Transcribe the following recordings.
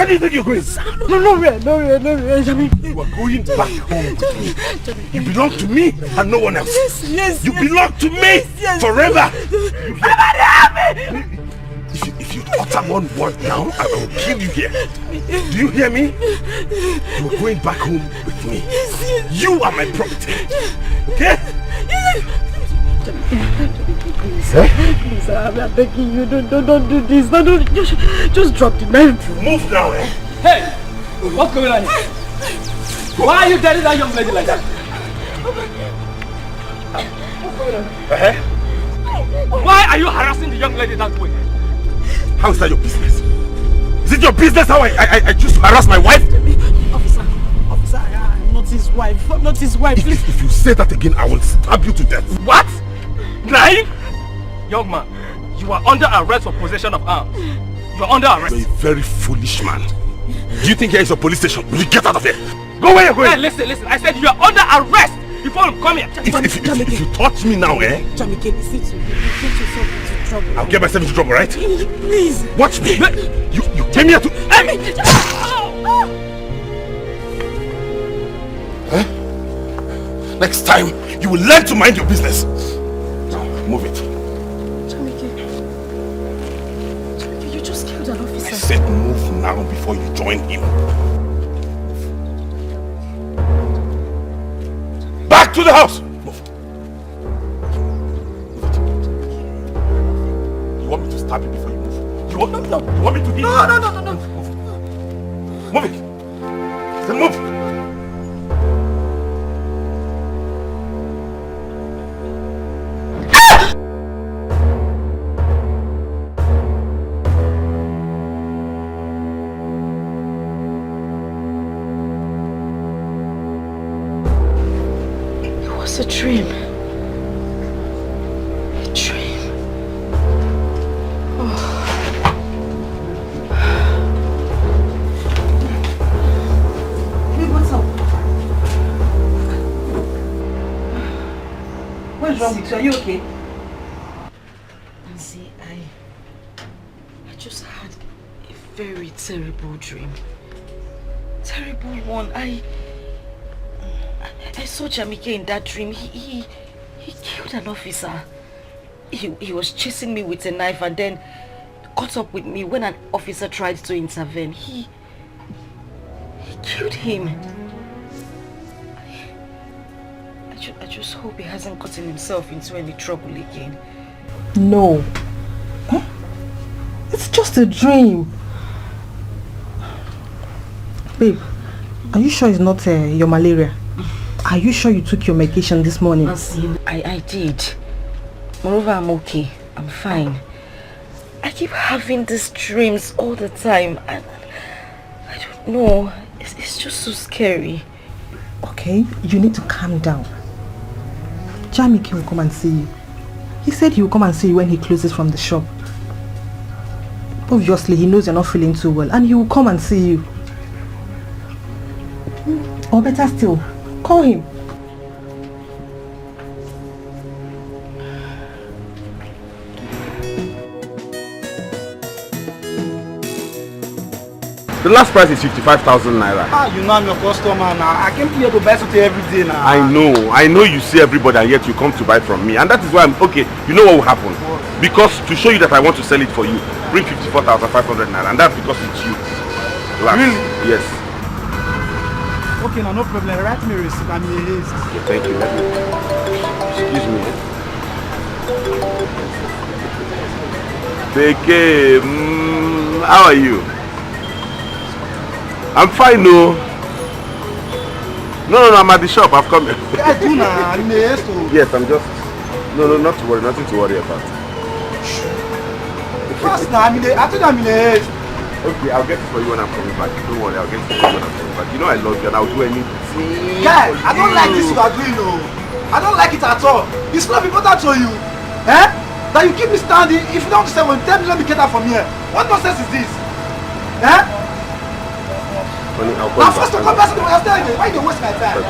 Where do you think you're going? Nowhere, Jami. You are going back home with me. You belong to me and no one else. Yes. You belong to me forever. If you utter one word now, I will kill you here. Do you hear me? You are going back home with me. You are my property. Okay? Please, I'm begging you, don't do this. Don't, just drop the knife. Move now, eh? Hey! What's going on here? Why are you telling that young lady like that? What's going on? Why are you harassing the young lady that way? How is that your business? Is it your business how I choose to harass my wife? Officer, I'm not his wife. I'm not his wife. If you say that again, I will stab you to death. What? Naive? Young man, you are under arrest for possession of arms. You are under arrest. You're a very foolish man. Do you think here is a police station? Will you get out of here? Go where you're going. Hey, listen. I said you are under arrest before you come here. If you touch me now, eh? Jamike, listen to me. You get yourself into trouble. I'll get myself into trouble, right? Please. Watch me. You came here to... Huh? Next time, you will learn to mind your business. Move it. Jamike, you just killed an officer. I said move now before you join him. Back to the house! Move. You want me to stab you before you move? You want me to hit you? No. Move it! Then move! It's a dream. A dream. Oh. Babe, what's up? What's wrong with you? Are you okay? Nancy, I just had a very terrible dream. Terrible one. I saw Jamike in that dream. He killed an officer. He was chasing me with a knife and then caught up with me when an officer tried to intervene. He killed him. I just hope he hasn't gotten himself into any trouble again. No. It's just a dream. Babe, are you sure it's not your malaria? Are you sure you took your medication this morning? I did. Moreover, I'm okay. I'm fine. I keep having these dreams all the time. And I don't know. It's just so scary. Okay, you need to calm down. Jamike will come and see you. He said he will come and see you when he closes from the shop. Obviously, he knows you're not feeling too well and he will come and see you. Or better still, call him. The last price is 55,000 naira. You know I'm your customer now. I came here to buy something every day now. I know you see everybody and yet you come to buy from me. And that is why I'm okay. You know what will happen? What? Because to show you that I want to sell it for you, bring 54,500 naira. And that's because it's you. Relax. Really? Yes. Okay, now no problem. Write me a receipt. I'm in haste. Okay, thank you. Excuse me. Dikeh, how are you? I'm fine, no. No, I'm at the shop. I've come. I do now. I'm in haste. Yes, I'm just. No, not to worry. Nothing to worry about. Fast now. I told you I'm in haste. Okay, I'll get it for you when I'm coming back. Don't worry, I'll get it for you when I'm coming back. You know I love you and I'll do anything. Guy, I don't like this you are doing, no. I don't like it at all. It's not important to you. Eh? That you keep me standing. If you don't understand, when tell me let me get out from here. What nonsense is this? Eh? Honey, I'll call now you first to come back to the understanding. Why you waste my time?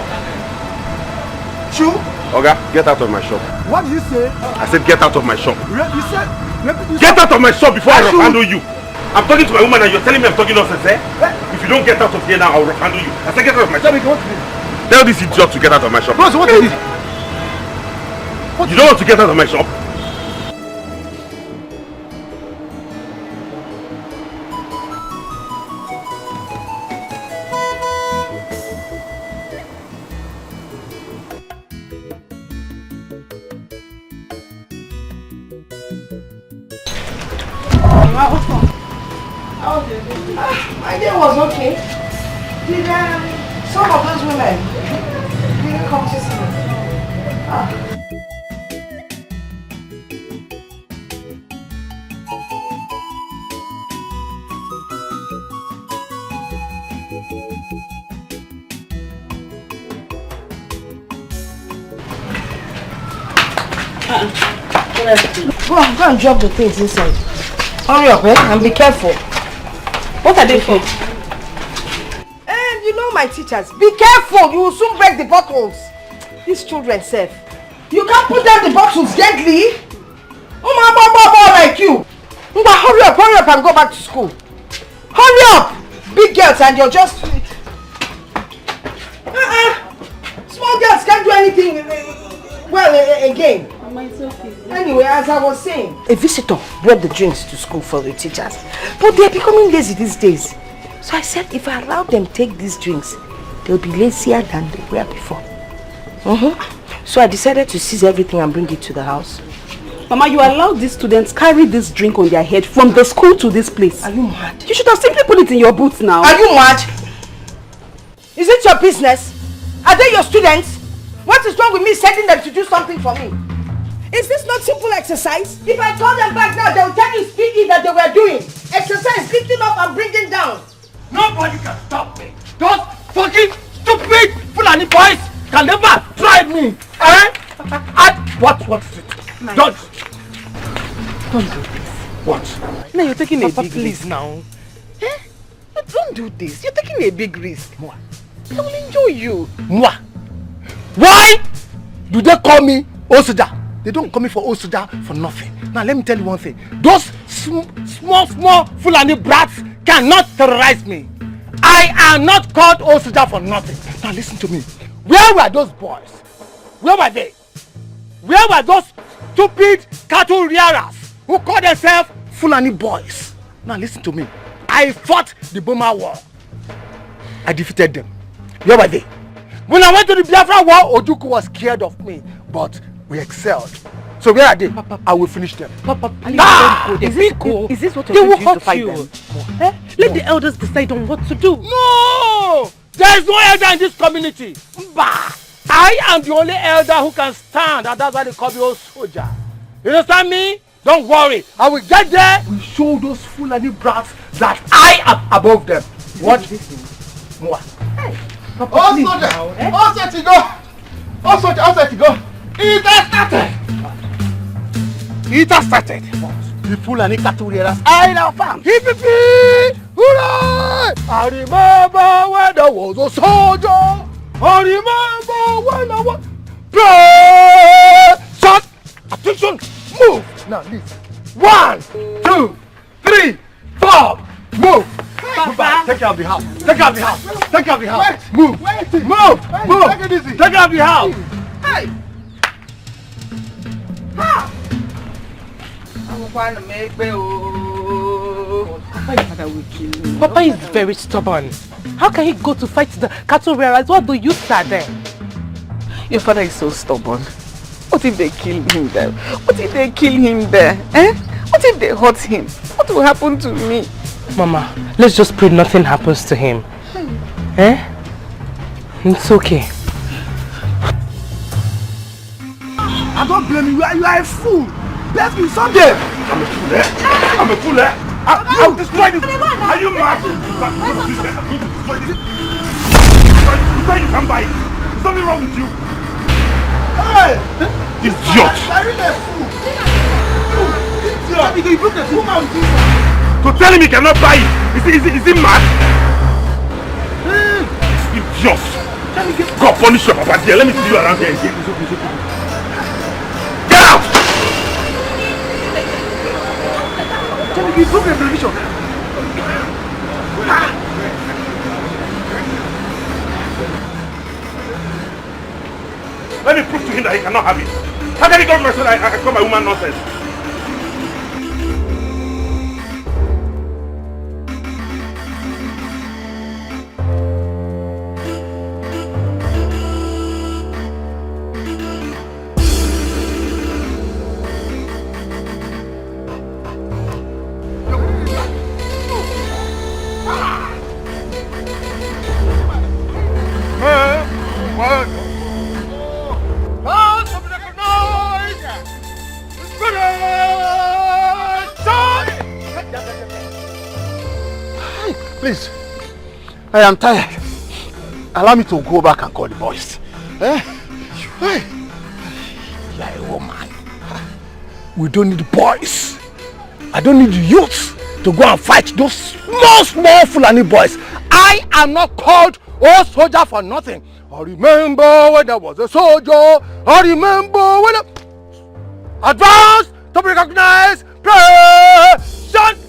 Shoo? Oga, get out of my shop. What did you say? I said get out of my shop. You said? Get out of my shop before I handle you. I'm talking to my woman and you're telling me I'm talking nonsense, eh? If you don't get out of here now, I'll handle you. I said get out of my shop. Tell this idiot to get out of my shop. Bros, what is it? You don't want to get out of my shop? My day was okay. Did some of those women didn't come to see me? Go and drop the things inside. Hurry up, and be careful. What are they for? And you know my teachers. Be careful, you will soon break the bottles. These children safe. You can't put down the bottles gently. Like you. Hurry up and go back to school. Hurry up! Big girls and you're just... Small girls can't do anything again. It's okay. Anyway, as I was saying, a visitor brought the drinks to school for the teachers. But they're becoming lazy these days. So I said if I allow them take these drinks, they'll be lazier than they were before. So I decided to seize everything and bring it to the house. Mama, you allowed these students carry this drink on their head from the school to this place. Are you mad? You should have simply put it in your boots now. Are you mad? Is it your business? Are they your students? What is wrong with me sending them to do something for me? Is this not simple exercise? If I call them back now, they'll tell you speaking that they were doing. Exercise, lifting up and bringing down. Nobody can stop me. Those fucking stupid Fulani boys can never drive me. What is it? Don't do this. What? Now you're taking a big please risk. now. Don't do this. You're taking a big risk. I will enjoy you. Moi. Why do they call me Osuja? They don't call me for Osuja for nothing. Now let me tell you one thing. Those small Fulani brats cannot terrorize me. I am not called Osuja for nothing. Now listen to me. Where were those boys? Where were they? Where were those stupid cattle rearers who call themselves Fulani boys? Now listen to me. I fought the Burma War. I defeated them. Where were they? When I went to the Biafra War, Ojukwu was scared of me, but we excelled. So where are they? Papa, I will finish them. Papa, please don't go. Is this what you're going to use to fight them? Let the elders decide on what to do. No! There is no elder in this community. Bah! I am the only elder who can stand, and that's why they call me old soldier. You understand me? Don't worry. I will get there. We show those Fulani brats that I am above them. What? What? Hey, Oh, soldier! Oh, set to go! Oh, soldier, oh, set to go! It has started! It has started. The Fulani cattle rearers are in our farm. Hip-hip-hip! Hooray! I remember when I was a soldier. I remember when I was... Play! Shut! Attention! Move! Now listen. 1, 2, 3, 4. Move! Papa. Take care of the house. Take care of the house. Take care of the house. Wait. Move! Wait. Move! Wait. Move! Take it easy. Take care of the house. Hey! Papa is very stubborn. How can he go to fight the cattle rearers while the youths are there? Your father is so stubborn. What if they kill him there? What if they kill him there? What if they hurt him? What will happen to me? Mama, let's just pray nothing happens to him. It's okay. I don't blame you. You are a fool. Bless me someday. I'm a fool, I'm a fool, I'll destroy this. Are you mad? I'm going to destroy this. You say you can buy it. There's something wrong with you. Hey! Idiot. I really a fool. Idiot. You broke the fool man. So tell him he cannot buy it. Is he mad? Idiot. God punish your papa dear. Let me see you around here again. Get out! You broke the television. Let me prove to him that he cannot have it. How can he come to my son and call my woman nonsense? Please, I am tired. Allow me to go back and call the boys. Eh? Hey. You are a woman. We don't need boys. I don't need youths to go and fight those small Fulani boys. I am not called a soldier for nothing. I remember when there was a soldier. I remember when advance to be recognized. Present.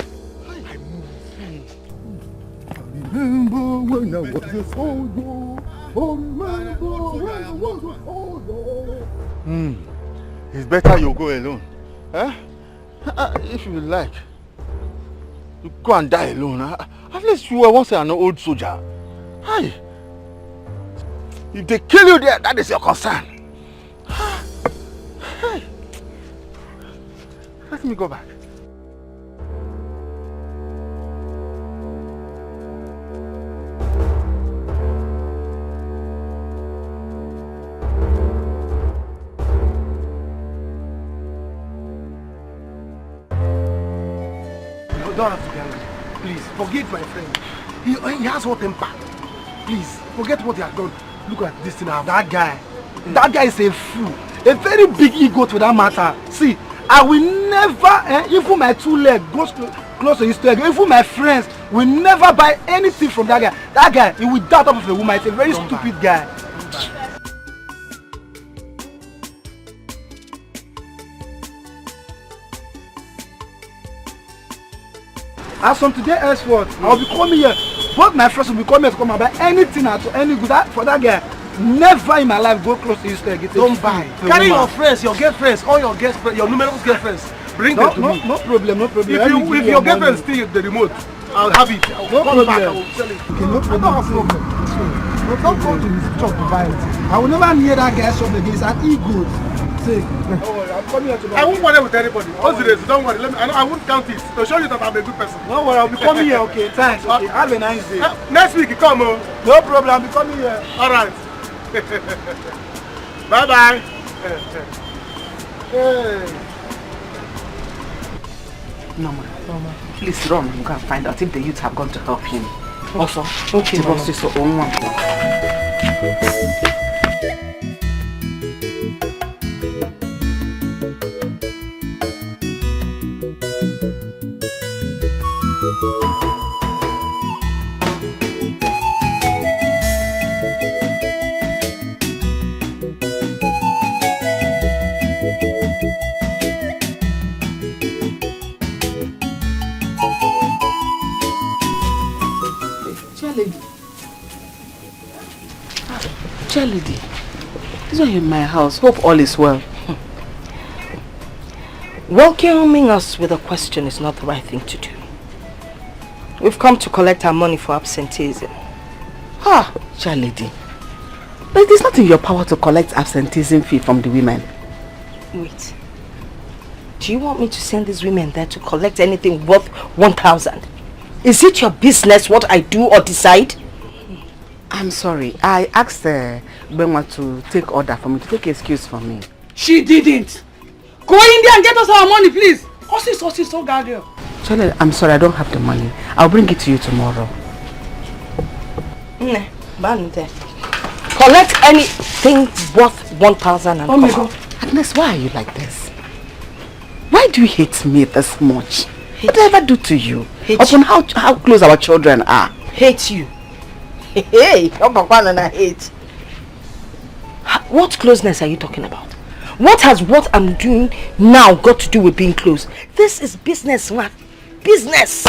Remember when I was a soldier. Oh, remember when I was a soldier. It's better you go alone. Eh? If you like, you go and die alone. At least you were once an old soldier. Hey. If they kill you there, that is your concern. Hey. Let me go back. Don't have to be angry. Please, forgive my friend. He has what impact. Please, forget what he has done. Look at this thing now. That guy is a fool. A very big ego to that matter. See, I will never, even my two legs goes close to his leg, even my friends will never buy anything from that guy. That guy, he will doubt up of a woman. It's a very stupid guy. As from today henceforth, I will be coming here. Both my friends will be coming here to come and buy anything at any good for that guy. Never in my life go close to his leg. Don't buy. Carry your friends, your girlfriends, all your girlfriends, your numerous girlfriends. Bring them to me. No problem, no problem. If your girlfriend steals the remote, I'll have it. I'll come back. I will sell it. Okay, no problem. I don't have problem. Don't go to his shop to buy it. I will never near that guy's shop again. It's an ego. Don't worry, I'm coming here to buy. I won't bother with anybody. What's the rest? Don't worry. I won't count it. To show you that I'm a good person. Don't worry, I'll be coming here. Okay, thanks. Okay, have a nice day. Next week, you come. No problem. I'll be coming here. All right. Bye bye. Hey. Norma, please run and go and find out if the youths have gone to help him. Also, okay, the boss is so own one. Lady, this is in my house. Hope all is well. Welcoming us with a question is not the right thing to do. We've come to collect our money for absenteeism. Child lady. But it is not in your power to collect absenteeism fee from the women. Wait. Do you want me to send these women there to collect anything worth 1,000? Is it your business what I do or decide? I'm sorry. I asked Benwa to take order for me, to take excuse for me. She didn't. Go in there and get us our money, please. So guardian. Charlie, I'm sorry, I don't have the money. I'll bring it to you tomorrow. Collect anything worth 1,000 and come out. Agnes, why are you like this? Why do you hate me this much? What did I ever do to you? Upon how close our children are. Hate you. Hey, hate. What closeness are you talking about? What has what I'm doing now got to do with being close? This is business, man. Business.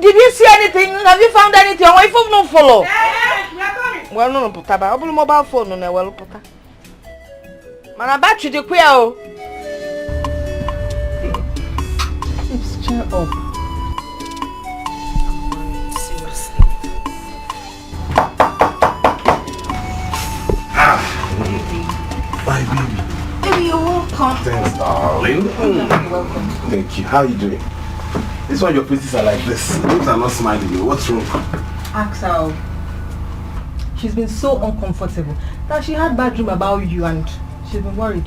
Did you see anything? Have you found anything? Why if not follow? Yes, we are coming. Well, no, put that. I'll mobile phone on there. Well, put that. Man, I'm back to the queer. It's cheer up. Seriously. My baby. Baby, you're welcome. Thanks, darling. Welcome. Thank you. How are you doing? This is why your faces are like this. Lips are not smiling. What's wrong? Ask her. She's been so uncomfortable that she had bad dream about you and she's been worried.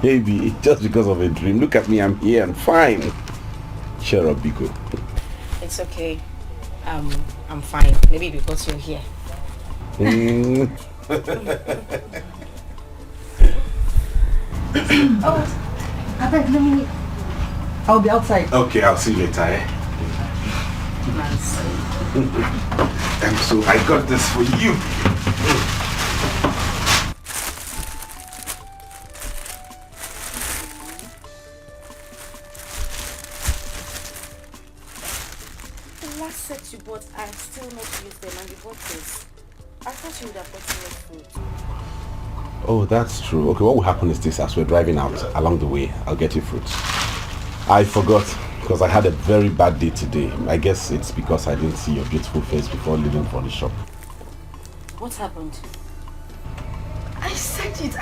Baby, it's just because of a dream. Look at me, I'm here, I'm fine. Cheer up, Biko. It's okay. I'm fine. Maybe because you're here. Oh, I beg, let me... I'll be outside. Okay, I'll see you later, eh? Nice. And so I got this for you. The last set you bought, I have still not used them and you bought this. I thought you would have gotten your food. Oh, that's true. Okay, what will happen is this. As we're driving out, along the way, I'll get you fruit. I forgot, because I had a very bad day today. I guess it's because I didn't see your beautiful face before leaving for the shop. What happened? I said it.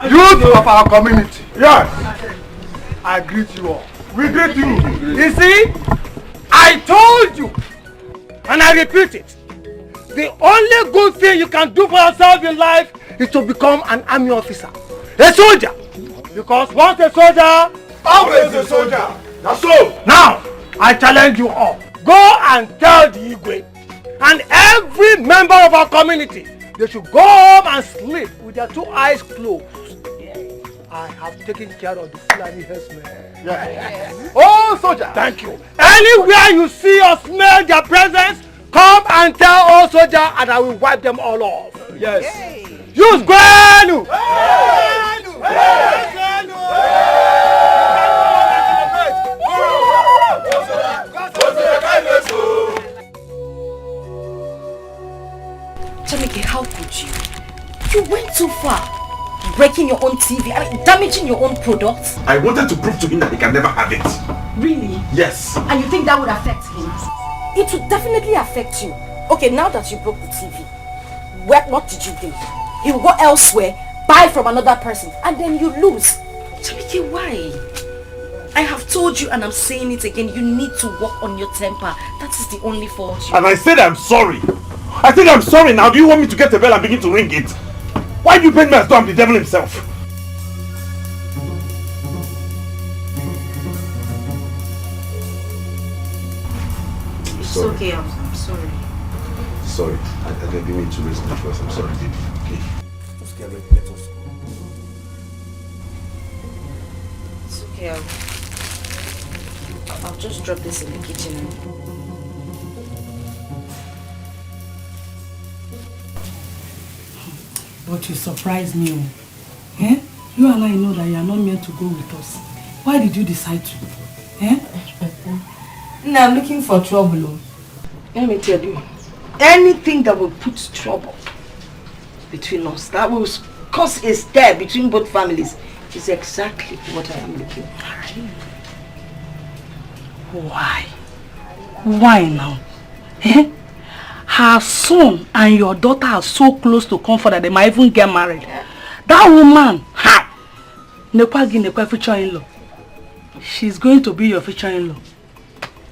Youth of our community. Yes, I greet you all. we greet you. You see, I told you, and I repeat it, the only good thing you can do for yourself in life is to become an army officer, a soldier. Because once a soldier, Always a soldier. That's so. now I challenge you all. Go and tell the Igwe and every member of our community they should go home and sleep with their 2 eyes closed. I have taken care of the Fulani herdsmen. Yes. Oh, soldier. Thank you. Anywhere you see or smell their presence, come and tell all soldiers and I will wipe them all off. Yes. Use Gwenu! Jamike, how could you? You went too far. Breaking your own TV, damaging your own products. I wanted to prove to him that he can never have it. Really? Yes. And you think that would affect him? It would definitely affect you. Okay, now that you broke the TV, what did you do? You will go elsewhere, buy from another person, and then you lose. Jamike, why? I have told you and I'm saying it again, you need to work on your temper. That is the only fault you... And I said I'm sorry. I think I'm sorry now. Do you want me to get a bell and begin to ring it? Why do you paint me as though I'm the devil himself? It's okay, I'm sorry. Sorry. I didn't mean to raise my voice. I'm sorry, baby. Okay. Let's get ready. Let us go. It's okay, I'll just drop this in the kitchen. But you surprised me. Eh? You and I know that you are not meant to go with us. Why did you decide to? Eh? Now I'm looking for trouble. Let me tell you. Anything that will put trouble between us, that will cause a stir between both families, is exactly what I am looking for. Why? Why now? Eh? Her son and your daughter are so close to comfort that they might even get married. That woman, Nekwa future in-law. She's going to be your future in-law.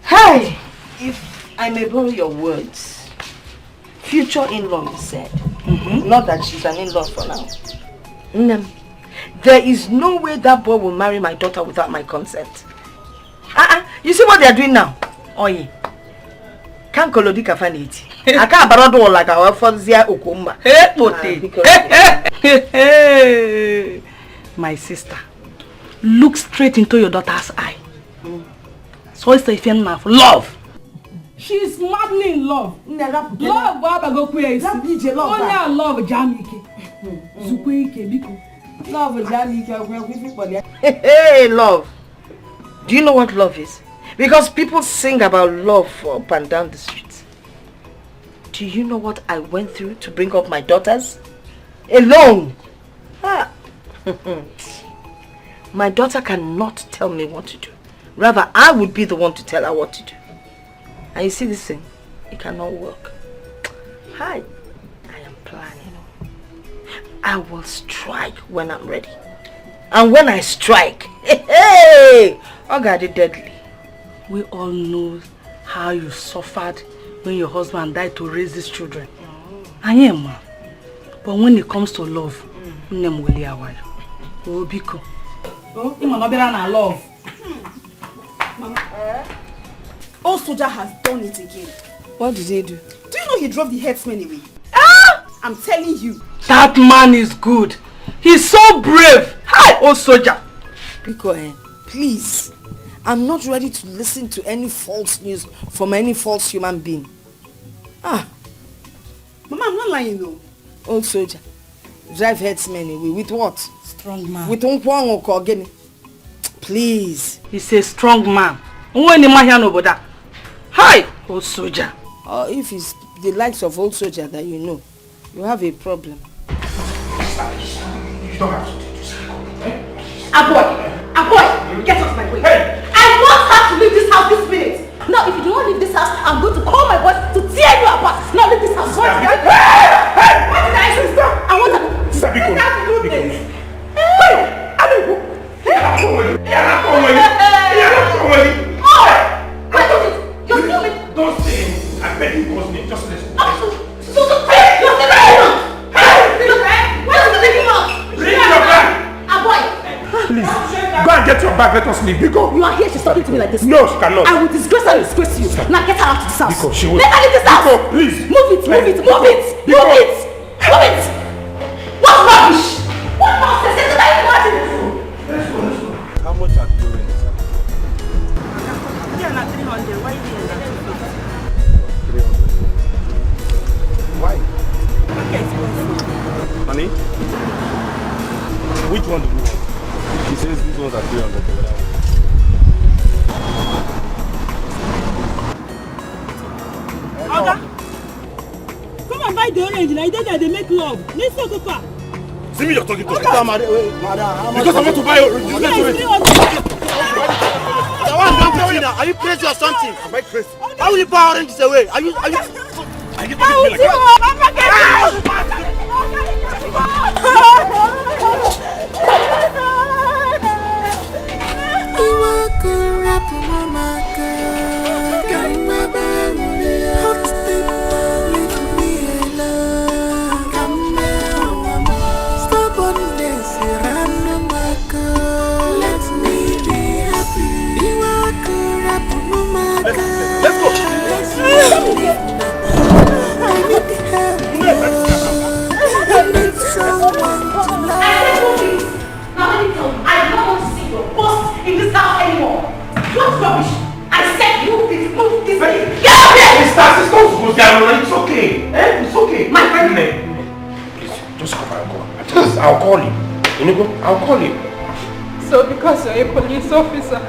Hey! If I may borrow your words, future in-law, you said. Not that she's an in-law for now. There is no way that boy will marry my daughter without my consent. You see what they are doing now? Oye. Can't call Dikeh fanity. I can't borrow like our Fonzia Okumba. Hey, my sister, look straight into your daughter's eye. So it's a feeling of love. She's madly in love. Love, Baba go crazy. Love, love, Jamike. Love, Jamike. Hey, love. Do you know what love is? Because people sing about love up and down the streets. Do you know what I went through to bring up my daughters? Alone. My daughter cannot tell me what to do. Rather, I would be the one to tell her what to do. And you see this thing? It cannot work. I am planning. I will strike when I'm ready. And when I strike, hey, oh God, it's deadly. We all know how you suffered when your husband died to raise these children. I am, man. But when it comes to love, nem will away. Oh, Biko. Oh, you not better than love. Old soldier has done it again. What did he do? Do you know he drove the headsman away? I'm telling you. That man is good. He's so brave. Hi, old soldier. Biko, please. I'm not ready to listen to any false news from any false human being. Mama, I'm not lying though. Old soldier. Drive headsman away. With what? Strong man. With Unkwang or Kogeni. Please. He's a strong man. Hi, old soldier. If it's the likes of old soldier that you know, you have a problem. You don't have to do this. Aboy, get off my way. Hey. I want her to leave this house this minute. Now, if you do not leave this house, I'm going to call my boss to tear you apart. Now, leave this house. What did I say? Sister! I want her. Sister, Biko. Don't say it. I beg you, cause me. Just listen. Please, go and get your bag, let us leave. Biko. You are here, she's talking to me like this. No, she cannot. I will disgrace her and disgrace you. Now get her out of this house. Biko, she will. Let her leave this house. Biko, please. Move it. What rubbish? What nonsense? Is that imagine? How much are you doing? 300. Why are you doing that? 300. Why? Honey? Which one do you want? He says these ones are 300. Come and buy the orange. Like that, they make love. Let's go to far. See me, you're talking to me. Because I want to buy Are you crazy or something? Am I crazy? How will you buy oranges away? Are you Are you talking to me like that? Someone to love. I'll call you. So because you're a police officer,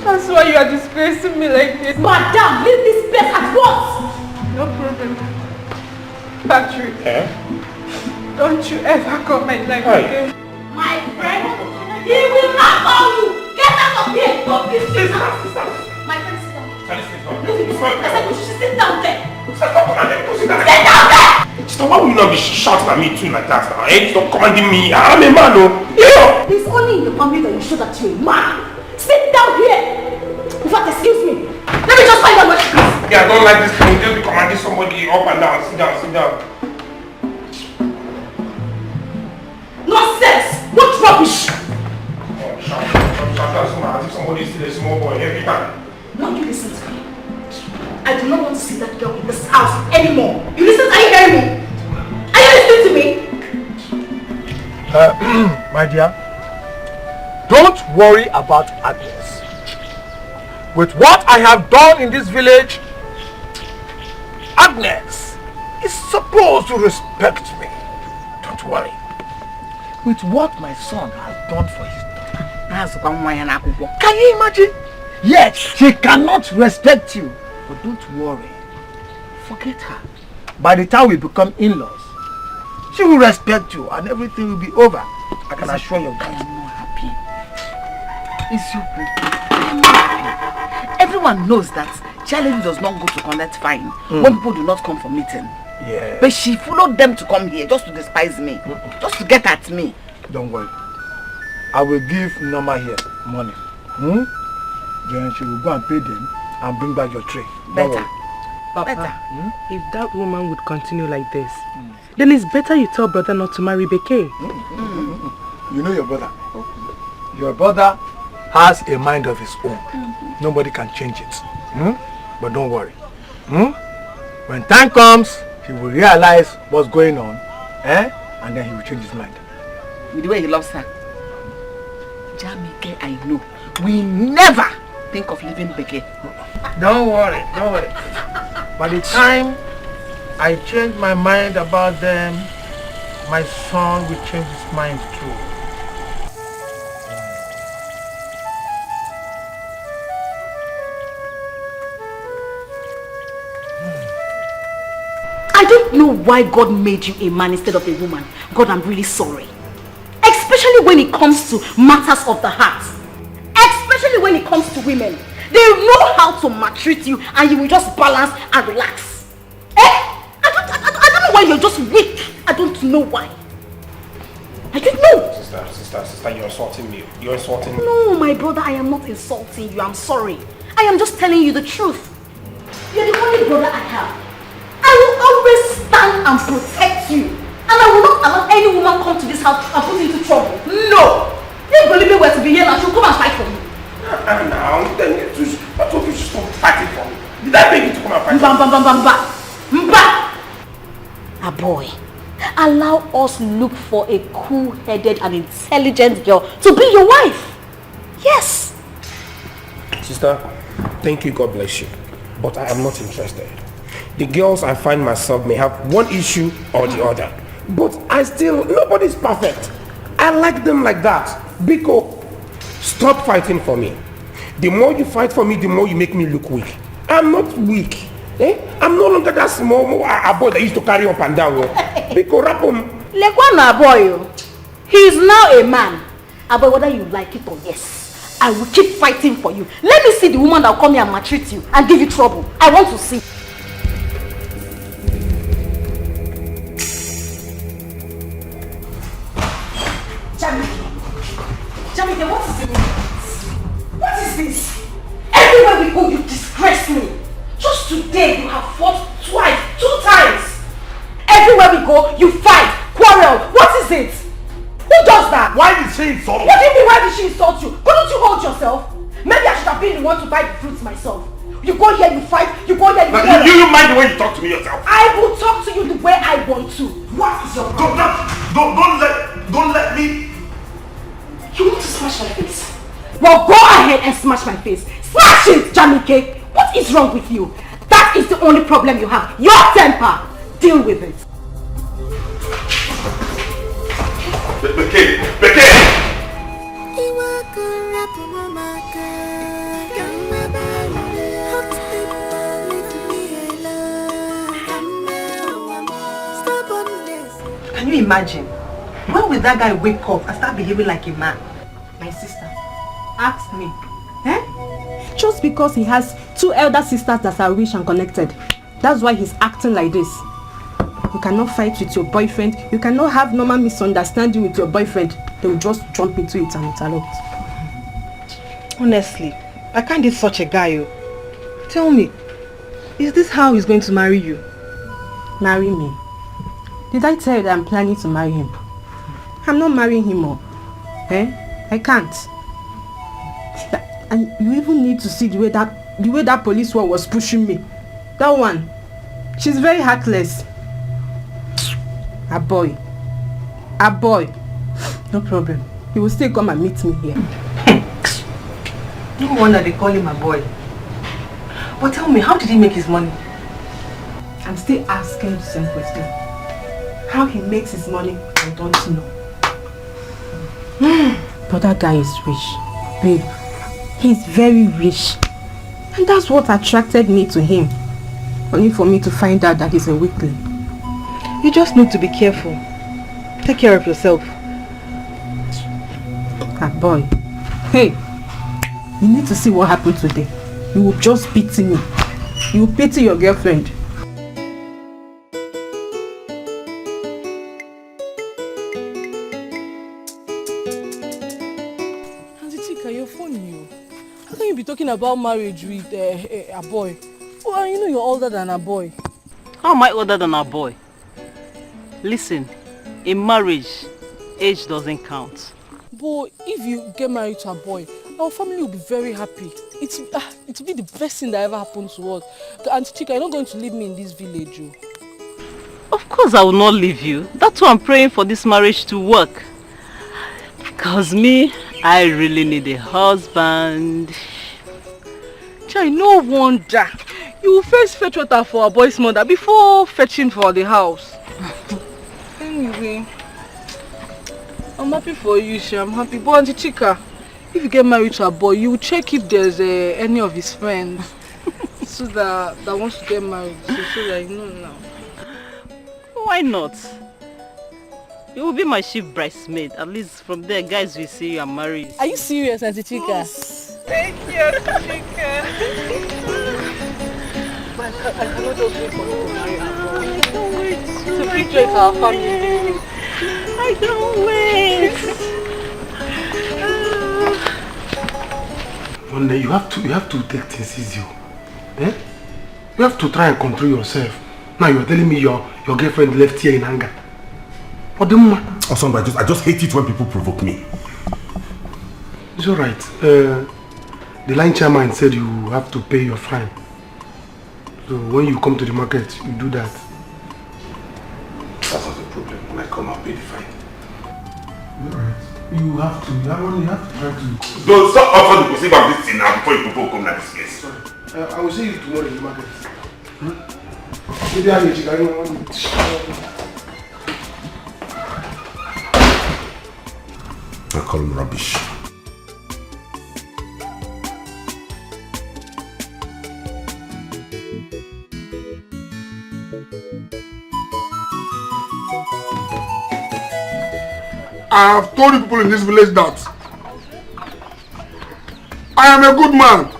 that's why you are disgracing me like this. Madam, leave this place at once! No problem. Patrick. Don't you ever call my name again. My friend, he will not call you! Get out of here! Don't be Please, My friend, sit down. I said you should sit down there. Sit down there! Sister, why will you not be shouting at me too like that now? Stop commanding me. I'm a man, oh. It's only in the family that you show that you're a man. Sit down here! In fact, excuse me. Let me just find out what she is. Yeah, I don't like this thing. Just be commanding somebody up and down. Sit down, sit down. Nonsense! What rubbish! Oh, shout as if somebody is still a small boy every time. Now you listen to me. I do not want to see that girl in this house anymore. You listen? Are you hearing me? Are you listening to me? My dear, don't worry about Agnes. With what I have done in this village, Agnes is supposed to respect me. Don't worry. With what my son has done for his daughter, can you imagine? Yes, she cannot respect you. But don't worry. Forget her. By the time we become in-laws, she will respect you and everything will be over. I can assure you that. I am not happy. It's you. I am not happy. Everyone knows that Charlie does not go to collect fine when people do not come for meeting. Yeah. But she followed them to come here just to despise me. Just to get at me. Don't worry. I will give Norma here money. Then she will go and pay them and bring back your tray. Better. Papa, if that woman would continue like this, then it's better you tell brother not to marry Dikeh. You know your brother. Your brother has a mind of his own. Nobody can change it. But don't worry. When time comes, he will realize what's going on, and then he will change his mind. With the way he loves her. Jamike, I know. We never think of leaving Dikeh. Don't worry, don't worry. By the time I change my mind about them, my son will change his mind too. I don't know why God made you a man instead of a woman. God, I'm really sorry. Especially when it comes to matters of the heart. Especially when it comes to women. They know how to maltreat you and you will just balance and relax. I don't know why you're just weak. I don't know why. I don't know. Sister, you're insulting me. You're insulting me. No, my brother, I am not insulting you. I'm sorry. I am just telling you the truth. You're the only brother I have. I will always stand and protect you. And I will not allow any woman come to this house and put you into trouble. No! If Golibe were to be here now, she'll come and fight for you. And now, then you should, I told you to stop fighting for me. Did I beg you to come and fight for me? A boy, allow us look for a cool-headed and intelligent girl to be your wife. Yes. Sister, thank you, God bless you. But I am not interested. The girls I find myself may have one issue or the other. But nobody's perfect. I like them like that. Biko, stop fighting for me. The more you fight for me, the more you make me look weak. I'm not weak. I'm no longer that small boy that used to carry up and down. Biko, rap him. Lekwana boy, he is now a man. But whether you like it or yes, I will keep fighting for you. Let me see the woman that will come here and maltreat you and give you trouble. I want to see. Jamike, what is it? What is this? Everywhere we go, you disgrace me. Just today, you have fought twice, 2 times. Everywhere we go, you fight, quarrel. What is it? Who does that? Why did she insult you? What do you mean, why did she insult you? Couldn't you hold yourself? Maybe I should have been the one to buy the fruits myself. You go here, you fight, you go there, you go there. Do you mind the way you talk to me yourself? I will talk to you the way I want to. What is your problem? Don't let me. You want to smash my face? Well, go ahead and smash my face. Smash it, Jamike. What is wrong with you? That is the only problem you have. Your temper. Deal with it. Beke! Can you imagine? When will that guy wake up and start behaving like a man? My sister, ask me. Just because he has 2 elder sisters that are rich and connected, that's why he's acting like this. You cannot fight with your boyfriend. You cannot have normal misunderstanding with your boyfriend. They will just jump into it and interrupt. Honestly, I can't date such a guy. Tell me, is this how he's going to marry you? Marry me? Did I tell you that I'm planning to marry him? I'm not marrying him more. I can't. And you even need to see the way that police was pushing me. That one, she's very heartless. A boy. No problem. He will still come and meet me here. No wonder they call him a boy. But tell me, how did he make his money? I'm still asking the same question. How he makes his money, I don't know. But that guy is rich. Babe, he's very rich. And that's what attracted me to him. Only for me to find out that he's a weakling. You just need to be careful. Take care of yourself. Boy. Hey, you need to see what happened today. You will just pity me. You will pity your girlfriend. Talking about marriage with a boy. Well, you know you're older than a boy. How am I older than a boy? Listen, in marriage, age doesn't count. But if you get married to a boy, our family will be very happy. It will be the best thing that ever happened to us. Auntie Chika, you're not going to leave me in this village. Of course I will not leave you. That's why I'm praying for this marriage to work. Because me, I really need a husband. Chai, no wonder. You will first fetch water for a boy's mother before fetching for the house. Anyway, I'm happy for you, Sha. I'm happy. But Auntie Chika, if you get married to a boy, you will check if there's any of his friends so that wants to get married. So that you know now. Why not? You will be my chief bridesmaid. At least from there, guys will see you and marry you. Are you serious, Auntie Chika? Yes. Thank you, Chika. But I cannot just wait for you to marry her. I can't wait to bring joy to our family. I can't wait. One day you have to take things easy. You have to try and control yourself. Now you're telling me your girlfriend left here in anger. What the man? Oh, I just hate it when people provoke me. It's alright. The line chairman said you have to pay your fine. So when you come to the market, you do that. That's not a problem. When I come, I'll pay the fine. Alright. You have to try to... Don't stop offering to perceive of this thing now before you people come like this place. Sorry. I will see you tomorrow in the market. Maybe I need I call him rubbish. I have told the people in this village that I am a good man,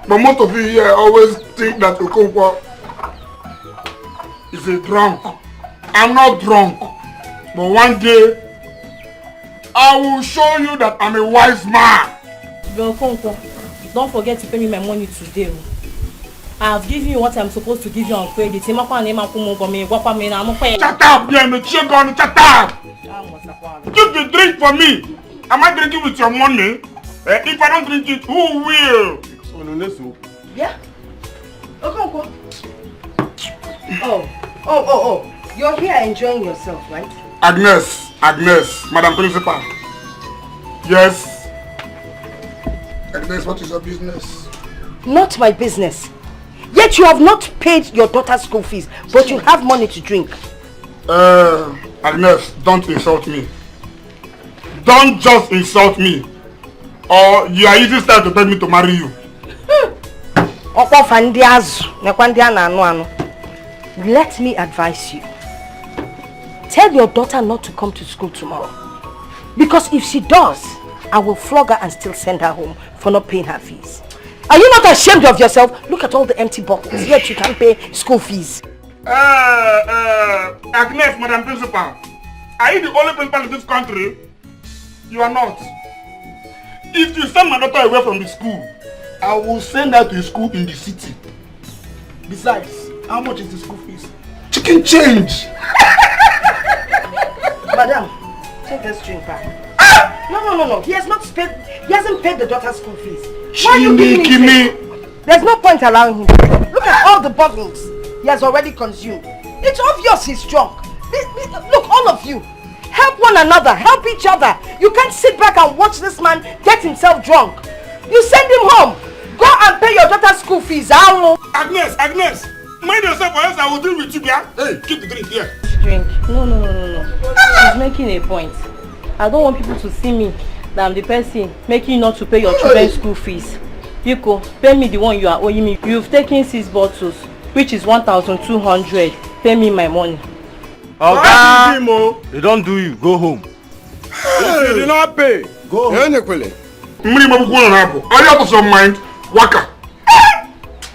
but most of you here always think that Okonkwo is a drunk. I'm not drunk, but one day I will show you that I'm a wise man. Okonkwo, don't forget to pay me my money today. I have given you what I'm supposed to give you on credit. Shut up, shut up! Keep the drink for me. Am I drinking with your money? If I don't drink it, who will? Yeah? Okonkwo. Oh. You're here enjoying yourself, right? Agnes, Madam Principal. Yes. Agnes, what is your business? Not my business. Yet you have not paid your daughter's school fees, but you have money to drink. Agnes, don't insult me. don't just insult me. Or you are using style to tell me to marry you. Let me advise you. Tell your daughter not to come to school tomorrow. Because if she does, I will flog her and still send her home for not paying her fees. Are you not ashamed of yourself? Look at all the empty bottles, yet you can't pay school fees. Agnes, Madam Principal, are you the only principal in this country? You are not. If you send my daughter away from the school, I will send her to a school in the city. Besides, how much is the school fees? Chicken change! Madam, take this drink back. No. He hasn't paid the daughter's school fees. Why are you giving him? There's no point allowing him. Look at all the bottles he has already consumed. It's obvious he's drunk. Look, all of you, help one another, help each other. You can't sit back and watch this man get himself drunk. You send him home. Go and pay your daughter's school fees. Agnes, mind yourself or else I will deal with you, yeah? Hey, keep the drink here. Drink. No. She's making a point. I don't want people to see me that I'm the person making you not to pay your children's school fees. Biko, pay me the one you are owing me. You've taken 6 bottles, which is 1,200. Pay me my money. Okay, they don't do you. Go home. If you did not pay, go home. Are you out of your mind? Waka.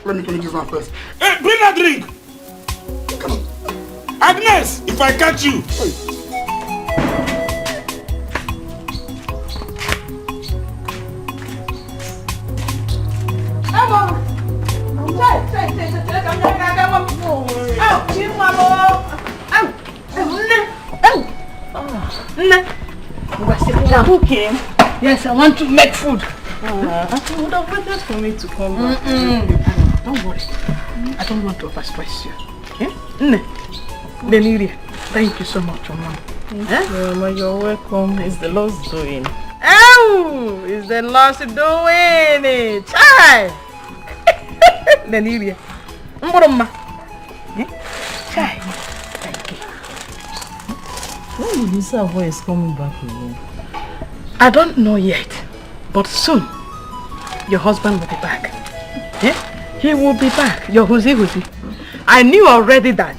Let me finish this one first. Hey, bring that drink. Come on. Agnes, if I catch you. Okay. Yes, I want to make food. You would have waited for me to come back. Don't worry. I don't want to overstress you. Deniri, thank you so much, Mama. Mama, you're welcome. It's the Lord's doing. Oh, it's the Lord's doing it. Chai. Deniri. Mama. Chai. Thank you. When did this voice coming back again? I don't know yet, but soon your husband will be back. He will be back. Your Huzi. I knew already that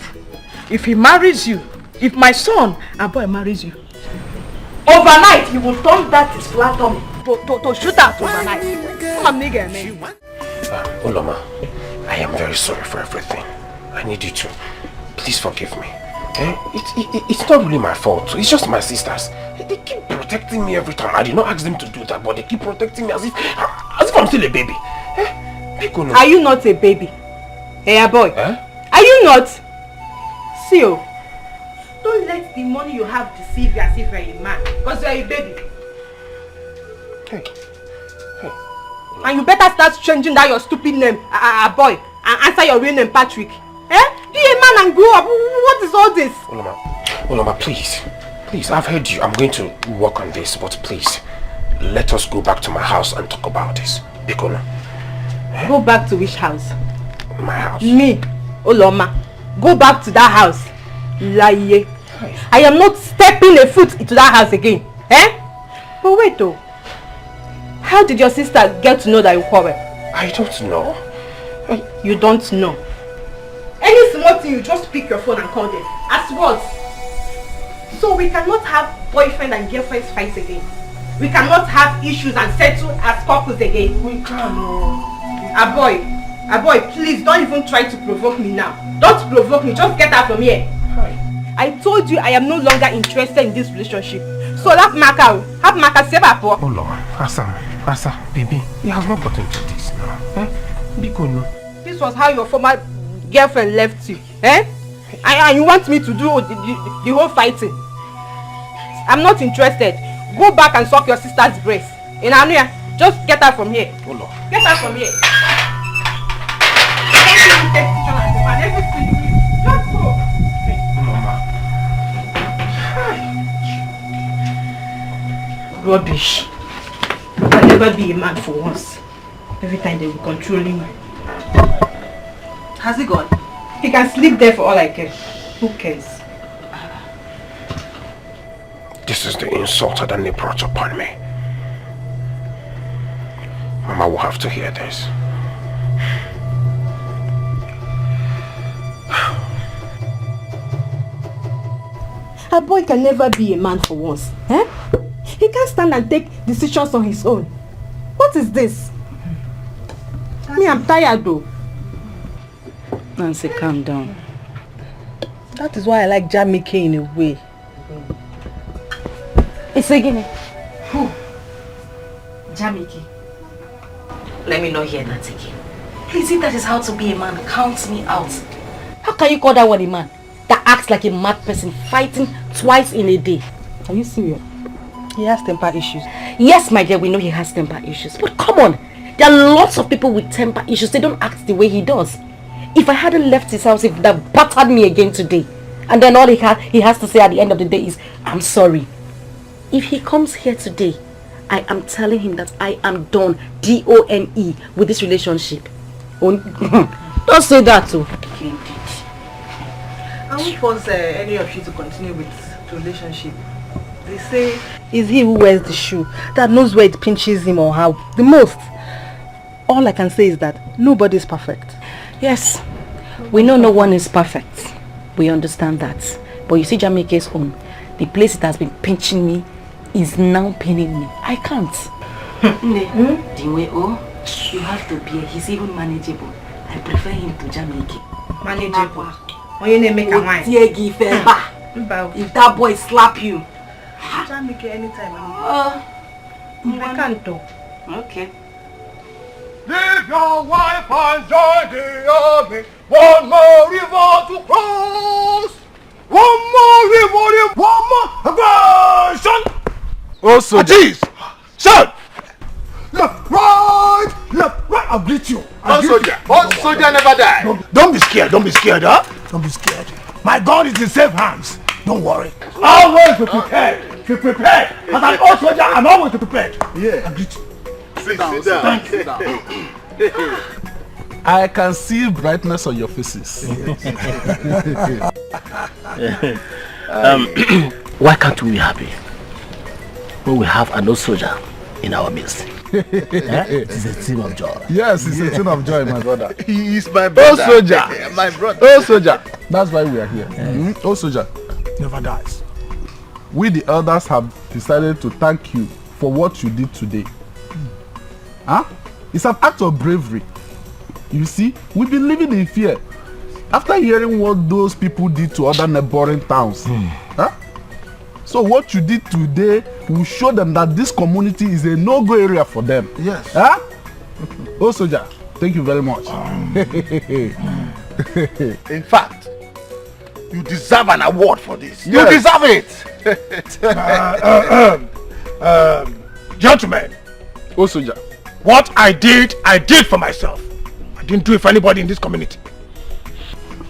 if he marries you, if my son, a boy marries you, overnight he will turn that his flat tummy to shoot out overnight. Come on, nigga, man. Oloma, I am very sorry for everything. I need you to please forgive me. It's not really my fault. It's just my sisters. They keep protecting me every time. I did not ask them to do that, but they keep protecting me as if I'm still a baby. Are you not a baby? Hey, boy. Are you not? See you. Don't let the money you have deceive you as if you're a man, because you're a baby. Hey. And you better start changing that your stupid name, boy, and answer your real name, Patrick. Be a man and grow up. What is all this? Oloma, please, I've heard you. I'm going to work on this, but please, let us go back to my house and talk about this. Bikono. Go back to which house? My house. Me, Oloma. Go back to that house. Lie. I am not stepping a foot into that house again. But wait though. How did your sister get to know that you quarrel? I don't know. You don't know. Any small thing, you just pick your phone and call them. As what? So we cannot have boyfriend and girlfriend fights again. We cannot have issues and settle as couples again. We can. A boy, please don't even try to provoke me now. Don't provoke me, just get out from here. I told you I am no longer interested in this relationship. So have Maka save up. Oh Lord, Asa, baby, he has not gotten to this now. Bikono. This was how your former girlfriend left you. And you want me to do the whole fighting? I'm not interested. Go back and suck your sister's breast. In Anuya, just get out from here. Oh Lord. Get out from here. Just go. Mama. Rubbish. I'll never be a man for once. Every time they will controlling me. Has he gone? He can sleep there for all I care. Who cares? This is the insult that they brought upon me. Mama will have to hear this. A boy can never be a man for once. Eh? He can't stand and take decisions on his own. What is this? Me, I'm tired though. Nancy, calm down. That is why I like Jamike in a way. It's again. Who? Jamike. Let me not hear that again. Please, if that is how to be a man, count me out. How can you call that one a man? That acts like a mad person fighting twice in a day. Are you serious? He has temper issues. Yes, my dear, we know he has temper issues. But come on, there are lots of people with temper issues. They don't act the way he does. If I hadn't left his house, he would have battered me again today. And then all he has to say at the end of the day is, I'm sorry. If he comes here today, I am telling him that I am done, D-O-N-E, with this relationship. Don't say that too. I won't force any of you to continue with the relationship. They say it's he who wears the shoe that knows where it pinches him or how the most. All I can say is that nobody is perfect. Yes, we know no one is perfect. We understand that. But you see Jamaica's own, the place it has been pinching me is now paining me. I can't. You have to bear. He's even manageable. I prefer him to Jamaica. Manageable? When you name make a wine? If that boy slap you. Jamaica anytime. I can't do. Okay. Leave your wife and join the army. One more river to cross. One more river, one more aggression. Oh, so jeez. Son. Left, right. I'll greet you. Soldier never die. Don't be scared, huh? Don't be scared. My gun is in safe hands. Don't worry. Always be prepared. Be prepared. As an old soldier, I'm always prepared. Yeah. I'll greet you. Sit down. I can see brightness on your faces. Why can't we be happy when we have an old soldier in our midst? It's a team of joy. Yes, it's a team of joy, my brother. He is my brother. Old soldier. My brother. Old soldier. That's why we are here. Old soldier. Never dies. We the elders have decided to thank you for what you did today. Huh? It's an act of bravery. You see, we've been living in fear after hearing what those people did to other neighboring towns. Huh? So what you did today will show them that this community is a no-go area for them. Yes. Huh? Oh, soldier, thank you very much. In fact, you deserve an award for this. Yes. You deserve it. Gentlemen. Oh, soldier. What I did for myself. I didn't do it for anybody in this community.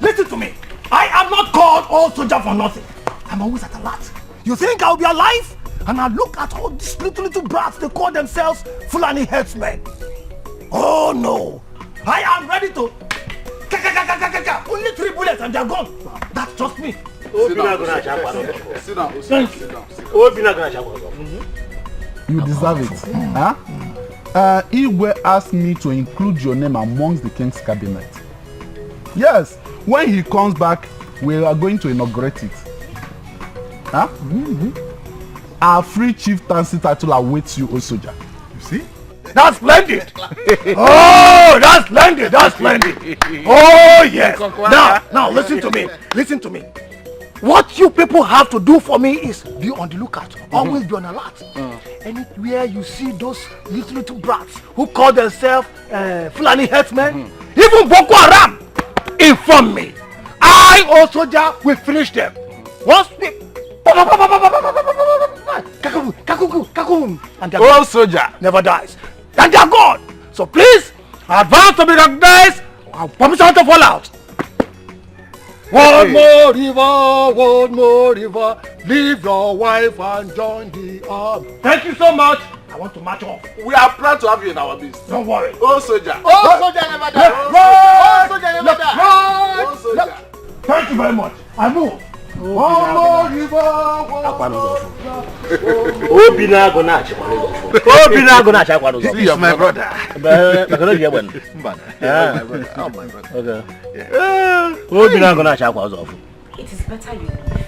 Listen to me. I am not called old soldier for nothing. I'm always at alert. You think I'll be alive? And I look at all these little brats, they call themselves Fulani headsmen. Oh no. I am ready to... Only 3 bullets and they're gone. That's just me. Sit down. You deserve it. Huh? Igwe asked me to include your name amongst the king's cabinet. Yes, when he comes back, we are going to inaugurate it. Huh? Our free chieftaincy title awaits you, O soldier. You see? That's splendid. Oh, that's splendid. Oh, yes. Now listen to me. What you people have to do for me is be on the lookout. Always be on alert. Anywhere you see those little brats who call themselves Fulani headsmen, even Boko Haram, inform me. I, old soldier, will finish them. Once we... And old soldier never dies. And they are gone. So please, advance to be recognized. Permission to fall out. One more river, leave your wife and join the army. Thank you so much. I want to march off. We are proud to have you in our midst. Don't worry. Oh soldier. Oh soldier never dies. Oh soldier never dies. Thank you very much. I move. He's my brother. It is better you leave.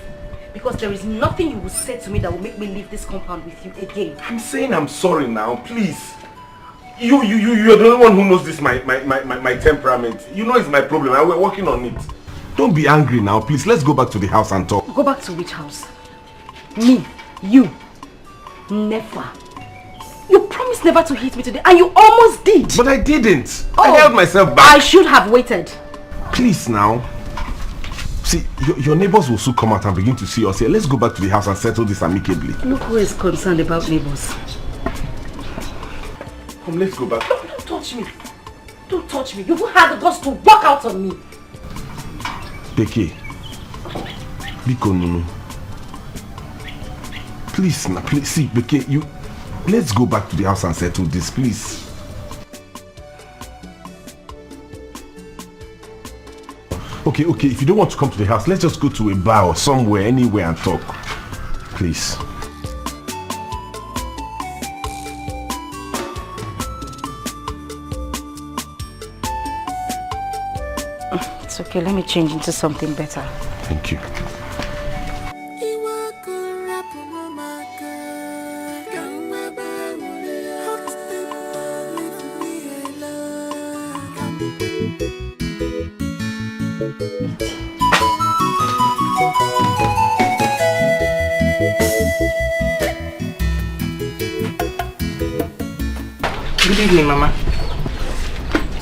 Because there is nothing you will say to me that will make me leave this compound with you again. I'm saying I'm sorry now, please. You're the only one who knows this, my temperament. You know it's my problem and we're working on it. Don't be angry now, please. Let's go back to the house and talk. Go back to which house? Me? You? Never. You promised never to hit me today and you almost did. But I didn't. Oh, I held myself back. I should have waited. Please now. See, your neighbors will soon come out and begin to see us here. Let's go back to the house and settle this amicably. Look who is concerned about neighbors. Come, let's go back. Don't touch me. Don't touch me. You've had the guts to walk out on me. Dikeh. Biko Nunu. Please, now, please. See, Dikeh, let's go back to the house and settle this, please. Okay, if you don't want to come to the house, let's just go to a bar or somewhere, anywhere and talk. Please. It's okay, let me change into something better. Thank you. Good evening, Mama.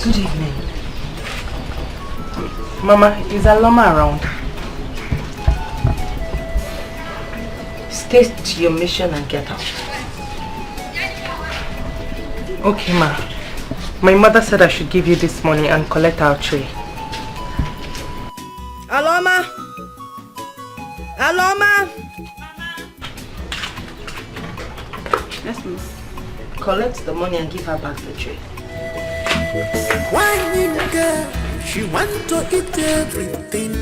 Good evening. Mama, is Aloma around? Stay to your mission and get out. Okay, Ma. My mother said I should give you this money and collect our tray. Aloma! Aloma! Yes, Miss. Collect the money and give her back the tray. One girl, she want to eat everything.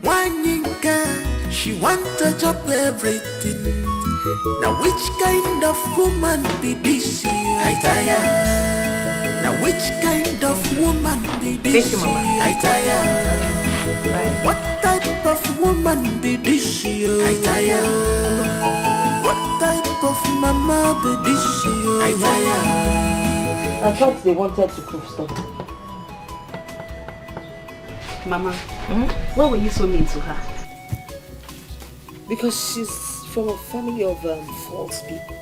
One girl, she want to chop everything. Now which kind of woman be this? I tire. Now which kind of woman be this? Thank you, Mama. I tire. What type of woman be this? I tire. What type of mama be this? I tire. I thought they wanted to prove something. Mama, why were you so mean to her? Because she's from a family of false people.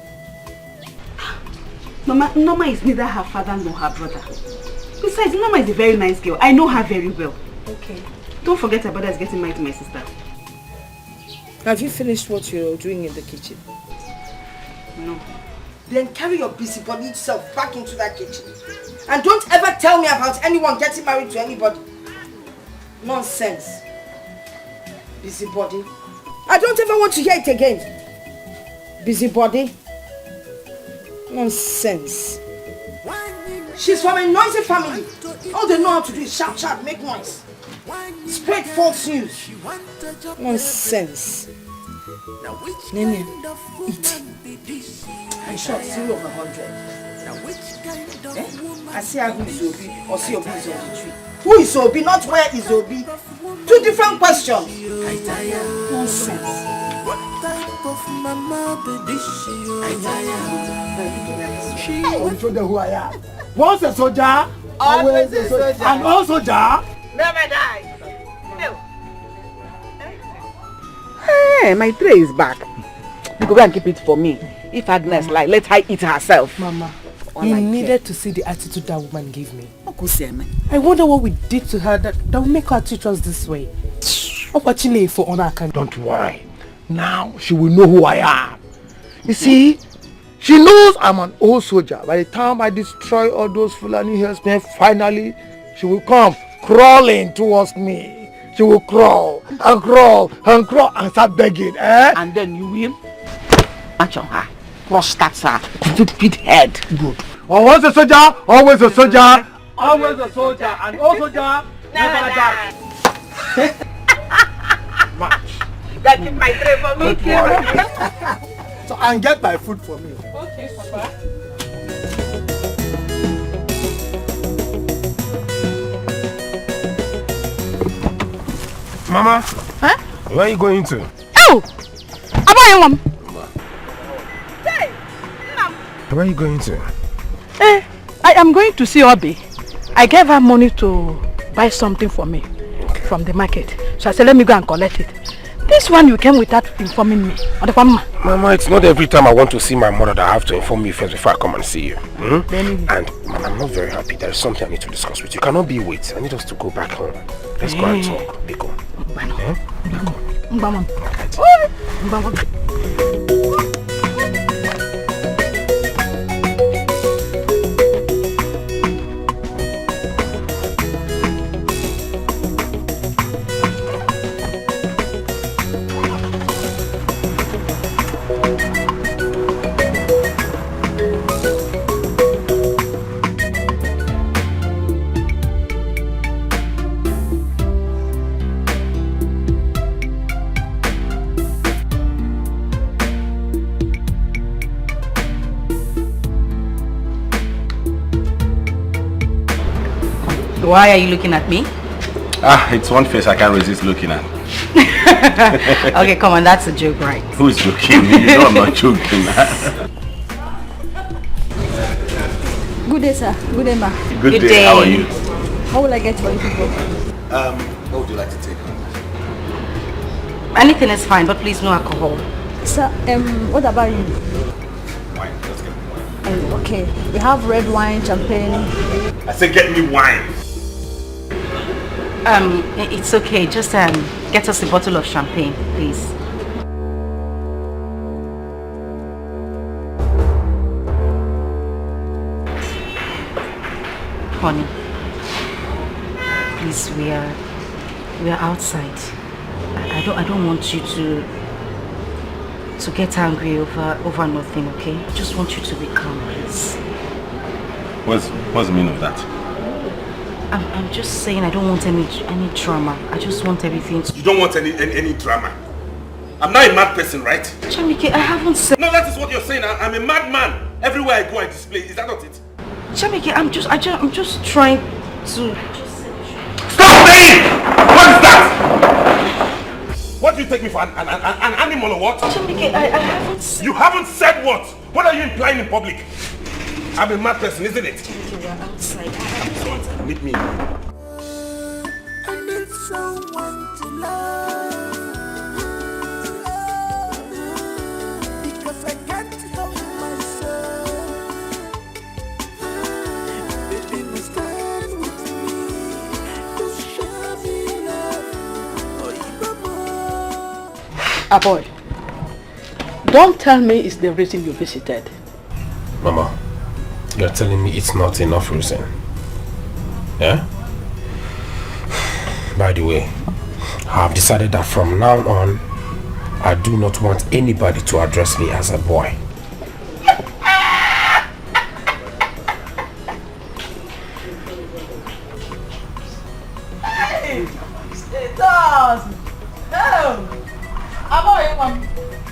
Mama, Norma is neither her father nor her brother. Besides, Norma is a very nice girl. I know her very well. Okay. Don't forget her brother is getting married to my sister. Have you finished what you're doing in the kitchen? No. Then carry your busybody self back into that kitchen. And don't ever tell me about anyone getting married to anybody. Nonsense. Busybody. I don't ever want to hear it again. Busybody. Nonsense. She's from a noisy family. All they know how to do is shout, shout, make noise. Spread false news. Nonsense. Nene, eat. I shot 0 over 100. I see how who is Obi or see Obi is on the tree. Who is Obi, not where is Obi? 2 different questions. Nonsense. What type of mama be this? I will show them who I am. Once a soldier, always a soldier. And all soldier never die. Hey, my tray is back. You go and keep it for me. If Agnes like, let her eat herself. Mama, you needed to see the attitude that woman gave me. I wonder what we did to her that will make her treat us this way. Don't worry. Now she will know who I am. You see, she knows I'm an old soldier. By the time I destroy all those Fulani herdsmen, finally she will come crawling towards me. She will crawl and crawl and crawl and start begging, eh? And then you will match on her, prostate her, stupid head. Good. Always a soldier, always a soldier, always a soldier, and all soldier never die. Match. Yeah, keep my tray for me. Okay. So, and get my food for me. Okay, Papa. Mama, Huh? where are you going to? Oh! Mom. Where are you going to? I am going to see Obi. I gave her money to buy something for me from the market. So I said, let me go and collect it. This one you came without informing me. Mama, it's not every time I want to see my mother that I have to inform you first before I come and see you. And Mama, I'm not very happy. There is something I need to discuss with you. Cannot be wait. I need us to go back home. Let's go and talk. Biko. Why are you looking at me? It's one face I can't resist looking at. Okay, come on, that's a joke, right? Who's joking? You know I'm not joking. Good day, sir. Good day, ma. Good day. How are you? How will I get for you people? What would you like to take on? Anything is fine, but please no alcohol. Sir, what about you? Wine. Let's get wine. Okay, we have red wine, champagne. I said get me wine. It's okay. Just get us a bottle of champagne, please. Honey, please, we are outside. I don't want you to get angry over nothing, okay? I just want you to be calm, please. What's the meaning of that? I'm just saying I don't want any drama. I just want everything to... You don't want any drama? I'm not a mad person, right? Chamike, I haven't said... No, that is what you're saying. I'm a madman. Everywhere I go, I display. Is that not it? Chamike, I'm just trying to... Stop saying! What is that? What do you take me for, an animal or what? Chamike, I haven't said... You haven't said what? What are you implying in public? I'm a mad person, isn't it? Chamike, we're outside. Meet me. I need someone to love, because I can't help myself. Baby, must stand with me to show me love. Ah, boy, don't tell me it's the reason you visited. Mama, you're telling me it's not enough reason. Yeah? By the way, I have decided that from now on, I do not want anybody to address me as a boy. Hey! It does! Oh!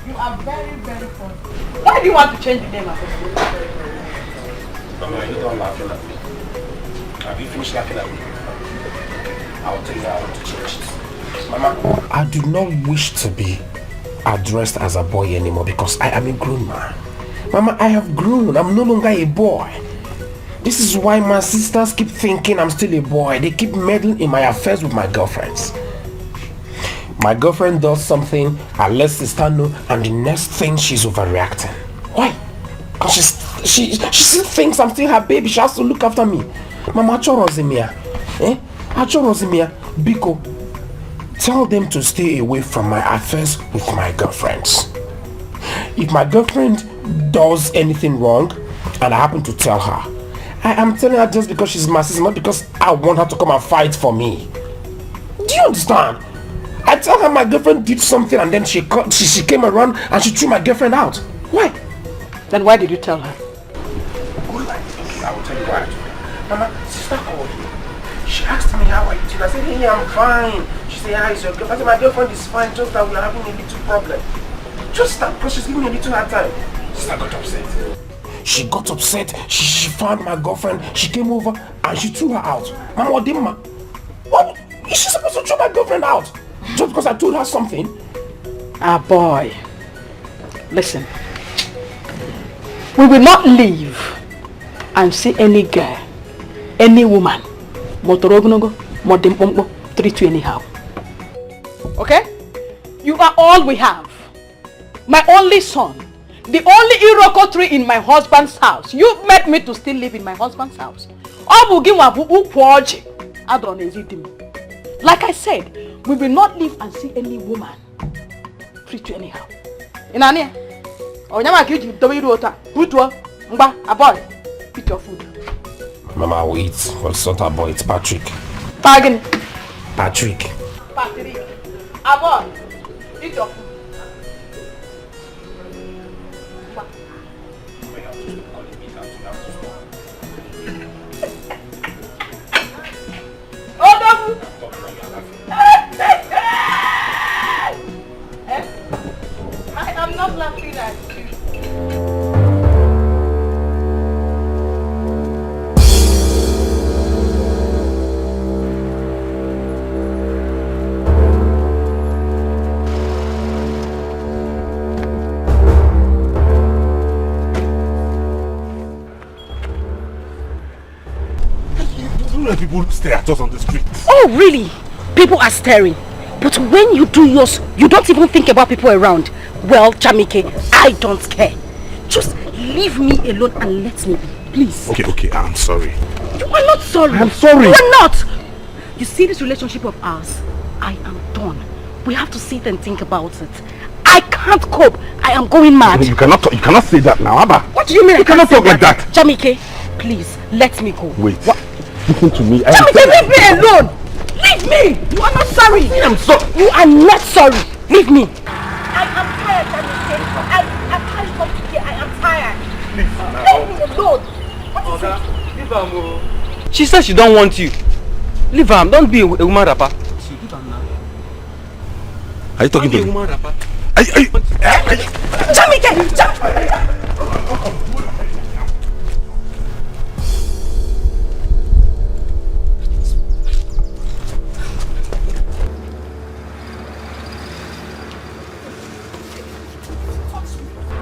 You are very, very funny. Why do you want to change the name of it? Mama, you don't laugh at me. Have you finished laughing at me? I'll tell you how I want to change it. Mama, I do not wish to be addressed as a boy anymore because I am a grown man. Mama, I have grown. I'm no longer a boy. This is why my sisters keep thinking I'm still a boy. They keep meddling in my affairs with my girlfriends. My girlfriend does something, I let sister know, and the next thing she's overreacting. Why? Because she still thinks I'm still her baby. She has to look after me. Mama, Achorozimia. Achorozimia. Biko, tell them to stay away from my affairs with my girlfriends. If my girlfriend does anything wrong, and I happen to tell her, I am telling her just because she's my sister, not because I want her to come and fight for me. Do you understand? I tell her my girlfriend did something and then she came around and she threw my girlfriend out. Why? Then why did you tell her? Good life. I will tell you why. Mama, sister called me. She asked me how I did I said, hey, I'm fine. She said, hi, is your girlfriend? I said, my girlfriend is fine, just that we are having a little problem. Just that, because she's giving me a little hard time. Sister got upset. She got upset. She found my girlfriend. She came over and she threw her out. Mama, what is she supposed to throw my girlfriend out? Just because I told her something? Ah, boy. Listen. We will not leave and see any girl, any woman, treat you anyhow. Okay? You are all we have. My only son. The only Iroko tree in my husband's house. You made me to still live in my husband's house. Like I said, we will not live and see any woman treat you anyhow. Inania, boy, eat your food. Mama, I will eat. Well, sort of boy, it's Patrick. Patrick. Patrick. Boy, eat your food. I am not laughing at you. Don't let people stare at us on the street. Oh, really? People are staring. But when you do yours, you don't even think about people around. Well, Jamike, I don't care. Just leave me alone and let me be, please. Okay, I'm sorry. You are not sorry. I'm sorry. You are not. You see this relationship of ours? I am done. We have to sit and think about it. I can't cope. I am going mad. You cannot say that now, Abba. What do you mean? You cannot talk like that. Jamike, please, let me go. Wait. What? Listen to me. Jamike, leave me alone. Leave me. You are not sorry. I'm sorry. You are not sorry. Leave me. I am tired, Jamike. I can't come to here. I am tired. Leave me alone. What is it? Leave her. She said she don't want you. Leave her. Don't be a woman rapper. Are you talking to me? Jamike!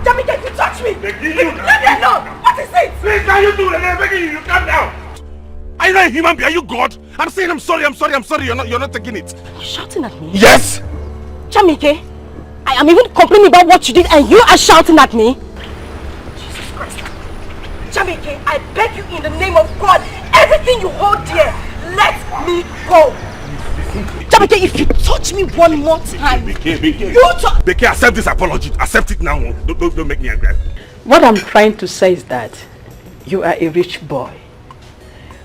Jamike, you touch me! Leave me alone! What is it? Please, can you do it? I'm begging you, calm down! Are you not a human being? Are you God? I'm saying I'm sorry. You're not taking it. You're shouting at me? Yes! Jamike, I am even complaining about what you did and you are shouting at me? Jesus Christ. Jamike, I beg you in the name of God, everything you hold dear, let me go. Jamike, if you touch me one more time, Dikeh, accept this apology. Accept it now. Don't make me angry. What I'm trying to say is that you are a rich boy.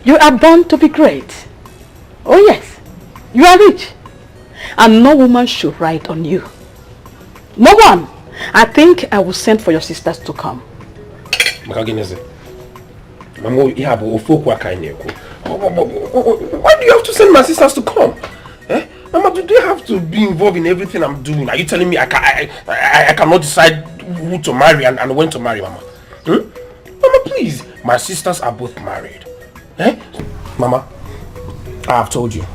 You are born to be great. Oh yes, you are rich. And no woman should ride on you. No one. I think I will send for your sisters to come. Why do you have to send my sisters to come? Eh? Mama, do they have to be involved in everything I'm doing? Are you telling me I cannot decide who to marry and when to marry, Mama? Mama, please. My sisters are both married. Eh? Mama, I have told you.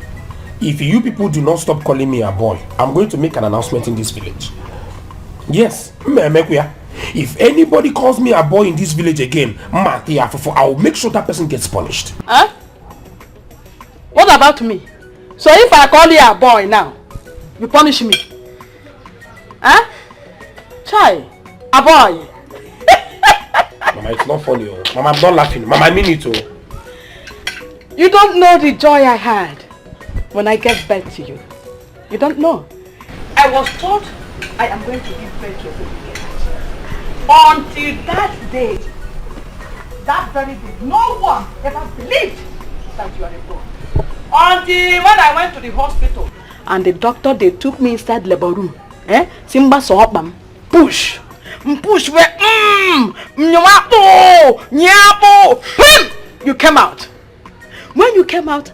If you people do not stop calling me a boy, I'm going to make an announcement in this village. Yes. If anybody calls me a boy in this village again, I will make sure that person gets punished. Huh? What about me? So if I call you a boy now, you punish me? Huh? Chai, a boy. Mama, it's not funny. Mama, I'm not laughing. Mama, I mean it. You don't know the joy I had when I gave birth to you. You don't know. I was told I am going to give birth to a baby. Until that day, that very day, no one ever believed that you are a boy. Until when I went to the hospital and the doctor, they took me inside labor room. Simba saw them. Push. Push where you came out. When you came out,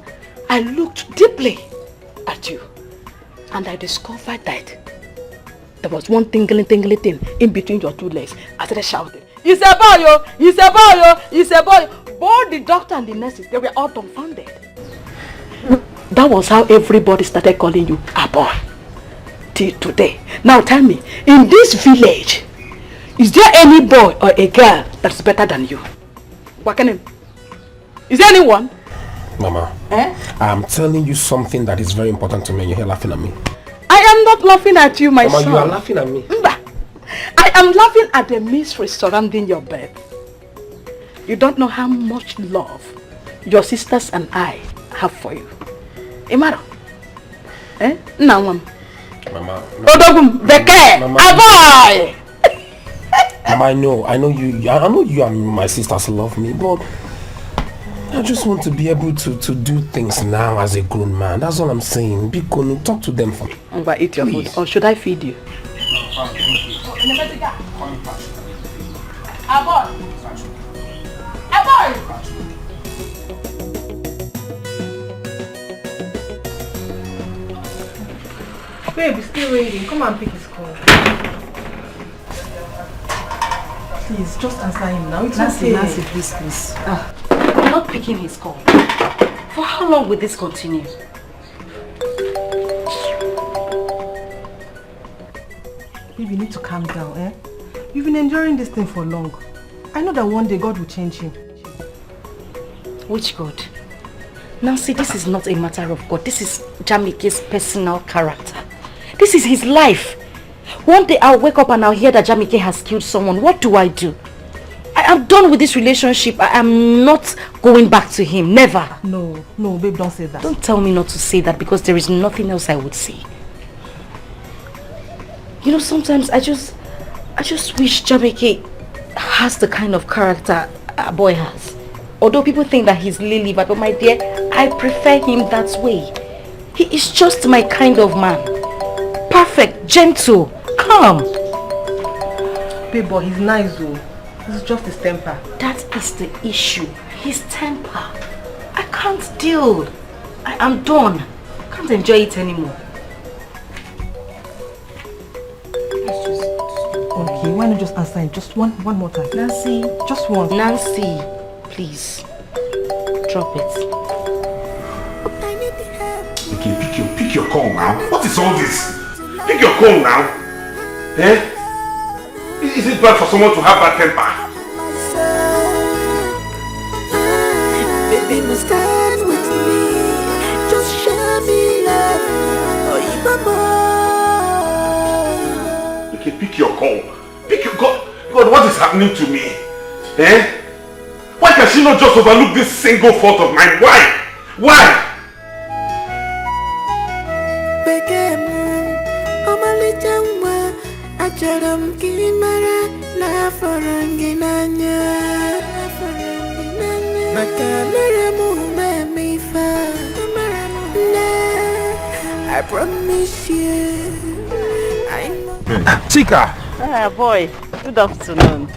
I looked deeply at you and I discovered that there was one tingling thing in between your two legs. I started shouting, "It's a boy, yo! It's a boy, yo! It's a boy!" Both the doctor and the nurses, they were all dumbfounded. That was how everybody started calling you a boy. Till today. Now tell me, in this village, is there any boy or a girl that's better than you? Wakanim? Is there anyone? Mama, I'm telling you something that is very important to me and you're here laughing at me. I am not laughing at you, my Mama, son. you are laughing at me. I am laughing at the mystery surrounding your birth. You don't know how much love your sisters and I have for you. Imaro? Now, Mama. Odogum, Dikeh, Avoy! Mama, I know you and my sisters love me, but I just want to be able to do things now as a grown man. That's all I'm saying. Biko, talk to them for me. Eat your food, or should I feed you? Avoy! Babe, he's still waiting. Come and pick his call. Please, just answer him now. It's Nancy, okay. please. I'm not picking his call. For how long will this continue? Babe, you need to calm down, eh? You've been enduring this thing for long. I know that one day God will change him. Which God? Nancy, this is not a matter of God. This is Jamike's personal character. This is his life. One day I'll wake up and I'll hear that Jamike has killed someone. What do? I am done with this relationship. I am not going back to him. Never. No, babe, don't say that. Don't tell me not to say that because there is nothing else I would say. You know, sometimes I just wish Jamike has the kind of character a boy has. Although people think that he's lily, but my dear, I prefer him that way. He is just my kind of man. Perfect, gentle, calm. Babe, but he's nice though. This is just his temper. That is the issue. His temper. I can't deal. I am done. I can't enjoy it anymore. Okay, why not just answer him? Just one more time. Nancy. Just once. Nancy, please. Drop it. Okay, pick your call now. What is all this? Pick your call now. Eh? Is it bad for someone to have that temper? Baby, must stand with me. Just show me love. Oh, Okay, pick your call. Pick your call. God, what is happening to me? Eh? Why can she not just overlook this single fault of mine? Why? I promise you. Chika! Boy, good afternoon.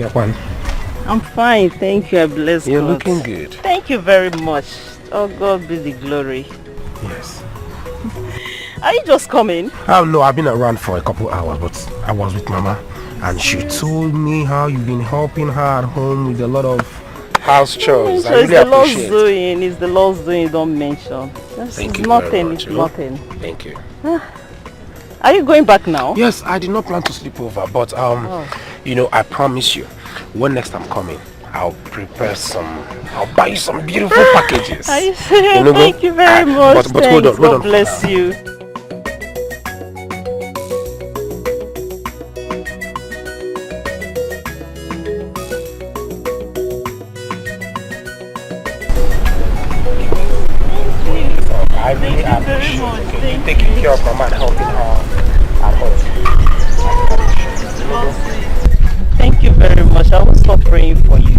I'm fine, thank you. I bless God. You're looking good. Thank you very much. Oh, God be the glory. Yes. Are you just coming? Oh no, I've been around for a couple hours, but I was with Mama and she told me how you've been helping her at home with a lot of house chores. I really appreciate it. It's the Lord's doing, don't mention. Thank you nothing, very much. it's nothing. Thank you. Are you going back now? Yes, I did not plan to sleep over, but you know, I promise you, when next I'm coming, I'll buy you some beautiful packages. Are you serious? Thank you very much. But hold on. God bless you. I really appreciate you taking care of Mama and helping her at home. Thank you very much. I will stop praying for you.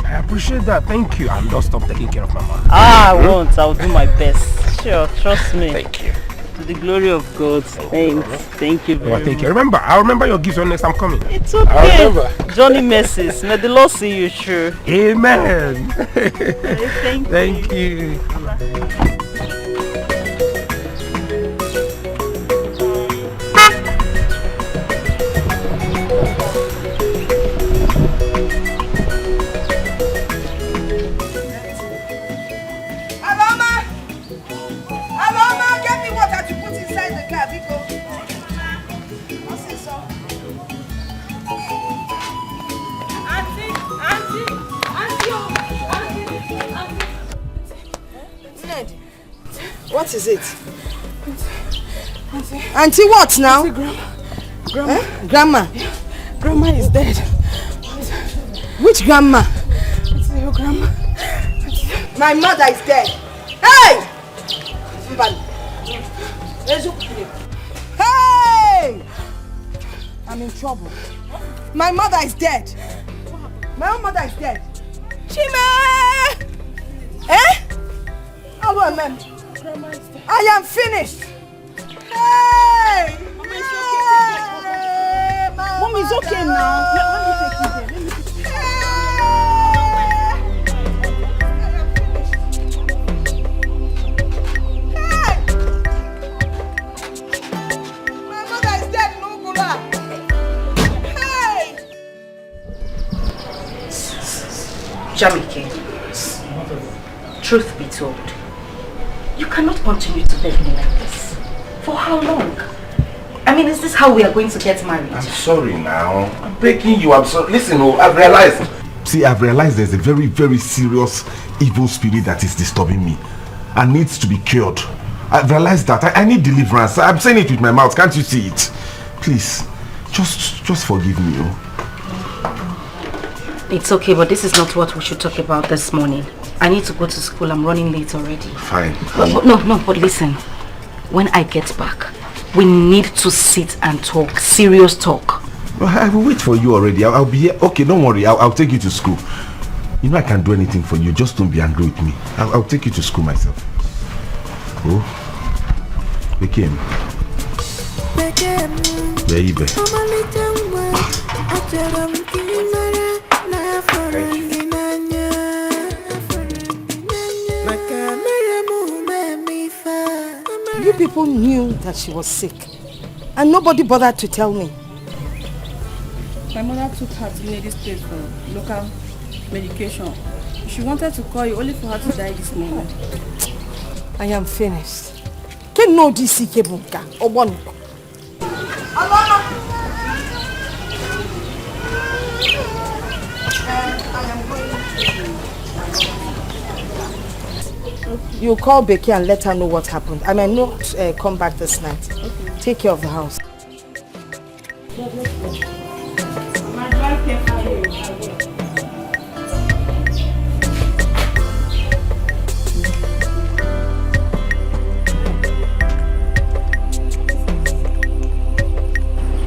I appreciate that. Thank you. And don't stop taking care of Mama. I won't. I'll do my best. Sure, trust me. Thank you. To the glory of God. Thanks. Thank you very much. Remember, I'll remember your gifts when next I'm coming. It's okay. I'll remember. Johnny messes. May the Lord see you through. Amen. Thank you. Thank you. What is it? Auntie what now? Grandma. Grandma? Yeah. Grandma is dead. Which grandma? Your grandma. My mother is dead. Hey! Hey! I'm in trouble. My mother is dead. My own mother is dead. Chime! Eh? Hello, ma'am. I am finished. Hey! Mom is okay now. Let me take you there. Let me take you My mother is dead, no Gula. Hey! Jamike, truth be told, you cannot continue to beg me like this. For how long? I mean, is this how we are going to get married? I'm sorry now. I'm begging you. I'm sorry. Listen, I've realized. See, I've realized there's a very, very serious evil spirit that is disturbing me and needs to be cured. I've realized that. I need deliverance. I'm saying it with my mouth. Can't you see it? Please, just forgive me. It's okay, but this is not what we should talk about this morning. I need to go to school. I'm running late already. Fine. But listen. When I get back, we need to sit and talk. Serious talk. Well, I will wait for you already. I'll be here. Okay, don't worry. I'll take you to school. You know I can do anything for you. Just don't be angry with me. I'll take you to school myself. Oh. We came. Baby. You people knew that she was sick and nobody bothered to tell me. My mother took her to this place for local medication. She wanted to call you only for her to die this morning. I am finished. Can no DC Kebunka or one. You call Becky and let her know what happened. I may not come back this night. Okay. Take care of the house.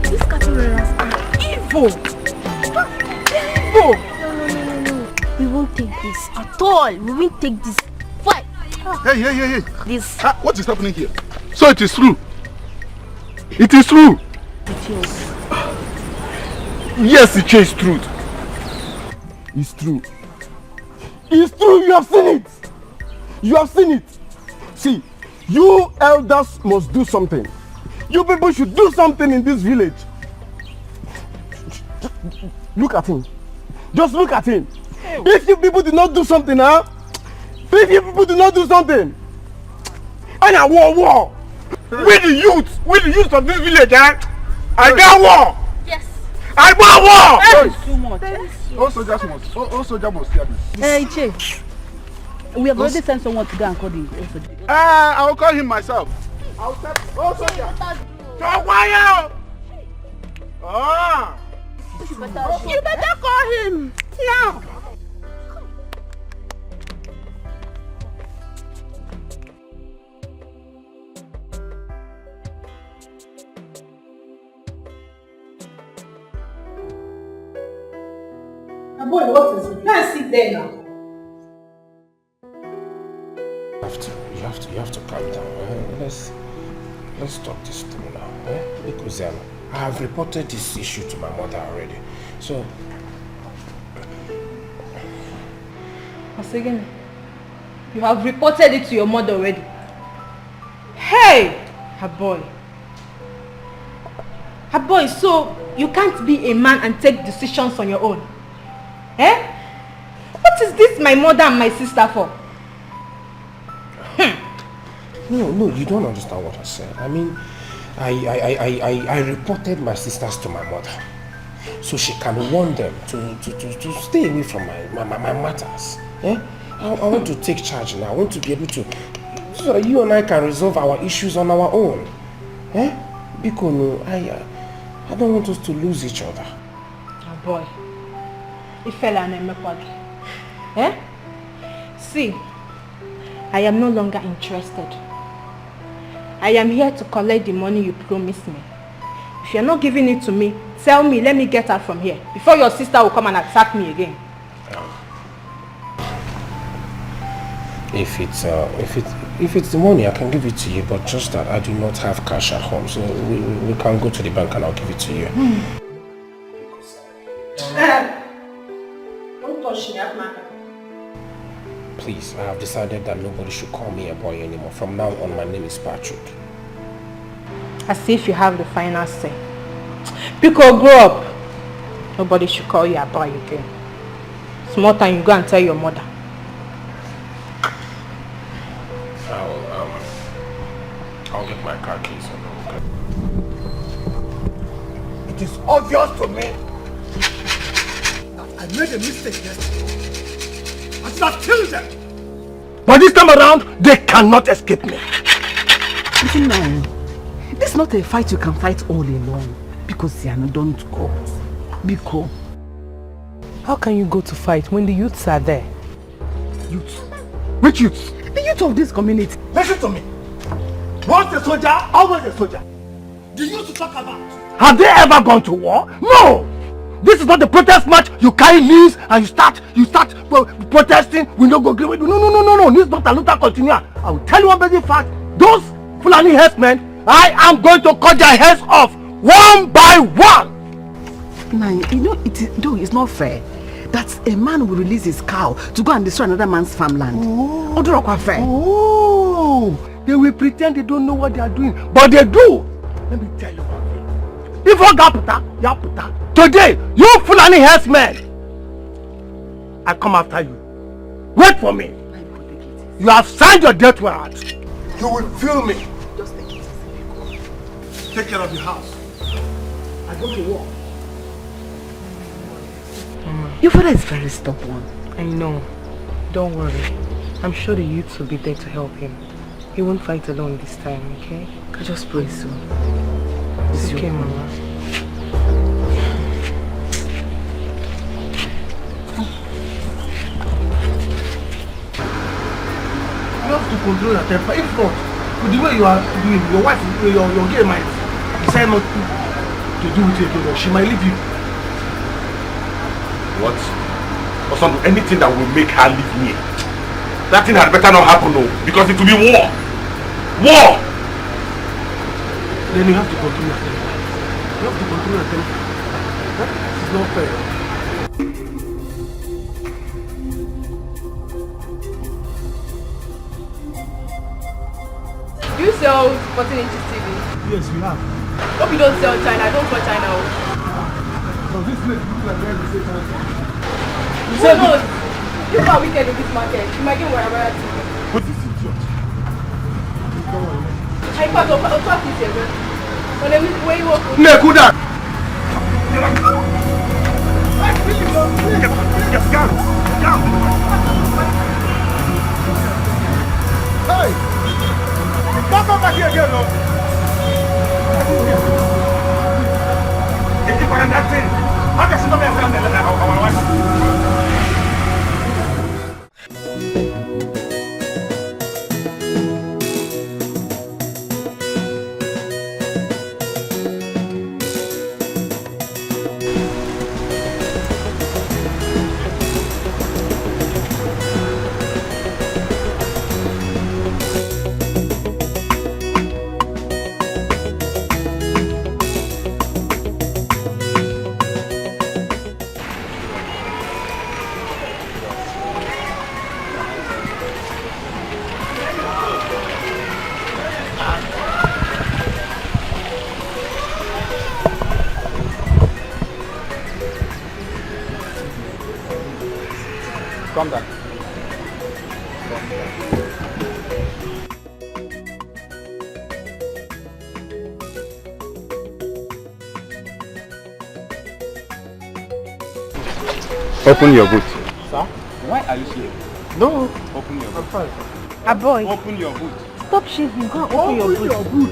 These caterpillars are evil. Evil. No. We won't take this at all. We won't take this. What? Hey. This. What is happening here? So it is true. It is true. It is. Yes, it is true. It's true. It's true. You have seen it. You have seen it. See, you elders must do something. You people should do something in this village. Look at him. Just look at him. If you people do not do something, if you people do not do something, and a war. We the youth of this village, I got war. Yes. I want war. That is too much. All soldiers must hear this. Hey, Che. We have already sent someone to go and call him. I will call him myself. I will step. Oh, soldier. You better call him. Yeah. Boy, what is it? Let's sit there now. You have to calm down. Let's talk this through now. Because I have reported this issue to my mother already. So Once again, you have reported it to your mother already. Hey, her boy, so you can't be a man and take decisions on your own. Eh? What is this my mother and my sister for? No, you don't understand what I said. I mean, I reported my sisters to my mother, so she can warn them to stay away from my matters. I want to take charge now. I want to be able to so that you and I can resolve our issues on our own. Eh? Because no, I don't want us to lose each other. Oh boy. Ifela Nemekwagi. Eh? See, I am no longer interested. I am here to collect the money you promised me. If you're not giving it to me, tell me, let me get out from here before your sister will come and attack me again. If it's the money, I can give it to you, but just that I do not have cash at home, so we can go to the bank and I'll give it to you. Don't touch me, Atman. Please, I have decided that nobody should call me a boy anymore. From now on, my name is Patrick. As if you have the final say. Pico, grow up. Nobody should call you a boy again. Small time, you go and tell your mother. I'll get my car keys. It is obvious to me that I made a mistake yesterday. I should have killed them. But this time around, they cannot escape me. Listen now, this is not a fight you can fight all alone. Because Siano, don't go. Biko. How can you go to fight when the youths are there? Youths? Which youths? The youth of this community. Listen to me. Once a soldier, always a soldier. The youth to talk about. Have they ever gone to war? No! This is not the protest march. You carry leaves and you start protesting. We don't go agree with you. No. This is not a Luther continue. I will tell you one basic fact. Those Fulani herdsmen, I am going to cut their heads off one by one. Nah, you know, it's not fair that a man will release his cow to go and destroy another man's farmland. They will pretend they don't know what they are doing, but they do. Let me tell you one thing. Before Gaputa, today, you Fulani herdsmen, I come after you. Wait for me. You have signed your death warrant. You will feel me. Just take it. Take care of your house. I go to war. Your father is very stubborn. I know. Don't worry. I'm sure the youths will be there to help him. He won't fight alone this time, okay? I just pray so. It's okay, Mama. You have to control your temper. If not, with the way you are doing, your wife, your gay might decide not to do with you again. She might leave you. What? Or some anything that will make her leave me. That thing had better not happen, no, because it will be war. War! Then you have to control your temper. You have to control your temper. This is not fair. Do you sell 14 inches TV? Yes, we have. Hope you don't sell China. I don't sell China. So this place looks like where we say China. Who knows? People are wicked in this market. You might get whatever TV. What is it, George? I thought of this here. Where you work? Nekuda! Hey! Don't come back here again, no! If you find that thing, how can she not be a family like our wife? Calm down. Open your boot. Sir, why are you here? No. Open your boot. I'm fine. A boy. Open your boot. Stop shaving. Go and open your boot.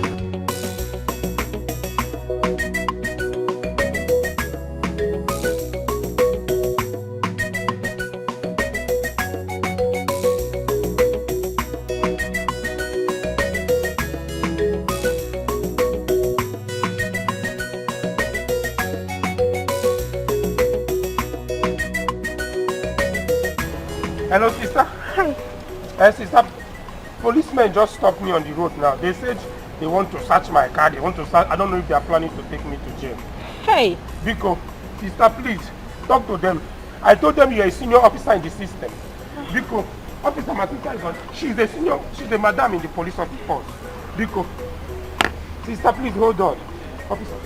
Hello, sister. Hi. Sister, policemen just stopped me on the road now. They said they want to search my car. They want to search. I don't know if they are planning to take me to jail. Hey. Biko, sister, please talk to them. I told them you're a senior officer in the system. Biko, Officer Matita is on. She's a senior. She's a madam in the police force. Biko, sister, please hold on. Officer.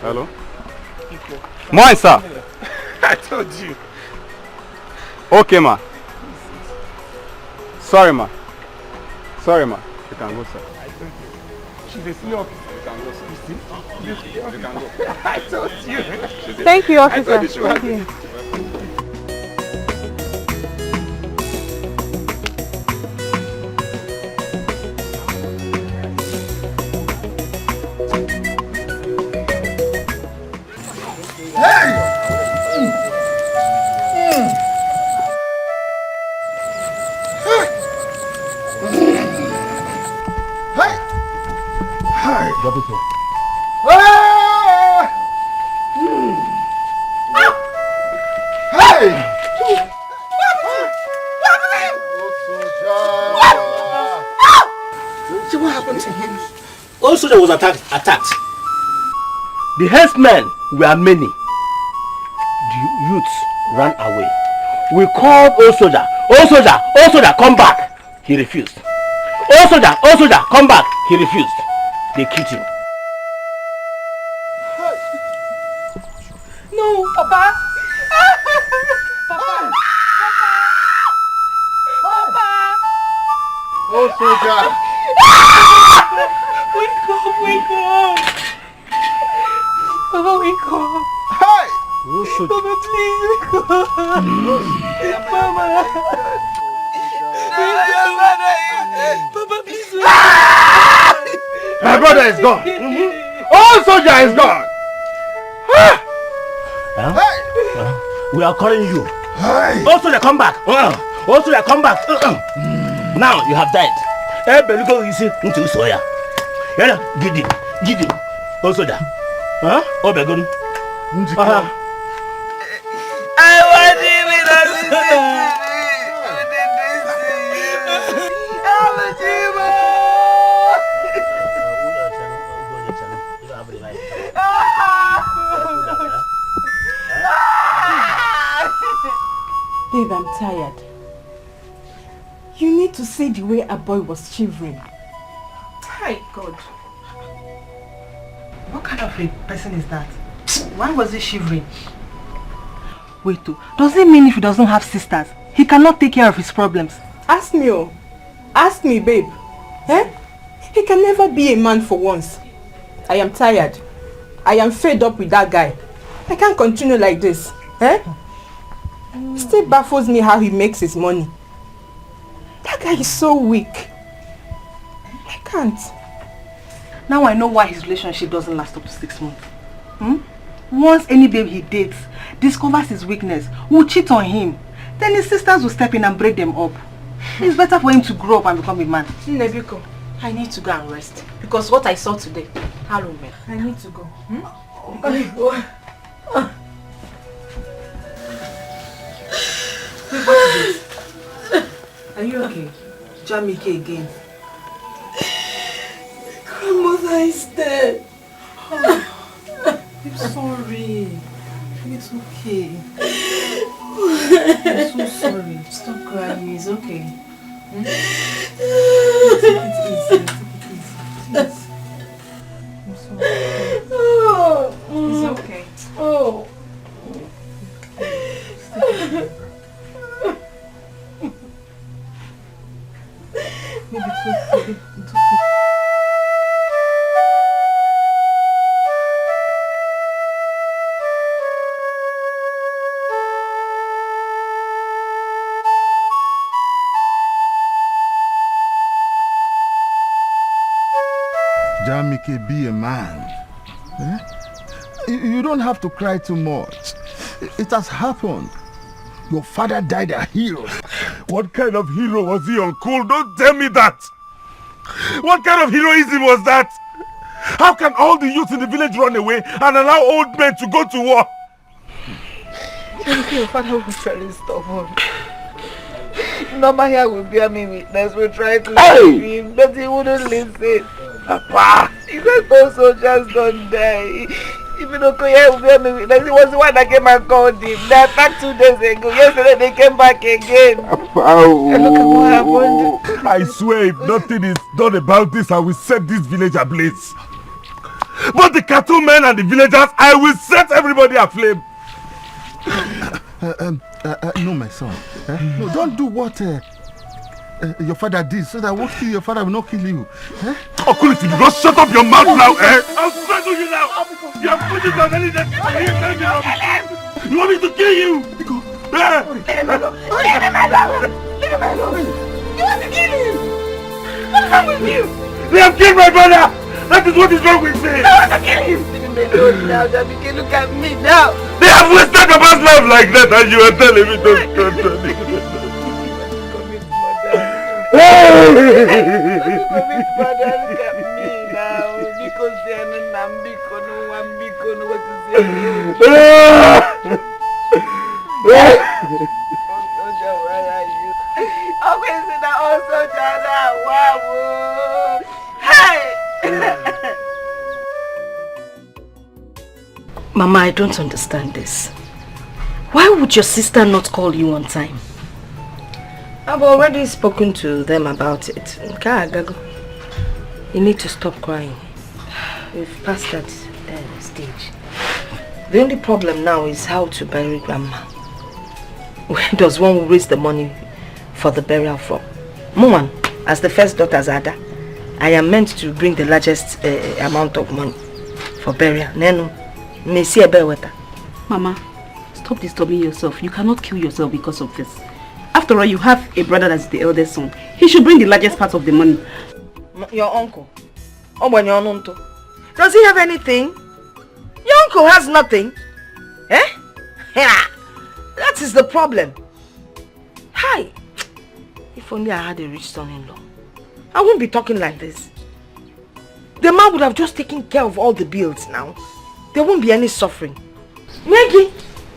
Hello? Mine, sir. I told you. Okay, ma. Sorry, ma. Sorry, ma. You can go, sir. I told you. She's a senior officer. You can go, sir. You see? You can go. I told you. Thank you, officer. I told you she was Thank you. Soldier was attacked. The herdsmen were many. The youths ran away. We called old soldier. Old soldier, come back. He refused. Old soldier, come back. He refused. They killed him. No, Papa. Papa. Oh, soldier. Wake up. Papa, wake up. Hey! Oh, soldier. Papa, please wake up. Mama. Papa, please wake up. My brother is gone. Oh, soldier is gone. We are calling you. Oh, soldier, come back. Oh, soldier, come back. Now you have died. Beluko, you see, into soya. Get him. Oh, soldier. Oh, Begun. I want him in a Babe, I'm tired. You need to see the way a boy was shivering. Hi, God. What kind of a person is that? Why was he shivering? Wait, does it mean if he doesn't have sisters, he cannot take care of his problems? Ask me, oh. Ask me, babe. He can never be a man for once. I am tired. I am fed up with that guy. I can't continue like this. Still baffles me how he makes his money. That guy is so weak. I can't. Now I know why his relationship doesn't last up to 6 months. Once any babe he dates discovers his weakness, will cheat on him, then his sisters will step in and break them up. It's better for him to grow up and become a man. Nebiko, I need to go and rest. Because what I saw today, hello man. I need to go. Wait, what is this? Are you okay? Jamike again. Grandmother is dead. I'm sorry. It's okay. I'm so sorry. Stop crying. It's okay. Take it easy. Please. I'm sorry. It's okay. Oh. Maybe it's okay. It's okay. Jamike, be a man. Eh? You don't have to cry too much. It has happened. Your father died a hero. What kind of hero was he, Uncle? Don't tell me that! What kind of heroism was that? How can all the youths in the village run away and allow old men to go to war? Your father was very stubborn. Nobody here will bear me witness. We tried to save him, but he wouldn't listen. Papa! He said those soldiers don't die. Even Okoye will bear me witness. He was the one that came and called him. They attacked 2 days ago. Yesterday they came back again. And look at what happened. I swear if nothing is done about this, I will set this village ablaze. But the cattlemen and the villagers, I will set everybody aflame. No, my son. No, don't do what your father did, so that what kill your father will not kill you. Okoli, if you don't shut up your mouth now, I'll strangle you now. You have put it on any day. You want me to kill you? Leave him alone. Leave him alone. Leave him alone. You want to kill him? What's wrong with you? They have killed my brother. That is what is wrong with me. I want to kill him. Leave him alone now, Jamike. Look at me now. They have wasted a man's life like that, and you are telling me don't tell me. Commit murder. Look at me now. Because they are not Nambiko, no one Biko, no what to say. Soldier, where are you? Always in the old soldier now. Wow. Hey! Mama, I don't understand this. Why would your sister not call you on time? I've already spoken to them about it. You need to stop crying. We've passed that stage. The only problem now is how to bury Grandma. Where does one raise the money for the burial from? Muman, as the first daughter Zada, I am meant to bring the largest amount of money for burial. Mama, stop disturbing yourself. You cannot kill yourself because of this. After all, you have a brother that's the eldest son. He should bring the largest part of the money. Your uncle? Does he have anything? Your uncle has nothing. Eh? Yeah. That is the problem. Hi. If only I had a rich son-in-law. I wouldn't be talking like this. The man would have just taken care of all the bills now. There won't be any suffering. Maggie,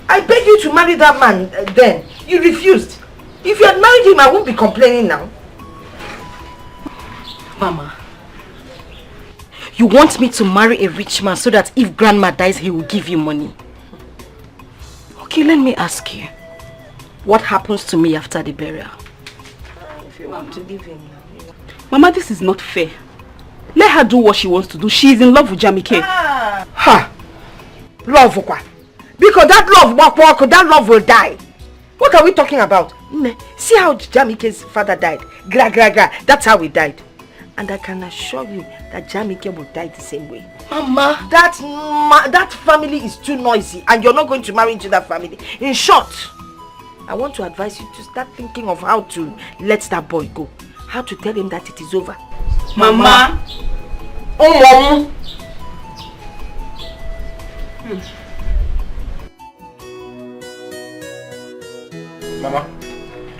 I beg you to marry that man then. You refused. If you had married him, I won't be complaining now. Mama, you want me to marry a rich man so that if Grandma dies, he will give you money? Okay, let me ask you. What happens to me after the burial? If you want to give him now. Mama, this is not fair. Let her do what she wants to do. She is in love with Jamike. Ha! Love, because that love will die. What are we talking about? See how Jamike's father died. That's how he died. And I can assure you that Jamike will die the same way. Mama, that family is too noisy and you're not going to marry into that family. In short, I want to advise you to start thinking of how to let that boy go. How to tell him that it is over. Mama.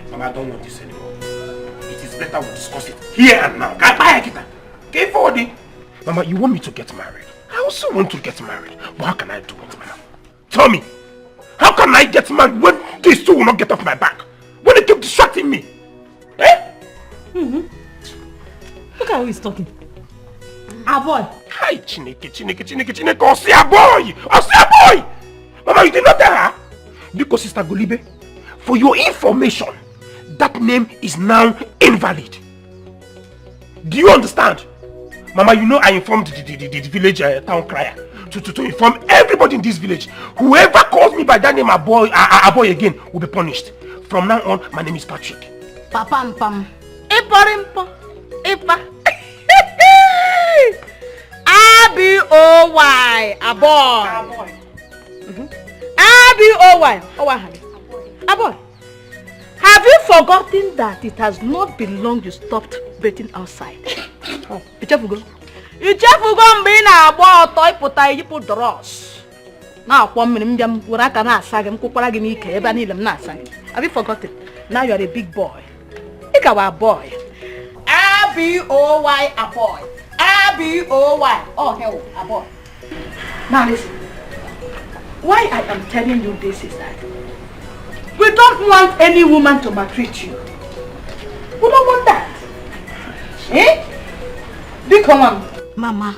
Mama, I don't want this anymore. It is better we discuss it here and now. Mama, you want me to get married? I also want to get married. But how can I do it, Mama? Tell me, how can I get married when these two will not get off my back? When they keep distracting me? Eh? Look at who he's talking. A boy. Hi, Chineke, Osia boy! Mama, you did not tell her? Because Sister Golibe, for your information, that name is now invalid. Do you understand? Mama, you know I informed the village town crier to inform everybody in this village. Whoever calls me by that name, a boy again, will be punished. From now on, my name is Patrick. Pam. A-B-O-Y, a boy. A-B-O-Y, a boy. Have you forgotten that it has not been long you stopped breathing outside? Oh, be careful, go. Ichefugo mgbe ị na-agba ọtọ ịpụta iyipụ dross. Na-akwọ mmiri m bịa m were aka na-asa gị m kwụkwara gị n'ike ebe niile m na-asa gị. Have you forgotten? Now you are a big boy. Ị ka wa boy. A-B-O-Y, a boy. A-B-O-Y. Oh, hell, a boy. Now listen. Why I am telling you this is that we don't want any woman to maltreat you. We don't want that. Eh? Big woman. Mama,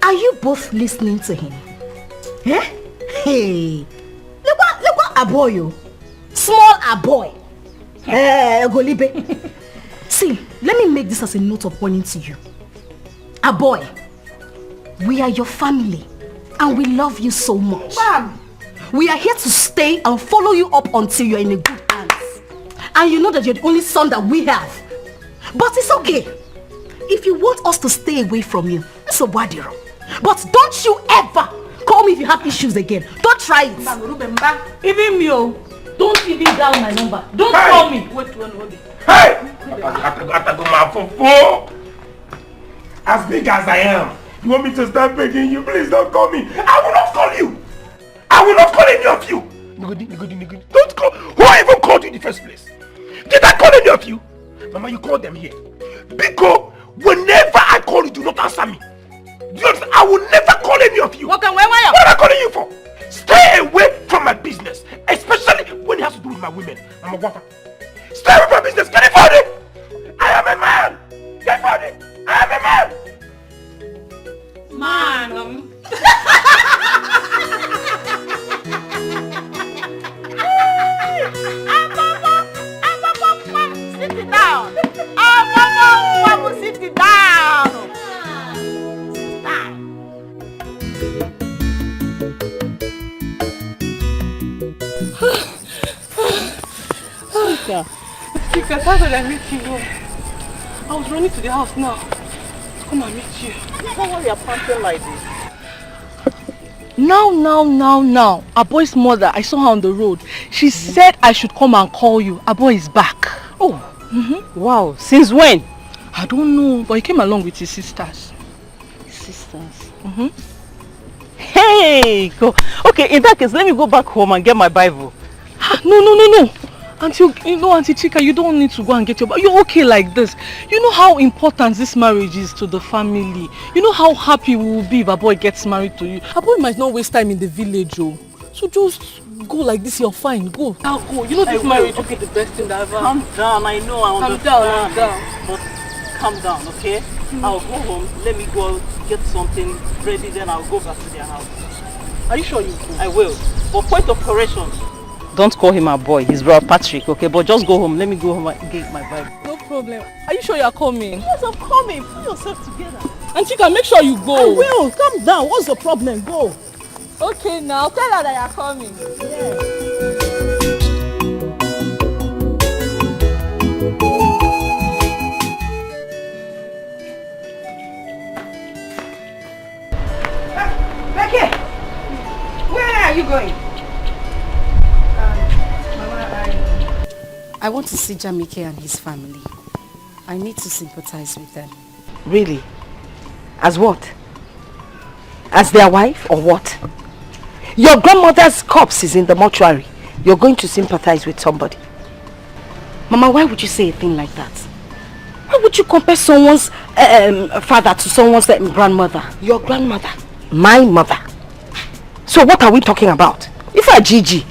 are you both listening to him? Eh? Hey, look what a boy, small a boy. Golibe. See, let me make this as a note of warning to you. A boy, we are your family and we love you so much. Mom. We are here to stay and follow you up until you're in a good hands. And you know that you're the only son that we have. But it's okay. If you want us to stay away from you, so wadiro. But don't you ever call me if you have issues again. Don't try it. Even me, don't even dial my number. Don't call me. Wait. Hey! As big as I am, you want me to start begging you? Please don't call me. I will not call you. I will not call any of you. Nigodi. Don't call. Who even called you in the first place? Did I call any of you? Mama, you called them here. Because whenever I call you, do not answer me. Do you understand? I will never call any of you. What am I calling you for? Stay away from my business, especially when it has to do with my women. I'm a water. Stay away from my business. Get it for it. I am a man. Get for it. I am a man. Man. Sit it down. Sit it down. Chika, how did I meet you? I was running to the house now. Come and meet you. Why are you panting like this? Now. Our boy's mother, I saw her on the road. She said I should come and call you. Our boy is back. Oh, wow. Since when? I don't know, but he came along with his sisters. Sisters? Hey, go. Okay, in that case, let me go back home and get my Bible. No. Auntie Chika, you don't need to go and get your Bible. You're okay like this. You know how important this marriage is to the family. You know how happy we will be if our boy gets married to you. Our boy might not waste time in the village, oh. So just go like this, you're fine. Go. Now go. You know this marriage will be the best thing that ever. Calm down, I know, I understand. Calm down. But calm down, okay? I'll go home. Let me go get something ready, then I'll go back to their house. Are you sure you will? I will. But point of correction, don't call him a boy. He's brother Patrick, okay? But just go home. Let me go home and get my Bible. No problem. Are you sure you are coming? Yes, I'm coming. Put yourself together. And Chika, make sure you go. I will. Calm down. What's the problem? Go. Okay, now tell her that you are coming. Yeah. Dikeh, where are you going? Mama, I want to see Jamike and his family. I need to sympathize with them. Really? As what? As their wife or what? Your grandmother's corpse is in the mortuary. You're going to sympathize with somebody. Mama, why would you say a thing like that? Why would you compare someone's father to someone's grandmother? Your grandmother? My mother. So what are we talking about? If I Gigi.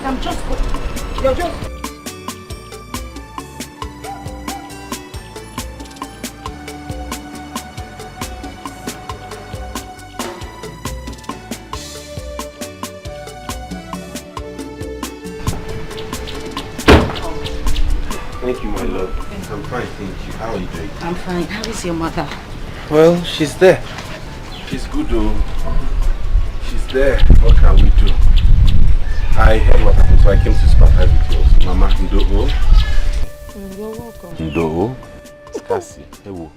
I'm just going. You're just... Thank you, my love. I'm fine, thank you. How are you doing? I'm fine. How is your mother? Well, she's there. She's good though. She's there. What can we do? I heard what happened, so I came to sympathize with you also. Mama, Ndo-o. You're welcome. Ndo-o. Skasi. Ewo.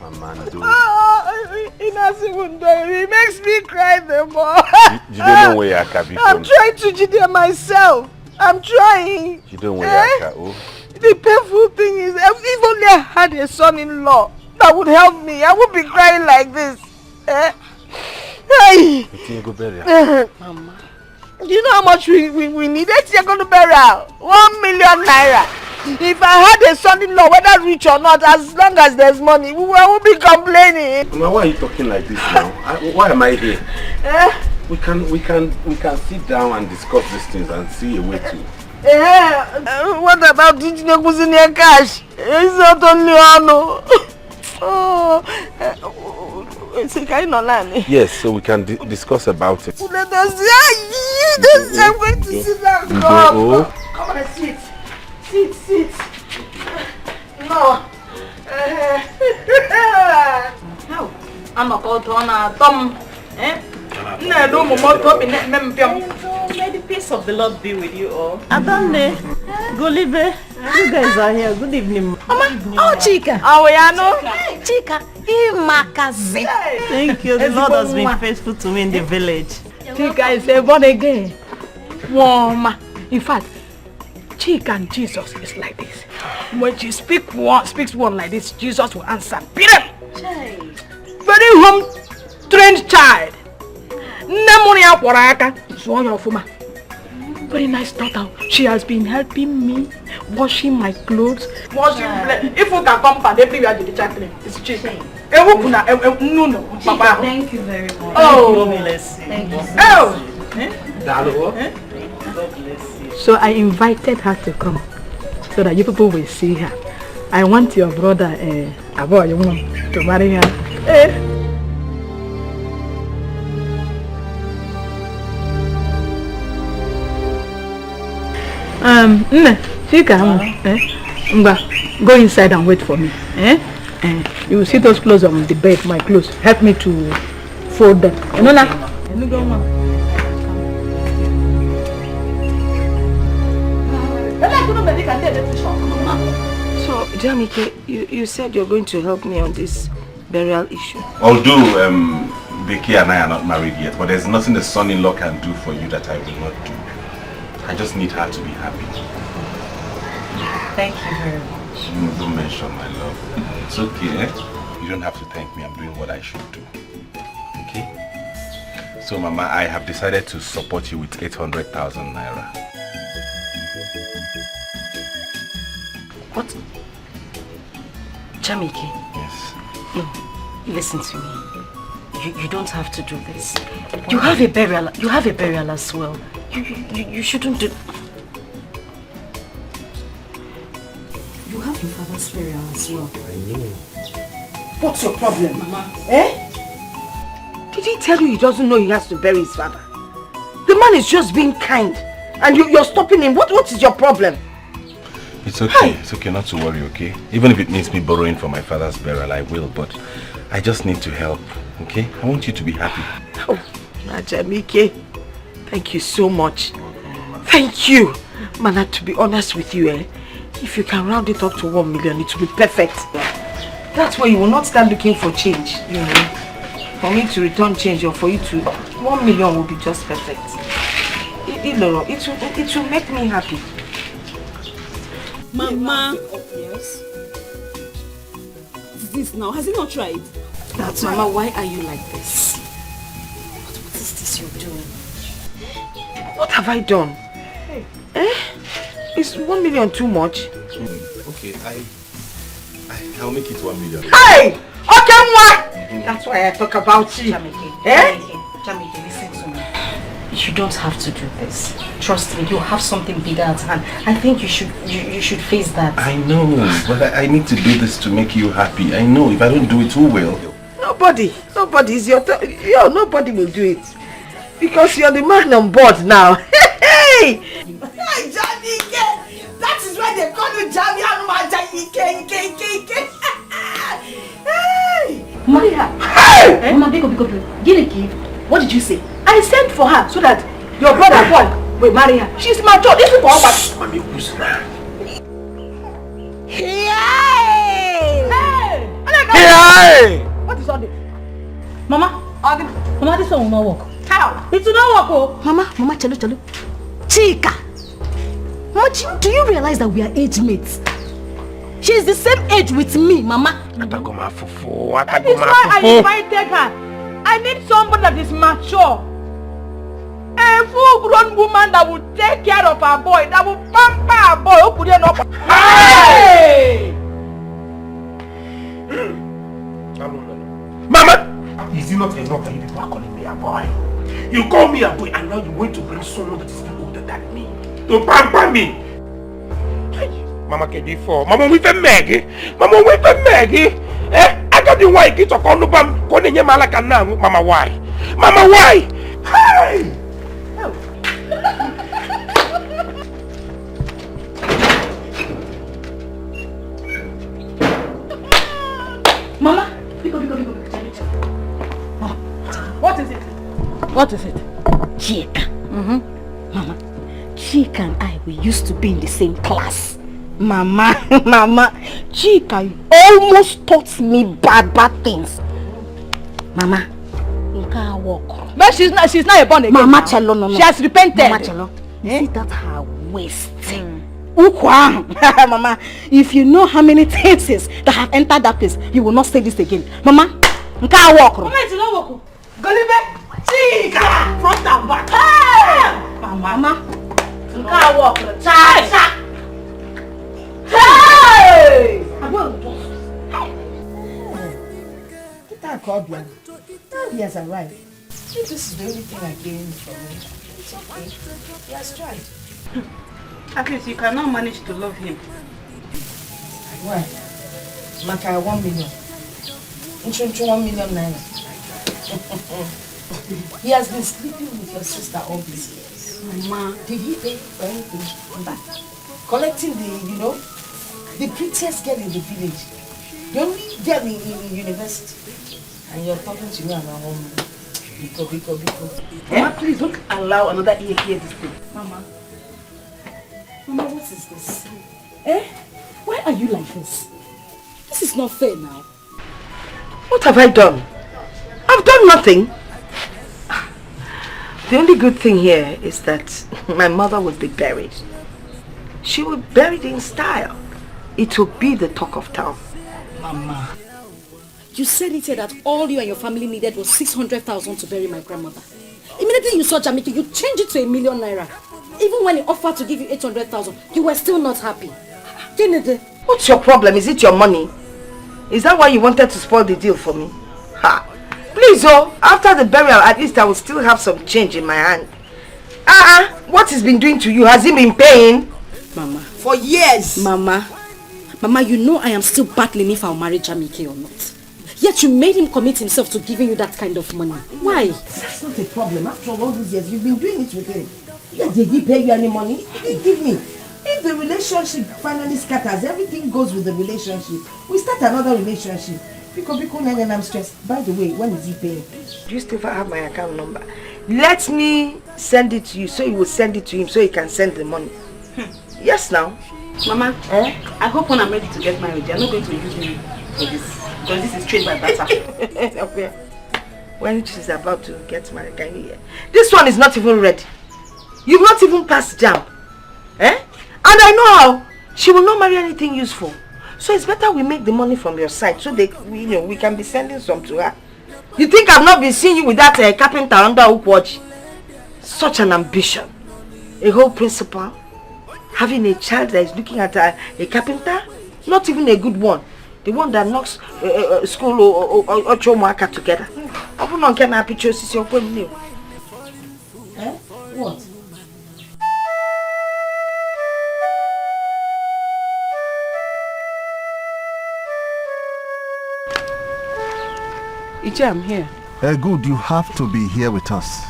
Mama, Ndo-o. He makes me cry the more. You don't know where you're coming from. I'm trying to jide myself. I'm trying. You don't worry, Aka. Oh. The painful thing is, if only I had a son-in-law that would help me, I would be crying like this. Hey. Mama. Do you know how much we need? Let's go to burial. 1 million naira. If I had a son-in-law, whether rich or not, as long as there's money, I won't be complaining. Mama, why are you talking like this now? Why am I here? We can sit down and discuss these things and see a way to. What about teaching your cash? It's not only on. Yes, so we can discuss about it. Let us see. I'm going to sit down. Come and sit. Sit. No. I'm not going to Tom. May the peace of the Lord be with you all. Adane, Golibe, you guys are here. Good evening. Mama, oh Chika. Oh, yeah, no. Chika, thank you. The Lord has been faithful to me in the village. Chika is a born again. Mama. In fact, Chika and Jesus is like this. When she speaks one like this, Jesus will answer. Period. Very home-trained child. Very nice daughter. She has been helping me, washing my clothes, washing if you can come and everywhere to the chaplain, it's cheap. No, Papa. Thank you very much. Oh, thank you. God bless you. So I invited her to come so that you people will see her. I want your brother, to marry her. Go inside and wait for me. You will see those clothes on the bed, my clothes. Help me to fold them. So, Jamike, you said you're going to help me on this burial issue. Although Dikeh and I are not married yet, but there's nothing the son-in-law can do for you that I will not do. I just need her to be happy. Thank you very much. Don't mention my love. It's okay, You don't have to thank me. I'm doing what I should do. Okay? So, Mama, I have decided to support you with 800,000 naira. What? Jamike? Yes. No, listen to me. You don't have to do this. You have a burial as well. You shouldn't do... You have your father's burial as well. I know. What's your problem, Mama? Did he tell you he doesn't know he has to bury his father? The man is just being kind. And you're stopping him. What is your problem? It's okay. It's okay not to worry, okay? Even if it means me borrowing for my father's burial, I will. But I just need to help, okay? I want you to be happy. Oh, Jamike. Thank you so much. Thank you. Mana, to be honest with you, if you can round it up to 1 million, it will be perfect. That's why you will not start looking for change, you know. For me to return change or for you to... 1 million will be just perfect. It will make me happy. Mama. Yes. What is this now? Has he not tried? That's Mama, why are you like this? What is this you're doing? What have I done? Is 1 million too much? Okay, I'll make it 1 million. Hey! Okay, That's why I talk about you. Jamike, listen to me. You don't have to do this. Trust me, you have something bigger at hand. I think you should face that. I know, but I need to do this to make you happy. I know, if I don't do it, who will? Nobody is nobody will do it. Because you're the man on board now. Hey! Jamike! That is why they call you Jamike. Hey! Maria! Hey! Mama, Dikeh, what did you say? I sent for her so that your brother Paul will marry her. She's mature. This is for her. Mommy, who's that? Hey! What is all this? Mama, this one will not work. How? It will not work, oh. Mama, Chalo. Chika, Mama, do you realize that we are age mates? She is the same age with me, Mama. That is why I invited her. I need somebody that is mature. A full-grown woman that will take care of her boy, that will pamper her boy. Who put it up? Hey! Mama! Is it not enough that you people are calling me a boy? You call me a boy and now you want to bring someone that is older than me to pamper me. Mama can do for Mama with a Maggie. Mama with a Maggie. I got the white kid to call no bam. Calling you Malaka now. Mama why? Mama why? Hey! Mama, what is it? What is it? Chika. Mama, Chika and I, we used to be in the same class. Mama, Chika almost taught me bad things. Mama, but she's not a born again. Mama Chelo, no. She has repented. Mama Chelo, see that her waist. Mama, if you know how many things that have entered that place, you will not say this again. Mama, Mama, it's not walk. Golibe, Chika, front and back. Hey! Mama, walk. Cha. Hey! Get that called one. Now he has arrived. If this is the only thing I gain from him, it's okay. He has tried. At least you cannot manage to love him. Why? Maka 1 million. 1 million naira. He has been sleeping with your sister all these years. Mama, did he pay for anything on that? Collecting the prettiest girl in the village. The only girl in university. And you're talking to me about home. Biko. Mama, please don't allow another ear hear this thing. Mama, what is this? Why are you like this? This is not fair now. What have I done? I've done nothing. The only good thing here is that my mother will be buried. She will be buried in style. It will be the talk of town. Mama, you said it here that all you and your family needed was 600,000 to bury my grandmother. Immediately you saw Jamaica, you changed it to 1 million naira. Even when he offered to give you 800,000, you were still not happy. What's your problem? Is it your money? Is that why you wanted to spoil the deal for me? Ha! Please, after the burial, at least I will still have some change in my hand. What he's been doing to you? Has he been paying? Mama. For years. Mama, you know I am still battling if I'll marry Jamike or not. Yet you made him commit himself to giving you that kind of money. Why? That's not a problem. After all these years, you've been doing it with him. Yes, did he pay you any money? He didn't give me. If the relationship finally scatters, everything goes with the relationship. We start another relationship. Because I'm stressed. By the way, when is he paying? Do you still have my account number? Let me send it to you so you will send it to him so he can send the money. Yes, now. Mama, I hope when I'm ready to get married, you're not going to use me for this. Because this is trade by barter. Okay. When she's about to get married, can you hear? This one is not even ready. You've not even passed jam. And I know how. She will not marry anything useful. So it's better we make the money from your side so we can be sending some to her. You think I've not been seeing you with that carpenter under Ukwaji? Such an ambition. A whole principal. Having a child that is looking at a carpenter? Not even a good one. The one that knocks school or Chomaka together. I will not get my pictures. What? Ije, I'm here. Good, you have to be here with us.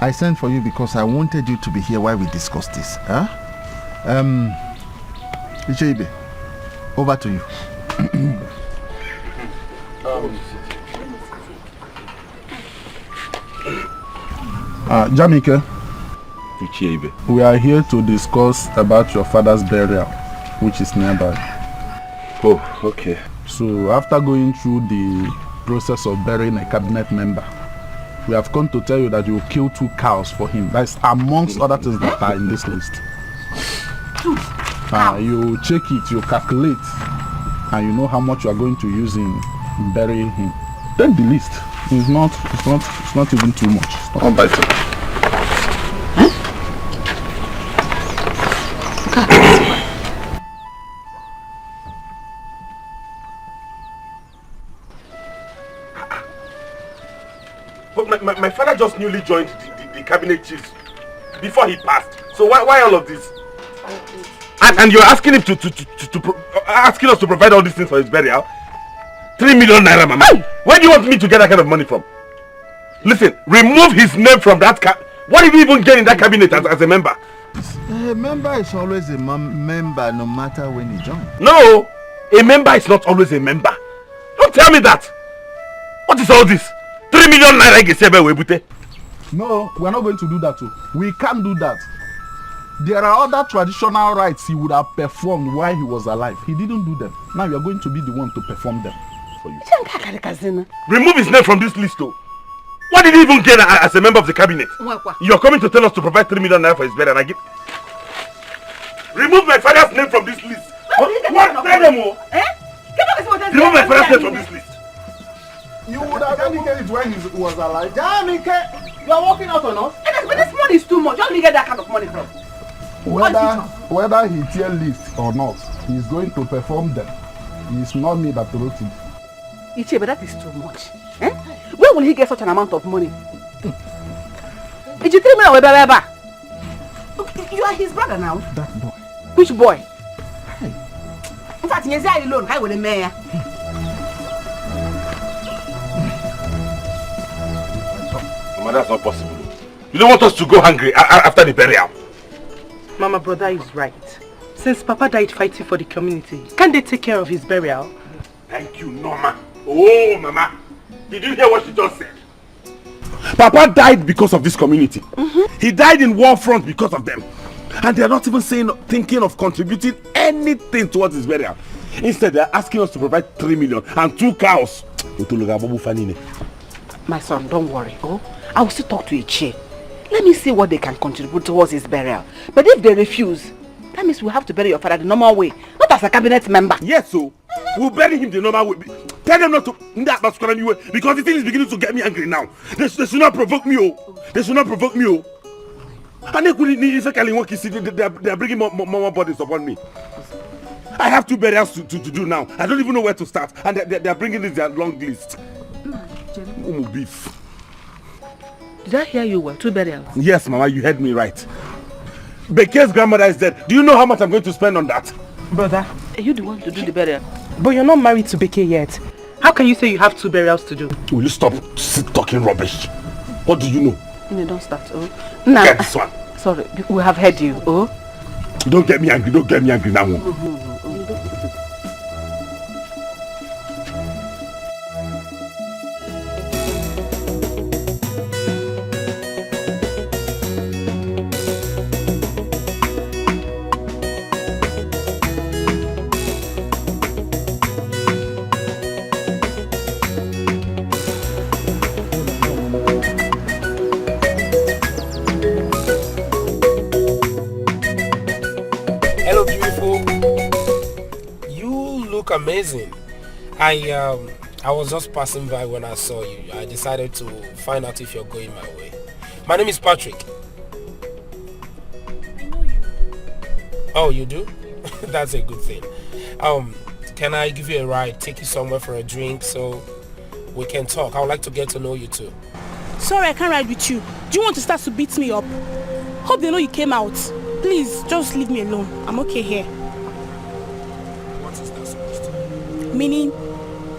I sent for you because I wanted you to be here while we discuss this. Ije, over to you. Jamike, we are here to discuss about your father's burial, which is nearby. Oh, okay. So after going through the process of burying a cabinet member, we have come to tell you that you will kill 2 cows for him. That's amongst other things that are in this list. truth. You check it, you calculate, and you know how much you are going to use in burying him. Then the list. It's not even too much. It's not by two. But my father just newly joined the cabinet chiefs before he passed. So why all of this? And you're asking him asking us to provide all these things for his burial? 3 million naira, mama. Where do you want me to get that kind of money from? Listen, remove his name from that What did he even get in that cabinet as a member? A member is always a member no matter when he joins. No, a member is not always a member. Don't tell me that. What is all this? 3 million naira. No, we're not going to do that too. We can't do that. There are other traditional rites he would have performed while he was alive. He didn't do them. Now you are going to be the one to perform them for you. Remove his name from this list though. What did he even get as a member of the cabinet? You're coming to tell us to provide 3 million naira for his burial and I give... Remove my father's name from this list. What? Tell them all. Remove my father's name from this list. You would have indicated it when he was alive. You are working out on us? But this money is too much. Where do you get that kind of money from? Whether he tier list or not, he is going to perform them. It's not me that wrote it. Iche, but that is too much. Eh? Where will he get such an amount of money? Did you tell me about You are his brother now. That boy. Which boy? Hey. In fact, he's here alone. Hi with the mayor. Mama, that's not possible. You don't want us to go hungry after the burial. Mama, brother is right. Since Papa died fighting for the community, can't they take care of his burial? Thank you, Norma. Oh, Mama. Did you hear what she just said? Papa died because of this community. He died in war front because of them. And they're not even thinking of contributing anything towards his burial. Instead, they're asking us to provide 3 million and 2 cows. My son, don't worry. Oh, I will still talk to Ichie. Let me see what they can contribute towards his burial. But if they refuse, that means we have to bury your father the normal way, not as a cabinet member. Yes, so we'll bury him the normal way. Tell them not to because the thing is beginning to get me angry now. They should not provoke me, oh. They should not provoke me, oh. And they are bringing more bodies upon me. I have 2 burials to do now. I don't even know where to start. And they are bringing this their long list. Beef. Did I hear you well? 2 burials? Yes, Mama, you heard me right. Beke's grandmother is dead. Do you know how much I'm going to spend on that? Brother, are you the one to do the burial? But you're not married to Beke yet. How can you say you have 2 burials to do? Will you stop talking rubbish? What do you know? No, don't start. Oh, nah. Get this one. Sorry, we have heard you. Oh, don't get me angry. Don't get me angry now. Amazing. I was just passing by when I saw you. I decided to find out if you're going my way. My name is Patrick. I know you. Oh, you do? That's a good thing. Can I give you a ride, take you somewhere for a drink so we can talk? I would like to get to know you too. Sorry, I can't ride with you. Do you want to start to beat me up? Hope they know you came out. Please, just leave me alone. I'm okay here. Meaning,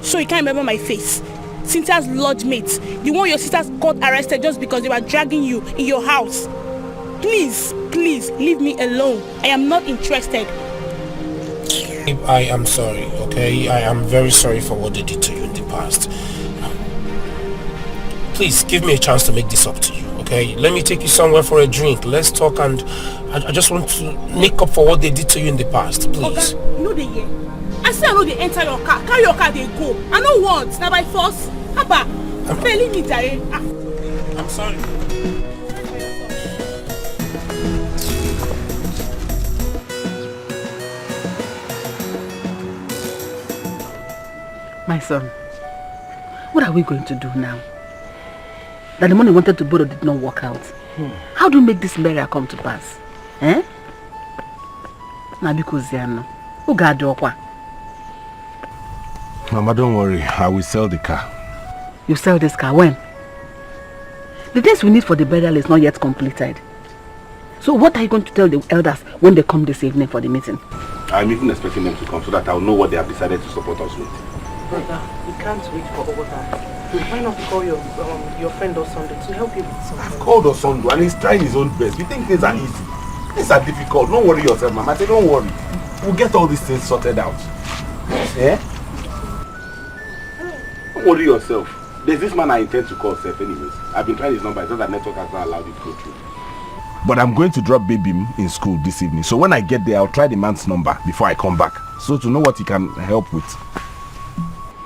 so you can't remember my face. Cynthia's lodge mate, the one your sisters got arrested just because they were dragging you in your house. Please, please, leave me alone. I am not interested. I am sorry, okay? I am very sorry for what they did to you in the past. Please, give me a chance to make this up to you, okay? Let me take you somewhere for a drink. Let's talk, and I just want to make up for what they did to you in the past, please. Okay, you know they hear. I say I know they enter your car. Carry your car, they go. I know once. Now by force. Haba. Failing me, Jare. I'm sorry. My son, what are we going to do now? That the money we wanted to borrow did not work out. How do we make this burial come to pass? Eh? Now because who got the okwa? Mama, don't worry. I will sell the car. You sell this car when? The days we need for the burial is not yet completed. So what are you going to tell the elders when they come this evening for the meeting? I'm even expecting them to come so that I'll know what they have decided to support us with. Brother, we can't wait for order. Why not call your friend Osando to help you with something? I've called Osando and he's trying his own best. You think things are easy? Things are difficult. Don't worry yourself, Mama. I say don't worry. We'll get all these things sorted out. Yeah? Don't worry yourself. There's this man I intend to call Seth anyways. I've been trying his number. It's just that network has not allowed it to go through. But I'm going to drop baby in school this evening. So when I get there, I'll try the man's number before I come back. So to know what he can help with.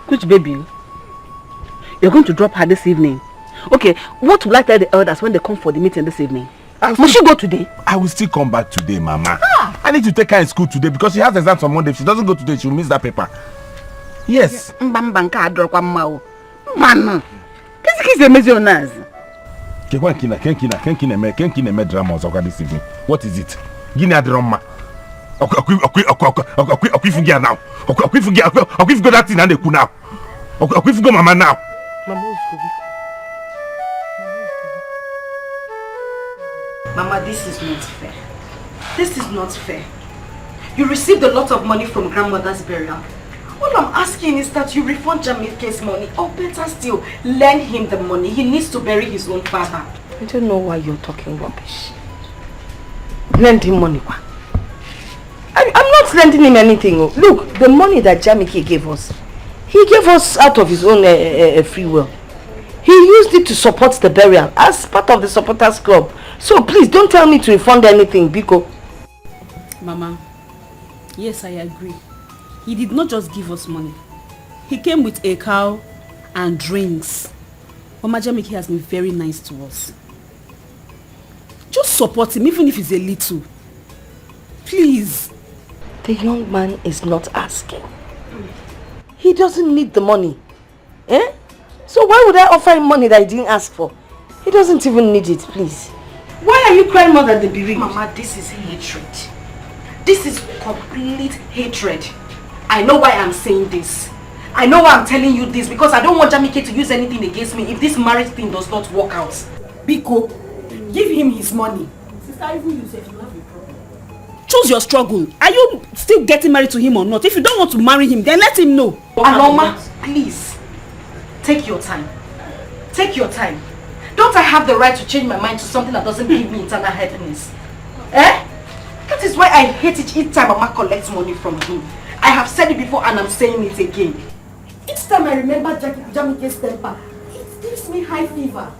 Which baby? You're going to drop her this evening? Okay, what will I tell the elders when they come for the meeting this evening? Must she go today? I will still come back today, Mama. I need to take her in school today because she has exams on Monday. If she doesn't go today, she'll miss that paper. Yes. Man, qu'est-ce qui se met this evening. What is it? Guinea drama. Now. That thing and they could now. Mama now. Mama, this is not fair. This is not fair. You received a lot of money from grandmother's burial. All I'm asking is that you refund Jamilke's money, or better still, lend him the money. He needs to bury his own father. I don't know why you're talking rubbish. Lend him money. I'm not lending him anything. Look, the money that Jamike gave us, he gave us out of his own free will. He used it to support the burial as part of the supporters club. So please don't tell me to refund anything, Biko. Mama, yes, I agree. He did not just give us money. He came with a cow and drinks. Mama Jamike has been very nice to us. Just support him, even if it's a little. Please. The young man is not asking. He doesn't need the money. Eh? So why would I offer him money that he didn't ask for? He doesn't even need it, please. Why are you crying more than the bereaved? Mama, this is hatred. This is complete hatred. I know why I'm saying this. I know why I'm telling you this, because I don't want Jamike to use anything against me if this marriage thing does not work out. Biko, give him his money. Sister, even you said you have a problem. Choose your struggle. Are you still getting married to him or not? If you don't want to marry him, then let him know. Aloma, please, take your time. Take your time. Don't I have the right to change my mind to something that doesn't give me internal happiness? Eh? That is why I hate it each time Mama collects money from him. I have said it before and I'm saying it again. Each time I remember Jamike's temper, it gives me high fever.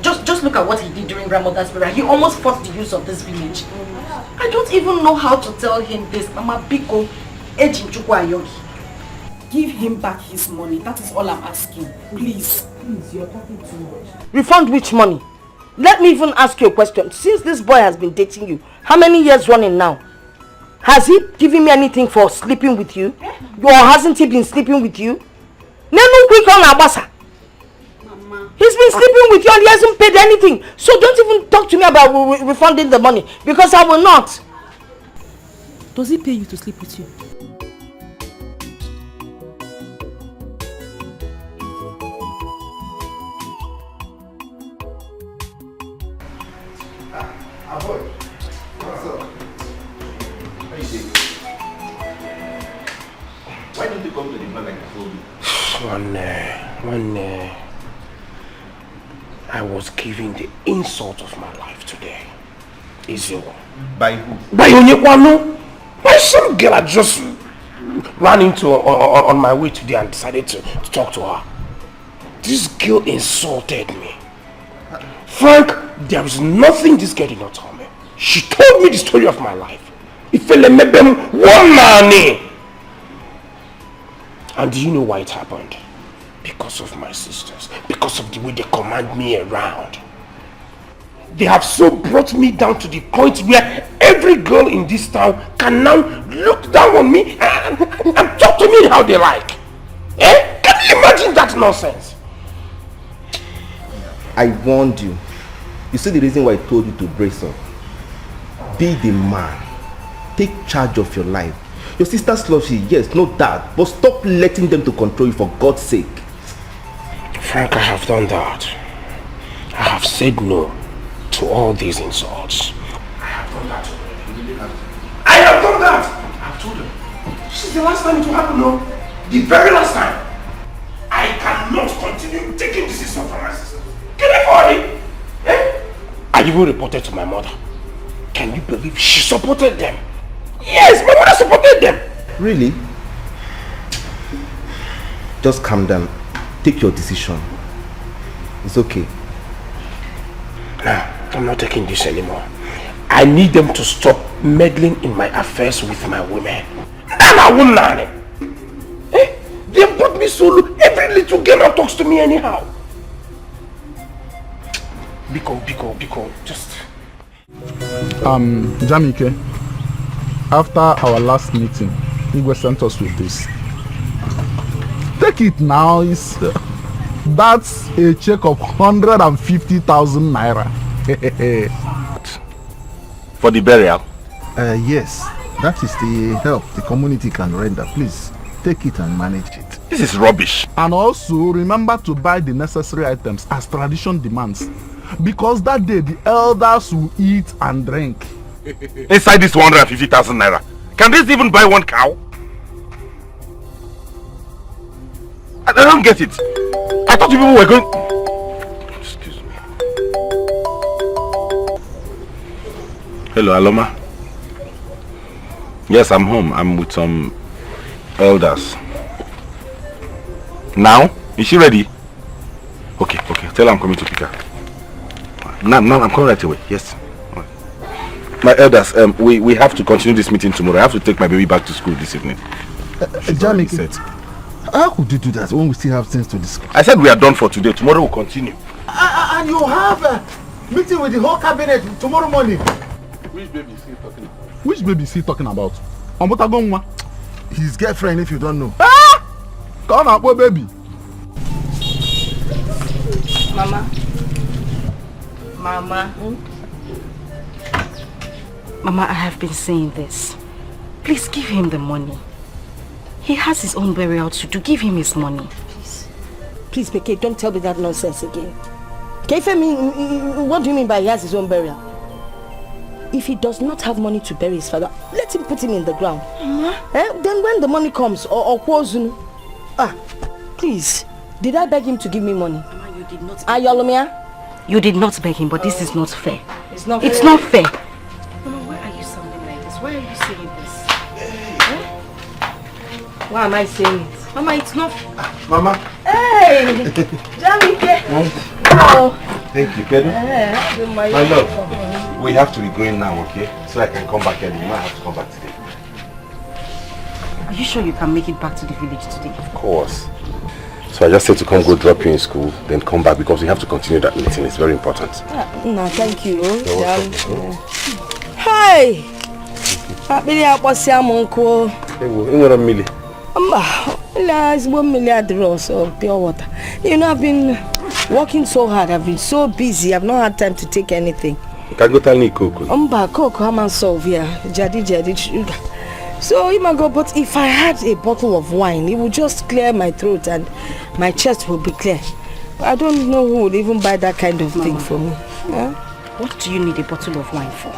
Just look at what he did during grandmother's burial. He almost forced the use of this village. I don't even know how to tell him this. Mama Biko, Ejinchukwu Ayogi. Give him back his money. That is all I'm asking. Please. Please, you're talking too much. Refund which money? Let me even ask you a question. Since this boy has been dating you, how many years running now? Has he given me anything for sleeping with you? Or hasn't he been sleeping with you? Nenu quick on Abasa. He's been sleeping with you and he hasn't paid anything. So don't even talk to me about refunding the money, because I will not. Does he pay you to sleep with you? Why don't you come to the plan like I told you? One I was given the insult of my life today. Izio. By who? By Onyekwano. By some girl I just ran into on my way today and decided to talk to her. This girl insulted me. Frank, there is nothing this girl did not tell me. She told me the story of my life. And do you know why it happened? Because of my sisters. Because of the way they command me around. They have so brought me down to the point where every girl in this town can now look down on me and talk to me how they like. Eh? Imagine that nonsense. I warned you. You see the reason why I told you to brace up. Be the man. Take charge of your life. Your sisters love you, yes, no doubt. But stop letting them to control you for God's sake. Frank, I have done that. I have said no to all these insults. I have done that. I have done that! I've told her. This is the last time it will happen, no? The very last time. I cannot continue taking this insult from my sister. Can I afford it? Eh? I even reported to my mother. Can you believe she supported them? Yes, my mother supported them. Really? Just calm down. Take your decision. It's okay. No, I'm not taking this anymore. I need them to stop meddling in my affairs with my women. And I won't learn it. Eh? They brought me so low. Every little girl talks to me anyhow. Biko, just... Jamike, after our last meeting, Igwe sent us with this. Take it now. That's a check of 150,000 naira. For the burial? Yes, that is the help the community can render. Please, take it and manage it. This is rubbish. And also, remember to buy the necessary items as tradition demands. Because that day, the elders will eat and drink. Inside this 150,000 naira, can this even buy one cow? I don't get it. I thought you people were going... Excuse me. Hello, Aloma. Yes, I'm home. I'm with some elders. Now? Is she ready? Okay. Tell her I'm coming to pick her. Now I'm coming right away. Yes. My elders, we have to continue this meeting tomorrow. I have to take my baby back to school this evening. Jamike, how could you do that when we still have things to discuss? I said we are done for today. Tomorrow we'll continue. And you have a meeting with the whole cabinet tomorrow morning. Which baby is he talking about? Which baby is he talking about? Ambotagongwa? His girlfriend, if you don't know. Ah! Come on, boy, baby. Mama. Mama, I have been saying this. Please give him the money. He has his own burial to do. Give him his money. Please, Beke, don't tell me that nonsense again. Kefemi, what do you mean by he has his own burial? If he does not have money to bury his father, let him put him in the ground. Then when the money comes, or please, did I beg him to give me money? Mama, you did not. Ayolomia? You did not beg him, but this is not fair. It's not fair. Mama, why are you sounding like this? Why are you saying this? Why am I saying it? Mama, it's not... Mama. Hey! Jamike! Oh. Thank you, Pedro. My love, we have to be going now, okay? So I can come back early. You might have to come back today. Are you sure you can make it back to the village today? Of course. So I just said to come go drop you in school, then come back because we have to continue that meeting. It's very important. No, thank you. Hi! Happily, I was uncle. Pure water. You know, I've been working so hard. I've been so busy. I've not had time to take anything. You can go tell me Coco. Coco, I'm solve here. Jadi sugar. So Imago, but if I had a bottle of wine, it would just clear my throat and my chest would be clear. I don't know who would even buy that kind of thing for me. Yeah? What do you need a bottle of wine for?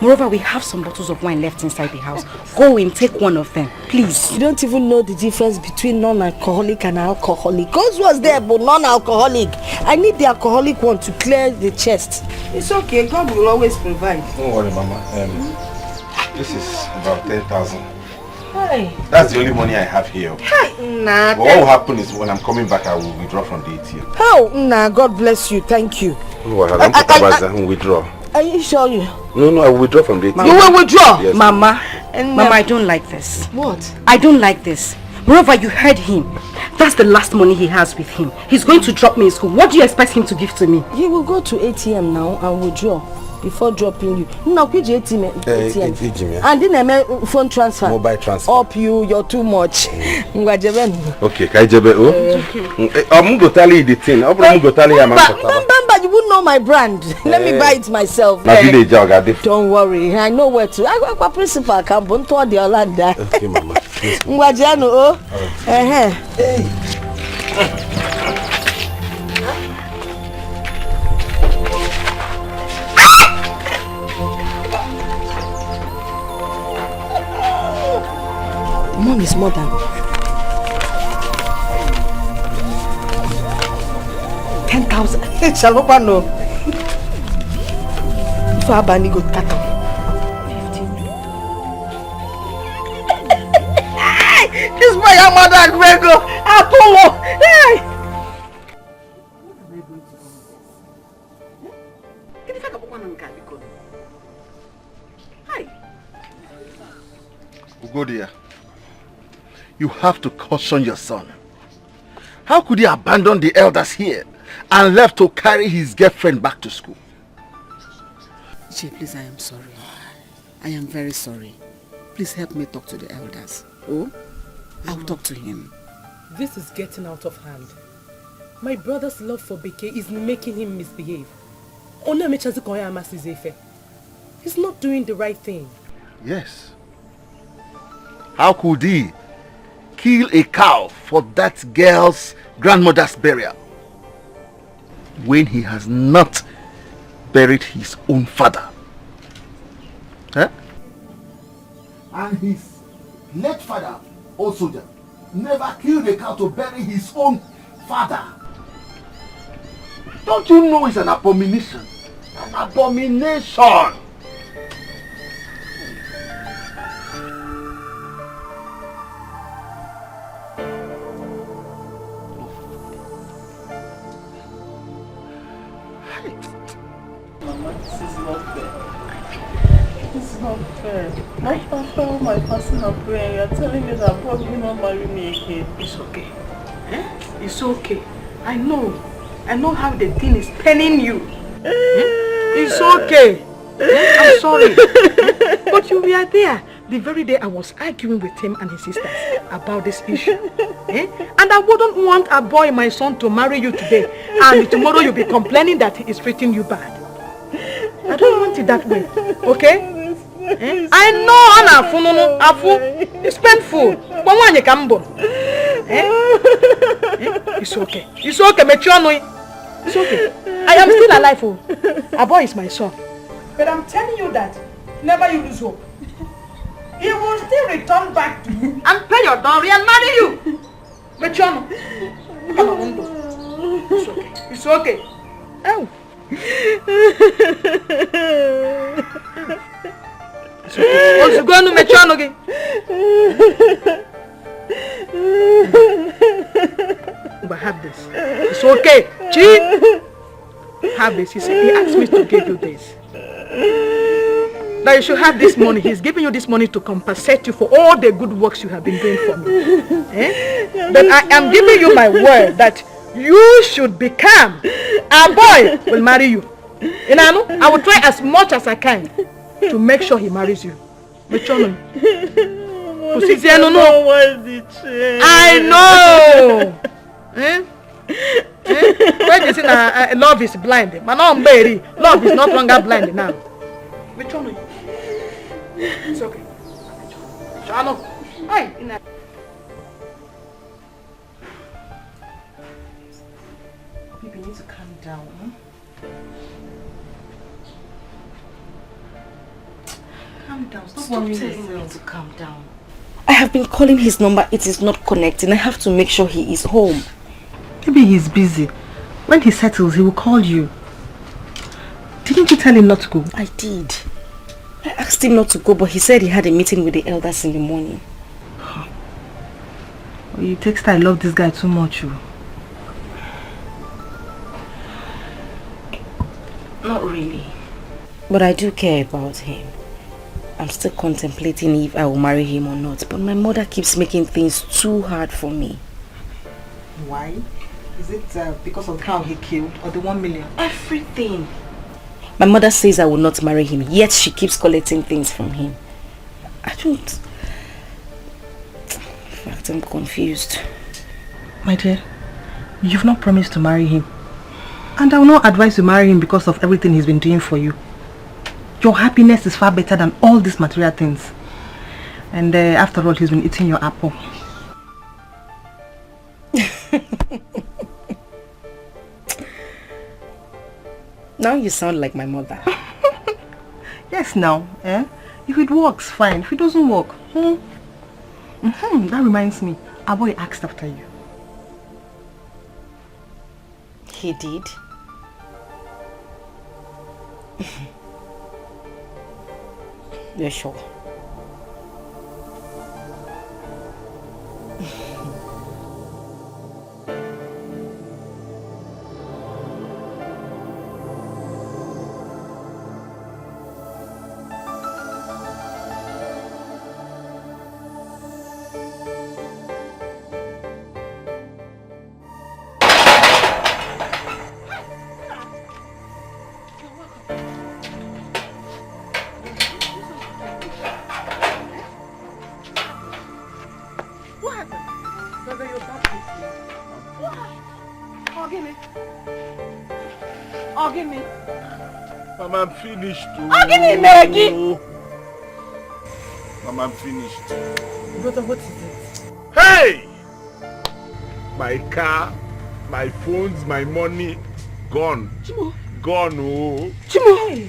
Moreover, we have some bottles of wine left inside the house. Go and take one of them, please. You don't even know the difference between non-alcoholic and alcoholic. Cause was there, but non-alcoholic. I need the alcoholic one to clear the chest. It's okay. God will always provide. Don't worry, Mama. This is about 10,000. Hi. That's the only money I have here. Hi, nah. But what will happen is when I'm coming back, I will withdraw from the ATM. Oh, nah. God bless you. Thank you. I will withdraw. Are you sure you? No, I will withdraw from the ATM. You will withdraw? Yes. Mama, Mama, I don't like this. What? I don't like this. Moreover, you heard him. That's the last money he has with him. He's going to drop me in school. What do you expect him to give to me? He will go to ATM now and withdraw. before dropping you. No, could you ATM? And then phone transfer. Mobile transfer. Up you're too much. Okay, Kaijebe. I'm going to tell you the thing. I'm going to tell you you wouldn't know my brand. Let me buy it myself. Don't worry, I know where to. I got a principal account. The Orlando. Okay, Mama. Hey. Mom is more than 10,000. Shalopa no. For Abani go kata. 15. This boy your mother Grego. Apollo. Hey. Ugodia, you have to caution your son. How could he abandon the elders here and left to carry his girlfriend back to school? Che, please, I am sorry. I am very sorry. Please help me talk to the elders. Oh, I'll talk to him. This is getting out of hand. My brother's love for Dikeh is making him misbehave. He's not doing the right thing. Yes. How could he kill a cow for that girl's grandmother's burial when he has not buried his own father? Huh? And his late father, also, never killed a cow to bury his own father. Don't you know it's an abomination? An abomination! Not after all my personal prayer, you're telling me that God will not marry me again. It's okay. It's okay. I know how the thing is paining you. It's okay. I'm sorry. But you were there the very day I was arguing with him and his sisters about this issue. And I wouldn't want a boy, my son, to marry you today. And tomorrow you'll be complaining that he is treating you bad. I don't want it that way. Okay? I know Afu. It's painful. But when you come born. It's okay. It's okay, it's okay. I am still alive. A boy is my son. But I'm telling you that never you lose hope. He will still return back to you and pay your dowry and marry you. Mechono. It's okay. It's okay. Oh. It's okay. Going to Mechono again. But have this. It's okay. Chi. Have this. He asked me to give you this. Now you should have this money. He's giving you this money to compensate you for all the good works you have been doing for me. But I am giving you my word that you should become a boy will marry you. And I will try as much as I can to make sure he marries you. I know. When you say love is blind, but now love is not longer blind now. It's okay. Chano. Hi. Baby, you need to calm down. Calm down. Stop worrying yourself. To calm down. I have been calling his number. It is not connecting. I have to make sure he is home. Maybe he's busy. When he settles, he will call you. Didn't you tell him not to go? I did. I asked him not to go, but he said he had a meeting with the elders in the morning. Well, you text I love this guy too much. Not really. But I do care about him. I'm still contemplating if I will marry him or not. But my mother keeps making things too hard for me. Why? Is it because of the cow he killed or the 1 million? Everything. My mother says I will not marry him, yet she keeps collecting things from him. I don't... In fact, I'm confused. My dear, you've not promised to marry him. And I will not advise you marry him because of everything he's been doing for you. Your happiness is far better than all these material things. And after all, he's been eating your apple. Now you sound like my mother. Yes, now. If it works, fine. If it doesn't work, that reminds me. Our boy asked after you. He did? You're sure? Mama, I'm finished too. Ogini, Maggie! Mama, I'm finished. Brother, what is it? Hey! My car, my phones, my money, gone. Chimo. Gone, oh. Chimo! Hey.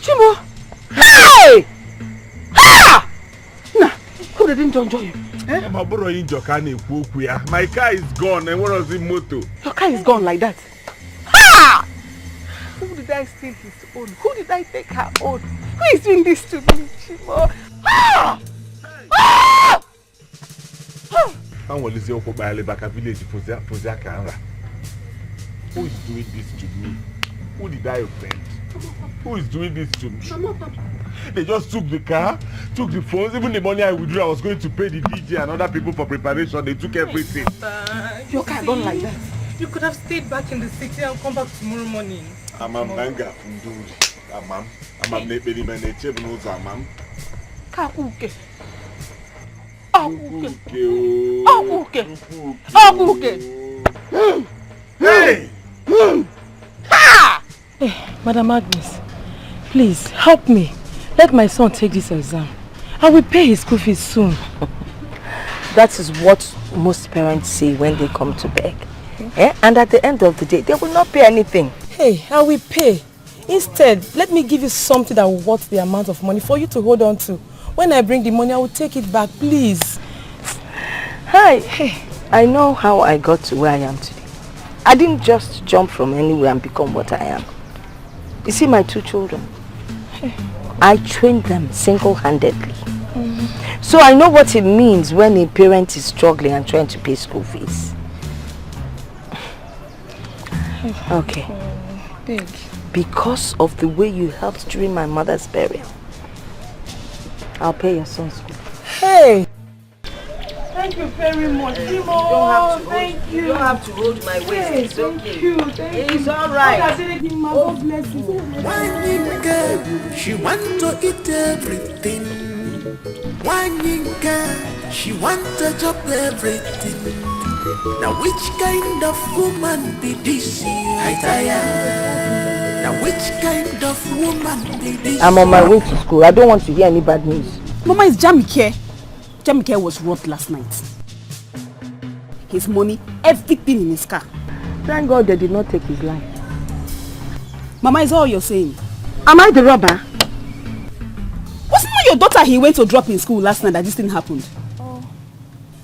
Chimo! Hey! Ah! Nah, who didn't enjoy you? My car is gone, and what was the motto? Your car is gone like that? Ha! Who did I steal his own? Who did I take her own? Who is doing this to me, Chimo? Ah! Ah! Who is doing this to me? Who did I offend? Who is doing this to me? They just took the car, took the phones, even the money I withdrew. I was going to pay the DJ and other people for preparation. They took everything. Your car gone like that. You could have stayed back in the city and come back tomorrow morning. I'm a manga from Duri. I'm a nepeli manager knows I'm Kakuke. Hey! Ha! Hey, Madam Agnes, please help me. Let my son take this exam. I will pay his school fees soon. That is what most parents say when they come to beg. And at the end of the day, they will not pay anything. Hey, I will pay. Instead, let me give you something that will worth the amount of money for you to hold on to. When I bring the money, I will take it back, please. Hi. Hey, I know how I got to where I am today. I didn't just jump from anywhere and become what I am. You see my 2 children? Hey. I trained them single-handedly. So I know what it means when a parent is struggling and trying to pay school fees. Okay. Big. Because of the way you helped during my mother's burial, I'll pay your son's school. Hey! Thank you very much, Timo. Thank you. You don't have to hold my waist. Hey, it's okay. Thank you. Thank it's you. all right. God bless you. One girl, she wants to eat everything. One girl, she wants to chop everything. Now which kind of woman be this? I tire. Now which kind of woman be this? I'm on my way to school. I don't want to hear any bad news. Mama, is Jamike. Jamike was robbed last night. His money, everything in his car. Thank God they did not take his life. Mama, is all you're saying? Am I the robber? Wasn't it your daughter he went to drop in school last night that this thing happened? Oh.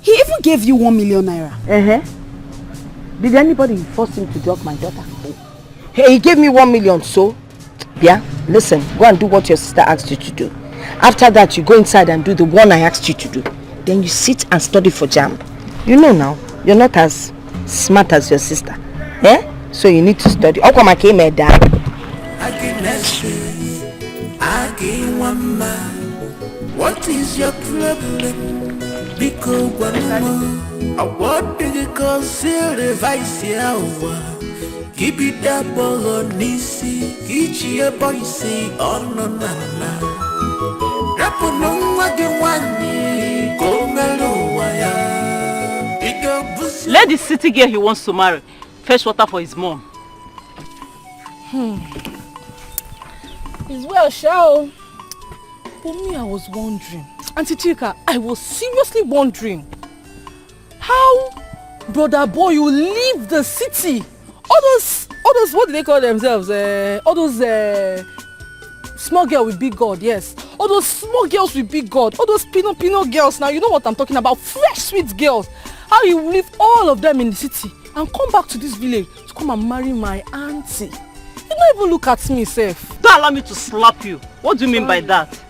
He even gave you 1 million naira. Did anybody force him to drop my daughter? Hey, he gave me 1 million, so... Yeah, listen, go and do what your sister asked you to do. After that, you go inside and do the one I asked you to do. Then you sit and study for JAMB. You know now, you're not as smart as your sister. So you need to study. What is your problem? Because I want to consider vice. Keep it double on nisi, kichi a boise on nana. Rapo no wagewani, komelo waya. Let the city girl he wants to marry fetch water for his mom. It's well, shall. But me, I was wondering. Auntie Chika, I was seriously wondering how brother boy you leave the city. All those, what do they call themselves? All those small girl with big God, yes. All those small girls with big God. All those pino girls. Now you know what I'm talking about. Fresh, sweet girls. How you leave all of them in the city and come back to this village to come and marry my auntie. You don't even look at me, Seth. Don't allow me to slap you. What do you mean by that?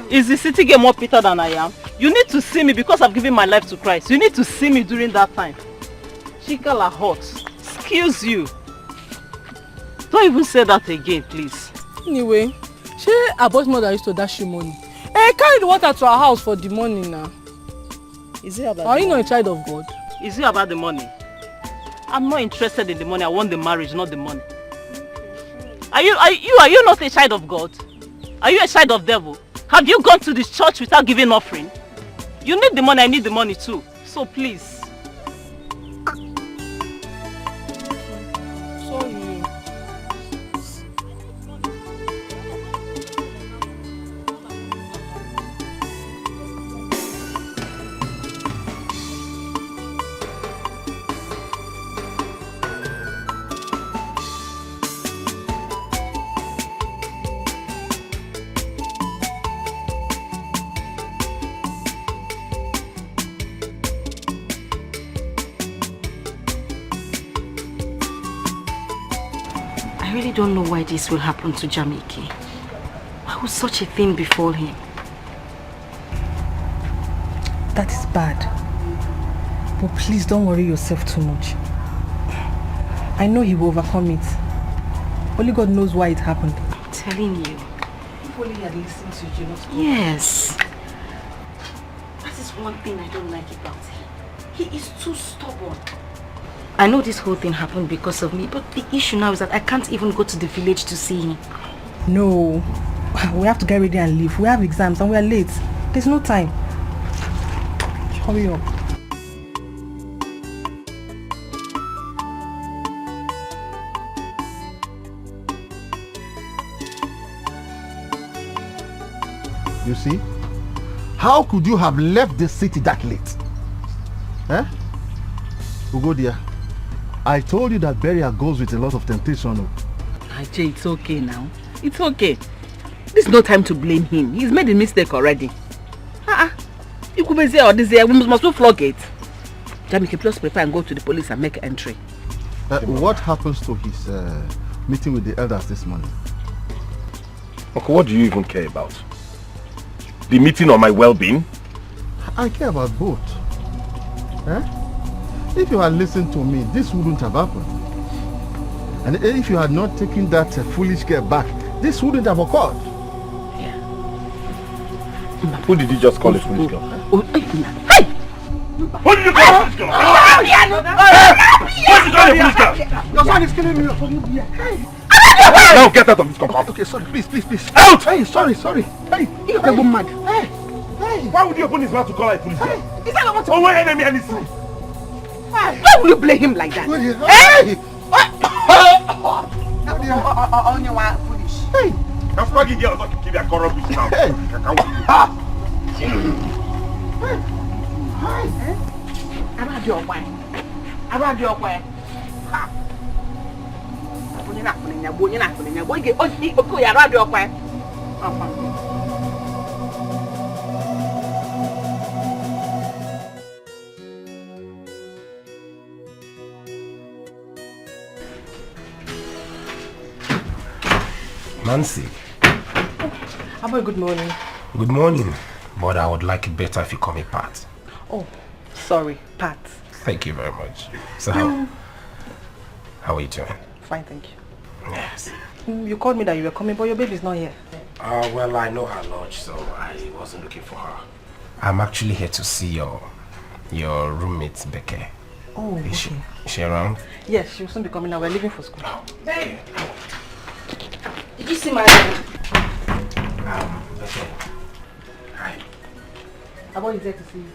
Is the city girl more Peter than I am? You need to see me because I've given my life to Christ. You need to see me during that time. Chika la hot. Excuse you. Don't even say that again, please. Anyway, she her boy's mother used to dash you money. Hey, carry the water to her house for the money now. Is it about Are you not a child of God? Is it about the money? I'm not interested in the money. I want the marriage, not the money. Are you not a child of God? Are you a child of devil? Have you gone to this church without giving offering? You need the money, I need the money too. So please. Sorry. I really don't know why this will happen to Jamike. Why would such a thing befall him? That is bad. But please don't worry yourself too much. I know he will overcome it. Only God knows why it happened. I'm telling you. If only he had listened to you, not Yes. That is one thing I don't like about him. He is too stubborn. I know this whole thing happened because of me, but the issue now is that I can't even go to the village to see him. No. We have to get ready and leave. We have exams and we are late. There's no time. Hurry up. You see? How could you have left the city that late? Eh? Ugodia, I told you that burial goes with a lot of temptation. Ajay, it's okay now. It's okay. This is no time to blame him. He's made a mistake already. You could be there or this year. We must flog it. Jamike, please prepare and go to the police and make entry. What happens to his meeting with the elders this morning? Okay, what do you even care about? The meeting or my well-being? I care about both. Eh? If you had listened to me, this wouldn't have happened. And if you had not taken that foolish girl back, this wouldn't have occurred. Yeah. Who did you just call a foolish girl? Hey! Who did you call a foolish girl? What did you call a foolish girl? Your son is killing me. Now get out of this compound. Okay, sorry, please. Out! Hey, sorry. Hey, you're a mad. Hey! Why would you open his mouth to call her a foolish girl? Is that what? Oh, my enemy and his son. Why will you blame him like that? Hey! Hey! I'm fucking girls not to keep their corrupt bitch now. Hey! Around your way. Nancy. Abba, good morning. Good morning. But I would like it better if you call me Pat. Oh, sorry, Pat. Thank you very much. So how are you doing? Fine, thank you. Yes. You called me that you were coming, but your baby's not here. Well, I know her lodge, so I wasn't looking for her. I'm actually here to see your roommate, Dikeh. Oh, Is she around? Yes, she will soon be coming now. We're leaving for school. Babe! Did you see my Okay. Hi. Abo is there to see you.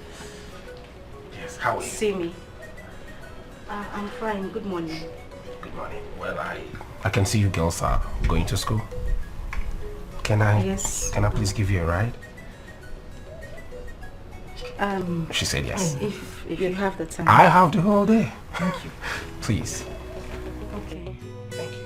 Yes, how are you? See me. I'm fine. Good morning. Good morning. Well, I can see you girls are going to school. Can I please give you a ride? She said yes. If you have the time. I have the whole day. Thank you. Please. Okay. Thank you.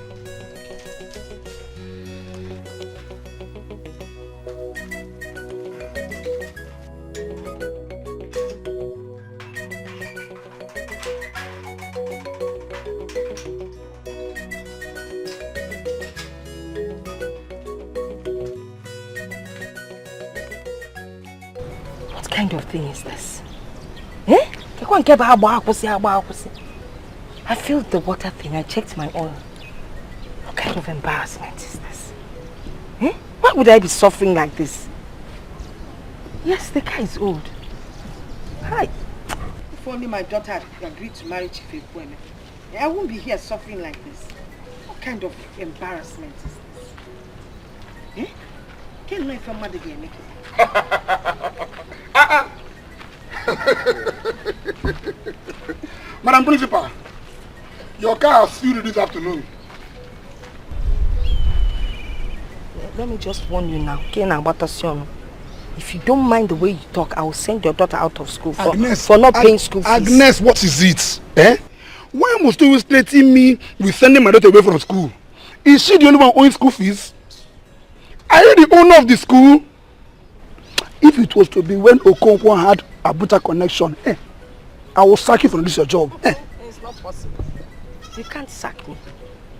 What kind of thing is this? I filled the water thing. I checked my oil. What kind of embarrassment is this? Why would I be suffering like this? Yes, the guy is old. Hi. If only my daughter had agreed to marry Chief Ekweme, I won't be here suffering like this. What kind of embarrassment is this? Can't know if I'm mad again. Madam Principal, your car has filled this afternoon. Let me just warn you now. If you don't mind the way you talk, I will send your daughter out of school for not paying school fees. Agnes, what is it? Why must you always threaten me with sending my daughter away from school? Is she the only one owing school fees? Are you the owner of the school? If it was to be when Okonkwo had a Abuja connection, I will sack you from this your job. It's not possible. You can't sack me.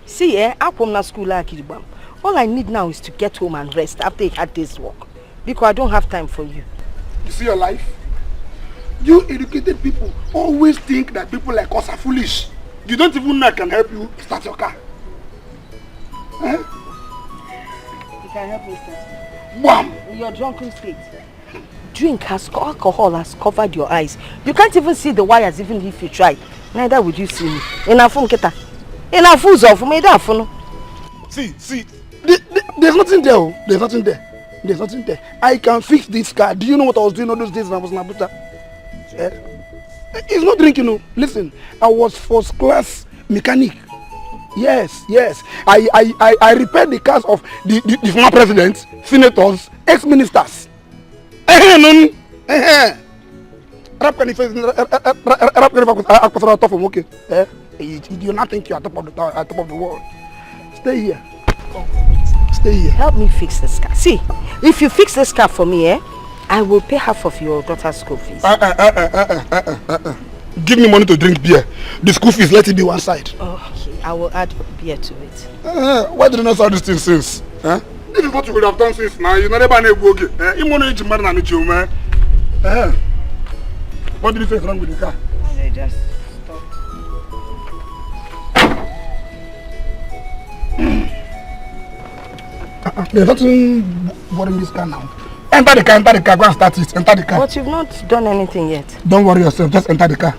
See, I'm from school like Kiribam. All I need now is to get home and rest after a hard day's work. Because I don't have time for you. You see your life? You educated people always think that people like us are foolish. You don't even know I can help you start your car. You can help me start. Wham! In your drunken state. Alcohol has covered your eyes. You can't even see the wires even if you try. Neither would you see me. See, there's nothing there. There's nothing there. I can fix this car. Do you know what I was doing all those days when I was in Abuja? It's not drinking. Listen, I was first class mechanic. Yes. I repaired the cars of the former presidents, senators, ex-ministers. You do not think you're at top of the world. Stay here. Stay here. Help me fix this car. See, if you fix this car for me, I will pay half of your daughter's school fees. Give me money to drink beer. The school fees, let it be one side. Okay, I will add beer to it. Why did you not start this thing since? This is what you would have done since now. You never know go again. What did you say is wrong with the car? They just stopped. There's nothing worrying this car now. Enter the car, go and start it. Enter the car. But you've not done anything yet. Don't worry yourself, just enter the car.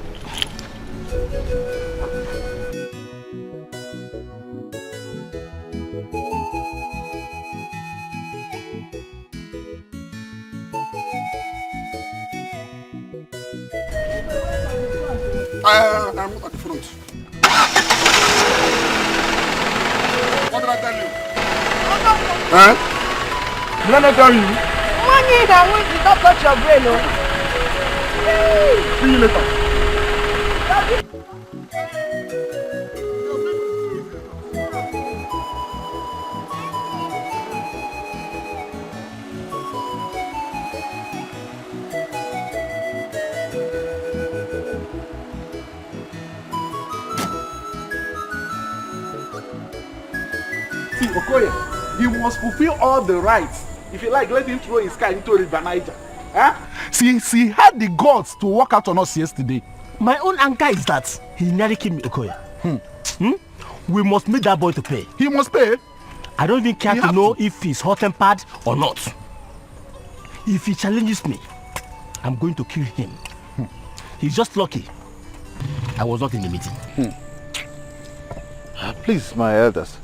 I'm at the front. What did I tell you? Did I not tell you? Money that wins did not touch your brain, no? See you later. See, Okoye, he must fulfill all the rights. If you like, let him throw his car into River Naija. See, he had the guts to walk out on us yesterday. My own anger is that he nearly killed me, Okoye. We must make that boy to pay. He must pay? I don't even care to know if he's hot-tempered or not. If he challenges me, I'm going to kill him. He's just lucky I was not in the meeting. Please, my elders,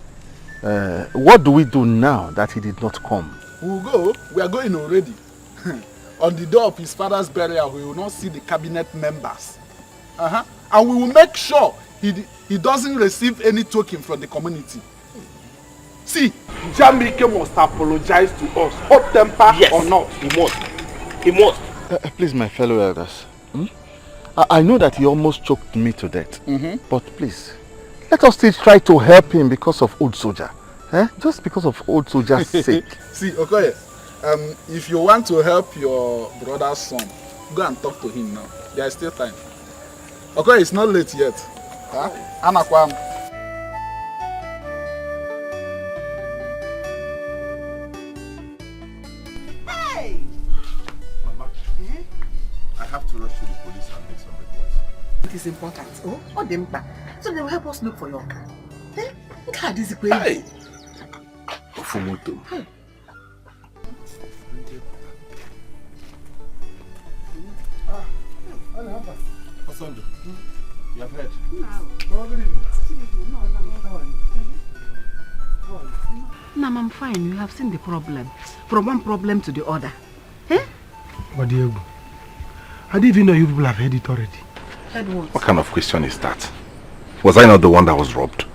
what do we do now that he did not come? We'll go. We are going already. On the day of his father's burial, we will not see the cabinet members. And we will make sure he doesn't receive any token from the community. See, Jamike must apologize to us, hot temper or not. He must. He must. Please, my fellow elders, I know that he almost choked me to death. But please, let us still try to help him because of old soldier. Just because of old soldier's sake. See, Okoye, if you want to help your brother's son, go and talk to him now. There is still time. Okoye, it's not late yet. Anakwam. Hey! Mama, I have to rush to the police and make some reports. It is important. Oh, what them back? So they will help us look for your car. Look how this is going. Hey! Fumoto. Osondo, you have heard? Nam, I'm fine. You have seen the problem. From one problem to the other. But Diego, I didn't even know you people have heard it already. Heard what? What kind of question is that? Was I not the one that was robbed?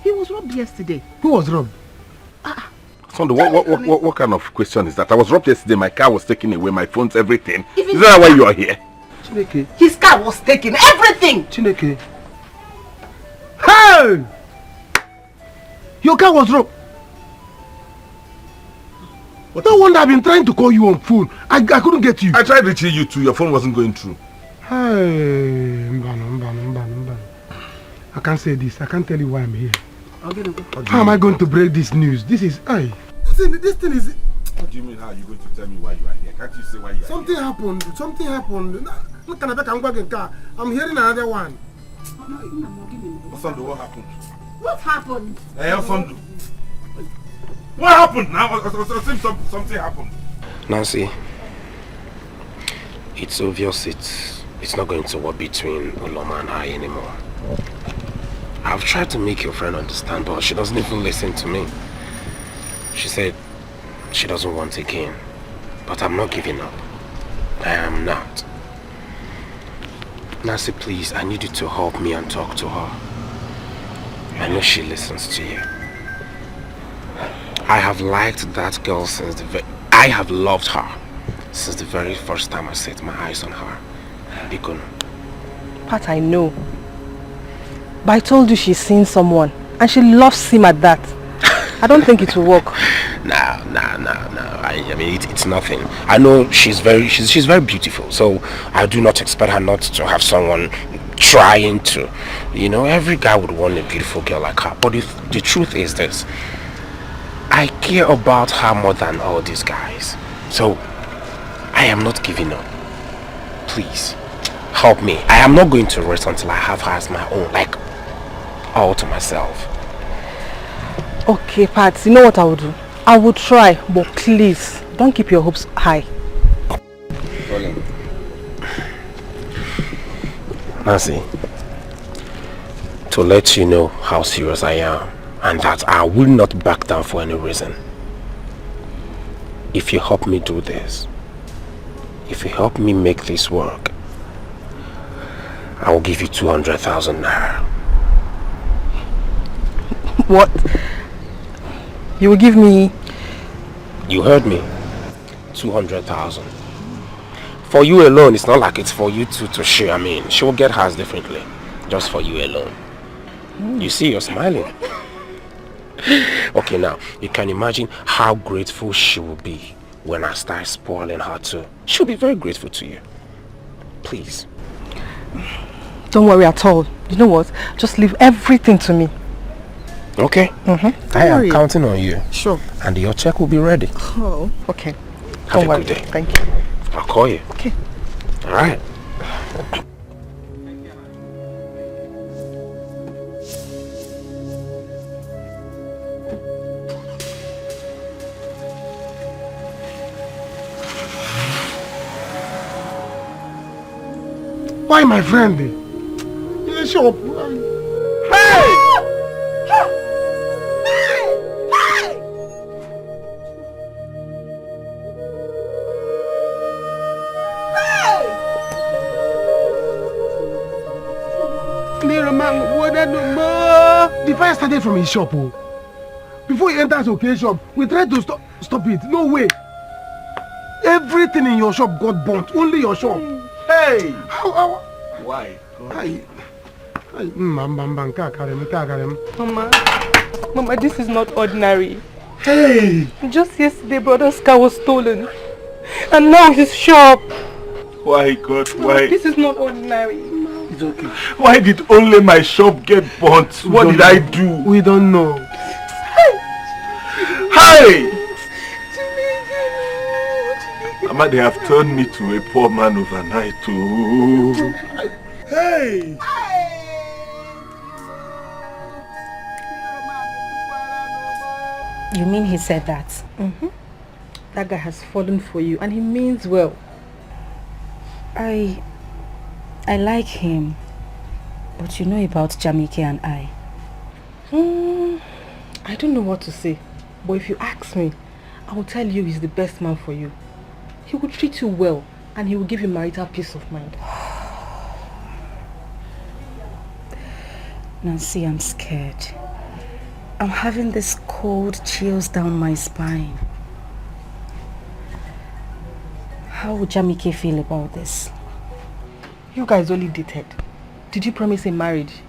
He was robbed yesterday. Who was robbed? Sondo, what kind of question is that? I was robbed yesterday, my car was taken away, my phones, everything. Is that why you are here? Chineke. His car was taken, everything! Chineke. Hey! Your car was robbed. No wonder I've been trying to call you on phone. I couldn't get you. I tried reaching you too, your phone wasn't going through. Hey, Mbano. I can't say this. I can't tell you why I'm here. How am I going to break this news? This is... Hey. This thing is... What do you mean, how are you going to tell me why you are here? Can't you say why you are Something here? happened. I'm hearing another one. Sondo, what happened? What happened? Hey, Sondo. What happened now? Something happened. Nancy, it's obvious it's not going to work between Uloma and I anymore. I've tried to make your friend understand, but she doesn't even listen to me. She said she doesn't want again, but I'm not giving up. I am not. Nancy, please, I need you to help me and talk to her. I know she listens to you. I have liked that girl since I have loved her since the very first time I set my eyes on her. Bikun. Pat, I know. But I told you she's seen someone and she loves him at that. I don't think it will work. No. I mean, it's nothing. I know she's very beautiful, so I do not expect her not to have someone trying to. You know, every guy would want a beautiful girl like her. But the truth is this. I care about her more than all these guys. So, I am not giving up. Please, help me. I am not going to rest until I have her as my own, like, all to myself. Okay, Pat, you know what I will do? I will try, but please, don't keep your hopes high. Nancy, to let you know how serious I am, and that I will not back down for any reason. If you help me do this, if you help me make this work, I will give you 200,000 naira. What? You will give me... You heard me. 200,000. For you alone, it's not like it's for you two to share. I mean, she will get hers differently. Just for you alone. You see, you're smiling. Okay, now, you can imagine how grateful she will be when I start spoiling her too. She'll be very grateful to you. Please. Don't worry at all. You know what? Just leave everything to me. Okay. I am counting on you. Sure. And your check will be ready. Oh, okay. Have Don't a worry. good day. Thank you. I'll call you. Okay. All right. Why, my friend? Yeah, shop. Hey! The fire started from his shop. Oh. Before he enters okay shop, we tried to stop it. No way. Everything in your shop got burnt. Only your shop. Hey! How? Why? Mama, this is not ordinary. Hey! Just yesterday, brother's car was stolen. And now his shop. Why, God, why? This is not ordinary. It's okay. Why did only my shop get burnt? What did I do? We don't know. Hey! Mama, they have turned me to a poor man overnight too. Hey! You mean he said that? Mm-hmm. That guy has fallen for you and he means well. I like him. But you know about Jamike and I. I don't know what to say. But if you ask me, I will tell you he's the best man for you. He will treat you well and he will give you marital peace of mind. Nancy, I'm scared. I'm having this cold chills down my spine. How would Jamike feel about this? You guys only dated. Did you promise him marriage?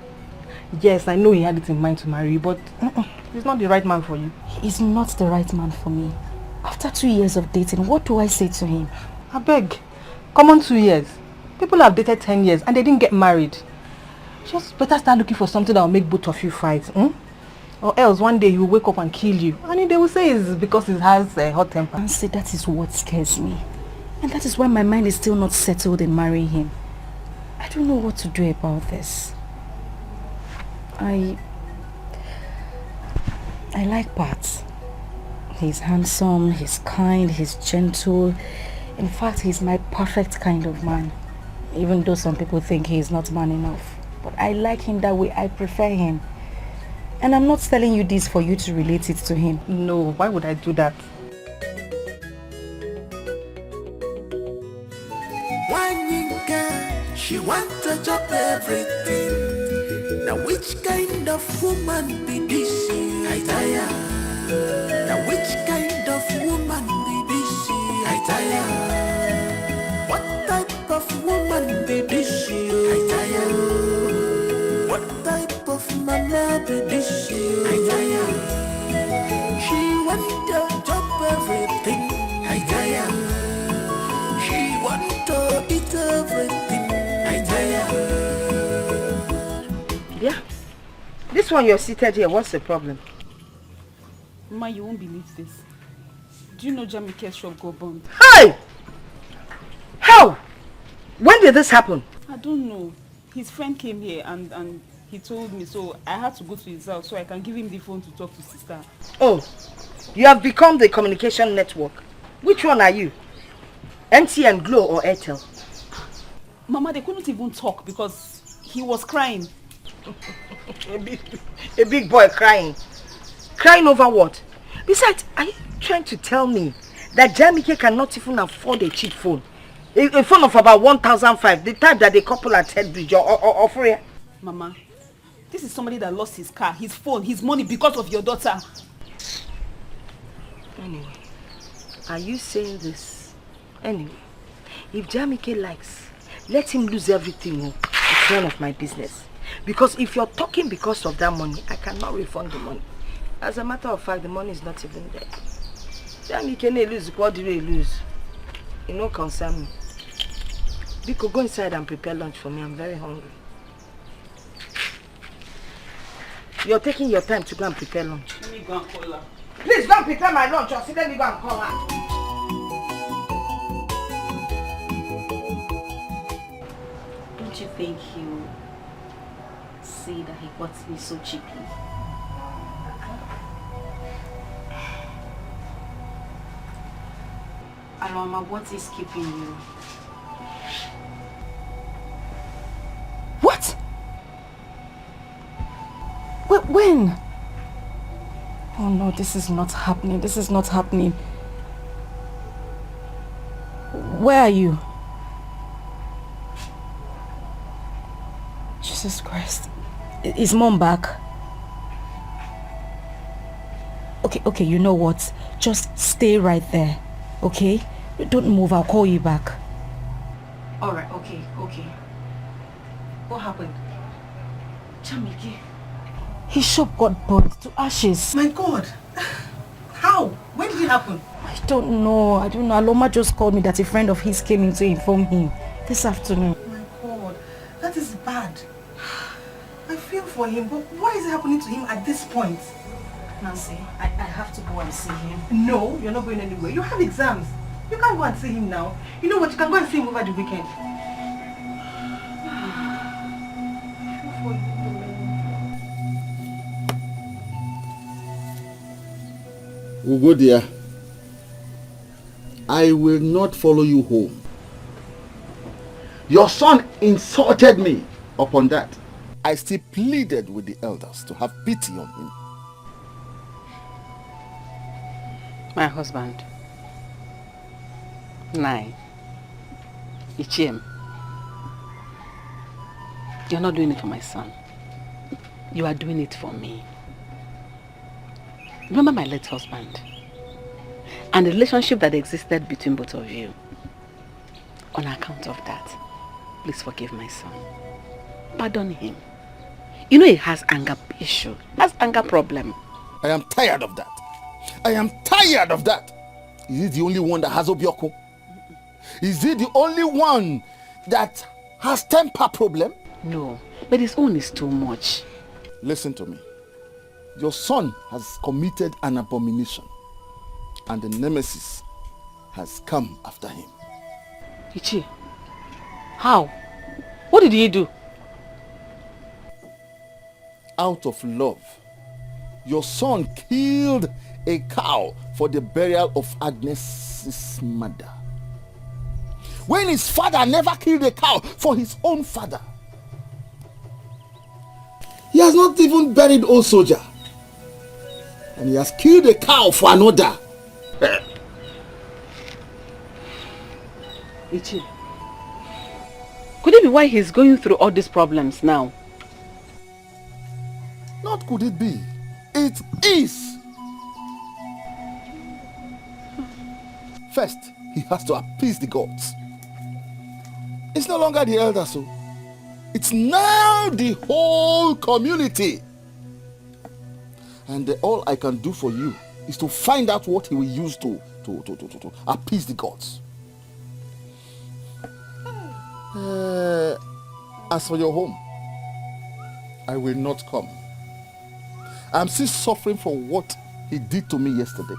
Yes, I know he had it in mind to marry you, but he's not the right man for you. He's not the right man for me. After 2 years of dating, what do I say to him? I beg. Come on, 2 years. People have dated 10 years and they didn't get married. Just better start looking for something that will make both of you fight. Or else one day he will wake up and kill you. And they will say it's because he has a hot temper. And say that is what scares me. And that is why my mind is still not settled in marrying him. I don't know what to do about this. I like Pat. He's handsome, he's kind, he's gentle. In fact, he's my perfect kind of man. Even though some people think he's not man enough. But I like him that way, I prefer him. And I'm not telling you this for you to relate it to him. No, why would I do that? She want to drop everything. Now which kind of woman be this? I tire. Now which kind of woman be this? I tire. What type of woman be this? I tire. What type of mama be this? I tire. She want to drop everything. I tire. She want to eat everything. Yeah. This one you're seated here, what's the problem? Ma, you won't believe this. Do you know Jamike's shop got burned? Hey! How? When did this happen? I don't know. His friend came here and he told me, so I had to go to his house so I can give him the phone to talk to sister. Oh, you have become the communication network. Which one are you? MTN, Glo or Airtel? Mama, they couldn't even talk because he was crying. a big boy crying. Crying over what? Besides, are you trying to tell me that Jamike cannot even afford a cheap phone? A phone of about 1,500, the type that the couple at Headbridge or Freya? Mama, this is somebody that lost his car, his phone, his money because of your daughter. Anyway, are you saying this? Anyway, if Jamike likes, let him lose everything. It's none of my business. Because if you're talking because of that money, I cannot refund the money. As a matter of fact, the money is not even there. Jamike may lose, what do you lose? It don't concern me. Biko, go inside and prepare lunch for me. I'm very hungry. You're taking your time to go and prepare lunch. Let me go and call her. Please don't prepare my lunch or let me go and call her. Don't you think he'll see that he got me so cheaply? Aloma, what is keeping you? When? Oh no, this is not happening. This is not happening. Where are you? Jesus Christ. Is Mom back? Okay, you know what? Just stay right there, okay? Don't move, I'll call you back. Alright, okay. What happened? Chamiki. His shop got burned to ashes. My God! How? When did it happen? I don't know. Aloma just called me that a friend of his came in to inform him this afternoon. My God, that is bad. I feel for him, but why is it happening to him at this point? Nancy, I have to go and see him. No, you're not going anywhere. You have exams. You can't go and see him now. You know what? You can go and see him over the weekend. Ugo dear, I will not follow you home. Your son insulted me upon that. I still pleaded with the elders to have pity on him. My husband, Nai, Ichiem, you're not doing it for my son. You are doing it for me. Remember my late husband and the relationship that existed between both of you. On account of that, please forgive my son. Pardon him. You know he has anger issue, has anger problem. I am tired of that. I am tired of that. Is he the only one that has Obioko? Is he the only one that has temper problem? No, but his own is too much. Listen to me. Your son has committed an abomination and the nemesis has come after him. Ichi, how? What did he do? Out of love, your son killed a cow for the burial of Agnes's mother. When his father never killed a cow for his own father. He has not even buried old soldier. And he has killed a cow for another. Ichi, could it be why he's going through all these problems now? Not could it be. It is. First, he has to appease the gods. It's no longer the elders, so it's now the whole community. And all I can do for you is to find out what he will use to appease the gods. As for your home, I will not come. I'm still suffering from what he did to me yesterday.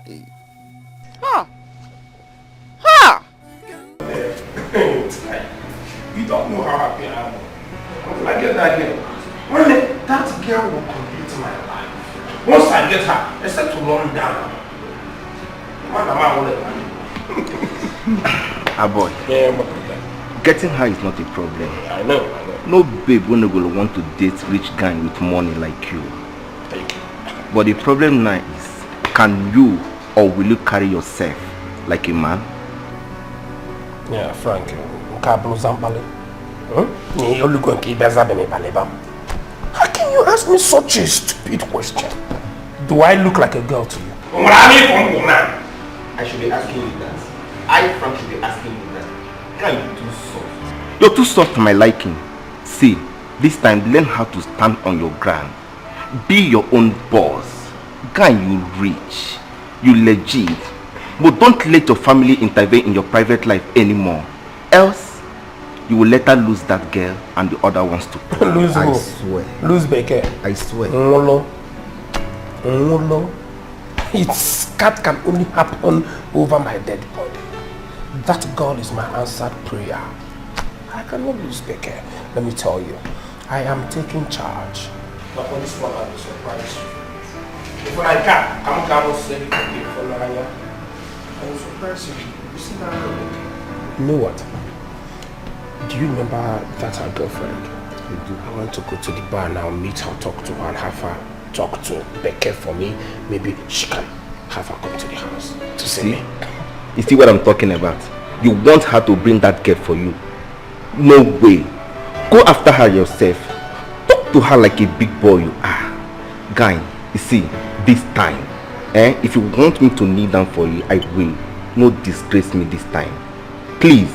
Hey. Ha! Ha! You don't know how happy I am. Until I get that girl. When that girl will complete my life. Once I get her, except to run down. Boy. Yeah, getting her is not a problem. I know. No babe will want to date rich guy with money like you. Thank you. But the problem now is, can you or will you carry yourself like a man? Yeah, Frank. How can you ask me such a stupid question? Do I look like a girl to you? I should be asking you that. I, Frank, should be asking you that. Can you too soft? You're too soft for my liking. See, this time learn how to stand on your ground. Be your own boss. Guy, you rich. You legit. But don't let your family intervene in your private life anymore. Else, you will let her lose that girl and the other ones too. Lose I who? swear. Lose Becker. I swear. That can only happen over my dead body. That girl is my answered prayer. I cannot lose Becker. Let me tell you, I am taking charge. But on this one, I will surprise you. If I can, come say it again for Naija. I will surprise you. You see that girl? You know what? Do you remember that our girlfriend? I want to go to the bar now, meet her, talk to her, and have her talk to Dikeh for me. Maybe she can have her come to the house to see me. You see what I'm talking about? You want her to bring that girl for you? No way. Go after her yourself. Talk to her like a big boy you are. Guy, you see, this time, if you want me to kneel down for you, I will. No disgrace me this time. Please.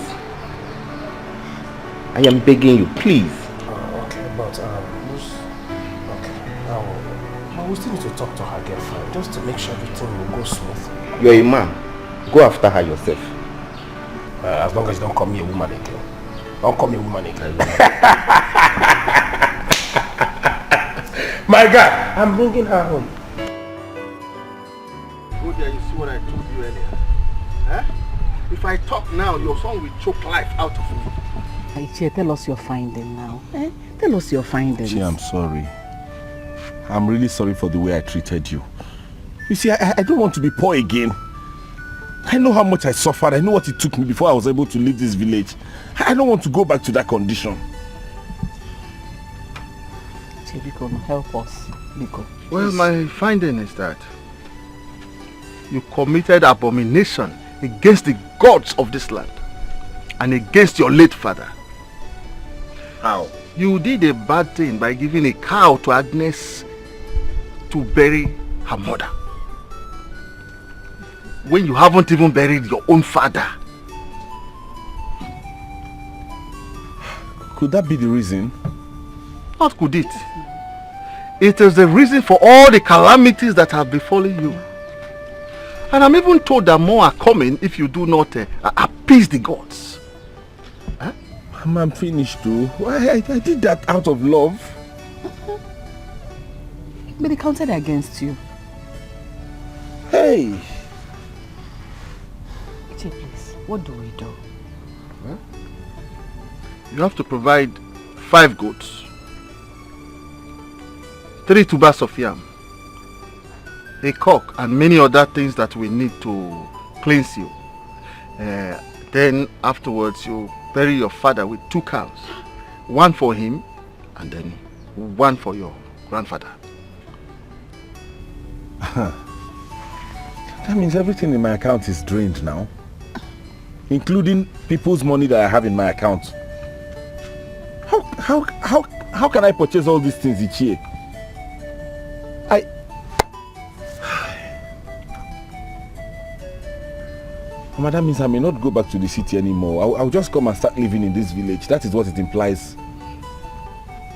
I am begging you, please. Okay, but we still need to talk to her girlfriend just to make sure everything will go smoothly. You're a man. Go after her yourself. As long as you don't call me a woman again. Don't call me a woman again. My God, I'm bringing her home. Go there, you see what I told you earlier. Huh? If I talk now, your son will choke life out of me. Ichie, tell us your finding now. Tell us your findings. Ichie, I'm sorry. I'm really sorry for the way I treated you. You see, I don't want to be poor again. I know how much I suffered. I know what it took me before I was able to leave this village. I don't want to go back to that condition. Biko, help us. Biko. Well, my finding is that you committed abomination against the gods of this land and against your late father. How? You did a bad thing by giving a cow to Agnes to bury her mother, when you haven't even buried your own father. Could that be the reason? What could it? It is the reason for all the calamities that have befallen you. And I'm even told that more are coming if you do not appease the gods. Huh? I'm finished too. I did that out of love. But they counted against you. Hey! Ichie, please, what do we do? Huh? You have to provide 5 goats, 3 tubers of yam, a cock, and many other things that we need to cleanse you. Then afterwards you bury your father with 2 cows, 1 for him and then 1 for your grandfather. That means everything in my account is drained now, including people's money that I have in my account. How can I purchase all these things each year? Mama, that means I may not go back to the city anymore. I'll just come and start living in this village. That is what it implies.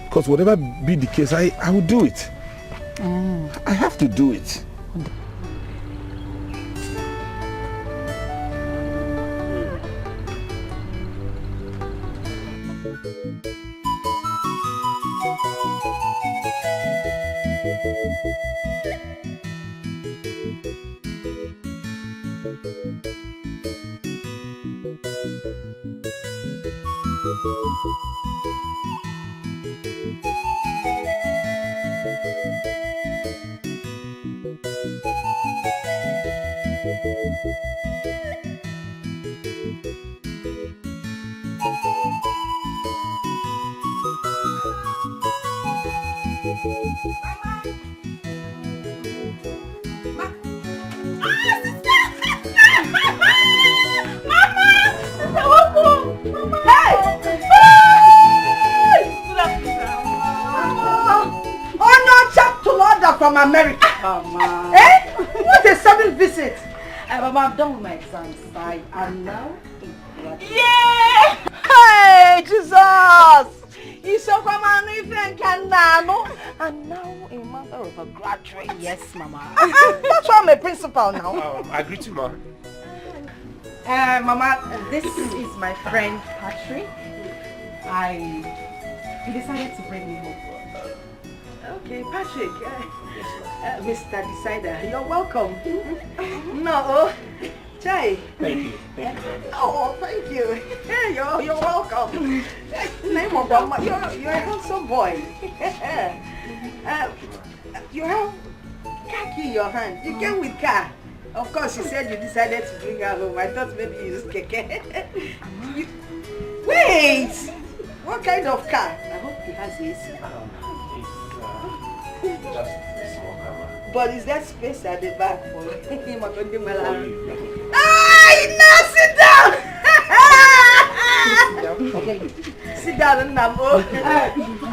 Because whatever be the case, I will do it. I have to do it. From America. Mama. What a sudden visit. Mama, I'm done with my exams. I am now. Yeah! Hey, Jesus! You so come on, and now a mother of a graduate. Yes, Mama. That's why I'm a principal now. I greet you, Ma. Mama, this is my friend Patrick. He decided to bring me home. Okay, Patrick. Mr. Decider, you're welcome. No, Chai. Thank you. Thank you very much. Oh, thank you. Hey, you're welcome. Name of Mama, you're a handsome boy. You have khaki in your hand. You came with car. Of course, she said you decided to bring her home. I thought maybe you used Keke. Wait! What kind of car? I hope he has AC. Just a small car. But is there space at the back for him? Now sit down! Okay. Sit down, Namo.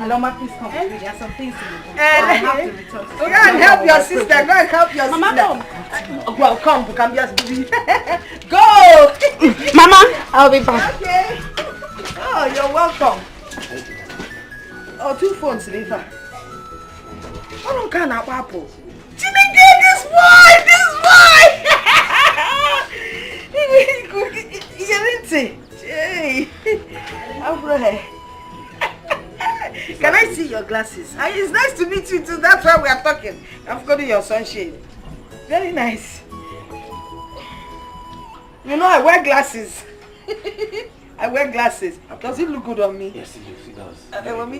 Aloma, please come with me. There are some things to do. I have to return to Go and help your sister. Go and help your Mama, sister. come. Well, come. You can just do it. Go! Mama, I'll be back. Okay. Oh, you're welcome. Oh, 2 phones, Riva. I don't care now, Papo. Chineke, this boy! Hey, can I see your glasses? It's nice to meet you too. That's why we are talking. I've got your sunshade. Very nice. You know I wear glasses. I wear glasses. Does it look good on me? Yes, it does. Yes, ma'am.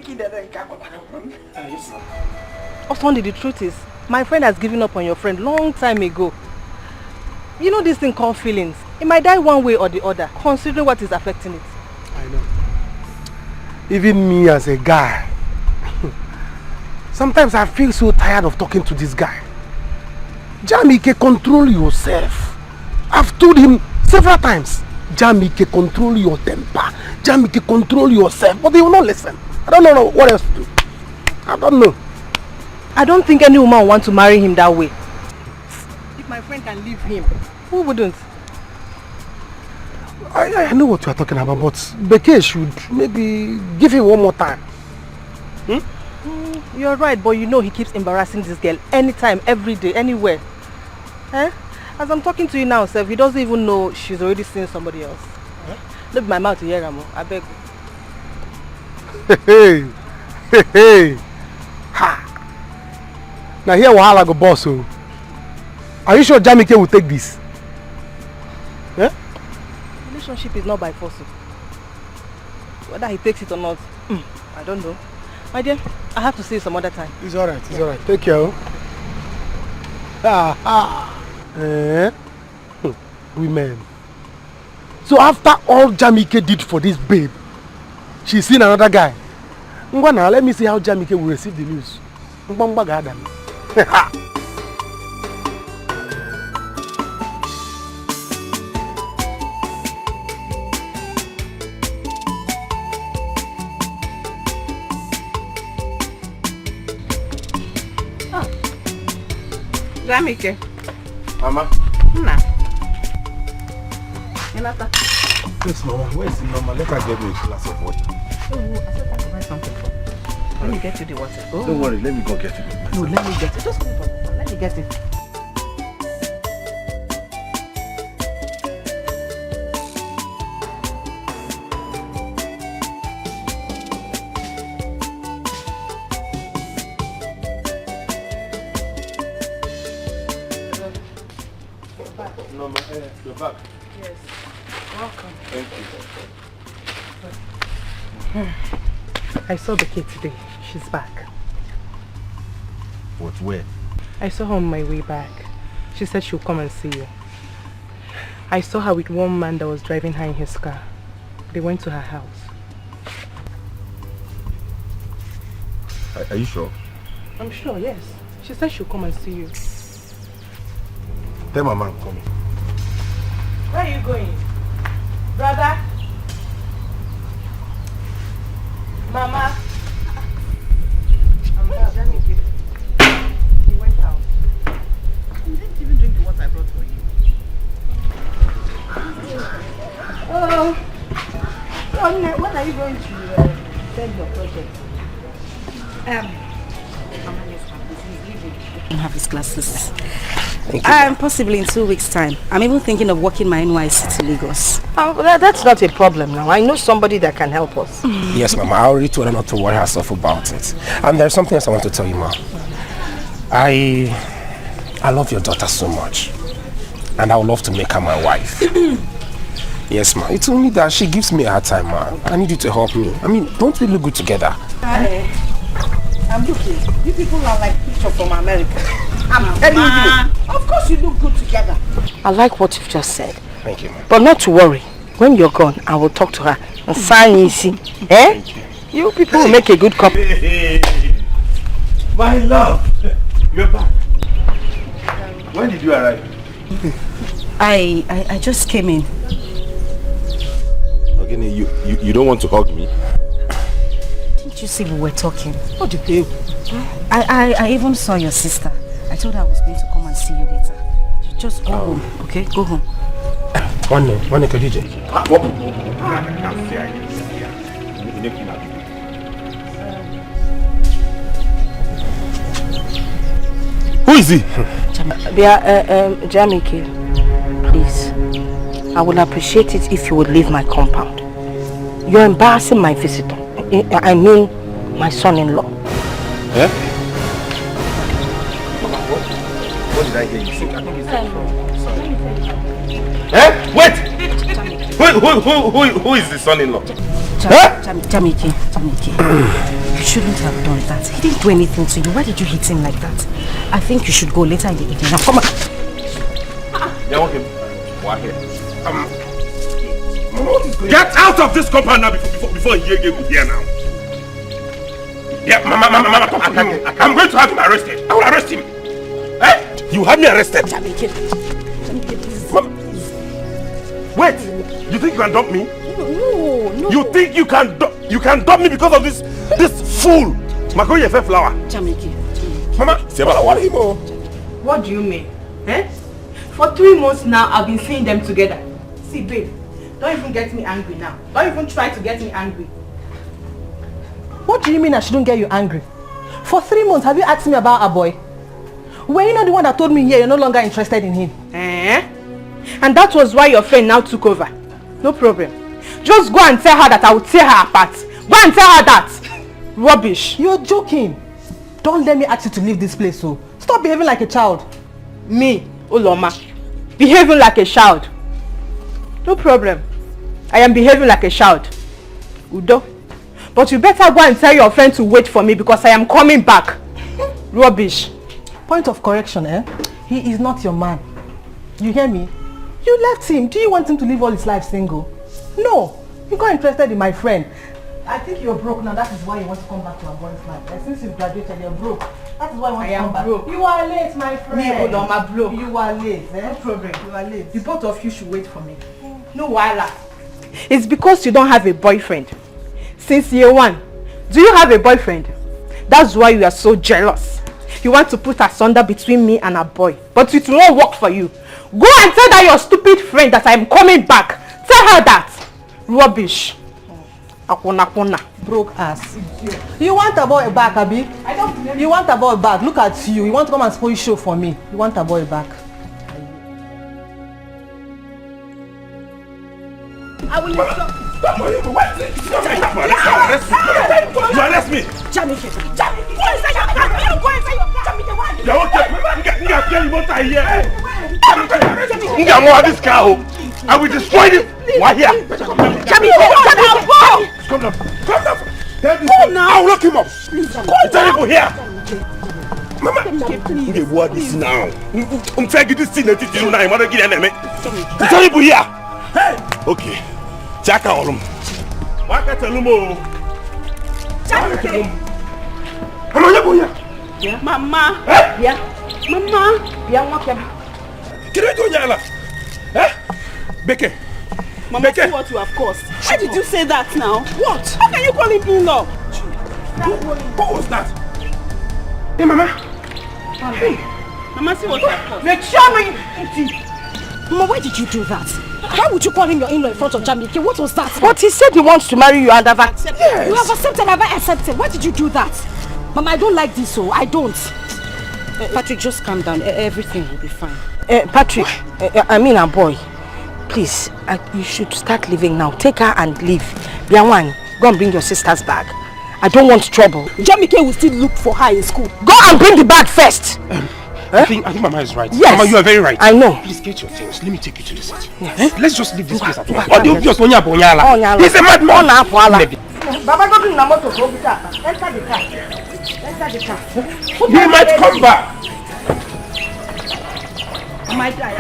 Osundi, the truth is, my friend has given up on your friend long time ago. You know this thing called feelings. It might die one way or the other, considering what is affecting it. I know. Even me as a guy, sometimes I feel so tired of talking to this guy. Jamike, control yourself. I've told him several times, Jamike, control your temper. Jamike, control yourself. But he will not listen. I don't know what else to do. I don't know. I don't think any woman wants to marry him that way. If my friend can leave him, who wouldn't? I know what you are talking about, but Beke should maybe give him one more time. You're right, but you know he keeps embarrassing this girl anytime, every day, anywhere. Eh? As I'm talking to you now, sir, he doesn't even know she's already seen somebody else. Look my mouth to hear him. I beg. Hey. Ha. Now here Wahala go boss. So, are you sure Jamike will take this? Eh? Relationship is not by force. Whether he takes it or not, I don't know. My dear, I have to see you some other time. It's alright, it's alright. Take care. Women. So after all Jamike did for this babe, she's seen another guy. Now let me see how Jamike will receive the news. Jamike. Mama. Nah. Yes, Mama. Where is the Mama? Let her get me a glass of water. Oh, I said I could buy something for you. Let me get you the water. Oh. Don't worry, let me go get it. No, let me get it. Just hold on. Let me get it. You're back. Yes. Welcome. Thank you. I saw the kid today. She's back. What, where? I saw her on my way back. She said she'll come and see you. I saw her with one man that was driving her in his car. They went to her house. Are you sure? I'm sure, yes. She said she'll come and see you. Tell Mama I'm coming. Where are you going? Brother? Mama? He went out. You didn't even drink the water I brought for you. Oh, when are you going to send your project? I don't have his glasses. Possibly in 2 weeks' time. I'm even thinking of walking my NYC to Lagos. That's not a problem now. I know somebody that can help us. Yes, Mama. I already told her not to worry herself about it. And there's something else I want to tell you, Ma. I love your daughter so much. And I would love to make her my wife. Yes, Ma. It's only that she gives me a hard time, Ma. I need you to help me. I mean, don't we look good together? I'm looking. You people are like picture from America. I'm telling you. Of course you look good together. I like what you've just said. Thank you, ma'am. But not to worry. When you're gone, I will talk to her and sign easy. Eh? You people will make a good couple. Hey, my love, you're back. When did you arrive? I just came in. Ogini, you don't want to hug me? Didn't you see we were talking? What did you do? I even saw your sister. I told her I was going to come and see you later. You just go home, okay? Go home. One Khadija. Who is he? Jamike, please. I would appreciate it if you would leave my compound. You're embarrassing my visitor. I mean, my son-in-law. Eh? What did I hear you say? I think it's eh? Wait! Who is the son-in-law? Jamike, you shouldn't have done that. He didn't do anything to you. Why did you hit him like that? I think you should go later in the evening. Now come on. Yeah, okay. Why here? Get out of this compound now before he get here now. Yeah, Mama, I'm going to have him arrested. I will arrest him. Eh? You have me arrested. Jamike, wait, you think you can dump me? No. You think you can dump me because of this fool? Makoye Fe flower. Jamike. Mama, What do you mean? Eh? For 3 months now, I've been seeing them together. See, babe, don't even get me angry now. Don't even try to get me angry. What do you mean I shouldn't get you angry? For 3 months, have you asked me about a boy? Were you not the one that told me here you're no longer interested in him? Eh? And that was why your friend now took over. No problem. Just go and tell her that I will tear her apart. Go and tell her that. Rubbish. You're joking. Don't let me ask you to leave this place, so. Stop behaving like a child. Me, Uloma, behaving like a child. No problem. I am behaving like a child. Udo. But you better go and tell your friend to wait for me because I am coming back. Rubbish. Point of correction, eh? He is not your man. You hear me? You left him. Do you want him to live all his life single? No. You got interested in my friend. I think you're broke now. That is why you want to come back to our boy's life. And since you've graduated, you're broke. That is why you want to come back. Broke. You are late, my friend. Me, Uloma, broke. You are late, eh? No problem. You are late. The both of you should wait for me. No wahala. It's because you don't have a boyfriend. Since year 1, do you have a boyfriend? That's why you are so jealous. You want to put asunder between me and a boy. But it won't work for you. Go and tell that your stupid friend that I am coming back. Tell her that. Rubbish. Akona. Broke ass. You want a boy back, Abi? I don't. You want a boy back. Look at you. You want to come and spoil show for me. You want a boy back. I will let you. You arrest me. Jamike. Go inside your car. Go inside your car. Jamike, You're okay. You got you want here. This car. I will destroy this. Why here? Jamike, come down. I will lock him up. Tell people here. Mama, okay, what is now? I'm trying to get this thing that you know. I'm going to get an enemy. Tell people here. Okay. Jack Alum. Why can't I tell yeah. Mama. Yeah. Mama. Yeah, what can I do Yala? Eh? Beke. Mama, see what you have caused. Why did you say that now? What? How can you call him in-law? Who was that? Hey, Mama. Hey. Mama, see what you have caused. Make sure Mama, why did you do that? Why would you call him your in-law in front of Jamike? What was that? But he said he wants to marry you and I've accepted. Yes. You have accepted, have I accepted? Why did you do that? Mama, I don't like this, so I don't. Patrick, just calm down. Everything will be fine. Patrick, I mean a boy. Please, you should start leaving now. Take her and leave. Bianwan, go and bring your sister's bag. I don't want trouble. Jamike will still look for her in school. Go and bring the bag first. I think Mama is right. Yes. Mama, you are very right. I know. Please get your things. Let me take you to the city. Yes. Let's just leave this place at once. What do you just He's a madman. Baba, go to Namoto. Enter the car. Enter the car. He might come back. My guy, I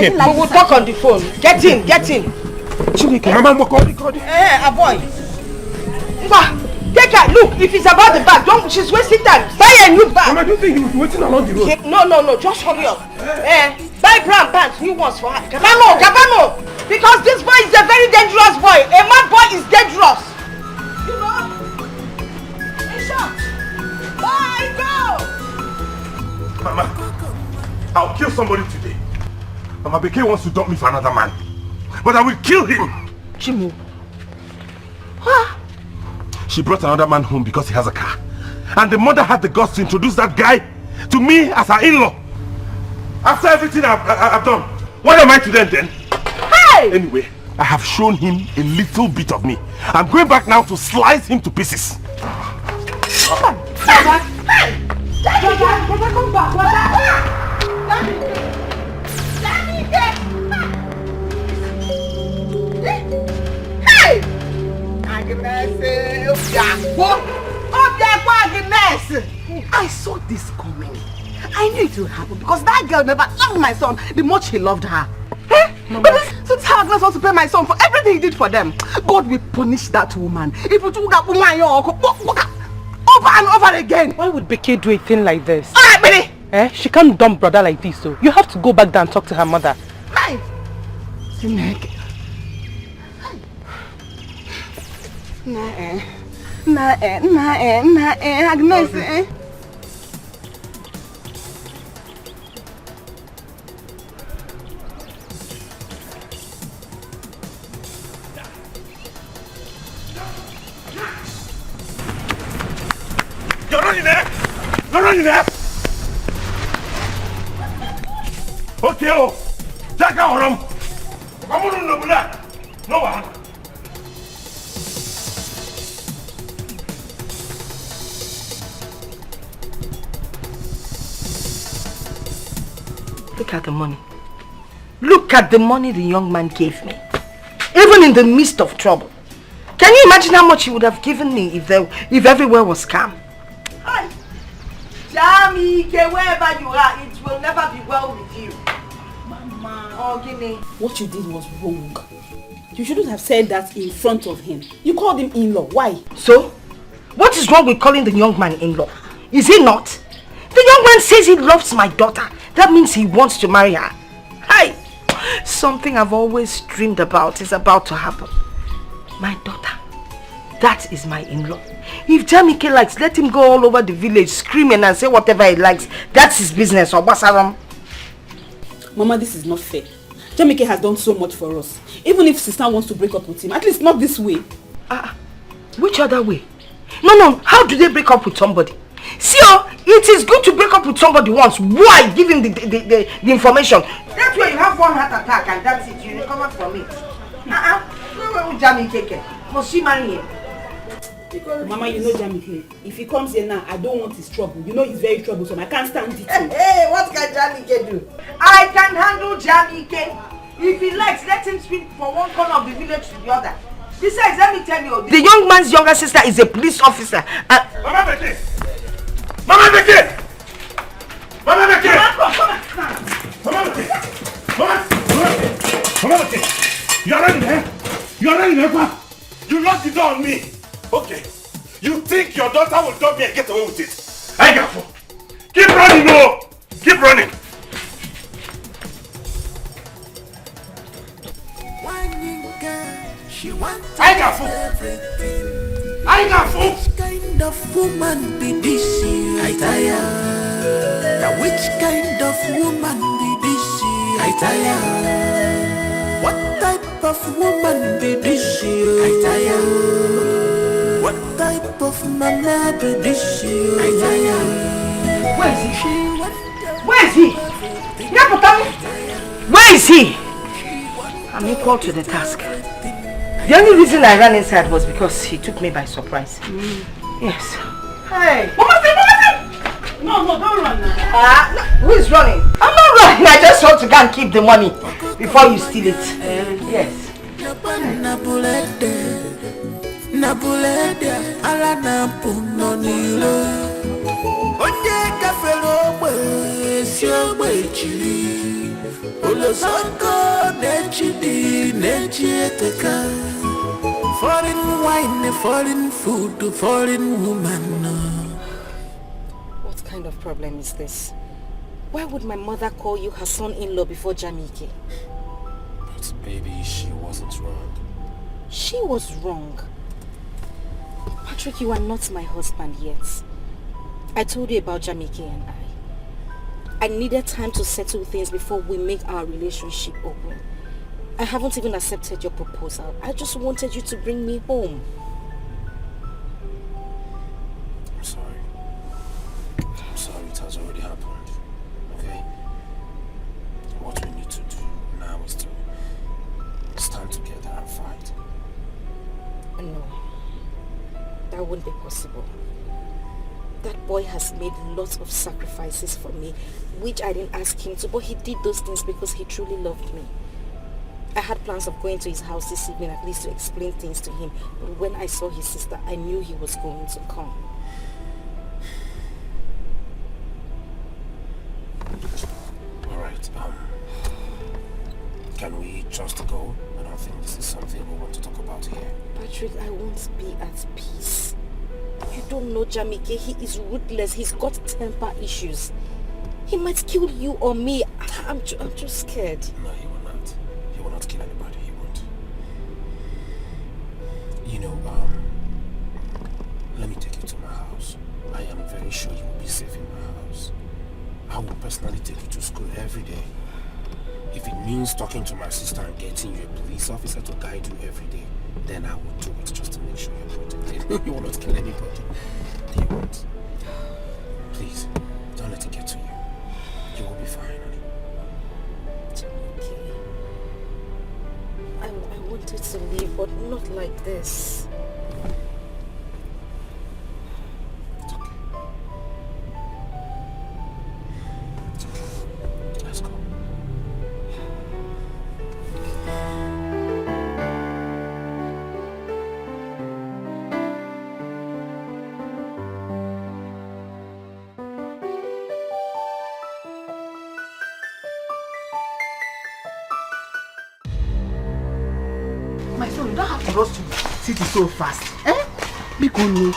didn't like We'll talk on the phone. Get in. Mama, Okoli. Boy. Take her. Look, if it's about the bag, she's wasting time. Buy a new bag. Mama, do you think he was waiting along the road? No, just hurry up. Buy brown pants, new ones for her. Gabano. Because this boy is a very dangerous boy. A mad boy is dangerous. You know? In short. Bye, go. Mama, I'll kill somebody today. Mama Dikeh wants to dump me for another man. But I will kill him. Chimu. She brought another man home because he has a car. And the mother had the guts to introduce that guy to me as her in-law. After everything I've done, what am I to them then? Hey! Anyway, I have shown him a little bit of me. I'm going back now to slice him to pieces. Baba, come back. Hey! I saw this coming. I knew it would happen because that girl never loved my son the much he loved her. But this Agnes wants to pay my son for everything he did for them. God will punish that woman. If you do that woman over and over again. Why would Dikeh do a thing like this? Alright, Billy! She can't dump brother like this, so you have to go back there and talk to her mother. Right. Agnes, You're running there! Okay, Jack out of him! Come on, no one. Look at the money. Look at the money the young man gave me. Even in the midst of trouble. Can you imagine how much he would have given me if everywhere was calm? Hi. Jamike, wherever you are, it will never be well with you. Mama. Oh, Guinea. What you did was wrong. You shouldn't have said that in front of him. You called him in-law. Why? So? What is wrong with calling the young man in-law? Is he not? The young man says he loves my daughter. That means he wants to marry her. Hi! Something I've always dreamed about is about to happen. My daughter. That is my in-law. If Jamike likes, let him go all over the village screaming and say whatever he likes. That's his business. Or Basaram. Mama, this is not fair. Jamike has done so much for us. Even if sister wants to break up with him, at least not this way. Which other way? No. How do they break up with somebody? See, it is good to break up with somebody once. Why? Give him the information. That way you have one heart attack and that's it. You recover from it. Where will Jamike? Must she marry him? Mama, you know Jamike. If he comes here now, I don't want his trouble. You know he's very troublesome. I can't stand it. Hey, what can Jamike do? I can handle Jamike. If he likes, let him speak from one corner of the village to the other. Besides, let me tell you, the young man's younger sister is a police officer. Mama Dikeh! Mama Dikeh! Mama Dikeh! Mama Dikeh! You're running there? Papa? You locked the door on me. Okay. You think your daughter will dump me and get away with it? I got you. Keep running, no! Keep running. I got food. Which kind of woman be this? I tire. Now which kind of woman be this? I tire. What type of woman be this? I tire. What type of mama be this? I tire. Where is he? Where is he? Where is he? I'm equal to the task. The only reason I ran inside was because he took me by surprise. Yes. Hey! Mama! No, don't run now. No, who is running? I'm not running. I just want to go and keep the money before you steal it. Yes. Onye kafelo mwe si ogbe chiri Ulozongo nechidi nechieteka. Foreign wine, foreign food, foreign woman. What kind of problem is this? Why would my mother call you her son-in-law before Jamike? But baby, she wasn't wrong. She was wrong. Patrick, you are not my husband yet. I told you about Jamike and I needed time to settle things before we make our relationship open. I haven't even accepted your proposal. I just wanted you to bring me home. I'm sorry. I'm sorry, it has already happened. Okay? What we need to do now is to stand together and fight. No. That won't be possible. That boy has made lots of sacrifices for me, which I didn't ask him to, but he did those things because he truly loved me. I had plans of going to his house this evening at least to explain things to him, but when I saw his sister, I knew he was going to come. Alright, can we just go? I don't think this is something we want to talk about here. Patrick, I won't be at peace. You don't know Jamike, he is ruthless, he's got temper issues. He might kill you or me. I'm just scared. No, he will not. He will not kill anybody, he won't. You know, let me take you to my house. I am very sure you will be safe in my house. I will personally take you to school every day. If it means talking to my sister and getting you a police officer to guide you every day, then I will do it just to make sure you're protected. You will not kill anybody. You won't. Please, don't let it get to you. You will be fine, honey. It's okay. I wanted to leave, but not like this. It's okay. It's okay. Let's go. My son, you don't have to rush to city so fast. Eh? Because no.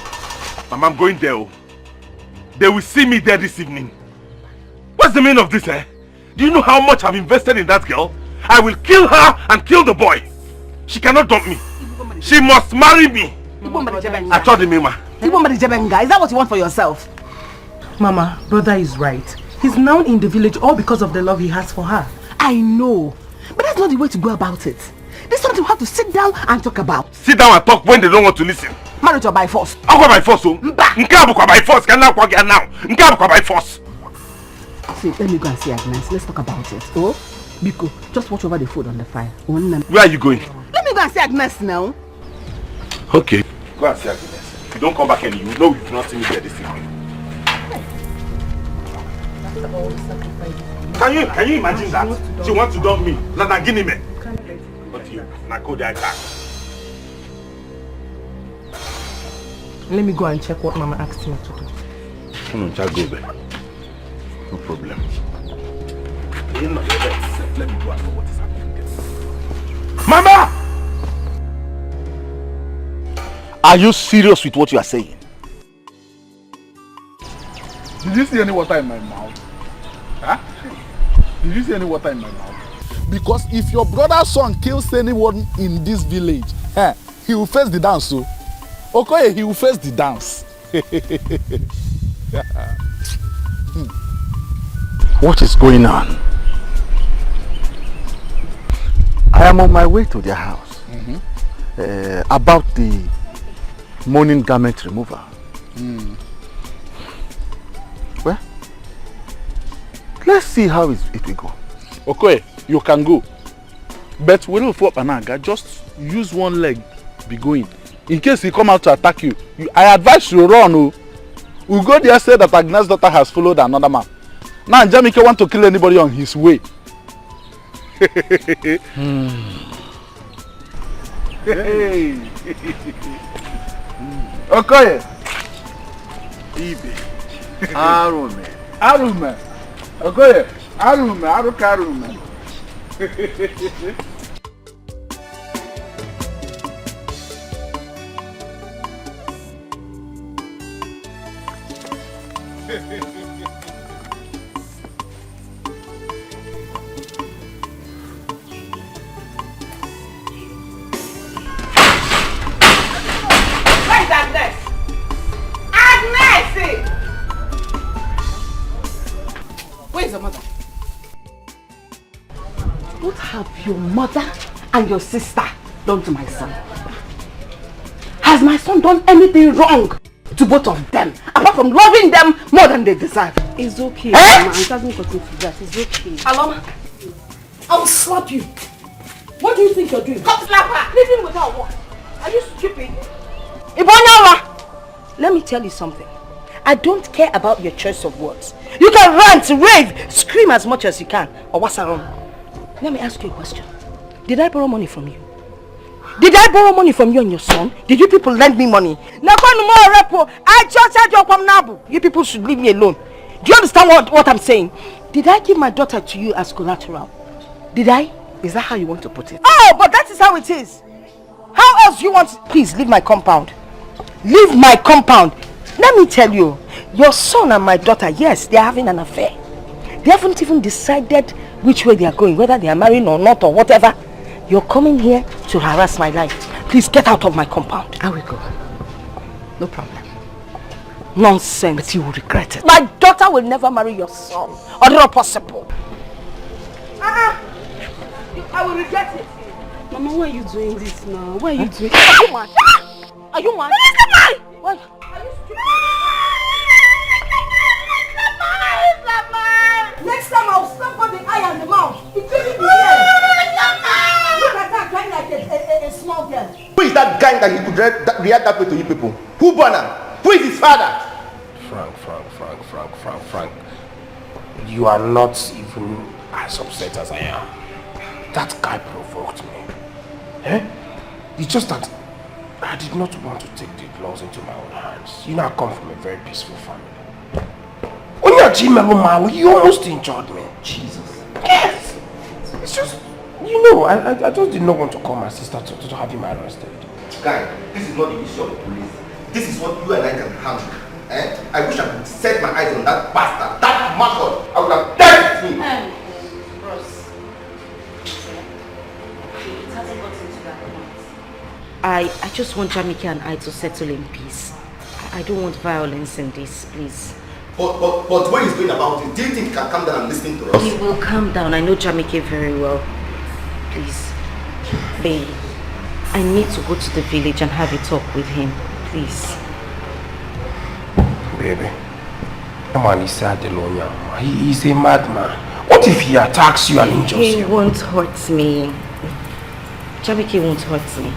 Mama, I'm going there. They will see me there this evening. What's the meaning of this, eh? Do you know how much I've invested in that girl? I will kill her and kill the boy. She cannot dump me. She must marry me. I told him, Mama. Is that what you want for yourself? Mama, brother is right. He's now in the village all because of the love he has for her. I know. But that's not the way to go about it. This is something we have to sit down and talk about. Sit down and talk when they don't want to listen. Marriage or by force? I'll go by force, oh. Nkabukwa by force. Can I walk here now? Nkabukwa by force. See, let me go and see Agnes. Let's talk about it. Oh, Biko, just watch over the food on the fire. Where are you going? Let me go and see Agnes now. Okay. Go and see Agnes. If you don't come back and you know you do not see me there this evening. Can you imagine that? She wants to dump me. Like a guinea man. But you, now go there back. Let me go and check what Mama asked me to do. No, just go there. No problem. Let me go and know what is happening there. Mama! Are you serious with what you are saying? Did you see any water in my mouth? Huh? Did you see any water in my mouth? Because if your brother's son kills anyone in this village, he will face the dance, so. Okay, he will face the dance. What is going on? I am on my way to their house. About the mourning garment removal. Well, let's see how it will go. Okay, you can go. But we don't fall Panaga. Just use one leg, be going. In case he come out to attack you, I advise you run. We'll go there, say that Agnes' daughter has followed another man. Now Jamike want to kill anybody on his way. Hey. Okay. Ibe. Arume. Arume. Okay. Arume. Arume. Where is Agnes? Agnes! Where is your mother? What have your mother and your sister done to my son? Has my son done anything wrong to both of them, apart from loving them more than they deserve? It's okay, Eh? Mama. It doesn't continue to that. It's okay. Aloma, I'll slap you. What do you think you're doing? Come slap her! Living without what? Are you stupid? Ibonyawa! Let me tell you something. I don't care about your choice of words. You can rant, rave, scream as much as you can. Or what's wrong? Let me ask you a question. Did I borrow money from you? Did I borrow money from you and your son? Did you people lend me money? You people should leave me alone. Do you understand what I'm saying? Did I give my daughter to you as collateral? Did I? Is that how you want to put it? Oh, but that is how it is. How else you want? Please leave my compound. Leave my compound. Let me tell you, your son and my daughter, yes, they are having an affair. They haven't even decided which way they are going, whether they are marrying or not or whatever. You're coming here to harass my life. Please get out of my compound. I will go. No problem. Nonsense. But you will regret it. My daughter will never marry your son. Or not possible. I will regret it. Mama, why are you doing this now? Why are you doing this? Are you mad? Are you mad? Why? Are you stupid? Next time I'll slap on the eye and the mouth. It will be here. Look at that guy like a small girl. Who is that guy that he could react that way to you people? Who born him? Who is his father? Frank. You are not even as upset as I am. That guy provoked me. Eh? It's just that I did not want to take the laws into my own hands. You know, I come from a very peaceful family. When you're Jimelo, you almost injured me. Jesus. Yes. It's just, you know, I just did not want to call my sister to have him arrested. Guy, this is not the issue of the police. This is what you and I can handle. Eh? I wish I could set my eyes on that bastard, that mashot. I would have dealt with him. Bros. It hasn't gotten to that point. I just want Jamike and I to settle in peace. I don't want violence in this, please. But when he's going about it, do you think he can calm down and listen to us? He will calm down. I know Jamike very well. Please. Babe, I need to go to the village and have a talk with him. Please. Baby, the man is sad alone. He's a madman. What if he attacks you and injures you? He won't hurt me. Jamike won't hurt me.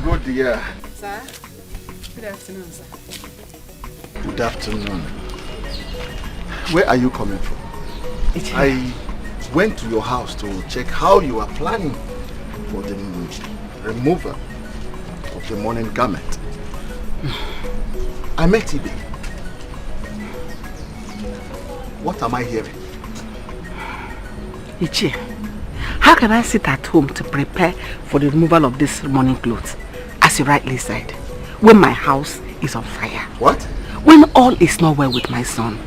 Good dear. Sir? Good afternoon, sir. Good afternoon. Where are you coming from? I went to your house to check how you are planning for the removal of the mourning garment. I met Ibe. What am I hearing? Ichie, how can I sit at home to prepare for the removal of this mourning clothes, as you rightly said, when my house is on fire? What? When all is not well with my son.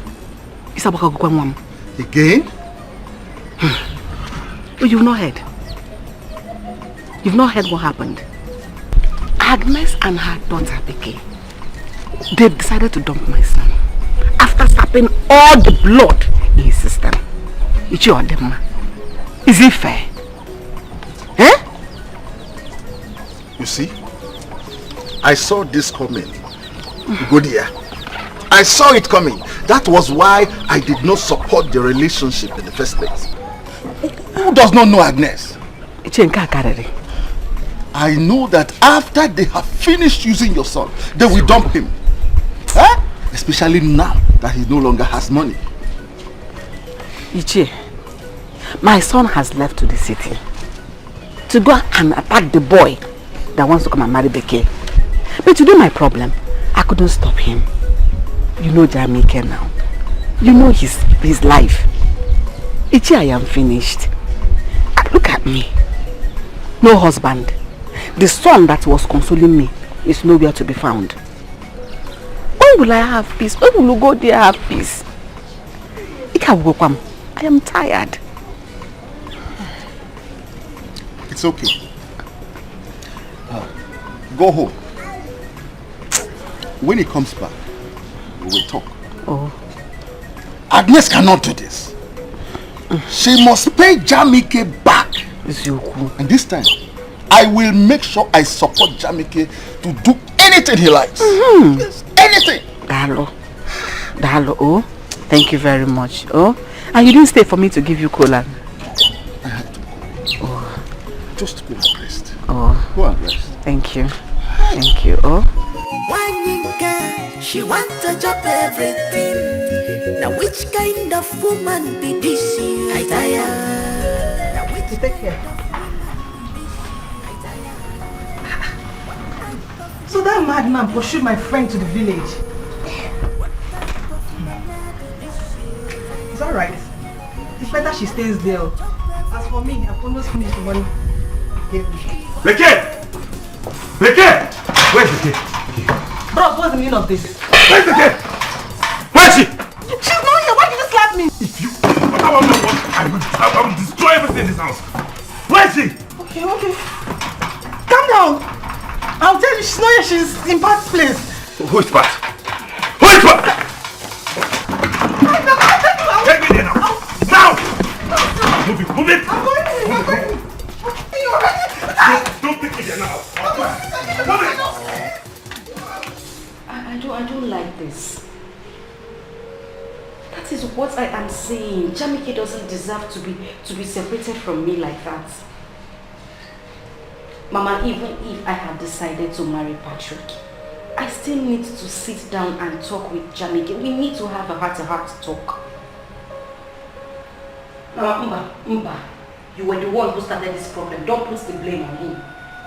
Again? Oh, you've not heard. You've not heard what happened. Agnes and her daughter Dikeh, they've decided to dump my son after sapping all the blood in his system. It's your them. Is it fair? Eh? You see, I saw this coming. Good year. I saw it coming. That was why I did not support the relationship in the first place. Who does not know Agnes? I know that after they have finished using your son, they will dump him. Huh? Especially now that he no longer has money. Ichie, my son has left to the city to go and attack the boy that wants to come and marry Dikeh. But today my problem, I couldn't stop him. You know Jamaica now. You know his life. Ichie, I am finished. Look at me. No husband. The son that was consoling me is nowhere to be found. When will I have peace? When will you go there have peace? I am tired. It's okay. Go home. When he comes back, we will talk. Oh. Agnes cannot do this. She must pay Jamike back. And this time, I will make sure I support Jamike to do anything he likes. Yes, anything. Dalo, oh, thank you very much. Oh, and you didn't stay for me to give you cola. I had to go. Oh. Just go and rest. Oh. Go and rest. Thank you. Thank you. Oh. She wants to drop everything. Now which kind of woman be this? I tire. Now which take care. So that madman pursued my friend to the village. It's alright. It's better she stays there. As for me, I've almost finished the money. Dikeh! Dikeh! Where's Dikeh? Bros, what's the meaning of this? Where's Dikeh? Where is she? She's not here. Why did you slap me? If you... I will destroy everything in this house. Where is she? Okay. Calm down. I'll tell you, she's not here. She's in Pat's place. Who is Pat? Who is Pat? Take me there now. Now! Move it. I'm going. Don't take me there now. I don't like this. That is what I am saying. Jamike doesn't deserve to be separated from me like that. Mama, even if I have decided to marry Patrick, I still need to sit down and talk with Jamike. We need to have a heart-to-heart talk. Mama, Mba, you were the one who started this problem. Don't put the blame on him.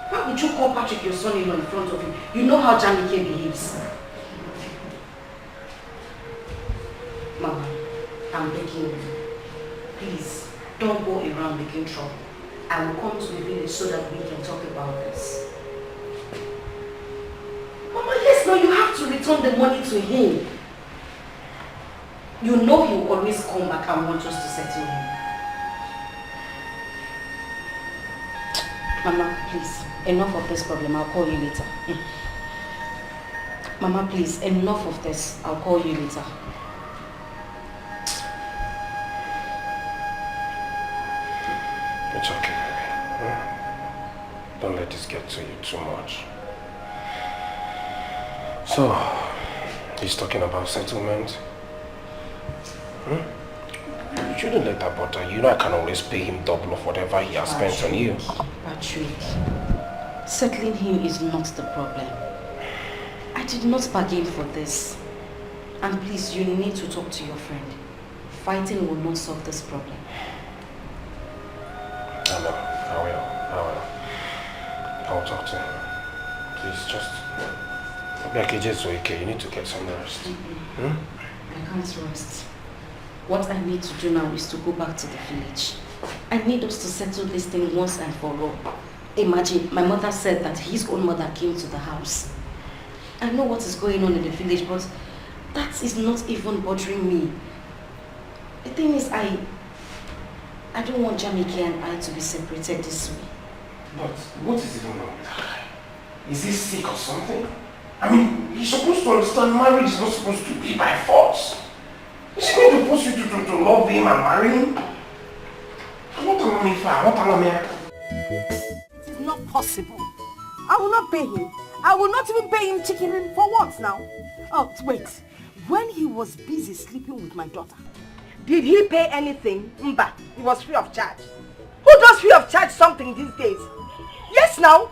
Why would you call Patrick your son-in-law in front of him? You know how Jamike behaves. Mama, I'm begging you. Please, don't go around making trouble. I will come to the village so that we can talk about this. Mama, yes, no, you have to return the money to him. You know he will always come back and want us to settle him. Mama, please, enough of this problem. I'll call you later. Mama, please, enough of this. I'll call you later. It's okay, baby. Don't let this get to you too much. So, he's talking about settlement. You shouldn't let that bother you. You know I can always pay him double of whatever he has spent on you. Patrick, settling him is not the problem. I did not bargain for this. And please, you need to talk to your friend. Fighting will not solve this problem. I know. I will talk to him. Please, just... okay. You need to get some rest. I can't rest. What I need to do now is to go back to the village. I need us to settle this thing once and for all. Imagine, my mother said that his own mother came to the house. I know what is going on in the village, but that is not even bothering me. The thing is, I don't want Jamike and I to be separated this way. But what is even wrong with her? Is he sick or something? I mean, you're supposed to understand marriage is not supposed to be by force. Is he going to force you to love him and marry him? It is not possible. I will not pay him. I will not even pay him chicken for what now? Oh, wait. When he was busy sleeping with my daughter, did he pay anything? Mba, he was free of charge. Who does free of charge something these days? Yes, now.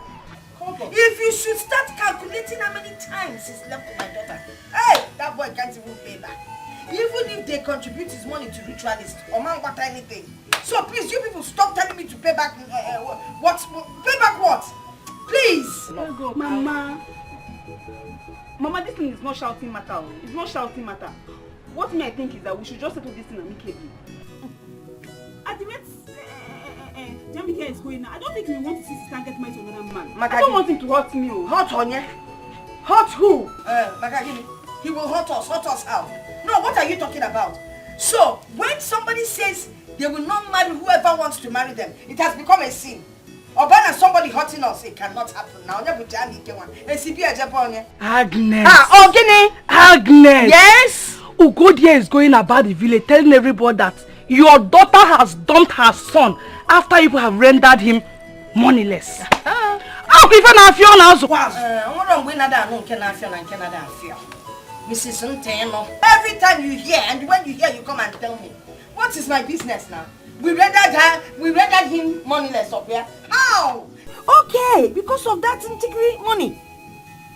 If you should start calculating how many times he slept with my daughter. Hey, that that boy can't even pay back. Even if they contribute his money to ritualists or man what anything. So please, you people stop telling me to pay back. What? Pay back what? Please. Mama, this thing is not shouting matter. It's not shouting matter. What me I think is that we should just settle this thing amicably. At the rate Dikeh is going now, I don't think we want to see sister get married to another man. I don't want him to hurt me. Hurt on you? Hurt who? Makagini, he will hurt us how? No, what are you talking about? So, when somebody says they will not marry whoever wants to marry them, it has become a sin. Or when somebody hurting us, it cannot happen now. Agnes. Agnes. Yes? Ugodia is going about the village telling everybody that your daughter has dumped her son after you have rendered him moneyless. How even I feel now? Mrs. Nteno, every time you hear and when you hear, you come and tell me. What is my business now? We rendered him moneyless up here. How? Okay, because of that integrity money.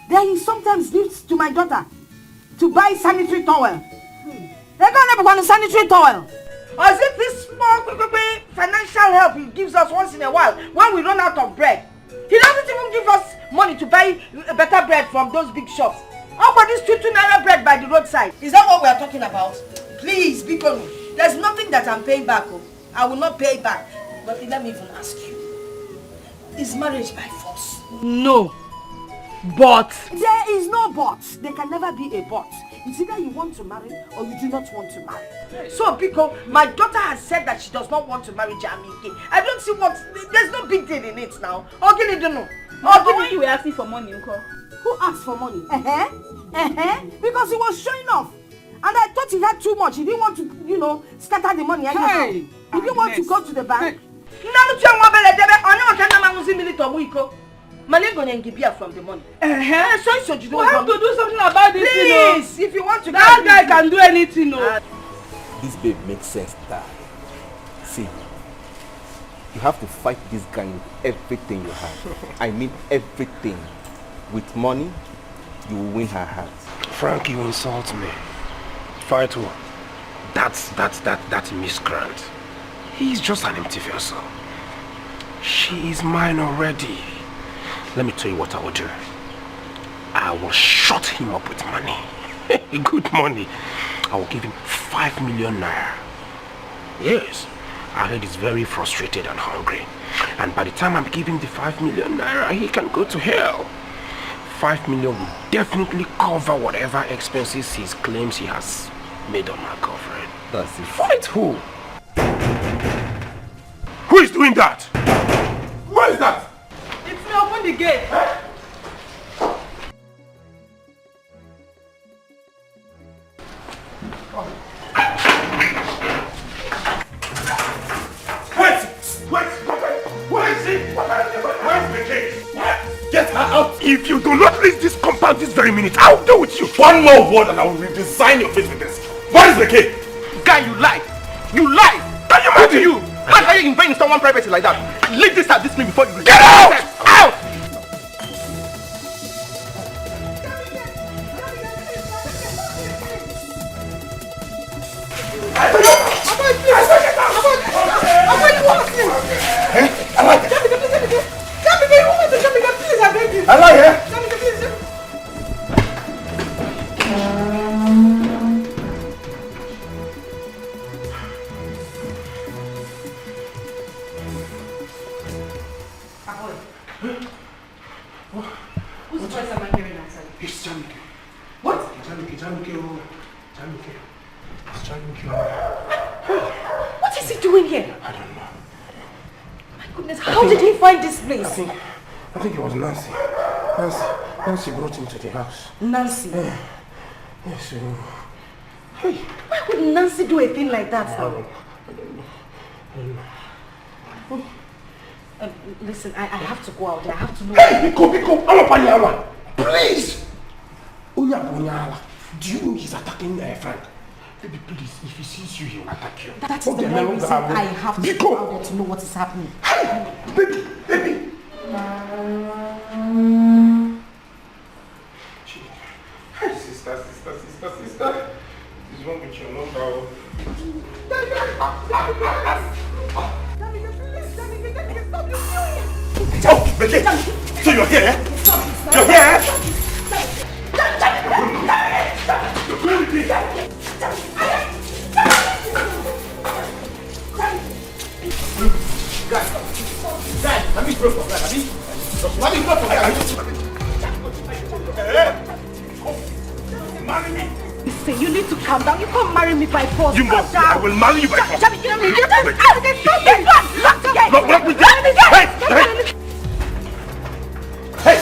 Then he sometimes gives to my daughter to buy sanitary towel. They're gonna never want a sanitary towel. Or is it this small financial help he gives us once in a while when we run out of bread? He doesn't even give us money to buy better bread from those big shops. How about this 2 naira bread by the roadside? Is that what we are talking about? Please, people, there's nothing that I'm paying back. I will not pay back. But let me even ask you. Is marriage by force? No. But. There is no but. There can never be a but. It's either you want to marry or you do not want to marry. So, Biko, my daughter has said that she does not want to marry Jamike. I don't see what. There's no big deal in it now. Okay, don't know. Why you were asking for money, Uncle? Who asked for money? Because he was showing off. And I thought he had too much. He didn't want to, scatter the money. Hey, he didn't want to go to the bank. Money going to give from the money. We have to do something about this. Please, if you want to. That guy can do anything. This babe makes sense, Dad. See, you have to fight this guy with everything you have. I mean everything. With money, you will win her heart. Frank, you insult me. Fight who? That miscreant. He's just an empty vessel. She is mine already. Let me tell you what I will do. I will shut him up with money. Good money. I will give him 5 million naira. Yes, I heard he's very frustrated and hungry. And by the time I'm giving the 5 million naira, he can go to hell. 5 million will definitely cover whatever expenses he claims he has made on my girlfriend. That's it. Fight who? Who is doing that? Where is that? It's me, open the gate. Get her out! If you do not leave this compound this very minute, I will deal with you! One more word and I will redesign your face with this. What is the case? Guy, you lie! You lie! Can you imagine? You? How can you invade someone's privacy like that? Leave this at this minute before you... Get out! Out! Hello, yeah? Whose voice am I hearing outside? It's Jamike. What? Jamike. It's Jamike. What is he doing here? I don't know. My goodness, how did he find this place? I think it was Nancy. Nancy brought him to the house. Nancy? Yes. Hey. Why would Nancy do a thing like that now? Listen, I have to go out there. I have to know. Hey, Biko, I'm please! Onya, do you know he's attacking Frank? Baby, please, if he sees you, he will attack you. That is the main reason I have to go out there to know what is happening. Hey, baby! Hi, sister. What's wrong with your number? Oh, Becky! So you're here, eh? You're here, eh? Guys, let me throw for that, marry me. Listen, you need to calm down. You can't marry me by force. You must. I will marry you by force. Jamie, get out. Lock me down. Hey!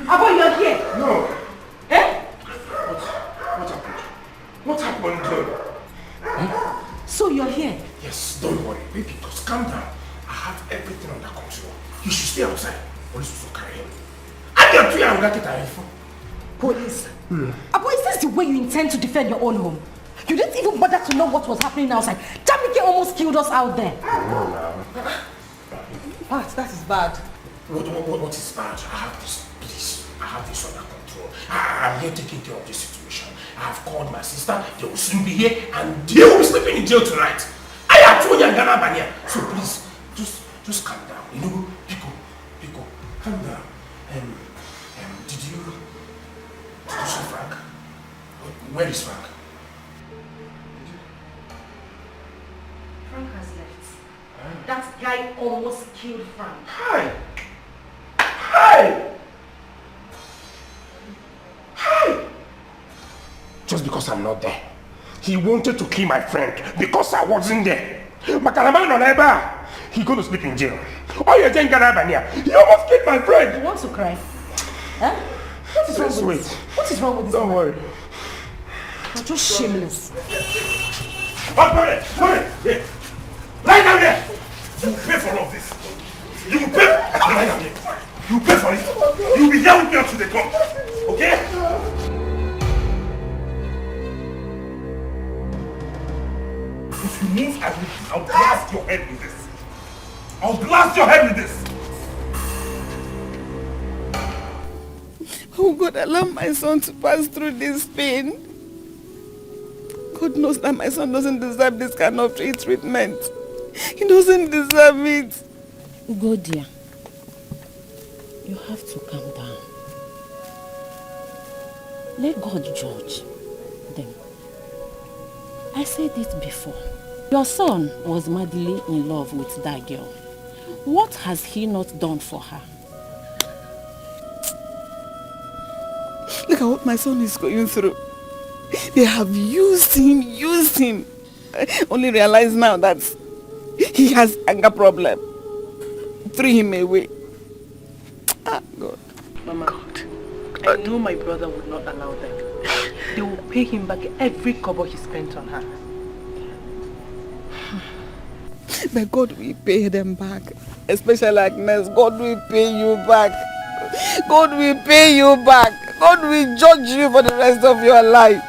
Abo, you're here. No. Eh? What happened? So you're here? Yes, don't worry, baby. Just calm down. I have everything under control. You should stay outside. Police will carry him. I will not get a phone. Police? Abo, is this the way you intend to defend your own home? You didn't even bother to know what was happening outside. Dikeh almost killed us out there. No, now. That is bad. What is bad? I have this, please. I have this under control. I'm here taking care of this situation. I have called my sister. They will soon be here and they will be sleeping in jail tonight. I have told you I'm gonna ban here. So please, just calm down. You know, Pico, calm down. Did you see Frank? Where is Frank? Frank has left. That guy almost killed Frank. Hi! Just because I'm not there. He wanted to kill my friend because I wasn't there. He's going to sleep in jail. Oh, you're saying he almost killed my friend. You want to cry? Huh? What is wrong with this? What is wrong with this? Don't worry. You're just shameless. Here. Lie down there. You will pay for all of this. You will pay. Lie down there. You will pay for it. You will be here with me until they come. Okay? If you move, I'll blast your head with this. I'll blast your head with this. Oh God, allow my son to pass through this pain. God knows that my son doesn't deserve this kind of treatment. He doesn't deserve it. Go, dear. You have to calm down. Let God judge them. I said it before. Your son was madly in love with that girl. What has he not done for her? Look at what my son is going through. They have used him. I only realize now that he has anger problem. Threw him away. Ah, God. Mama, I know my brother would not allow them. They will pay him back every kobo he spent on her. But God will pay them back. Especially Agnes, God will pay you back. God will pay you back. God will judge you for the rest of your life.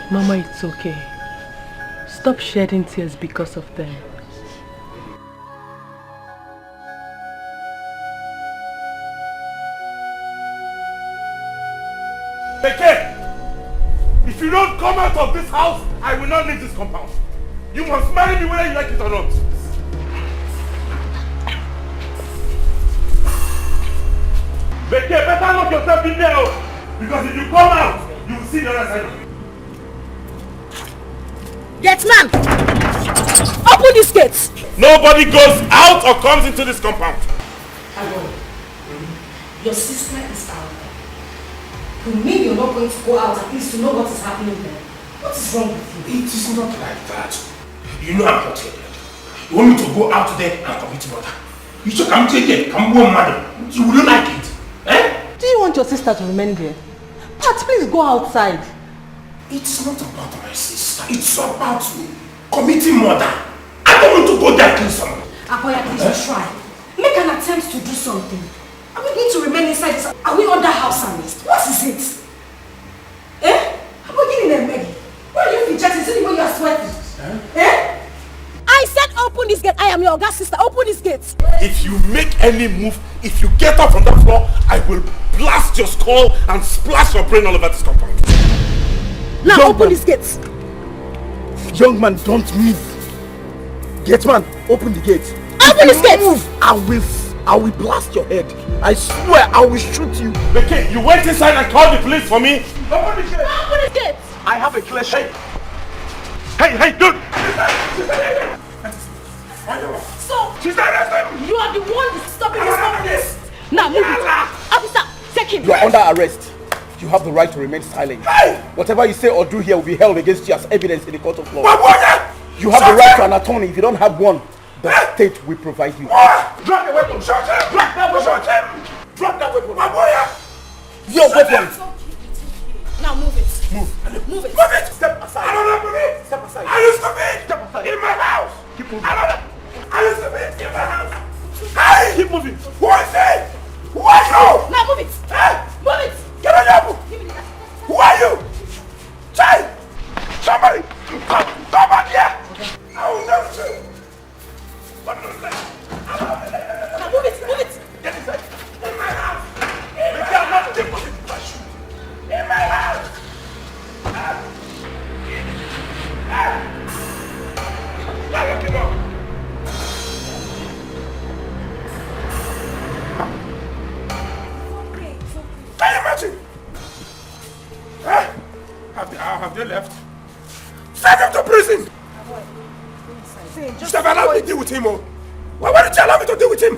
Mama, it's okay. Stop shedding tears because of them. Dikeh! If you don't come out of this house, I will not leave this compound. You must marry me whether you like it or not. Dikeh, better lock yourself in there, because if you come out, you will see the other side of me. Get man! Open these gates! Nobody goes out or comes into this compound. Hello. Your sister is out there. You mean you're not going to go out at least to know what is happening there? What is wrong with you? It is not like that. You know I'm not here. You want me to go out there and commit murder? You should come here, come home, madam. You wouldn't like it. Eh? Do you want your sister to remain there? Pat, please go outside. It's not about my sister. It's about me committing murder. I don't want to go there and kill someone. Akoya, please try. Make an attempt to do something. Are we going to remain inside this? Are we under house arrest? What is it? am your Oga's sister. Open this gate. If you make any move, if you get up from that floor, I will blast your skull and splash your brain all over this compound. Now open this gate. Young man, don't move. Gate man, open the gate. Open this gate. Move, I will blast your head. I swear I will shoot you. Okay, you went inside and called the police for me. Open the gate. Open this gate. I have a clear shot. Hey, dude! So, you are the one stopping this company. Now move it. Officer, take him. You are under arrest. You have the right to remain silent. Whatever you say or do here will be held against you as evidence in the court of law. You have the right to an attorney. If you don't have one, the state will provide you. Drop the weapon! Drop that weapon! Drop that weapon! Your weapon! Now move it. Move it! Move it! Step aside! I don't have to be! Step aside! I used to be! Step aside! In my house! Keep moving! I used to be in my house! Hey! Keep moving! Who is it? Who are you? Now move it! Hey! Move it! Get on your book! Who are you? Child! Somebody! Come back here! I will never say! What is that? Now move it! Move it! Get inside! In my house! In my house! In my house! Can you imagine? Have they left? Send him to prison! Just allow me to deal with him. Why didn't you allow me to deal with him?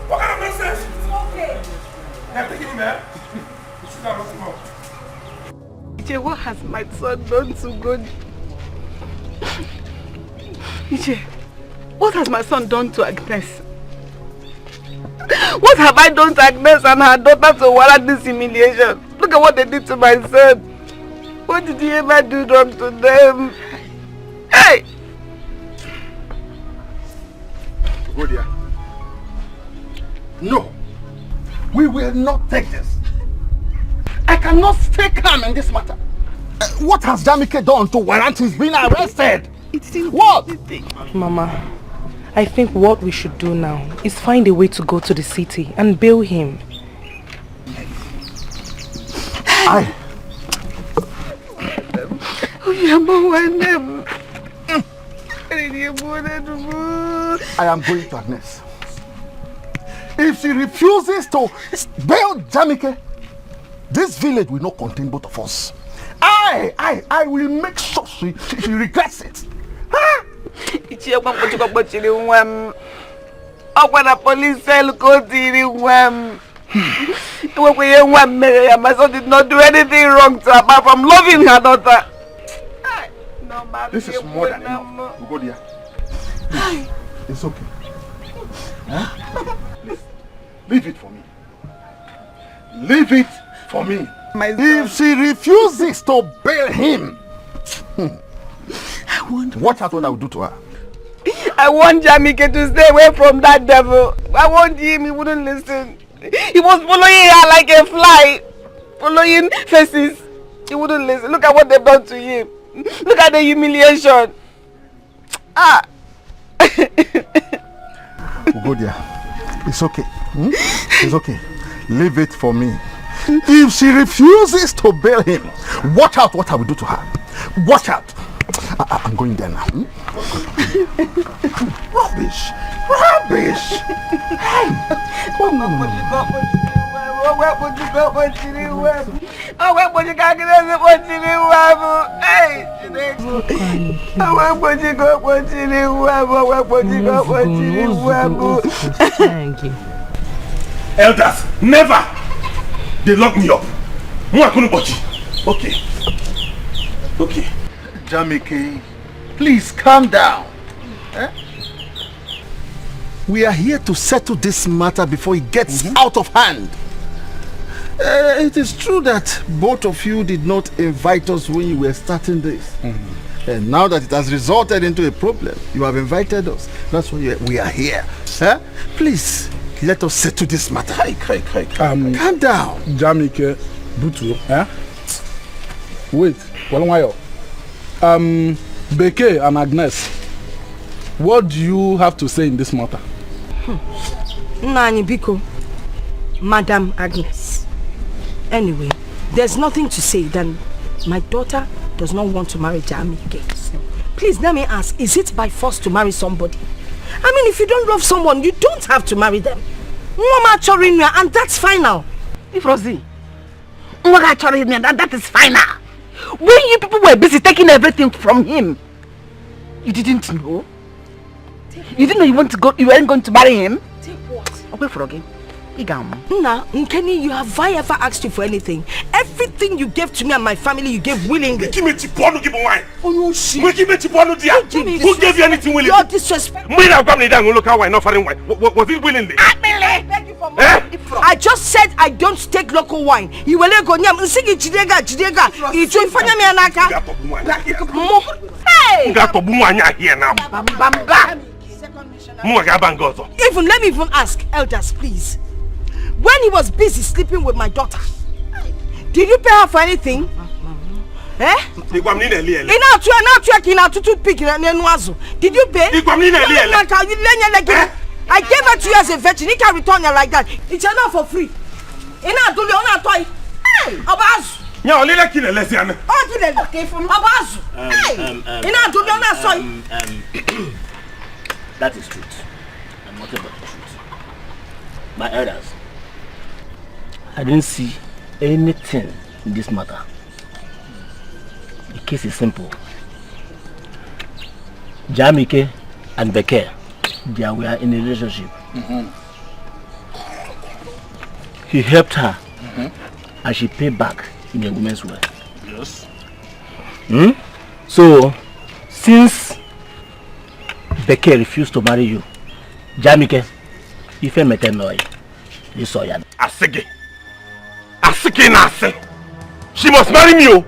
What kind of nonsense? It's okay. I'm taking him there. Ije, what has my son done to God? Ije, what has my son done to Agnes? What have I done to Agnes and her daughter to warrant this humiliation? Look at what they did to my son. What did he ever do wrong to them? Hey! Go there. No, we will not take this. I cannot stay calm in this matter. What has Jamike done to warrant his being arrested? What? Mama, I think what we should do now is find a way to go to the city and bail him. I am going to Agnes. If she refuses to bail Jamike, this village will not contain both of us. I will make sure she regrets it. Huh? Police cell my son did not do anything wrong to her apart from loving her daughter. This is more than enough. We'll go there. Please. It's okay. Huh? Please. Leave it for me. Leave it for me. If she refuses to bail him, watch out what I will do to her. I want Jamike to stay away from that devil. I want him, he wouldn't listen. He was following her like a fly, following faces. He wouldn't listen. Look at what they've done to him. Look at the humiliation. We'll go there. It's okay. It's okay. Leave it for me. If she refuses to bail him, watch out what I will do to her. Watch out. I'm going there now. Rubbish. Hey. Elders, never! They lock me up. Okay. Jamike, please calm down. We are here to settle this matter before it gets out of hand. It is true that both of you did not invite us when you were starting this. And now that it has resulted into a problem, you have invited us. That's why we are here. Please, let us settle this matter. Calm down. Jamike, Butu, wait, Dikeh and Agnes, what do you have to say in this matter? Nani Biko, Madam Agnes. Anyway, there's nothing to say than my daughter does not want to marry Jamike. Please let me ask, is it by force to marry somebody? I mean, if you don't love someone, you don't have to marry them. And that's final. If Rosie, that is final. When you people were busy taking everything from him, you didn't know? You didn't know you weren't going to marry him? Take what? Okay, Froggy. Nah, Nkeni, you have I ever asked you for anything? Everything you gave to me and my family, you gave willingly. Give me Tiponu, give me wine. Oh, no, shit. Who gave you anything willingly? You're disrespectful. Me now come down and look how wine, not foreign wine. Was it willingly? I beg you for more. I just said I don't take local wine. You will go nyam nsigi chidega. Itu ifanya mi anaka. Hey! Here now. Even let me even ask elders, please. When he was busy sleeping with my daughter, did you pay her for anything? Eh? Did you pay? I gave her to you as a virgin. He can return her like that. It's enough for free. That is truth. And nothing but the truth. My elders, I didn't see anything in this matter. The case is simple. Jamike and Dikeh, they were in a relationship. He helped her and she paid back in a woman's way. Yes. So, since Dikeh refused to marry you, Jamike, if you met a you saw ya. Asige Nase. She must marry me.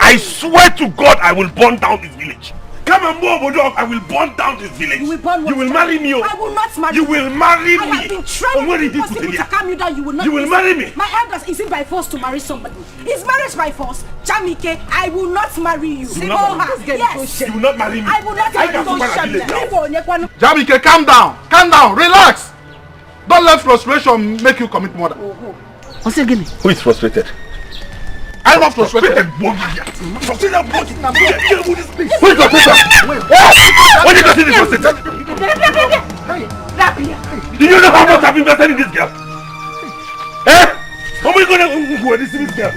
I swear to God, I will burn down this village. Come and move, dog. I will burn down this village. You will marry me. I will not marry you. You will marry me. I have been trying to calm you down. You will not. You will marry me. My elders, is it by force to marry somebody? Is marriage by force? Jamike, I will not marry you. You will not marry me. Yes. You will not marry me. I will not marry you. Jamike, calm down. Calm down. Relax. Don't let frustration make you commit murder. Who is frustrated? I'm not frustrated. Who is frustrated? When did you see this frustrated? Do you know how much I've invested in this girl? How are we going to this girl?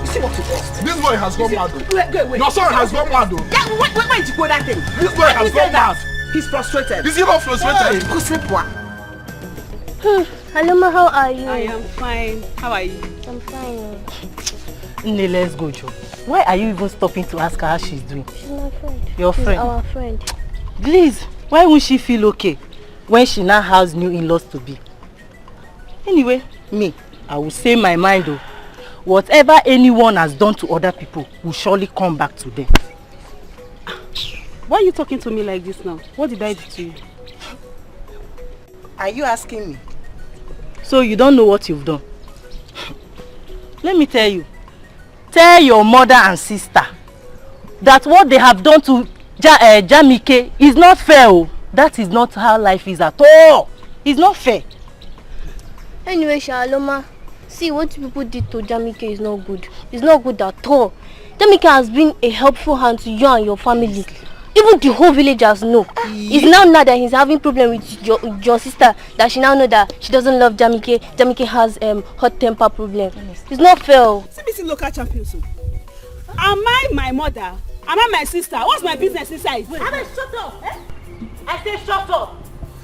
See what it is. This boy has gone mad. Your son has gone mad. Yeah, wait did you go that thing? This boy has gone mad. He's frustrated. Is he not frustrated? Aloma, how are you? I am fine. How are you? I'm fine. Nne, let's go, Joe. Why are you even stopping to ask her how she's doing? She's my friend. Your friend? She's our friend. Please, why won't she feel okay when she now has new in-laws to be? Anyway, me, I will say my mind though. Whatever anyone has done to other people will surely come back to them. Why are you talking to me like this now? What did I do to you? Are you asking me? So you don't know what you've done? Let me tell you. Tell your mother and sister that what they have done to Jamike is not fair. That is not how life is at all. It's not fair. Anyway, Aloma, see what people did to Jamike is not good. It's not good at all. Jamike has been a helpful hand to you and your family. Even the whole villagers know. It's now that he's having problem with your sister that she now know that she doesn't love Jamike. Jamike has hot temper problem. It's not fair. See local champions. Am I my mother? Am I my sister? What's my business inside? Wait. Shut up. Eh? I say shut up.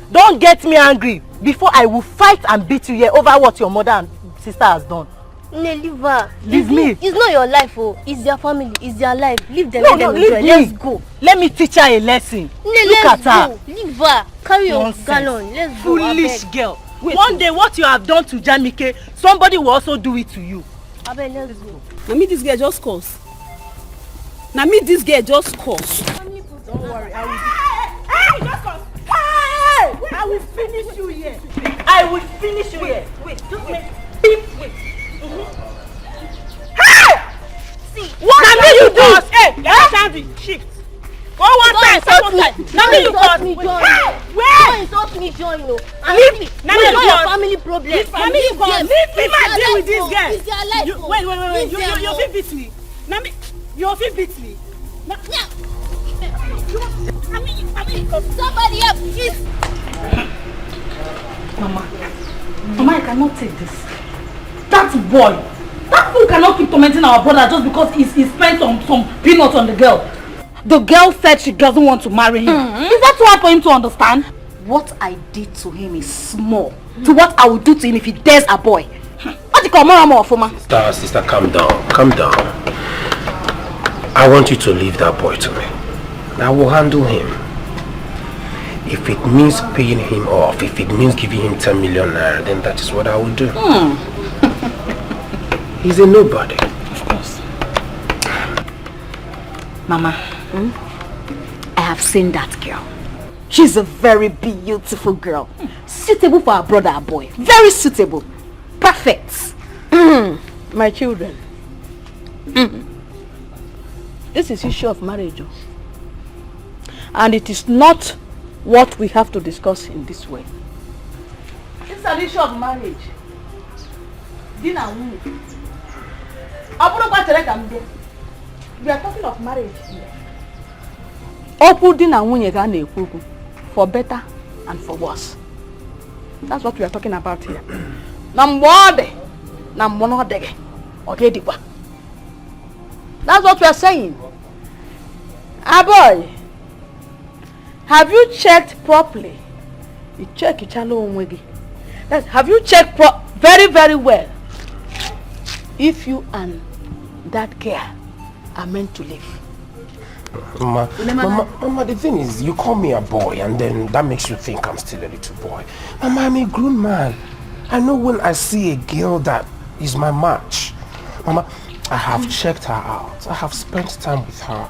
Don't get me angry before I will fight and beat you here over what your mother and sister has done. Leave her. Leave me. It's not your life, It's their family. It's their life. Leave them. Leave me. Let's go. Let me teach her a lesson. Look at her. Leave her. Carry your gallon. Let's go. Foolish girl. Wait, one day what you have done to Jamike, somebody will also do it to you. Abel, let's go. Now me this girl just curse. Don't worry. I will finish you here. Wait, just make beep. Wait. Hey! See, what family. Now It's not your God. family problem. Leave my deal with this girl. It's their life. Wait. You feel beat me. Now me, you feel beat me. Somebody help, please. Mama, I cannot take this. That boy, that fool cannot keep tormenting our brother just because he spent some peanuts on the girl. The girl said she doesn't want to marry him. Is that too hard for him to understand? What I did to him is small to what I would do to him if he dares a boy. What do you call more? Sister, calm down. Calm down. I want you to leave that boy to me. I will handle him. If it means paying him off, if it means giving him 10 million naira, then that is what I will do. He's a nobody. Of course. Mama, I have seen that girl. She's a very beautiful girl. Suitable for our brother, our boy. Very suitable. Perfect. My children. This is issue of marriage. And it is not what we have to discuss in this way. It's an issue of marriage. Dina wu. We are talking of marriage here. Opu dina nwunye ga na-ekwu for better and for worse. That's what we are talking about here. That's what we are saying. Boy, have you checked properly? You check it. Have you checked very, very well if you and that girl are meant to live? Mama, the thing is, you call me a boy and then that makes you think I'm still a little boy. Mama, I'm a grown man. I know when I see a girl that is my match. Mama, I have checked her out. I have spent time with her.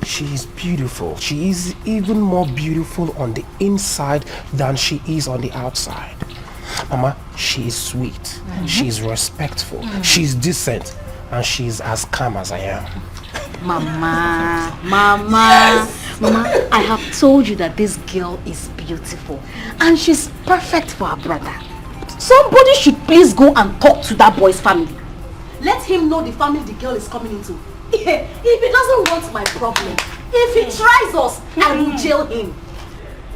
She is beautiful. She is even more beautiful on the inside than she is on the outside. Mama, she is sweet. She is respectful. She is decent. And she is as calm as I am. Mama, I have told you that this girl is beautiful and she's perfect for her brother. Somebody should please go and talk to that boy's family. Let him know the family the girl is coming into. If he doesn't want my problem, if he tries us, I will jail him.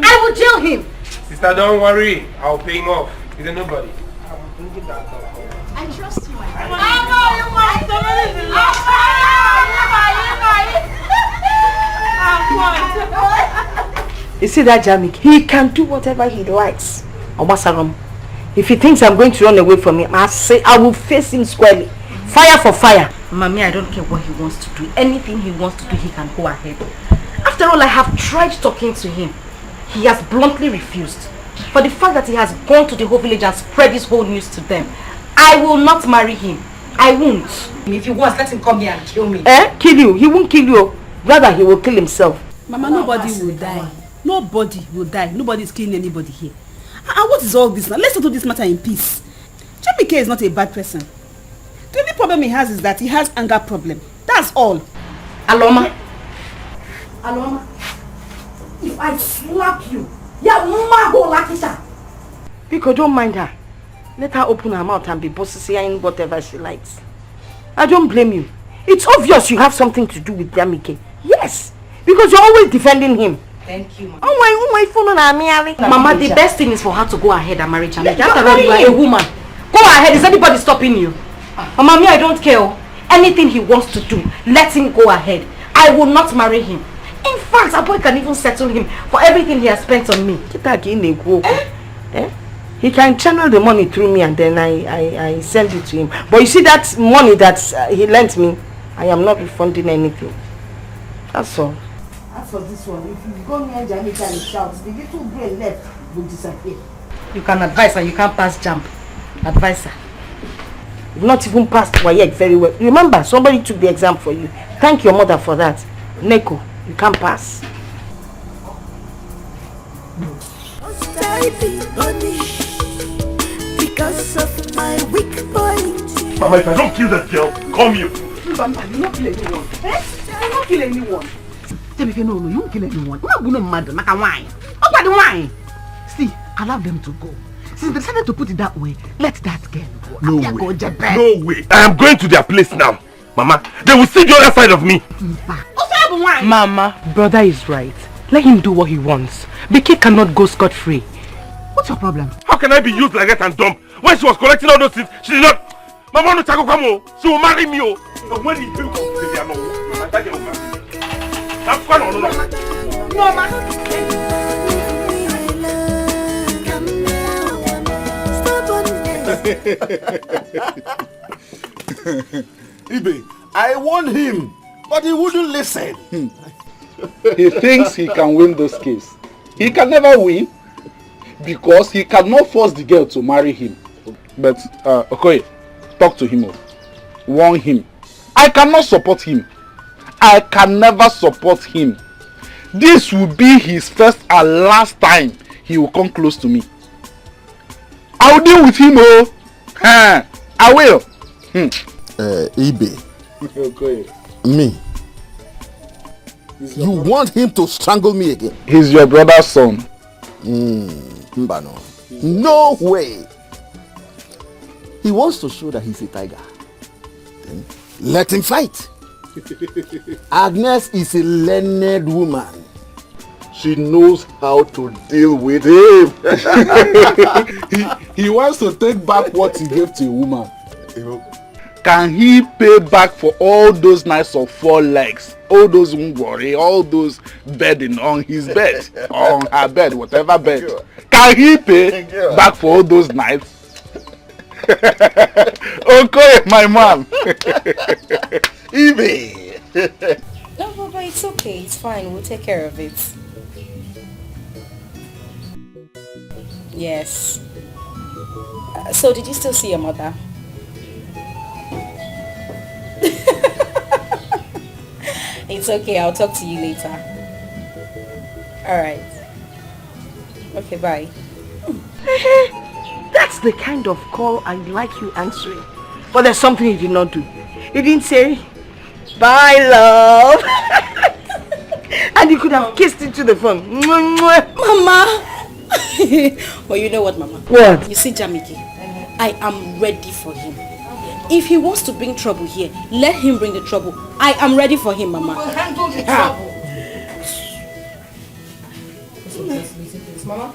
I will jail him. Sister, don't worry. I'll pay him off. He's a nobody. I'm bringing that dog home. I trust you, my friend. You see that Jamik? He can do whatever he likes. Obasaram. If he thinks I'm going to run away from him, I will face him squarely. Fire for fire. Mommy, I don't care what he wants to do. Anything he wants to do, he can go ahead. After all, I have tried talking to him. He has bluntly refused. For the fact that he has gone to the whole village and spread this whole news to them, I will not marry him. I won't. If he wants, let him come here and kill me. Kill you? He won't kill you. Rather, he will kill himself. Mama, nobody will die. Nobody will die. Nobody is killing anybody here. And what is all this now? Let's settle this matter in peace. Jamike is not a bad person. The only problem he has is that he has anger problem. That's all. Aloma. If I slap you, mama go like it. Pico, don't mind her. Let her open her mouth and be bossy whatever she likes. I don't blame you. It's obvious you have something to do with Jamike. Yes, because you're always defending him. Thank you, Mama. Mama, the best thing is for her to go ahead and marry Jamike. After all, you are a woman. Go ahead. Is anybody stopping you? Mama, me, I don't care. Anything he wants to do, let him go ahead. I will not marry him. In fact, a boy can even settle him for everything he has spent on me. He can channel the money through me and then I send it to him. But you see that money that he lent me, I am not refunding anything. That's all. As for this one, if you go near Jamaica and shout, the little brain left will disappear. You can advise her, you can't pass jump. Advise her. You've not even passed WAEC very well. Remember, somebody took the exam for you. Thank your mother for that. Neko, you can't pass. Because of my weak point. Mama, if I don't kill that girl, call me a fool. Mama, you not kill anyone. You not kill anyone. No, you won't kill anyone. You're not mad. Make a wine. What about the wine? See, allow them to go. Since they decided to put it that way, let that girl go. No way. No way. I am going to their place now. Mama, they will see the other side of me. Mama, brother is right. Let him do what he wants. Dikeh cannot go scot-free. What's your problem? How can I be used like that and dumb? When she was collecting all those things, she did not... Mama no chago kamo. She will marry me. And when he came up, they are not. That's why no. Mama. Ibe, I warned him, but he wouldn't listen. He thinks he can win this case. He can never win because he cannot force the girl to marry him. But Okoli, talk to him. Warn him. I cannot support him. I can never support him. This will be his first and last time he will come close to me. I will deal with him. I will. Ibe. Okay. Me. You want him to strangle me again? He's your brother's son. Mbano. No way. He wants to show that he's a tiger. Then let him fight. Agnes is a learned woman. She knows how to deal with him. he wants to take back what he gave to a woman. Can he pay back for all those nights of 4 legs, all those worry, all those bedding on his bed, on her bed, whatever bed? Can he pay back for all those nights? Okay, my man. Ibe. No, Baba, it's okay. It's fine. We'll take care of it. Yes. So, did you still see your mother? It's okay. I'll talk to you later. Alright. Okay, bye. That's the kind of call I like you answering. But there's something you did not do. You didn't say, bye, love. And you could have kissed into the phone. Mama! Well, you know what, Mama? What? You see, Jamike, I am ready for him. If he wants to bring trouble here, let him bring the trouble. I am ready for him, Mama. We'll handle the trouble. Mama?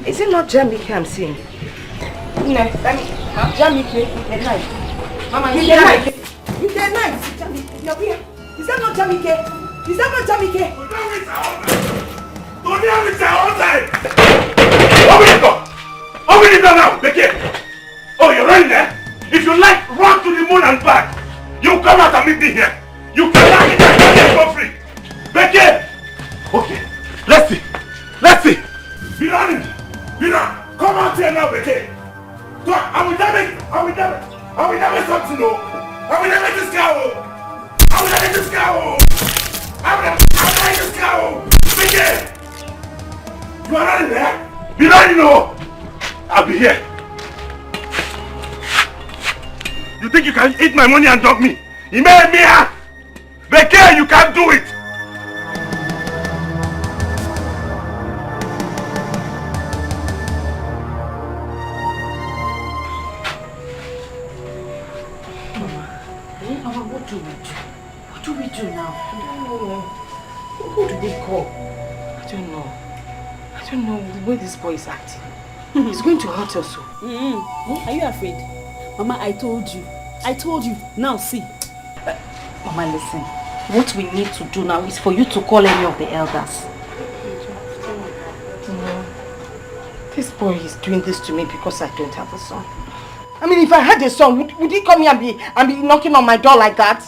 Is it not Jamike I'm seeing? No, Jamike, a knife. Mama, you get a knife. You get a knife. Jamike, you're here. Is that not Jamike? Is that not Jamike? Don't have it all time. Open the door. Open the door now, Dikeh. Oh, you're running there? If you like, run to the moon and back. You come out and meet me here. You cannot get here for free. Dikeh. Okay, let's see. Let's see. Be running. Be running. Come out here now, Dikeh. I will damage something, no. I will damage this cow. I will damage this cow. I will damage this cow. Dikeh. You are running there? Be running, no. I'll be here. You think you can eat my money and dog me? You made me, huh? Dikeh, you can't do it. Mama, what do we do? What do we do now? I don't know. Who do we call? I don't know. I don't know the way this boy is acting. He's going to hurt us. Are you afraid? Mama, I told you. Now see. Mama, listen. What we need to do now is for you to call any of the elders. No. This boy is doing this to me because I don't have a son. I mean, if I had a son, would he come here and be knocking on my door like that?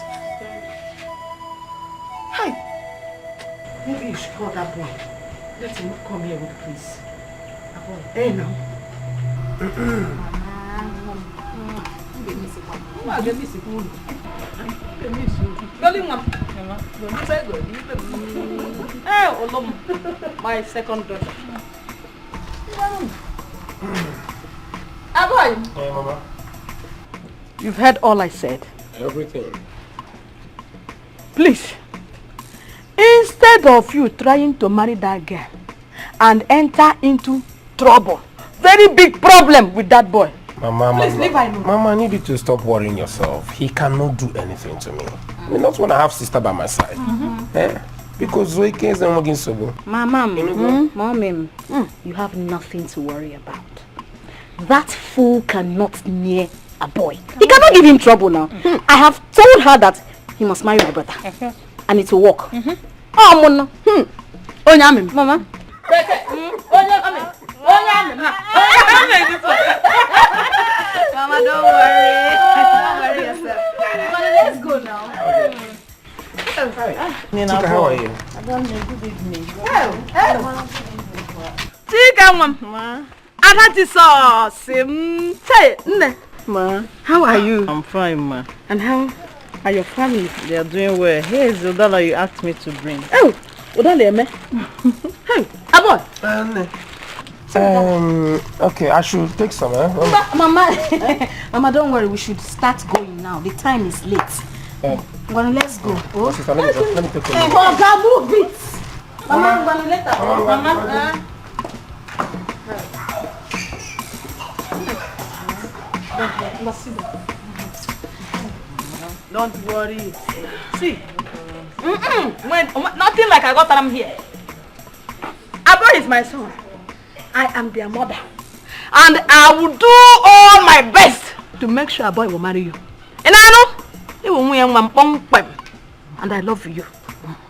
Hi. Maybe you should call that boy. Let him come here with please. Hey now. My second daughter. Hey, Mama. You've heard all I said. Everything. Please, instead of you trying to marry that girl and enter into trouble. Very big problem with that boy. Mama, Please leave I alone. Mama, I need you to stop worrying yourself. He cannot do anything to me. I mean, not when I have sister by my side. Because Zoike is not working so good. Mom, you have nothing to worry about. That fool cannot near a boy. He cannot give him trouble now. I have told her that he must marry my brother. And it will work. Oh, Mama. Mama. Mama, don't worry. Don't worry yourself. Mama, let's go now. Chika, how are you? I don't know. Good evening. Chika, Mama. Ma, how are you? I'm fine, ma. And how are your family? They are doing well. Here is the dollar you asked me to bring. Oh, Udale, me. Hey, Aboy. Okay, I should take some, Mama, Mama, don't worry. We should start going now. The time is late. Let's go. Oh, sister, let me take a look. Move it. Mama, later. Mama. Don't worry. See, nothing like I got them here. Aboy is my son. I am their mother, and I will do all my best to make sure Aboy will marry you. And I know you will win one pong, and I love you.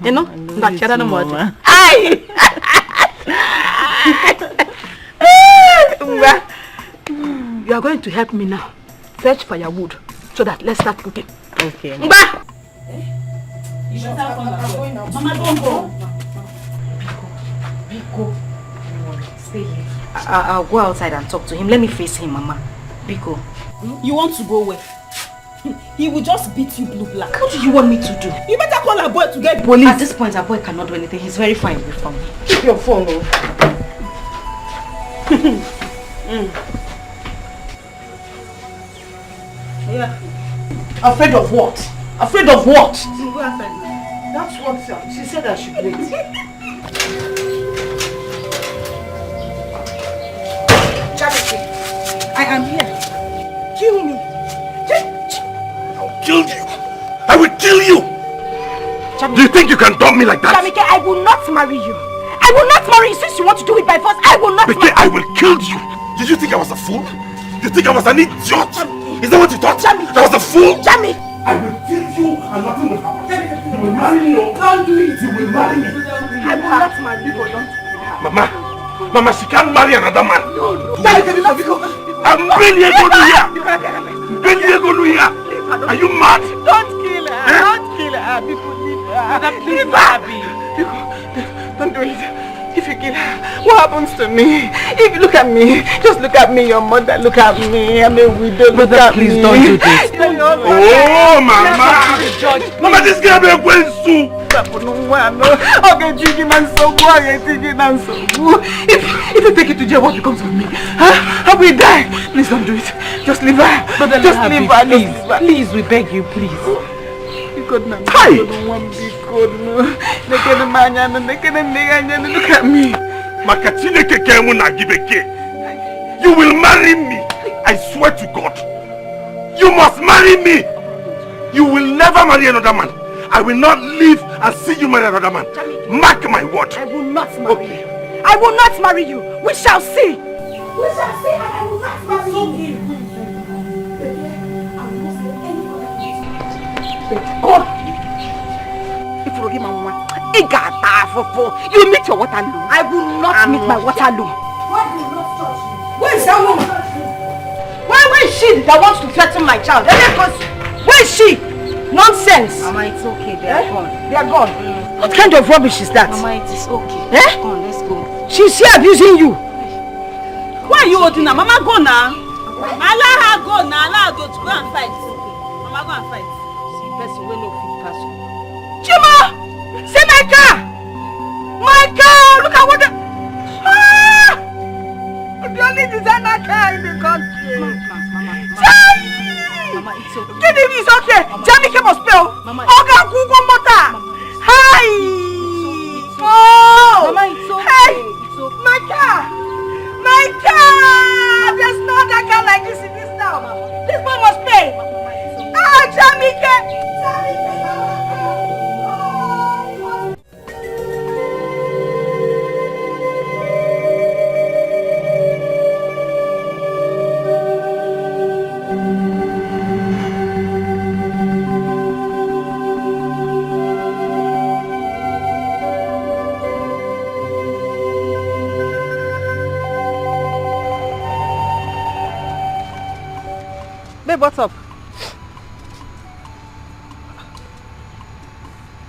You know, that you don't know. You are going to help me now. Fetch firewood so that let's start cooking. Okay. Mama, don't go. Biko, stay here. I'll go outside and talk to him. Let me face him, Mama. Biko. You want to go where? He will just beat you blue black. What do you want me to do? You better call our boy to get police. At this point, our boy cannot do anything. He's very fine with me. Keep your phone, though. Yeah. Afraid of what? Afraid of what? That's what she said I should wait. Charity, I am here. Kill me. I'll kill you. I will kill you. Jamike, do you think you can dump me like that? Jamike, I will not marry you. I will not marry you since you want to do it by force. I will not marry you. I will kill you. Did you think I was a fool? You think I was an idiot? Is that what you thought? Jamike, I was a fool? Jamike. I will kill you and nothing will happen. You will marry me. Don't do it. You will marry me. I will not marry you. Mama, she can't marry another man. I'm Are you mad? Don't kill her. Don't kill her. People leave her. Leave her. Don't do it. If you kill her, what happens to me? If you look at me, just look at me, your mother, look at me. I'm a widow. Look at please me. Don't do this. Oh, Mama! Mama, this girl be going soon. If you take it to jail, what becomes of me? Huh? I will die. Please don't do it. Just leave her. Just leave her. Please, we beg you, please. Look at me. You will marry me. I swear to God. You must marry me. You will never marry another man. I will not live and see you marry another man. Mark my word. I will not marry you. I will not marry you. We shall see. We shall see, and I will not marry you. God. If you give my woman, you meet your Waterloo. I will not meet my Waterloo. Why will you not touch me? Where is that woman? Where is she that wants to threaten my child? Where is she? Nonsense. Mama, it's okay. They are gone. They are gone. What kind of rubbish is that? Mama, it is okay. Come on, let's go. She's here abusing you. Why are you holding her? Mama, go now. Allow her go now. Allow her go and fight. Mama, go and fight. See, person will not fit pass. Chima! See my car! My car! Look at what the... Ah! The only designer car in the country. Mama, it's okay. Get him, it's okay. Jamike must pay. Oga Google Mota. Hi! Oh! Mama, it's okay. Hey! It's okay. My car! My my God! There's no other girl like this in this town. This boy must pay. Ah, Jamike! Babe, what's up?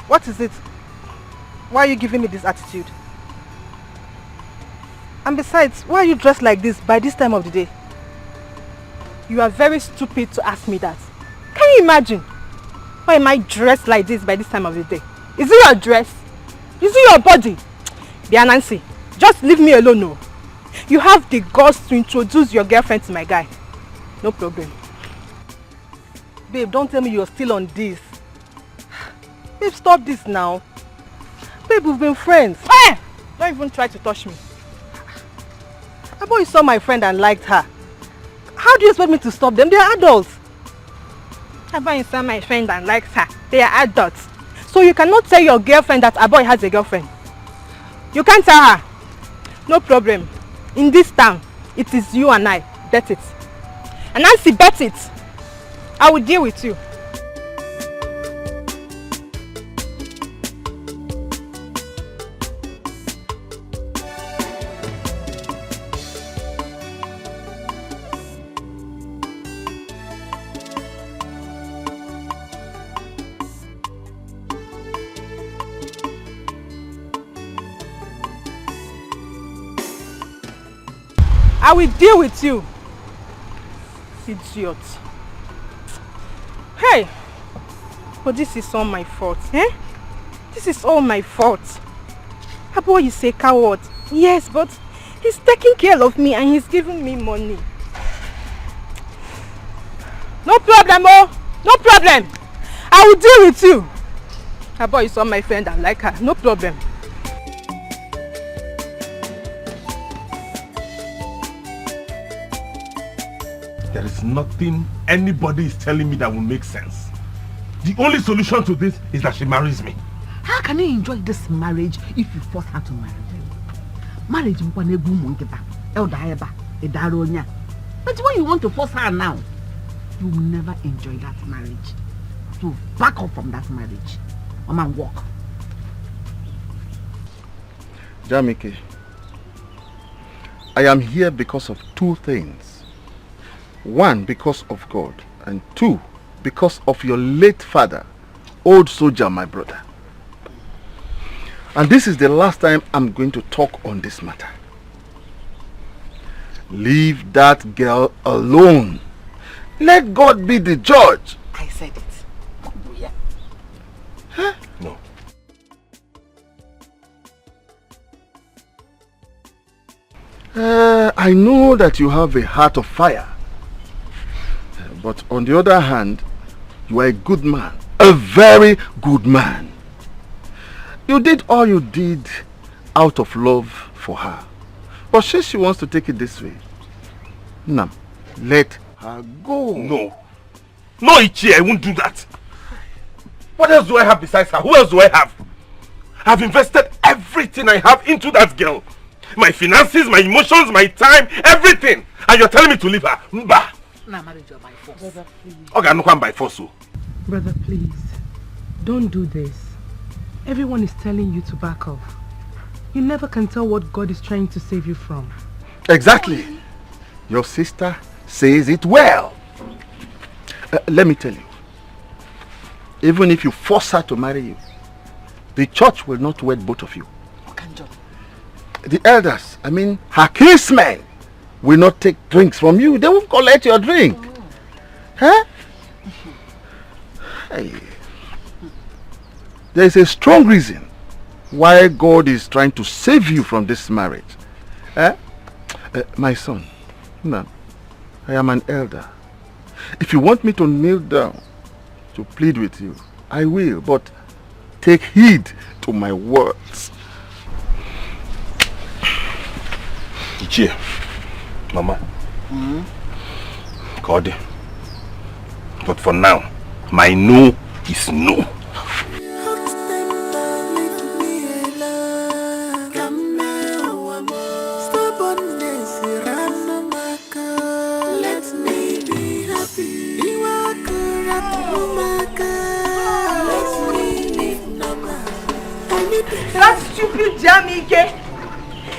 What is it? Why are you giving me this attitude? And besides, why are you dressed like this by this time of the day? You are very stupid to ask me that. Can you imagine? Why am I dressed like this by this time of the day? Is it your dress? Is it your body? Dear Nancy, just leave me alone, no. You have the guts to introduce your girlfriend to my guy. No problem. Babe, don't tell me you're still on this. Babe, stop this now. Babe, we've been friends. Hey! Don't even try to touch me. I thought you saw my friend and liked her. How do you expect me to stop them? They are adults. I thought you saw my friend and liked her. They are adults. So you cannot tell your girlfriend that a boy has a girlfriend. You can't tell her. No problem. In this town, it is you and I. Bet it. And Nancy, bet it. I will deal with you. I will deal with you. Idiot. Hey! But this is all my fault, eh? This is all my fault. Abo is a coward. Yes, but he's taking care of me and he's giving me money. No problem, oh! No problem! I will deal with you. Abo is all my friend and like her. No problem. There is nothing anybody is telling me that will make sense. The only solution to this is that she marries me. How can you enjoy this marriage if you force her to marry you? Marriage is but when you want to force her now, you will never enjoy that marriage. So back off from that marriage. Come and walk. Jamike, I am here because of two things. One, because of God, and two, because of your late father, old soldier, my brother. And this is the last time I'm going to talk on this matter. Leave that girl alone. Let God be the judge. I said it. Huh? No. I know that you have a heart of fire. But on the other hand, you are a good man. A very good man. You did all you did out of love for her. But she wants to take it this way. Now, let her go. No. No, Ichi, I won't do that. What else do I have besides her? Who else do I have? I've invested everything I have into that girl. My finances, my emotions, my time, everything. And you're telling me to leave her? Bah. Now marriage you by force. Brother, please. Okay, no come by force. Brother, please. Don't do this. Everyone is telling you to back off. You never can tell what God is trying to save you from. Exactly. Your sister says it well. Let me tell you. Even if you force her to marry you, the church will not wed both of you. The elders, I mean her kinsmen, will not take drinks from you. They won't collect your drink. Huh? Hey. There is a strong reason why God is trying to save you from this marriage. My son, no, I am an elder. If you want me to kneel down to plead with you, I will, but take heed to my words. Ichie, Mama. God. But for now, my no is no. That stupid Jamike,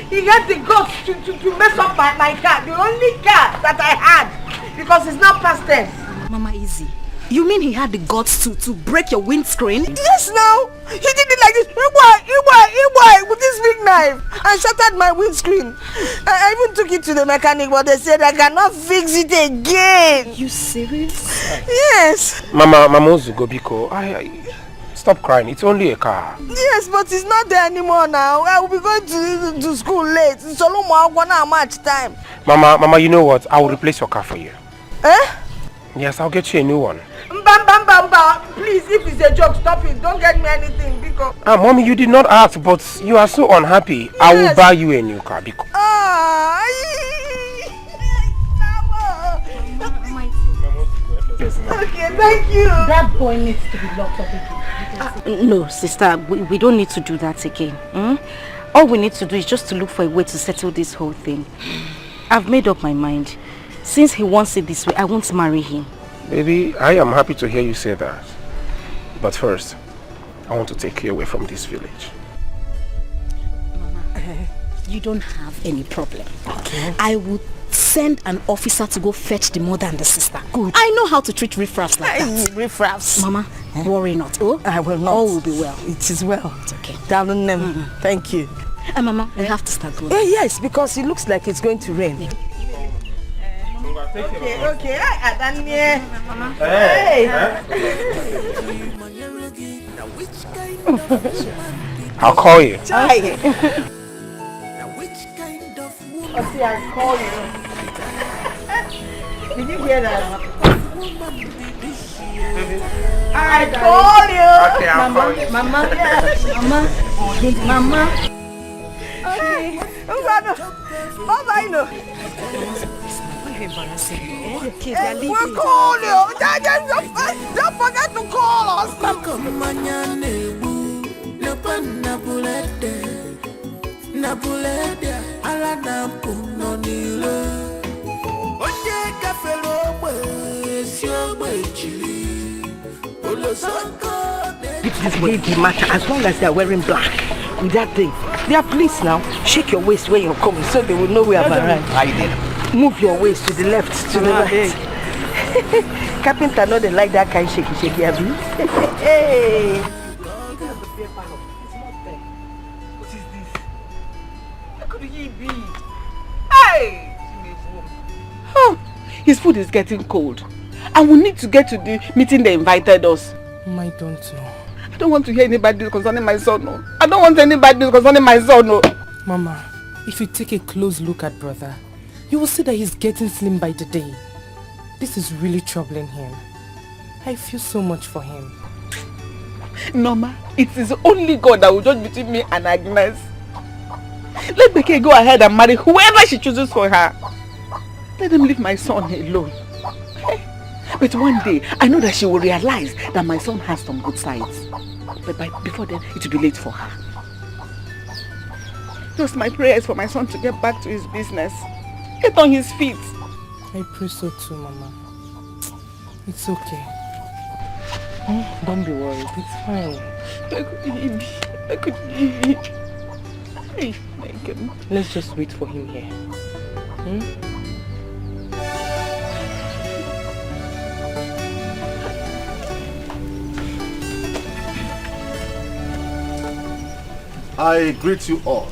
he had the guts to mess up my car, the only car that I had, because it's not past tense. Mama, easy. You mean he had the guts to break your windscreen? Yes, now. He did it like this, with this big knife, and shattered my windscreen. I even took it to the mechanic, but they said I cannot fix it again. You serious? Yes. Mama Zugobiko, stop crying. It's only a car. Yes, but it's not there anymore now. I will be going to school late. It's only much time. Mama, you know what? I will replace your car for you. Eh? Yes, I'll get you a new one. Please, if it's a joke, stop it. Don't get me anything, because... Mommy, you did not ask, but you are so unhappy. Yes. I will buy you a new car, because... Okay, thank you. That boy needs to be locked up again. No, sister, we don't need to do that again. All we need to do is just to look for a way to settle this whole thing. I've made up my mind. Since he wants it this way, I won't marry him. Baby, I am happy to hear you say that. But first, I want to take you away from this village. Mama, you don't have any problem. Okay. I would send an officer to go fetch the mother and the sister. Good. I know how to treat riffraffs like that. Riffraffs. Mama, worry not. Oh, I will not. All will be well. It is well. It's okay. Darling, thank you. And Mama, we have to start going. Yes, because it looks like it's going to rain. Yeah. Okay. Hey. I'll call you. Okay, I'll call you. Did you hear that? I call you. Okay, I'll call you. Mama. Okay. Bye-bye. We'll call you. Don't forget to call us. It doesn't matter as long as they are wearing black with that thing. They are police now. Shake your waist when you're coming so they will know we have arrived. I did. Move your waist to the left, to the right. Carpenter know they like that kind of shaky, have you? Hey! What is this? How could he be? Hey! Oh, his food is getting cold. And we need to get to the meeting they invited us. I don't know. I don't want to hear anybody concerning my son, no. I don't want anybody concerning my son, no. Mama, if you take a close look at brother, you will see that he's getting slim by the day. This is really troubling him. I feel so much for him. Norma, it is only God that will judge between me and Agnes. Let Dikeh go ahead and marry whoever she chooses for her. Let them leave my son alone. But one day, I know that she will realize that my son has some good sides. But before then, it will be late for her. Just my prayers for my son to get back to his business. Get on his feet. I pray so too, Mama. It's okay. Don't be worried. It's fine. I could be. Let's just wait for him here. I greet you all.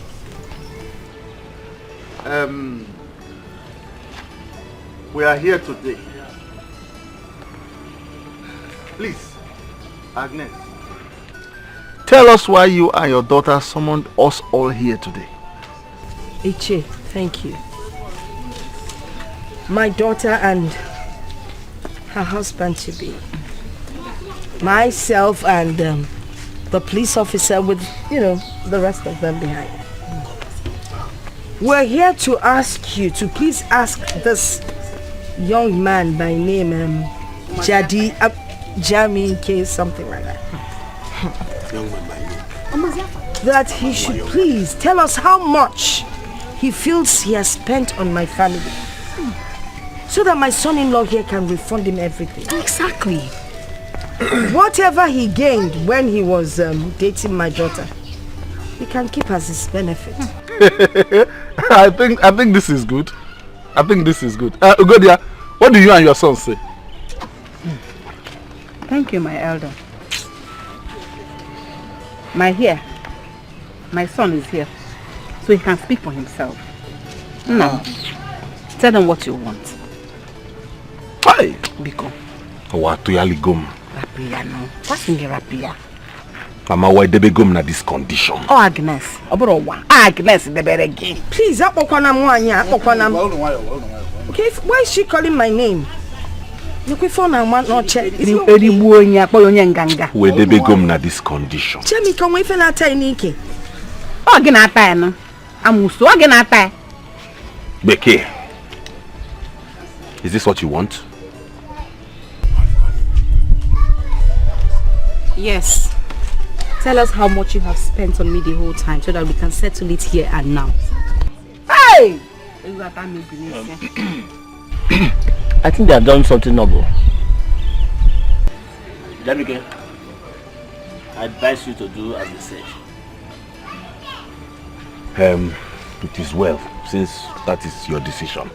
We are here today. Please, Agnes, tell us why you and your daughter summoned us all here today. Iche, thank you. My daughter and her husband to be, myself and the police officer with, the rest of them behind. We're here to ask you to please ask this young man by name Jamike, something like that. Young man by name. That he should please tell us how much he feels he has spent on my family. So that my son-in-law here can refund him everything. Exactly. Whatever he gained when he was dating my daughter, he can keep as his benefit. I think this is good. I think this is good. Ugodia, what do you and your son say? Thank you, my elder. My son is here, so he can speak for himself. Now, tell them what you want. Hi. Biko. Watu ya ligom. Rapia no. What's in the rapia? Mama, why debe gom na this condition? Oh, Agnes. Agnes, the better again. Please, okay, why is she calling my name? Look, if phone and not check. Why debe gom na this condition? Tell me, come with an attack. Oh, again, I'm so again. Dikeh, is this what you want? Yes. Tell us how much you have spent on me the whole time so that we can settle it here and now. Hey! I think they have done something noble. Jamike, I advise you to do as they said. It is well, since that is your decision.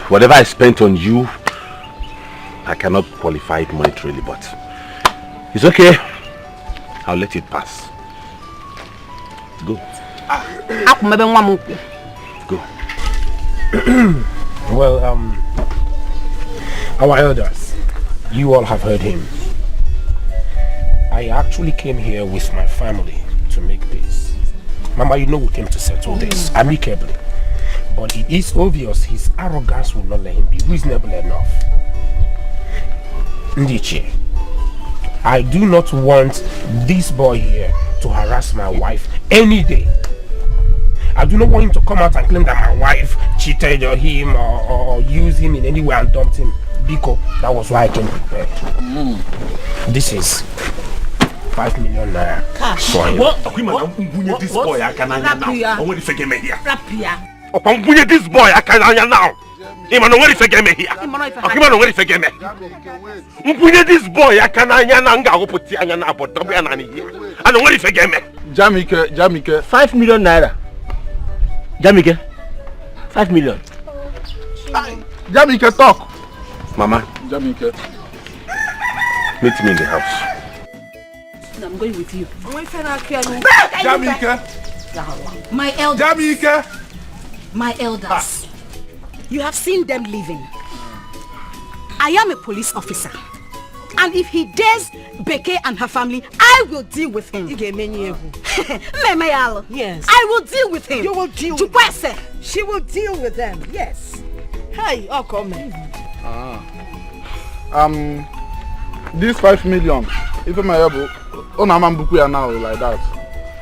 Whatever I spent on you, I cannot qualify it monetarily, but it's okay. I'll let it pass. Go. Go. Well, our elders, you all have heard him. I actually came here with my family to make peace. Mama, you know we came to settle this amicably. But it is obvious his arrogance will not let him be reasonable enough. Ndiche, I do not want this boy here to harass my wife any day. I do not want him to come out and claim that my wife cheated on him or used him in any way and dumped him. Because that was why I came prepared. This is 5 million naira. Cash. For him. What? This boy, I can now. I want to forget me here. This boy, I can now. This boy, I can Jamike, 5 million naira. Jamike, 5 million. Jamike, talk. Mama. Jamike. Meet me in the house. I'm going with you. Jamike. My elders. Jamike. My elders. You have seen them leaving. I am a police officer. And if he dares Dikeh and her family, I will deal with him. Yes. I will deal with him. You will deal with them. She will deal with them. Yes. Hi, Okoli. This 5 million, if I'm able, now like that.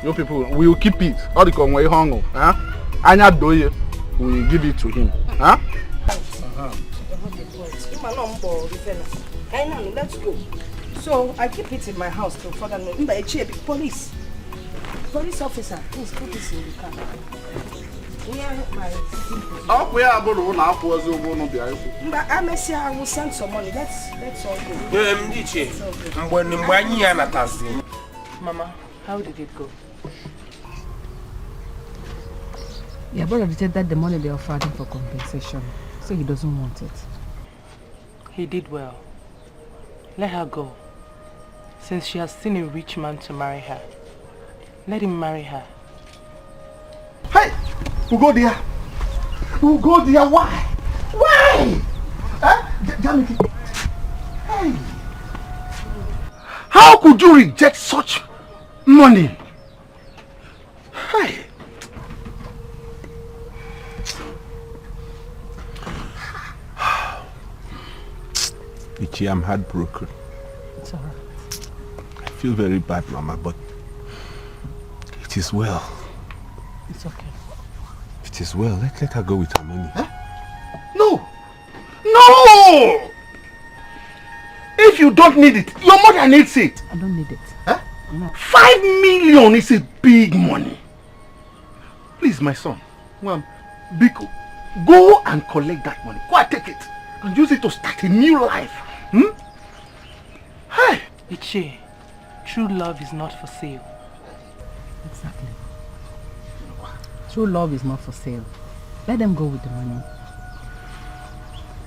You people, we will keep it. All the conway hongo, Anya doye, we will give it to him. Let's go. So I keep it in my house till further notice. Police officer, please put this in the car. Where my I will send some money. Let's all go. Mama, how did it go? Your brother said that the money they offered him for compensation, so he doesn't want it. He did well. Let her go. Since she has seen a rich man to marry her, let him marry her. Hey! We'll go there. We'll go there. Why? Why? Hey! How could you reject such money? Hey! Ichi, I'm heartbroken. It's alright. I feel very bad, Mama, but it is well. It's okay. It is well. Let her go with her money. Huh? No! No! If you don't need it, your mother needs it. I don't need it. Huh? No. 5 million is a big money. Please, my son. Biko, go and collect that money. Go and take it. And use it to start a new life. Hey! Ichie, true love is not for sale. Exactly. True love is not for sale. Let them go with the money.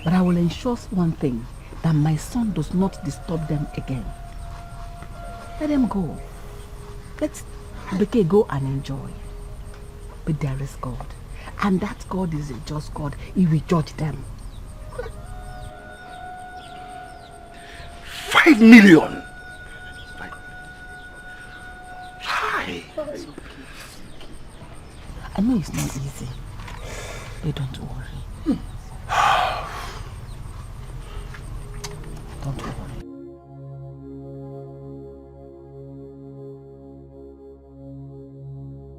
But I will ensure one thing, that my son does not disturb them again. Let them go. Let Dikeh go and enjoy. But there is God. And that God is a just God. He will judge them. 5 million! Hi. I know it's not easy. But don't worry. Don't worry.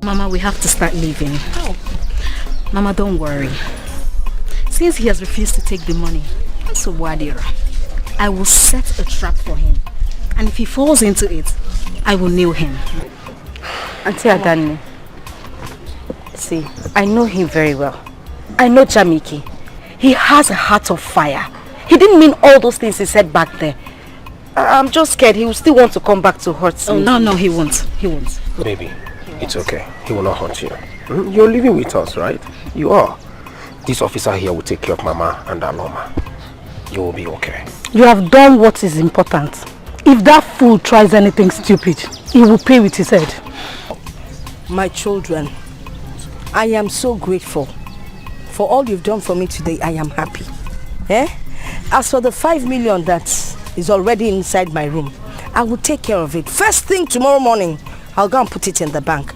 Mama, we have to start leaving. How? Mama, don't worry. Since he has refused to take the money, so Wadira, I will set a trap for him. And if he falls into it, I will nail him. Auntie Adani, see, I know him very well. I know Jamike. He has a heart of fire. He didn't mean all those things he said back there. I'm just scared he will still want to come back to hurt me. Oh, no, he won't. He won't. Baby, it's okay. He will not hurt you. You're living with us, right? You are. This officer here will take care of Mama and Aloma. You will be okay. You have done what is important. If that fool tries anything stupid, he will pay with his head. My children, I am so grateful for all you've done for me today. I am happy. As for the 5 million that is already inside my room, I will take care of it. First thing tomorrow morning, I'll go and put it in the bank.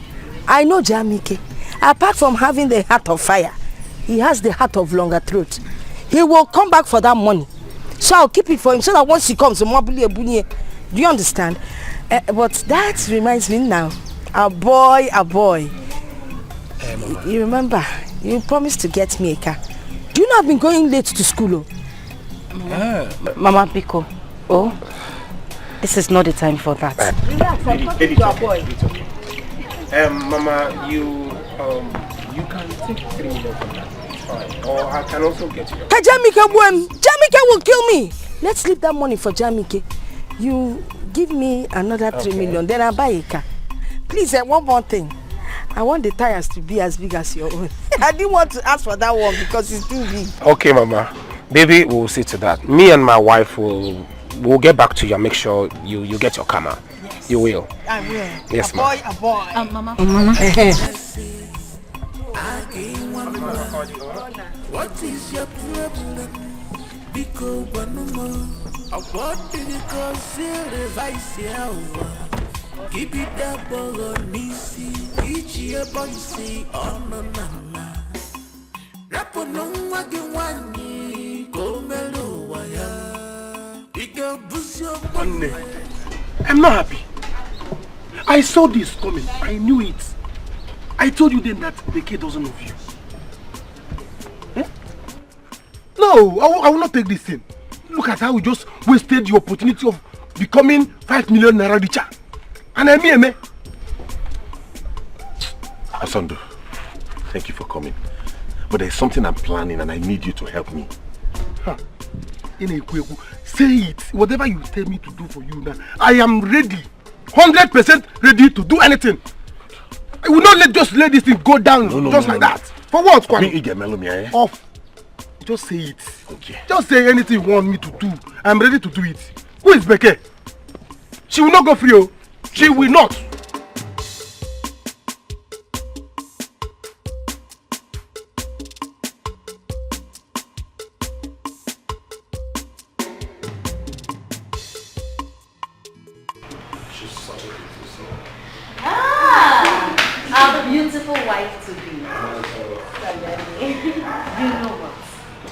I know Jamike. Apart from having the heart of fire, he has the heart of longer throat. He will come back for that money. So I'll keep it for him so that once he comes, do you understand? But that reminds me now. A boy. You remember, you promised to get me a car. Do you know I've been going late to school? Mama Biko. Oh, this is not the time for that. Relax, I'm talking to a boy. Mama, you can take 3 million from that. It's fine. Or I can also get you. Jamike will kill me. Let's leave that money for Jamike. You give me another 3 million, then I'll buy a car. Please, one more thing. I want the tires to be as big as your own. I didn't want to ask for that one because it's too big. Okay, Mama. Baby, we'll see to that. Me and my wife will get back to you and make sure you get your camera. Yes. You will. I will. Yes, Mama. A boy. Mama. What is your problem? Because what did it keep it up on me, see each year, boy, see on no nana. Rapo no wagi wani, go melo waya. I'm not happy. I saw this coming. I knew it. I told you then that Dikeh doesn't love you. No, I will not take this thing. Look at how we just wasted the opportunity of becoming 5 million naira richer. And I mean, Asando, thank you for coming. But there's something I'm planning and I need you to help me. Say it. Whatever you tell me to do for you now, I am ready. 100% ready to do anything. I will not just let this thing go down like that. For what, Kwame? Off. Just say it. Okay. Just say anything you want me to do. I'm ready to do it. Who is Beke? She will not go free. She will not. Our beautiful wife to be. You know what?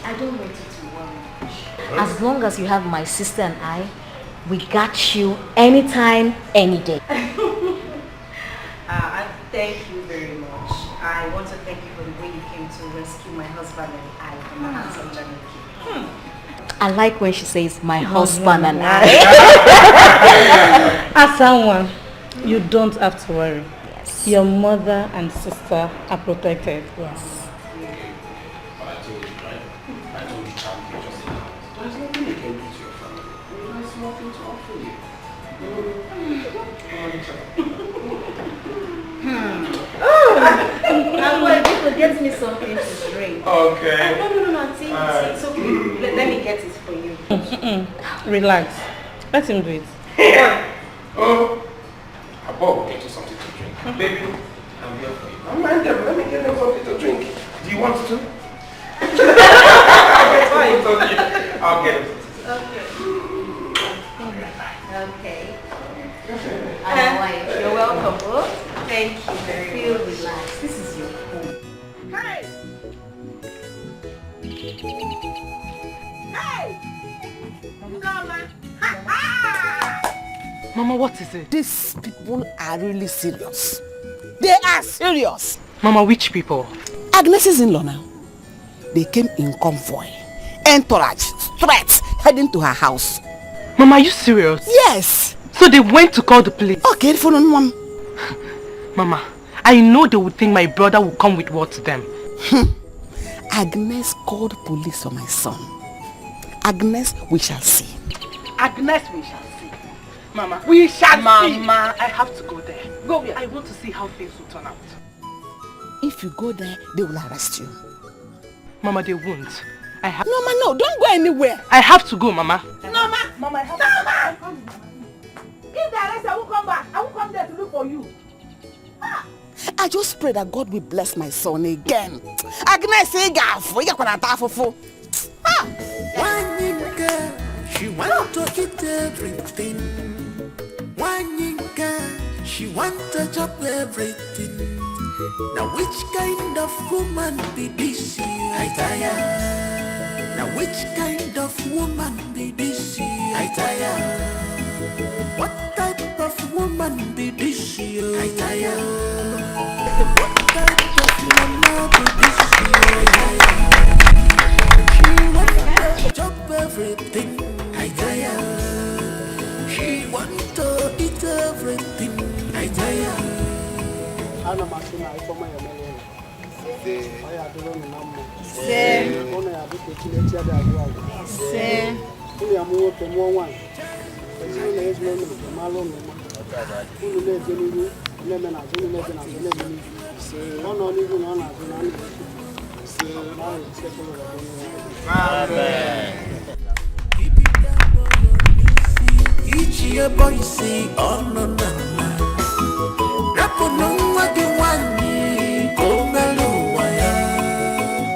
I don't want you to worry. As long as you have my sister and I, we got you anytime, any day. Thank you very much. I want to thank you for the way you came to rescue my husband and I from the hands of Janiki. I like when she says my husband and I. As someone, you don't have to worry. Yes. Your mother and sister are protected. Yes. There's nothing you can do to your family. There's nothing to offer you. I'm going to get me something to drink. Okay. No, it's okay. Let me get it for you. Relax. Let him do it. Oh, I will get you something to drink. Baby, I'm here for you. I'm mind them. Let me get them something to drink. Do you want to? I'll get it. Okay. You're welcome. Thank you very much. Feel relaxed. This is your home. Hey! Hey! Mama, what is it? These people are really serious. They are serious. Mama, which people? Agnes's in-law now. They came in convoy, entourage, threats, heading to her house. Mama, are you serious? Yes. So they went to call the police? Okay, phone on one. Mama, I know they would think my brother will come with what to them. Agnes called police for my son. Agnes, we shall see. Agnes, we shall see. Mama, we shall see. Mama, I have to go there. Go where? I want to see how things will turn out. If you go there, they will arrest you. Mama, they won't. I have. No, Mama, no, don't go anywhere. I have to go, Mama. No, Mama, I have to go. If they arrest, I won't come back. I won't come there to look for you. I just pray that God will bless my son again. Agnes, you One girl, she want to eat everything. One girl, she want to chop everything. Now which kind of woman be this? I tire. Now which kind of woman be this? I tire. What type of woman be this? I tire. What type of woman be this? I tire. She want to chop everything. I tire. She want to eat everything. I tire. Ana masina ifoma ya mele. Aya duro ni nammo. Ona ya biko chile chia da agwa. Uni amuwo to mo wan. Ezi na yesu no no malo no. Uni le je ni le me na je ni le na je le ni. Ona ni bu na na je na ni. Amen. Each year boy say oh no no. Rapo no wadi wani kongalo waya.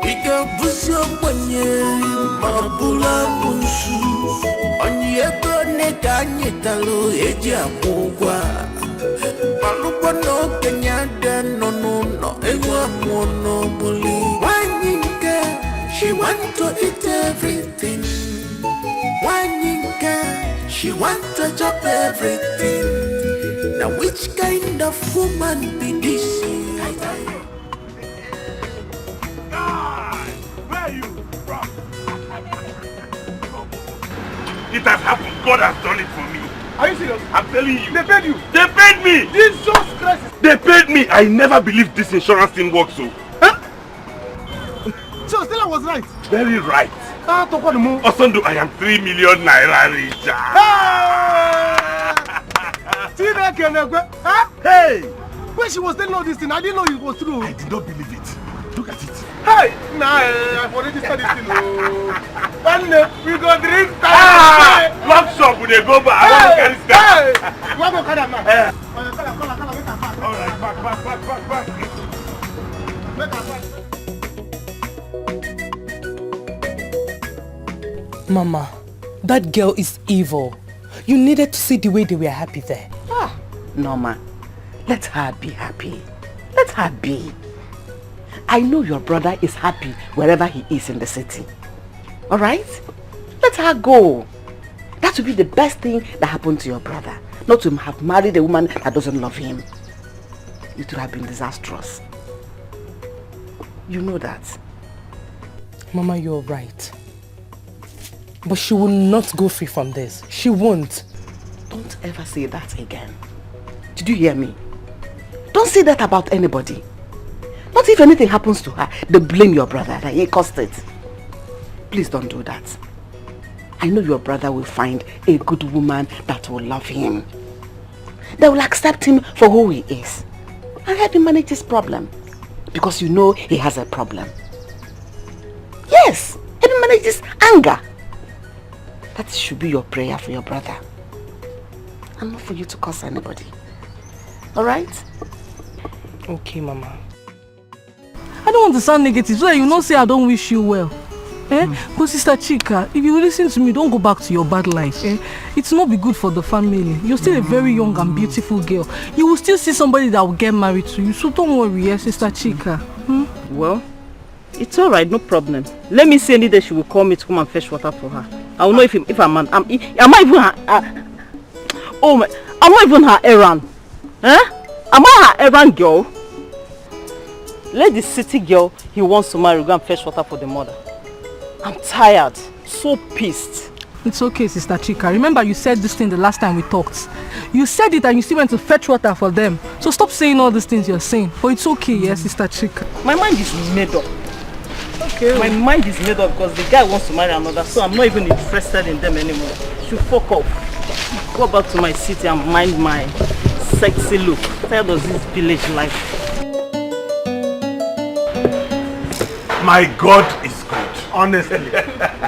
Ika busyo mwenye mabula munsu. Onye kone kanye talo eji akugwa. Malupa no kenyada no no no ewa mono buli. Wanyinka, she want to eat everything. Wanyinka, she want to chop everything. Now which kind of woman be this? Where are you from? It has happened. God has done it for me. Are you serious? I'm telling you. They paid you? They paid me! Jesus Christ! They paid me! I never believed this insurance thing works so. Huh? So Stella was right? Very right. Osundu, I am 3 million naira richer. Hey! When she was telling all this thing, I didn't know it was true. I did not believe it. Look at it. Hey! Nah, I've already started this thing. And we go drink time. Lock shop, we go back. I want to carry stuff. You want to carry a man? Alright, back. Mama, that girl is evil. You needed to see the way they were happy there. Norma, let her be happy. Let her be. I know your brother is happy wherever he is in the city. Alright? Let her go. That would be the best thing that happened to your brother. Not to have married a woman that doesn't love him. It would have been disastrous. You know that. Mama, you're right. But she will not go free from this. She won't. Don't ever say that again. Did you hear me? Don't say that about anybody. Not if anything happens to her, they blame your brother that he caused it. Please don't do that. I know your brother will find a good woman that will love him. That will accept him for who he is. And help him manage his problem. Because you know he has a problem. Yes, help him manage his anger. That should be your prayer for your brother. And not for you to curse anybody. Alright? Okay, Mama. I don't want to sound negative, so that you not say I don't wish you well. But Sister Chika, if you listen to me, don't go back to your bad life. It's not be good for the family. You're still a very young and beautiful girl. You will still see somebody that will get married to you. So don't worry, Sister Chika. Well, it's alright, no problem. Let me see any day she will call me to come and fetch water for her. I will know if I'm an... am I even her... oh my... I'm not even her errand. Am I her errand girl? Let the city girl he wants to marry go and fetch water for the mother. I'm tired. So pissed. It's okay, Sister Chika. Remember you said this thing the last time we talked. You said it and you still went to fetch water for them. So stop saying all these things you're saying. But it's okay, yes, Sister Chika. My mind is made up. Okay. My mind is made up because the guy wants to marry another, so I'm not even interested in them anymore. Should fuck off. Go back to my city and mind my sexy look. Tired of this village life. My God is good. Honestly.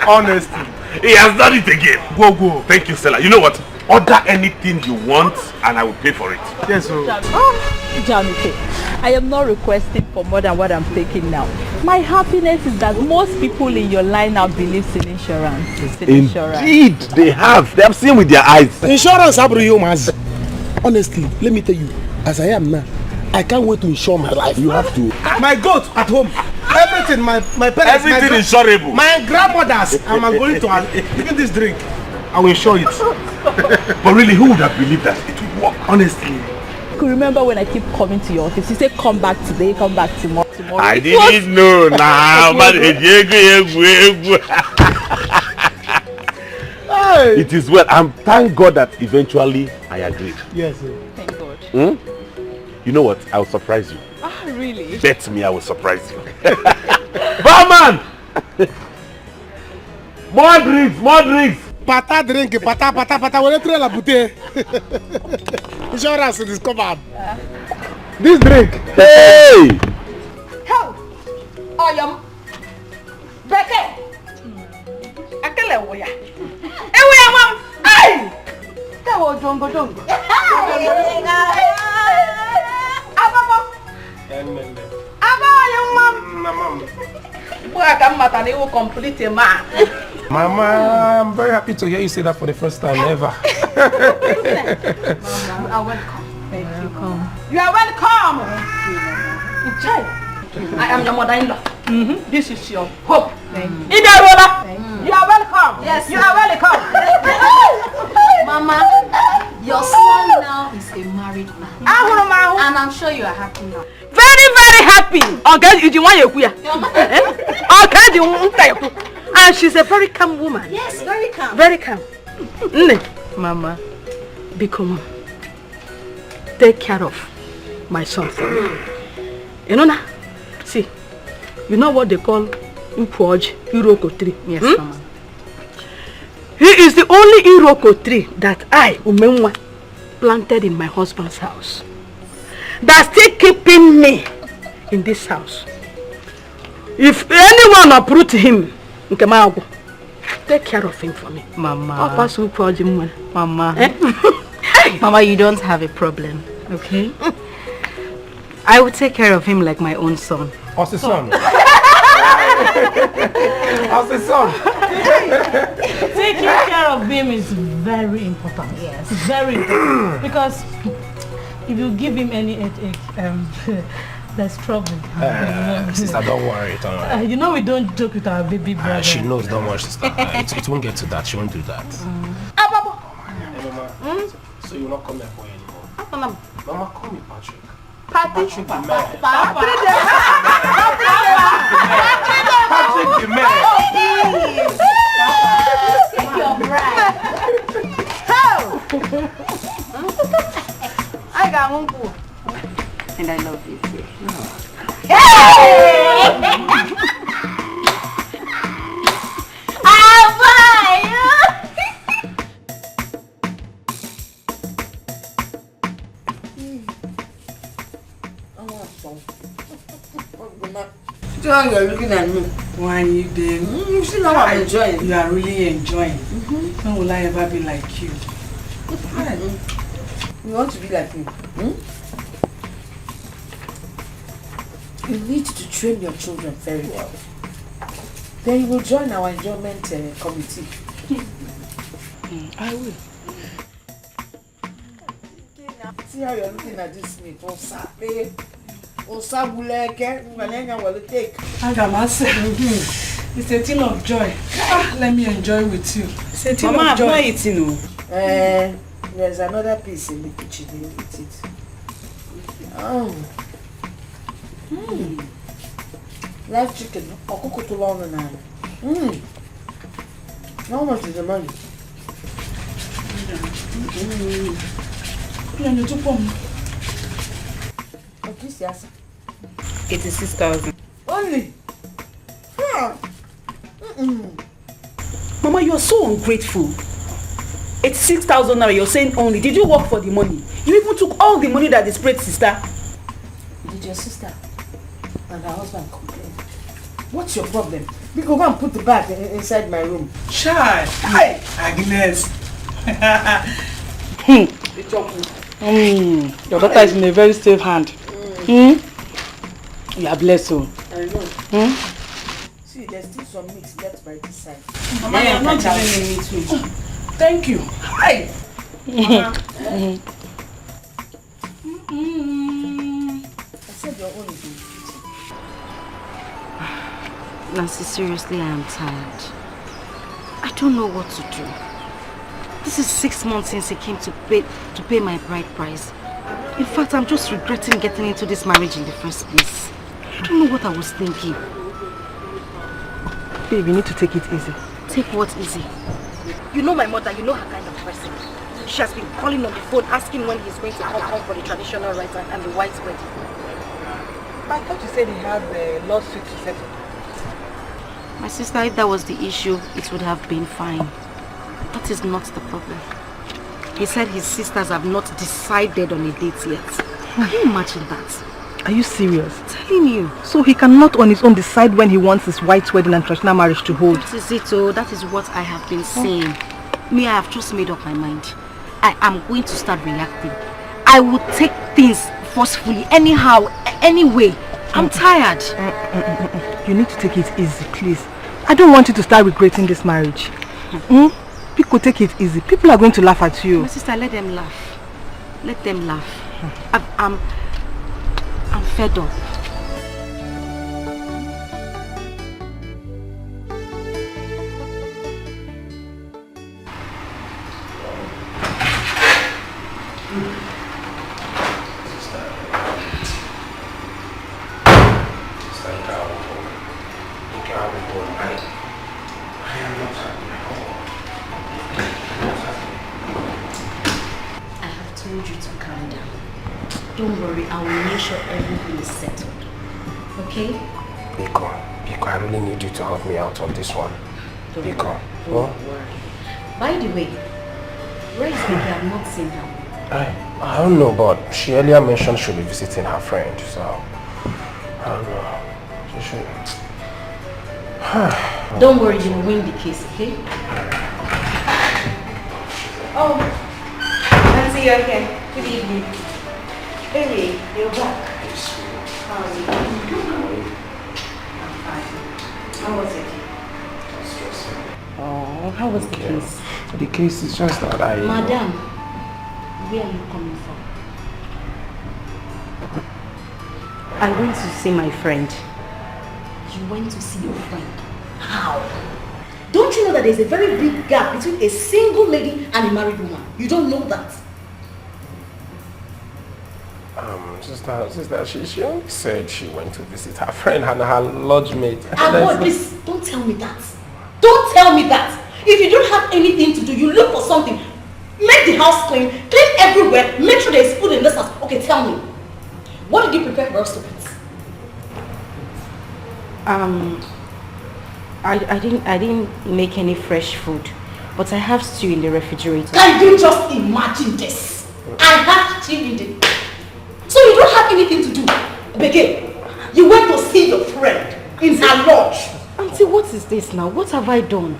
Honestly. He has done it again. Go. Thank you, Stella. You know what? Order anything you want and I will pay for it. Yes, sir. Janike, I am not requesting for more than what I'm taking now. My happiness is that most people in your line now believe in insurance. Indeed, they have. They have seen with their eyes. Insurance, honestly, let me tell you, as I am now, I can't wait to insure my life. You have to. My goat at home. Everything, my parents. Everything insurable. My grandmothers, I'm going to even this drink. I will insure it. But really, who would have believed that it would work? Honestly. You could remember when I keep coming to your office. You say come back today, come back tomorrow. I didn't know now. But it is well. And thank God that eventually I agreed. Yes, sir. Thank God. You know what? I will surprise you. Ah, really? Bet me I will surprise you. Barman! More drinks, more drinks! Pata drink, pata. When I try la bouteille. Insurance is covered. This drink. Hey! How? Oh, yum. Dikeh. Akele woya. Woya, mom. Hey! That was jongo. Ababa, young mom. Boy, come matter, you will complete a man. Mama, I'm very happy to hear you say that for the first time ever. Mama, you are welcome. Thank you. You are welcome. I am your mother-in-law. This is your hope. Ida Rola, you are welcome. Yes, you are welcome. Mama, your son now is a married man. And I'm sure you are happy now. Very, very happy. Okay, you want your okay, and she's a very calm woman. Yes, very calm. Very calm. Mama, become take care of my son. You know now? See, you know what they call Upoj Iroko tree? Yes, Mama. He is the only Iroko tree that I, Umenwa, planted in my husband's house. That's still keeping me in this house. If anyone uproot him, take care of him for me. Mama. Mama. Mama, you don't have a problem, okay? I will take care of him like my own son. What's the son? What's the son? Taking care of him is very important. Yes, very important. Because if you give him any headache, there's trouble. Sister, don't worry. Don't worry. You know we don't joke with our baby brother. She knows, don't worry, sister. It won't get to that. She won't do that. Hey, Mama. So you're not coming here for anymore? Mama, call me Patrick. Patrick the man. Take your bride. I got one boo. And I love you too. John, you're looking at me. Why you did? You see how I'm enjoying. You are really enjoying. When will I ever be like you? You want to be like me? You need to train your children very well. Then you will join our enjoyment committee. I will. See how you're looking at this meat. It's a thing of joy. Let me enjoy with you. It's a thing Mama, of joy. I'm not eating. There's another piece in the kitchen. They eat it. Oh. Live chicken. How much is the money? Okay, 86,000. Only? Mama, you are so ungrateful. 86,000 now, you're saying only. Did you work for the money? You even took all the money that displayed sister. Did your sister and her husband complain? What's your problem? We go and put the bag inside my room. Child. Hi, Agnes. Your daughter is in a very safe hand. You are blessed. I know. See, there's still some meat left by this side. Mama, you're not giving me meat too. Thank you. Hi. I said your own is in the kitchen. Nancy, seriously, I am tired. I don't know what to do. This is 6 months since he came to pay my bride price. In fact, I'm just regretting getting into this marriage in the first place. I don't know what I was thinking. Babe, you need to take it easy. Take what easy? You know my mother, you know her kind of person. She has been calling on the phone asking when he's going to come home for the traditional rites and the white wedding. I thought you said he had the lawsuit to settle. My sister, if that was the issue, it would have been fine. That is not the problem. He said his sisters have not decided on a date yet. Can you imagine that? Are you serious? I'm telling you. So he cannot on his own decide when he wants his white wedding and traditional marriage to hold? That is it, oh. That is what I have been saying. Me, I have just made up my mind. I am going to start reacting. I will take things forcefully, anyhow, anyway. I'm tired. You need to take it easy, please. I don't want you to start regretting this marriage. People, take it easy. People are going to laugh at you. My sister, let them laugh. Let them laugh. I'm fed up. Don't worry, I will make sure everything is settled. Okay? Biko, I really need you to help me out on this one. Biko. Don't worry. By the way, where is Dikeh? I've not seen her. I don't know, but she earlier mentioned she'll be visiting her friend, so I don't know. She should. Don't worry, you will win the case, okay? Oh, Nancy, you're okay. Good evening. Baby, you're back. How are you? I'm fine. How was it? Oh, how was the case? The case is just that Madam, where are you coming from? I went to see my friend. You went to see your friend? How? Don't you know that there's a very big gap between a single lady and a married woman? You don't know that? Sister, she only said she went to visit her friend and her lodge mate. Boy, please, don't tell me that. Don't tell me that. If you don't have anything to do, you look for something. Make the house clean everywhere, make sure there's food in this house. Okay, tell me. What did you prepare for us to eat? I didn't make any fresh food, but I have stew in the refrigerator. Can you just imagine this? I have stew in the... So you don't have anything to do? Begin. You went to see your friend in her lodge. Auntie, what is this now? What have I done?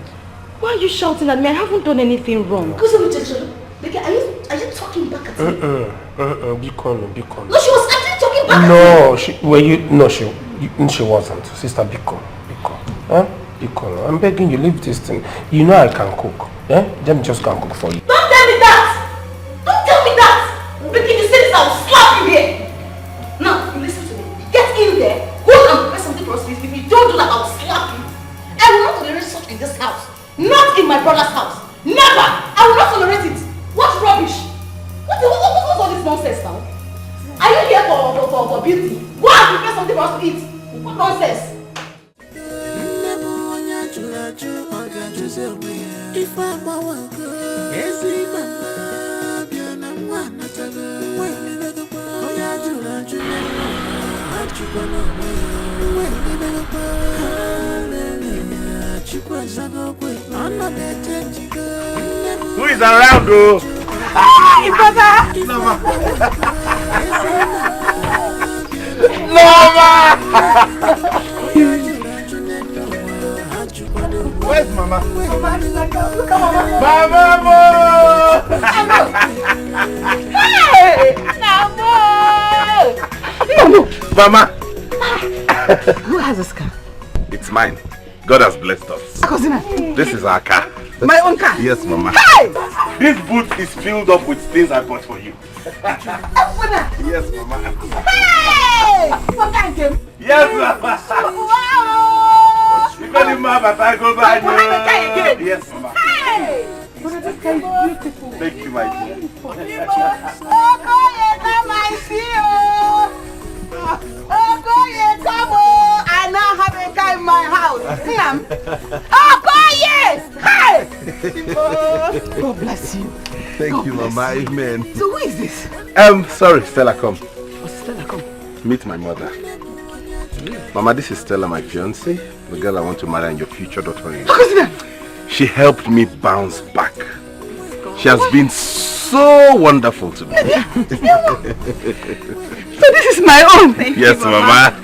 Why are you shouting at me? I haven't done anything wrong. Are you talking back at me? Be calm. No, she was actually talking back at me. She wasn't. Sister, be calm. Huh? Be calm. I'm begging you, leave this thing. You know I can cook. Yeah? Let me just go and cook for you. Don't tell me that! Don't tell me that! Because you say this, I'll slap you here. Now, you listen to me. Get in there, go and prepare something for us. If you don't do that, I'll slap you. I will not tolerate such in this house. Not in my brother's house. Never! I will not tolerate it. What rubbish? What's all this nonsense now? Are you here for beauty? Go and prepare something for us to eat. What nonsense? Who is around, though? Hi, brother! Where's Mama? Look at Mama! Mama! Mama! Who has this car? It's mine. God has blessed us. Akosina. This is our car. My own car? Yes, Mama. Hey! This boot is filled up with things I bought for you. Yes, Mama. Hey! What kind of... Yes, Mama. Wow! You got him, Mama, but I go by you. Yes, Mama. Hey! This car is beautiful. Thank you, my dear. I now have a guy in my house. Hey! God bless you. Thank you, Mama. Amen. So who is this? Sorry, Stella, come. Oh, Stella, come. Meet my mother. Mama, this is Stella, my fiancée, the girl I want to marry and your future daughter-in-law. She helped me bounce back. She has been so wonderful to me. So this is my own. Thank yes, you, Mama.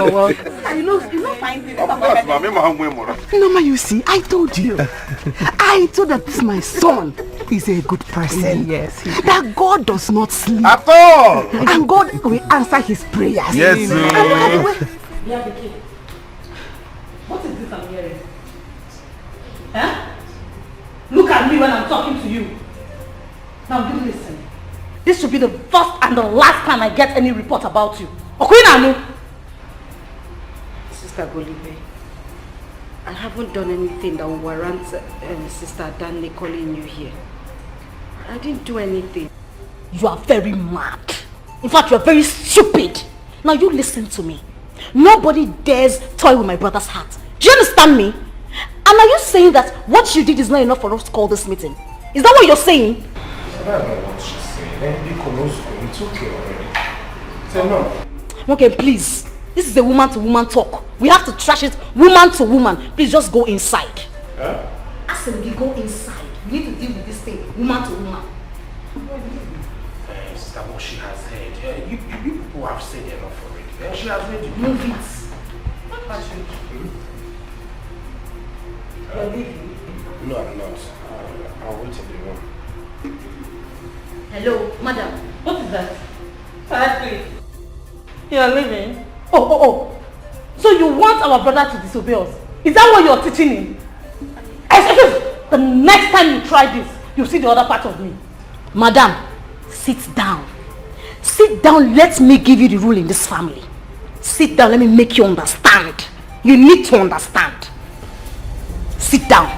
Oh, well. You know fine thing. Of course, Mama. No, ma, you see, I told you. I told that this my son is a good person. Yes. That God does not sleep. At all. And God will answer his prayers. Yes, Yeah, the kid. What is this I'm hearing? Huh? Look at me when I'm talking to you. Now you listen. This should be the first and the last time I get any report about you. Okoli. Sister Golibe, I haven't done anything that will warrant Sister Danny calling you here. I didn't do anything. You are very mad. In fact, you are very stupid. Now you listen to me. Nobody dares toy with my brother's heart. Do you understand me? And are you saying that what you did is not enough for us to call this meeting? Is that what you're saying? I don't know what she's saying. It's okay already. Say no. Okay, please. This is a woman-to-woman talk. We have to trash it woman to woman. Please just go inside. Huh? I said you go inside. We need to deal with this thing woman to woman. Sister, what she has said. You people have said enough already. She has made you. Move it. You're leaving? No, I'm not. I'll wait in the room. Hello, madam. What is that? Seriously? You are leaving? Oh. So you want our brother to disobey us? Is that what you're teaching him? Excuse me. The next time you try this, you'll see the other part of me. Madam, sit down. Sit down, let me give you the rule in this family. Sit down, let me make you understand. You need to understand. Sit down.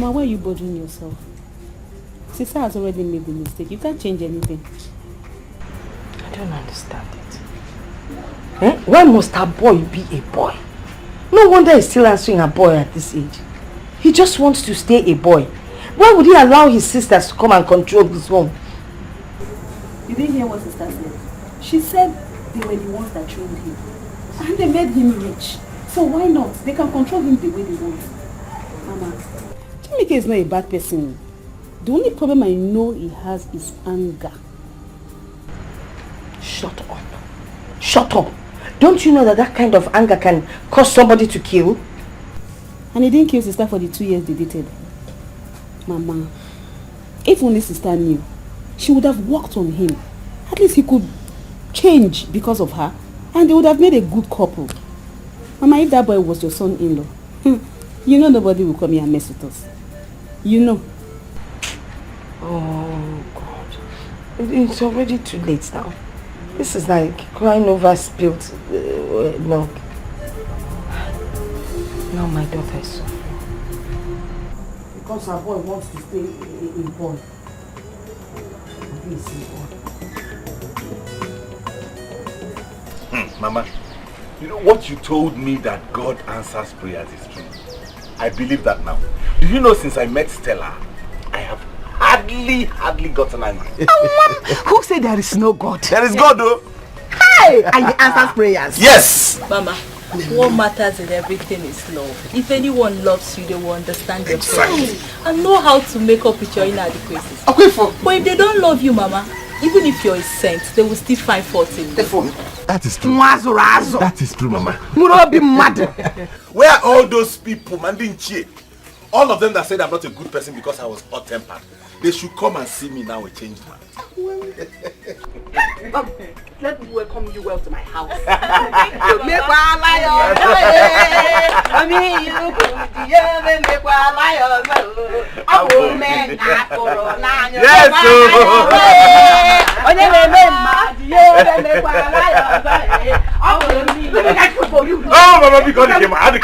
Mama, why are you bothering yourself? Sister has already made the mistake. You can't change anything. I don't understand it. Why must a boy be a boy? No wonder he's still answering a boy at this age. He just wants to stay a boy. Why would he allow his sisters to come and control his home? You didn't hear what sister said. She said they were the ones that trained him. And they made him rich. So why not? They can control him the way they want. Mama, Jamike is not a bad person. The only problem I know he has is anger. Shut up. Shut up. Don't you know that that kind of anger can cause somebody to kill? And he didn't kill sister for the 2 years they dated. Mama, if only sister knew, she would have worked on him. At least he could change because of her. And they would have made a good couple. Mama, if that boy was your son-in-law, you know nobody will come here and mess with us. You know. Oh, God. It's already too late now. This is like crying over spilled milk. Now my daughter is suffering. Because her boy wants to stay a boy. Please, Mama, you know what you told me that God answers prayers is true. I believe that now. Do you know since I met Stella, I have hardly gotten angry. Who said there is no God? There is God though. Hey! And he answers prayers. Yes! Mama, what matters in everything is love. If anyone loves you, they will understand your problems and know how to make up with your inadequacies. Okay, for. But if they don't love you, Mama, even if you're a saint, they will still find fault in you. That is true. Razo. That is true, Mama. Be mad. Where are all those people, Mandinchi? All of them that said I'm not a good person because I was hot-tempered. They should come and see me now a changed man. Let me welcome you well to my house. Oh, Mama, because you came out.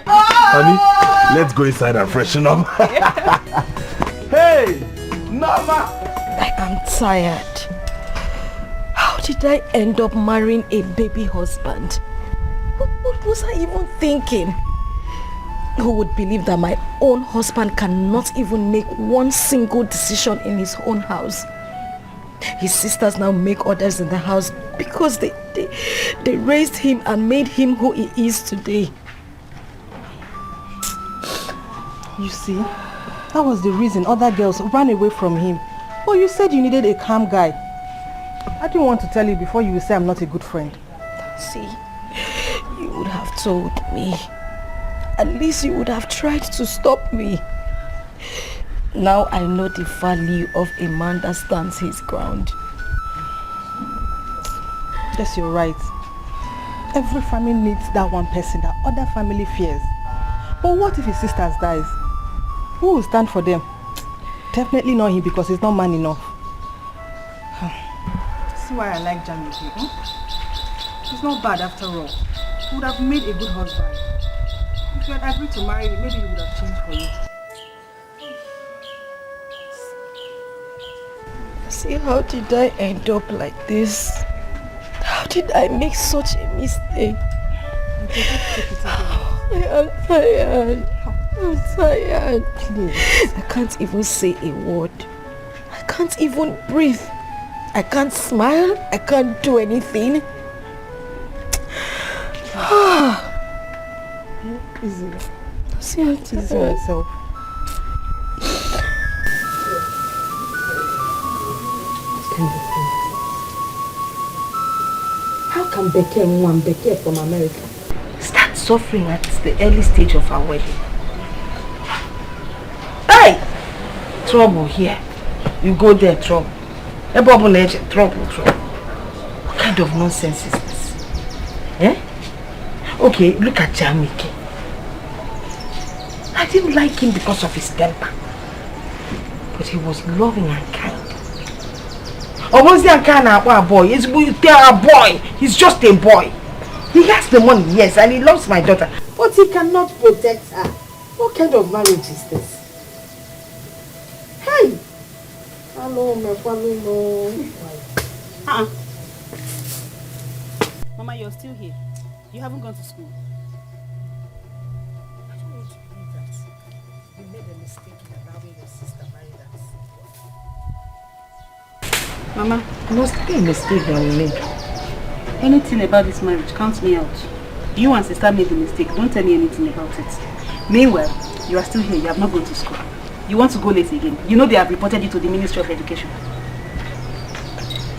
Honey, let's go inside and freshen up. Hey, Mama! I am tired. How did I end up marrying a baby husband? What was I even thinking? Who would believe that my own husband cannot even make one single decision in his own house? His sisters now make orders in the house because they raised him and made him who he is today. You see, that was the reason other girls ran away from him. But you said you needed a calm guy. I didn't want to tell you before you will say I'm not a good friend. See, you would have told me. At least you would have tried to stop me. Now I know the value of a man that stands his ground. Yes, you're right. Every family needs that one person that other family fears. But what if his sisters dies? Who will stand for them? Definitely not him because he's not man enough. See why I like Jamike, huh? He's not bad after all. He would have made a good husband. If you had agreed to marry him, maybe he would have changed for you. See, how did I end up like this? How did I make such a mistake? I am tired. I'm tired. Please. I can't even say a word. I can't even breathe. I can't smile. I can't do anything. Easy. See how it is myself. How can Dikeh from America start suffering at the early stage of our wedding? Hey! Trouble here. You go there, trouble. Trouble. What kind of nonsense is this? Eh? Okay, look at Jamike. I didn't like him because of his temper. But he was loving and kind. Or was he a kind of boy? He's a boy. He's just a boy. He has the money, yes, and he loves my daughter. But But he cannot protect her. What kind of marriage is this? Hey! Hello, my family. Mama, you're still here. You haven't gone to school. I don't want to believe that you made a mistake in allowing your sister marry that. Mama, it must be a mistake that we made. Anything about this marriage counts me out. You and sister made the mistake. Don't tell me anything about it. Meanwhile, you are still here. You have not gone to school. You want to go late again. You know they have reported you to the Ministry of Education.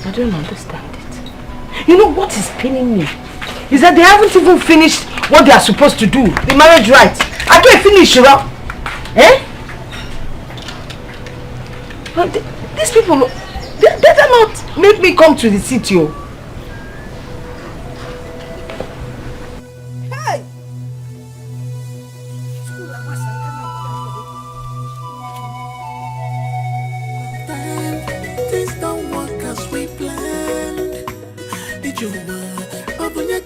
I don't understand it. You know what is paining me? Is that they haven't even finished what they are supposed to do. The marriage rites. I can't finish, Shira. Eh? But these people, they better not make me come to the city. Hey! Things don't work as we planned. Did you open your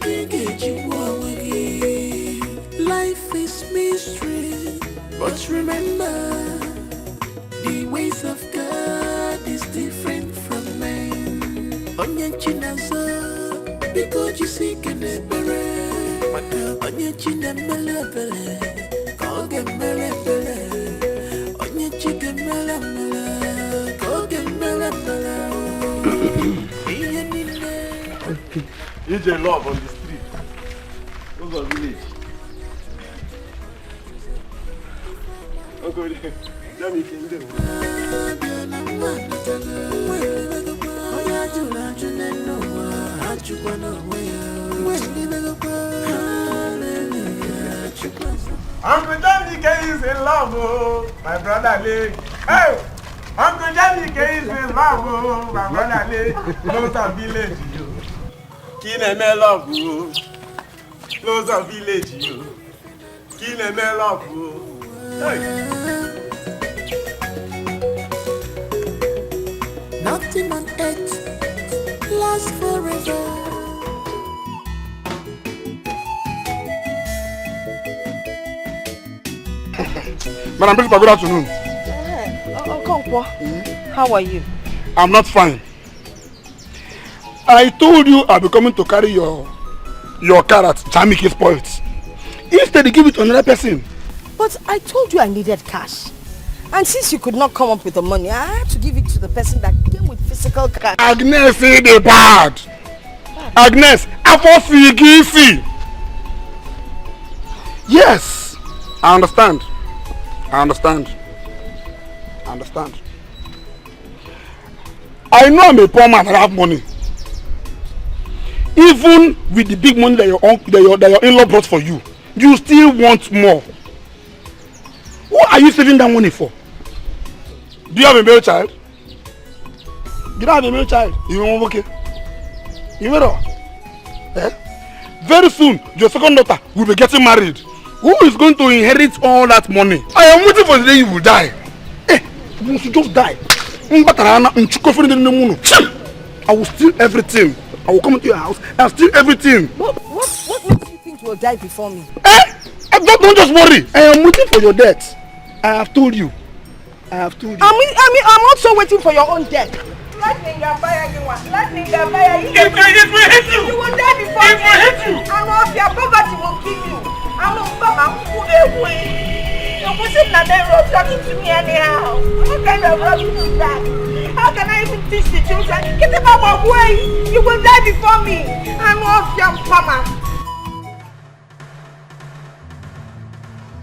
life is mystery, but remember, the ways of God is different from men. Onye chinazo, because you seek an ebere. Onye chinemelebele, koge melebele. Onye chigemelebele, koge melebele. It's a love on the street. Those are village. Okay, let me kill them. Uncle Dikeh is in love, oh, my brother Lee. Hey, Uncle Dikeh is in love, oh, my brother Lee. Close to village, you. Kineme love, oh. Close to village, you. Kineme love, oh. Hey. Nothing on earth lasts forever. Madam Principal, good afternoon. Okonkwo, how are you? I'm not fine. I told you I'll be coming to carry your car at Chamike's point. Instead, you give it to another person. But I told you I needed cash. And since you could not come up with the money, I had to give it to the person that came with physical cash. Agnes, say the bad. Agnes, Afofigisi. Yes, I understand. I understand. I know I'm a poor man and I have money. Even with the big money that your in-law brought for you, you still want more. What are you saving that money for? Do you have a male child? You don't have a male child. You won't okay. You know? Eh? Very soon, your second daughter will be getting married. Who is going to inherit all that money? I am waiting for the day you will die. Eh, you should just die. I will steal everything. I will come into your house and steal everything. What makes you think you will die before me? Eh? Don't just worry. I am waiting for your death. I have told you. I'm also waiting for your own death. Let me buy you one. Let me buy you. It will hit you. You will die before me. It will hit you. And all your poverty will kill you. I'm away. You're pushing the road talking to me anyhow. What kind of rubbish is that? How can I even teach the children? Get them out of my way. You will die before me. I'm off your mama.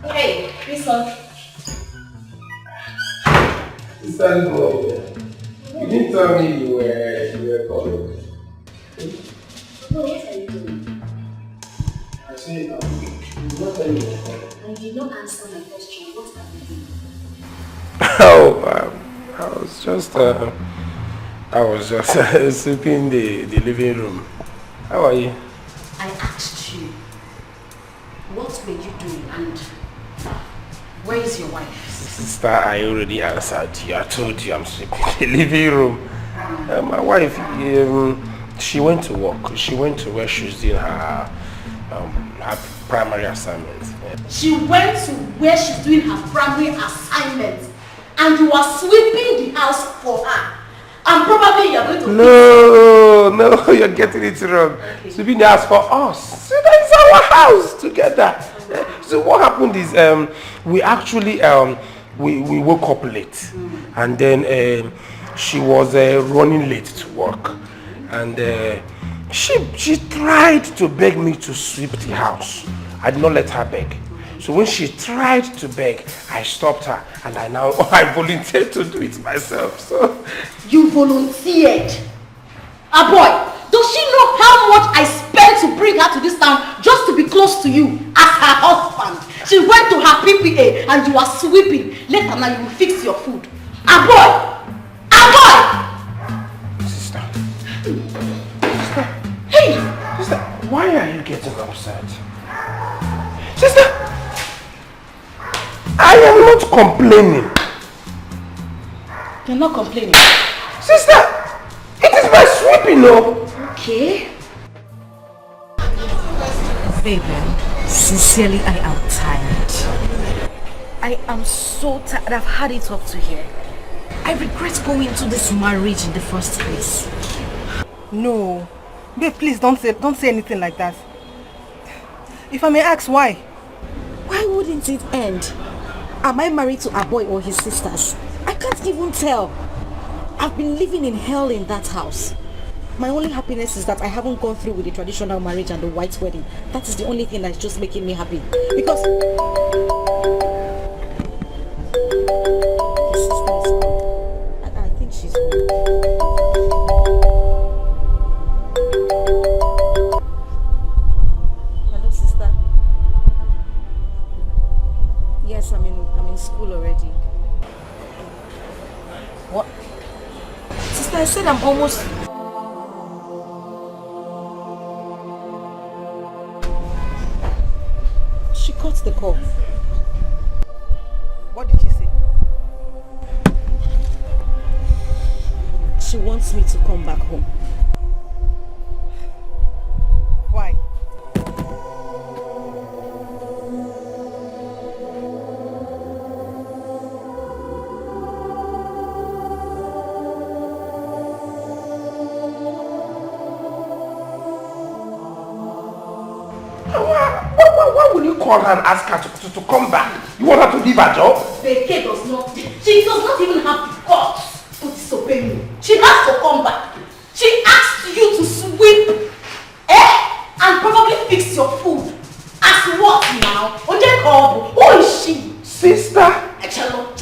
Hey, listen. Sister, you didn't tell me you were calling. No, what are you doing? I said, you did not tell me you were calling. And you did not answer my question. What are you doing? Oh, I was just sleeping in the living room. How are you? I asked you, what were you doing and where is your wife? Sister, I already answered you. I told you I'm sleeping in the living room. My wife, she went to work. She went to where she's doing her primary assignments. She went to where she's doing her primary assignment and you are sweeping the house for her. And probably you're going to... No, you're getting it wrong. Sweeping the house for us. So that is our house together. So what happened is we actually we woke up late and then she was running late to work and she tried to beg me to sweep the house. I did not let her beg. So when she tried to beg, I stopped her and I volunteered to do it myself. So you volunteered? Ah boy, does she know how much I spent to bring her to this town just to be close to you as her husband? She went to her PPA and you are sweeping. Later now you will fix your food. Ah boy! Ah boy! Sister. Hey! Sister, why are you getting upset? Sister, I am not complaining. You're not complaining? Sister, it is my sweeping, no? Okay. Baby, sincerely, I am tired. I am so tired. I've had it up to here. I regret going into this marriage in the first place. No. Babe, please don't say anything like that. If I may ask, why? Why wouldn't it end? Am I married to a boy or his sisters? I can't even tell. I've been living in hell in that house. My only happiness is that I haven't gone through with the traditional marriage and the white wedding. That is the only thing that's just making me happy. Because his sisters, I think she's home. Hello, sister. Yes, I'm in school already. What? Sister, I said I'm almost... She cut the call. What did she say? She wants me to come back home. Why? Why will you call her and ask her to come back? You want her to leave her job? Dikeh does not. She does not even have the guts to disobey me. She has to come back. She asked you to sweep, and probably fix your food. As what now? Who is she? Sister. Cello.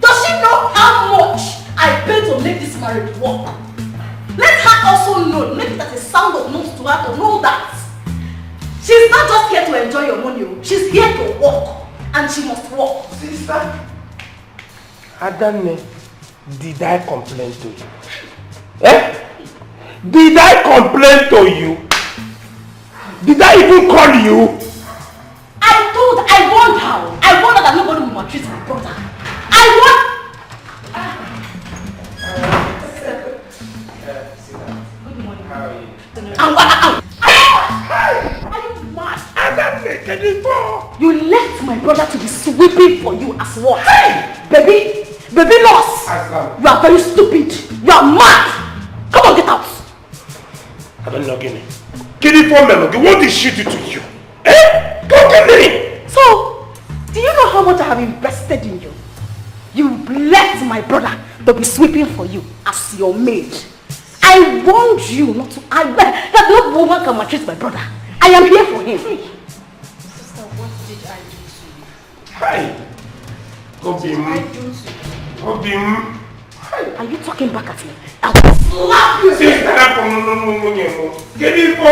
Does she know how much I pay to make this marriage work? Let her also know. Make it as a sound of notes to her to know that she's not just here to enjoy your money. She's here to work. And she must work. Sister, Adane, did I complain to you? Did I complain to you? Did I even call you? I warned her. I warned her that nobody will maltreat my brother. Good morning. How are you? Are you mad? You left my brother to be sweeping for you as what? Hey! Baby loss! You are very stupid. You are mad. Come on, get out. I don't know, Guinea. Guinea for Melody, what did she do to you? Go get me! So, do you know how much I have invested in you? You left my brother to be sweeping for you as your maid. I warned you not to. That no woman can maltreat my brother. I am here for him. Sister, what did I do to you? Hi. What did I do to you? Are you talking back at me? I will slap you! Sister, get it for!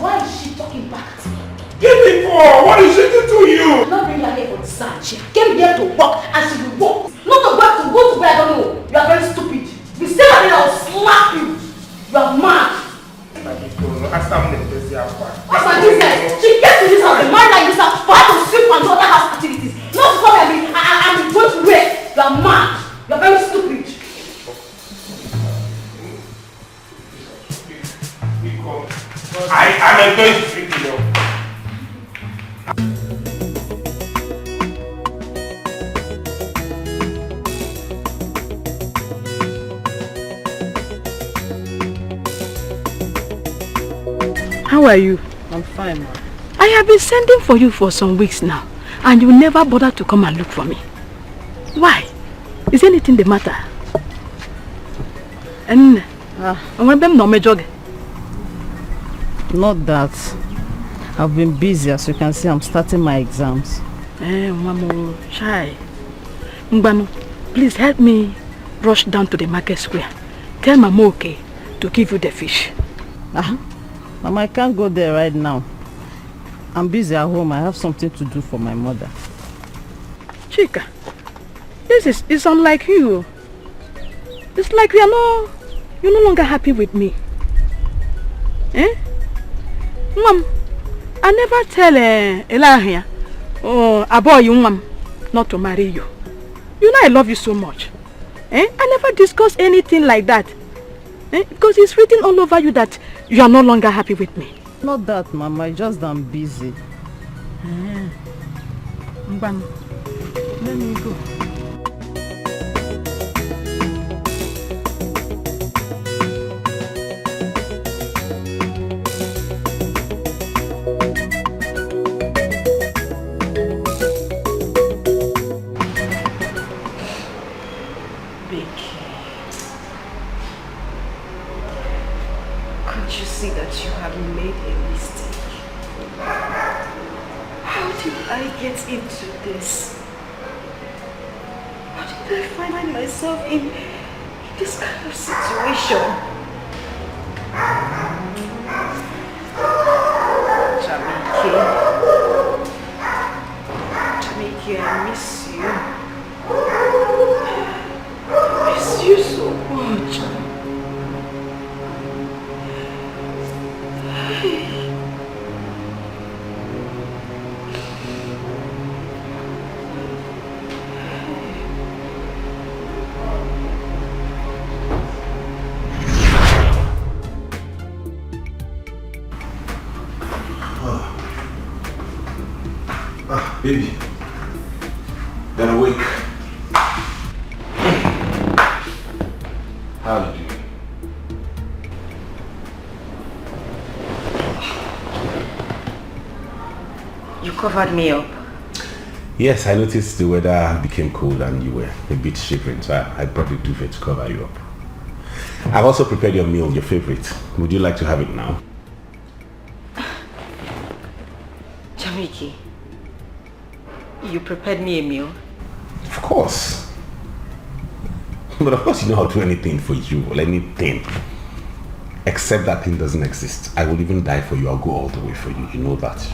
Why is she talking back at me? Get it for! What is she doing to you? I'm not bring her here for the sun. She came here to work and she will work. Not to work to go to where I don't know. You are very stupid. If you say that, I will slap you. You are mad. What's my business? She came to this house, a man like this house, for her to sweep and do other house activities. Not because I'm going to work. You are mad. You are very stupid. I am enjoying sleeping, you know. How are you? I'm fine, ma. I have been sending for you for some weeks now, and you never bother to come and look for me. Why? Is anything the matter? And not that. I've been busy, as you can see. I'm starting my exams. Mamo, shy. Ngbano, please help me rush down to the market square. Tell Mama okay to give you the fish. Mama, I can't go there right now. I'm busy at home. I have something to do for my mother. Chika, it's unlike you. It's like you're no longer happy with me. Eh? Mom, I never tell Elahia or a boy, young mom, not to marry you. You know I love you so much. Eh? I never discuss anything like that. Eh? Because it's written all over you that you are no longer happy with me. Not that, Mama. It's just that I'm busy. Mbam, let me go. Into this? How did I find myself in this kind of situation? Jamike, I miss you. I miss you so much. Baby, they're awake. How are you doing? You covered me up. Yes, I noticed the weather became cold and you were a bit shivering, so I brought the duvet to cover you up. I've also prepared your meal, your favorite. Would you like to have it now? Jamike, you prepared me a meal? Of course. But of course you know I'll do anything for you, or anything. Except that thing doesn't exist. I will even die for you. I'll go all the way for you. You know that.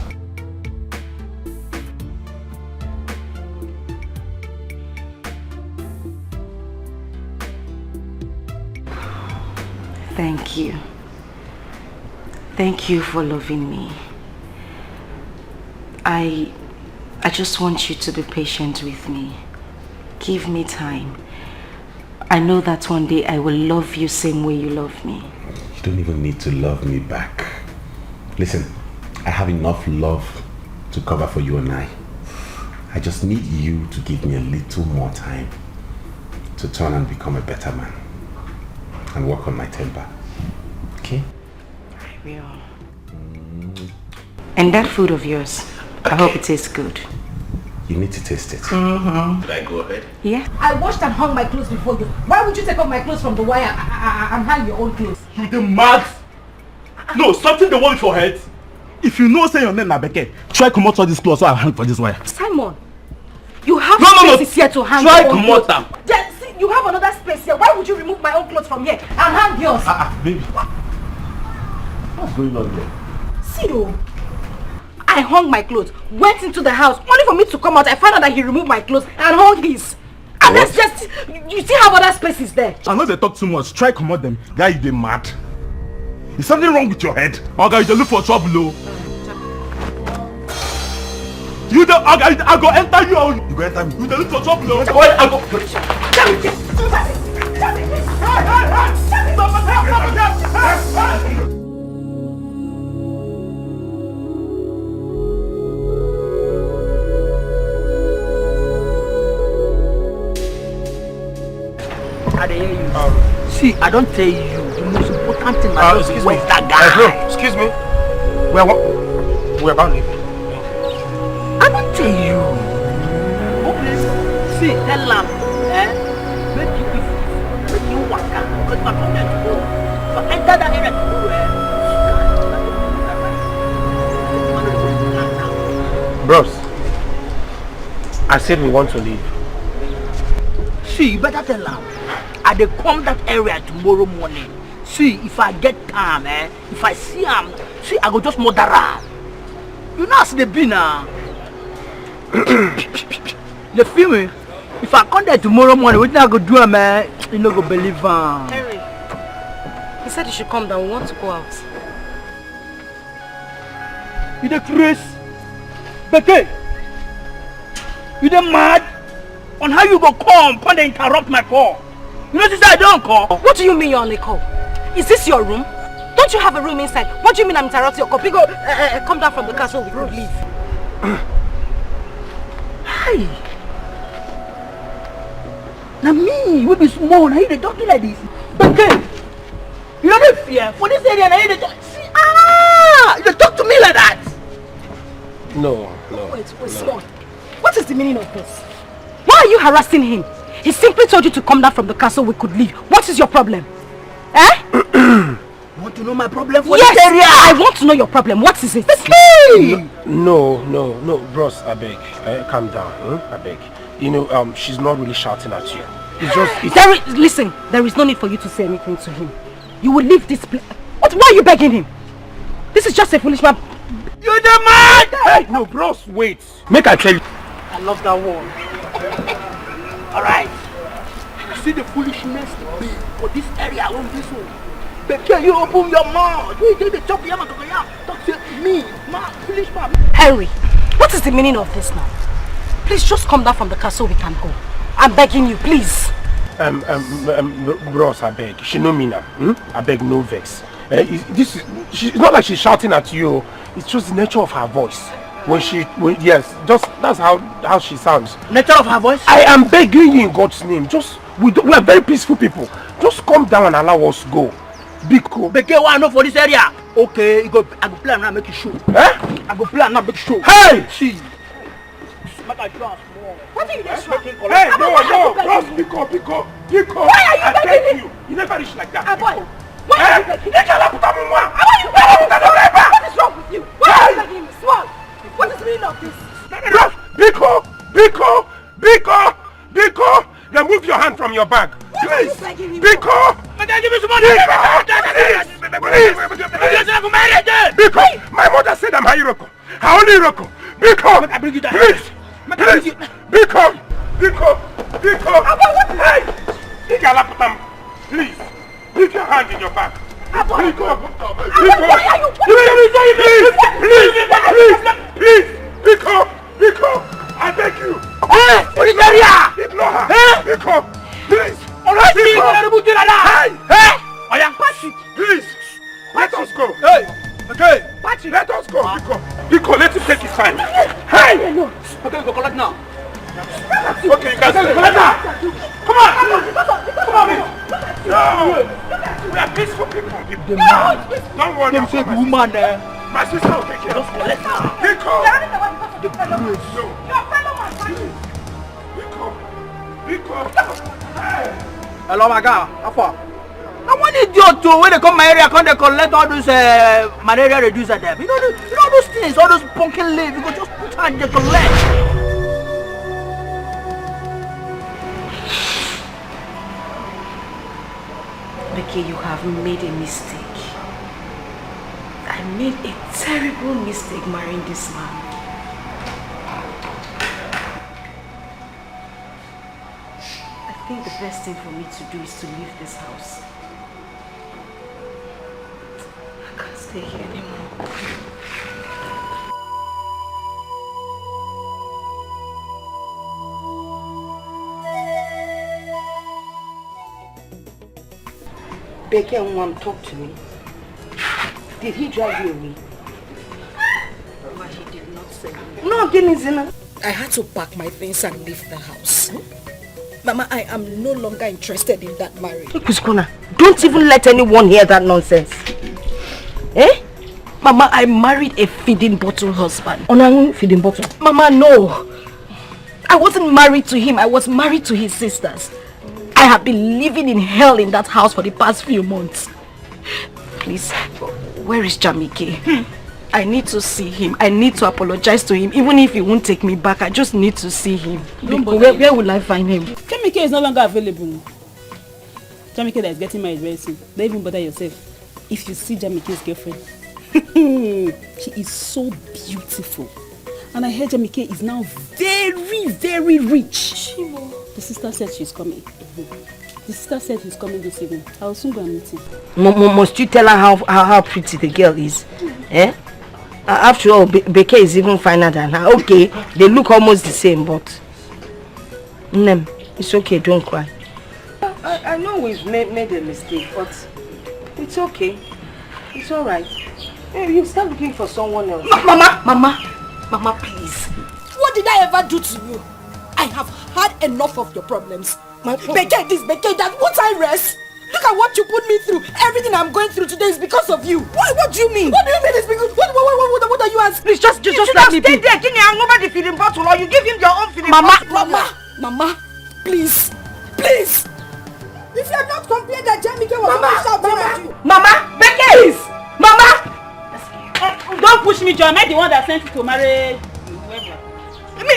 Thank you. Thank you for loving me. I just want you to be patient with me. Give me time. I know that one day I will love you same way you love me. You don't even need to love me back. Listen, I have enough love to cover for you and I just need you to give me a little more time to turn and become a better man and work on my temper. Okay? I will. And that food of yours, I hope it tastes good. You need to taste it. Mm-hmm. Did I go ahead? Yeah. I washed and hung my clothes before you. Why would you take off my clothes from the wire and hang your own clothes? You the mad? No, something they want for head. If you know say your name na Beke, try come out all these clothes so I hang for this wire. Simon, you have spaces here to hang try your own come clothes. out them. Yeah, see, you have another space here. Why would you remove my own clothes from here and hang yours? Baby. What's going on here? See you. I hung my clothes, went into the house, only for me to come out. I found out that he removed my clothes and hung his. And that's just, you still have other spaces there. I know they talk too much. Try come out them. Guy, you dey mad. Is something wrong with your head? Oga, you dey look for trouble, oh. You dey, Oga, I go enter you, oh. You go enter me. You dey look for trouble, oh. I go. I hear you. See, I don't tell you the most important thing about where is that guy. Excuse me. We're about leaving. I don't tell you. Okay. See, tell them, make you walk out. Because my problem is go. So enter that area to go, Bros, I said we want to leave. See, you better tell them. I dey come that area tomorrow morning. See, if I get time, if I see him, see, I go just murder him. You know how they be now. You feel me? If I come there tomorrow morning, what I go do, man? You no go believe him. Henry, he said you should come down. We want to go out. You the crazy? Dikeh, you the mad? On how you go come and interrupt my call? You know this I don't call. What do you mean you're on a call? Is this your room? Don't you have a room inside? What do you mean I'm interrupting your call? Go, come down from the car so we could leave. Hi. Now me, we be small. Now you they talking like this. Dikeh, you don't fear for this area. Now you they talk. See, you they talk to me like that. No. Wait, small. What is the meaning of this? Why are you harassing him? He simply told you to come down from the castle we could leave. What is your problem? You want to know my problem for this area? Yes, I want to know your problem. What is it? No, bros, I beg. Calm down, I beg. You know, she's not really shouting at you. It's just... Listen, there is no need for you to say anything to him. You will leave this place. Why are you begging him? This is just a foolish man. You the man! Hey, no, bros, wait. Make I tell you. I love that one. Alright. You see the foolishness for this area on this one. Dikeh, you open your mouth. You did the top yam. Talk to me, man, foolish man. Harry, what is the meaning of this now? Please just come down from the castle, we can go. I'm begging you, please. Bros, I beg. She know me now. I beg, no vex. It's not like she's shouting at you. It's just the nature of her voice. Yes, just that's how she sounds. Nature of her voice? I am begging you in God's name. We are very peaceful people. Just come down and allow us go. Be cool. Dikeh, what I know for this area? Okay, I go plan now, make you show. I go plan now, make you show. Hey! See. What are you doing? Hey, no, bros, pick up. Why are you begging you? You never reach like that. Boy, why are you begging? What is wrong with you? Why are you begging me? Small. What is the meaning of this? Bros, Biko, remove your hand from your bag. Please, Biko. Biko, my mother said I'm Hiroko. I only Hiroko. Biko, please. Biko. Hey, please, leave your hand in your bag. Biko, please, Biko, I beg you. For this area! Ignore her. Biko, please. Alright, please. Please, let us go. Hey, okay. Let us go, Biko, let him take his time. Hey! Okay, go collect now. Okay, you guys collect now. Come on. No, we are peaceful people. Don't worry. Don't say woman there. My sister will take care of you. Biko. Hello, my guy. How far? I want idiot too. When they come my area, come they collect all those malaria reducer them. You know those things, all those pumpkin leaves. You go just put and they collect. Dikeh, you have made a mistake. I made a terrible mistake marrying this man. I think the best thing for me to do is to leave this house. I can't stay here anymore. Dikeh, mom, talk to me. Did he drive you away? Why he did not say No, Genizina. I had to pack my things and leave the house. Mama, I am no longer interested in that marriage. Kuskona, don't even let anyone hear that nonsense. Eh? Mama, I married a feeding bottle husband. Feeding bottle? Mama, no. I wasn't married to him. I was married to his sisters. I have been living in hell in that house for the past few months. Please, where is Jamike? I need to see him. I need to apologize to him. Even if he won't take me back, I just need to see him. Where will I find him? Jamike is no longer available. Jamike that is getting married very soon. Don't even bother yourself. If you see Jamike's girlfriend, she is so beautiful. And I heard Jamike is now very, very rich. The sister said she's coming. The sister said he's coming this evening. I'll soon go and meet him. Must you tell her how pretty the girl is? Eh? After all, Dikeh is even finer than her. Okay, they look almost the same, but... it's okay, don't cry. I know we've made a mistake, but it's okay. It's alright. You start looking for someone else. Mama, please. What did I ever do to you? I have had enough of your problems. Dikeh this, Dikeh that. Won't I rest? Look at what you put me through. Everything I'm going through today is because of you. What do you mean? What do you mean it's because... What are you asking? Please, just let me be. Stay there, give me the feeding bottle, or you give him your own feeding bottle. Mama, please. If you are not complaining that Jamike was always shouting at you. Mama, Dikeh is! Mama! Don't push me, John. I'm the one that sent you to marry whoever.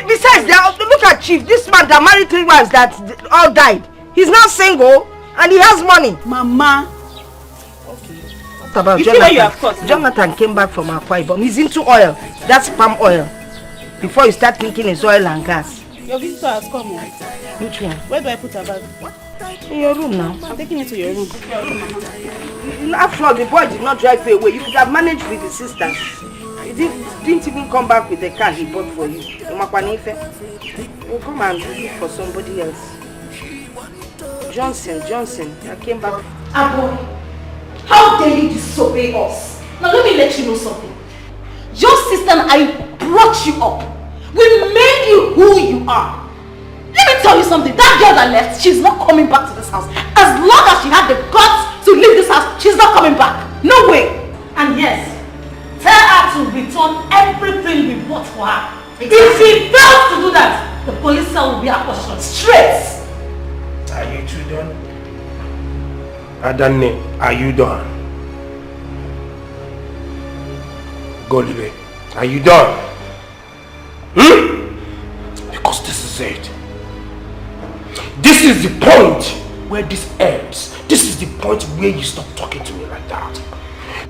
Besides, look at Chief. This man that married 3 wives that all died. He's now single and he has money. Mama. Okay. What about you Jonathan? You have course, Jonathan came back from Akwa Ibom. He's into oil. That's palm oil. Before you start thinking it's oil and gas. Your visitor has come. Which one? Where do I put her bag? In your room now. I'm taking it to your room. After all, the boy did not drive you away. You could have managed with his sisters. He didn't even come back with the car he bought for you. We'll come and look for somebody else. Johnson, I came back. Aboy, how dare you disobey us? Now let me let you know something. Your sister and I brought you up. We made you who you are. Let me tell you something. That girl that left, she's not coming back to this house. As long as she had the guts to leave this house, she's not coming back. No way. And yes, tell her to return everything we bought for her. Exactly. If she fails to do that, the police cell will be our portion. Straight. Are you two done? Adane, are you done? Golibe, are you done? Because this is it. This is the point where this ends. This is the point where you stop talking to me like that.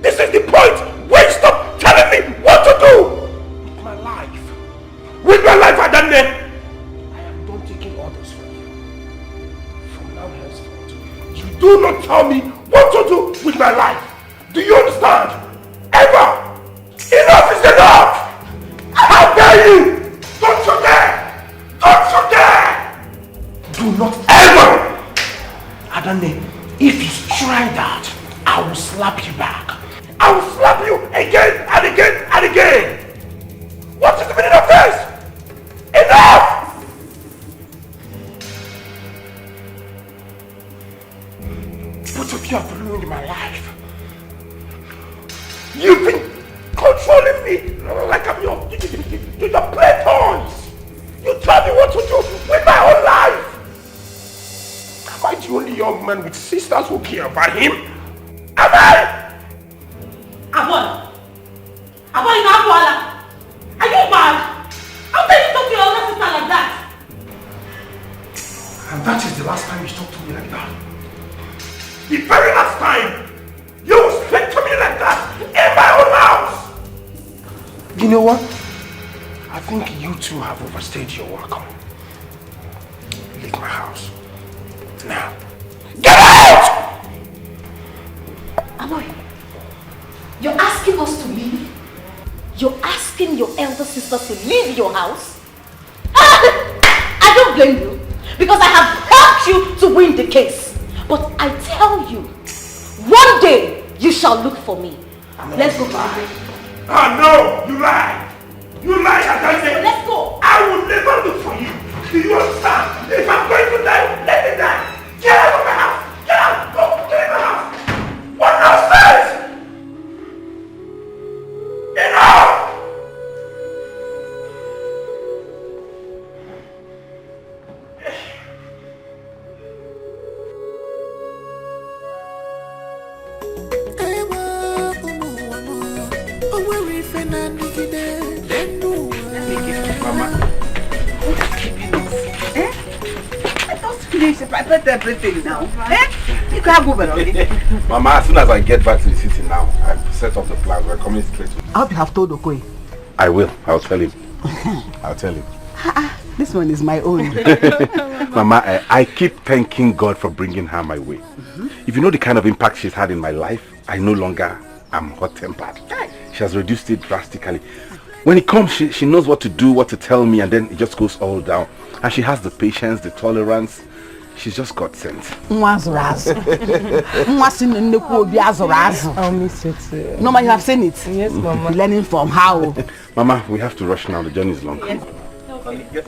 This is the point where you stop telling me what to do with my life. With my life, Adane. I am done taking orders from you. From now henceforth, you do not tell me what to do with my life. Do you understand? Ever! Enough is enough! How dare you! Don't you dare! Don't you dare! Do not ever! Adane, if you try that, I will slap you back. I will slap you again and again and again! What is the meaning of this? Enough! Both of you have ruined my life. You've been controlling me like I'm your play toys. You tell me what to do with my whole life. Am I the only young man with sisters who care about him? Am I? Aboy, are you mad? How can you talk to your older sister like that? And that is the last time you talk to me like that. The very last time you will speak to me like that in my own house. You know what? I think you two have overstayed your welcome. Leave my house. Now. Get out! Aboy, you're asking us to leave? You're asking your elder sister to leave your house? I don't blame you, because I have helped you to win the case. But I tell you, one day you shall look for me. Let's go to the grave. Ah, no! You lie! You lie, Adane! Let's go! I will never look for you! Do you understand? If I'm going to die, let me die! Get out of my house! Get out! Go! Get out of my house! What nonsense! Mama. Eh? I just finished. I prepared everything now. Eh? You can't move already. Mama, as soon as I get back to the city now, I've set up the plan. We're coming straight to... I hope you have told Okoli. I will. I'll tell him. I'll tell him. This one is my own. Mama, I keep thanking God for bringing her my way. If you know the kind of impact she's had in my life, I no longer am hot-tempered. She has reduced it drastically. When it comes, she knows what to do, what to tell me, and then it just goes all down. And she has the patience, the tolerance. She's just got sense. I'll miss it too. No, you have seen it. Yes, Mama. Learning from how. Mama, we have to rush now. The journey is long. Yes. Yes.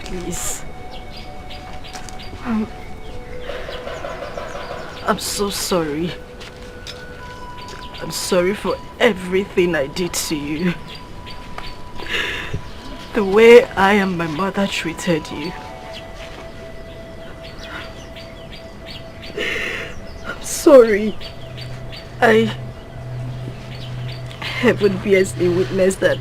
Please. I'm so sorry. I'm sorry for everything I did to you. The way I and my mother treated you. I'm sorry. Heaven bears me witness that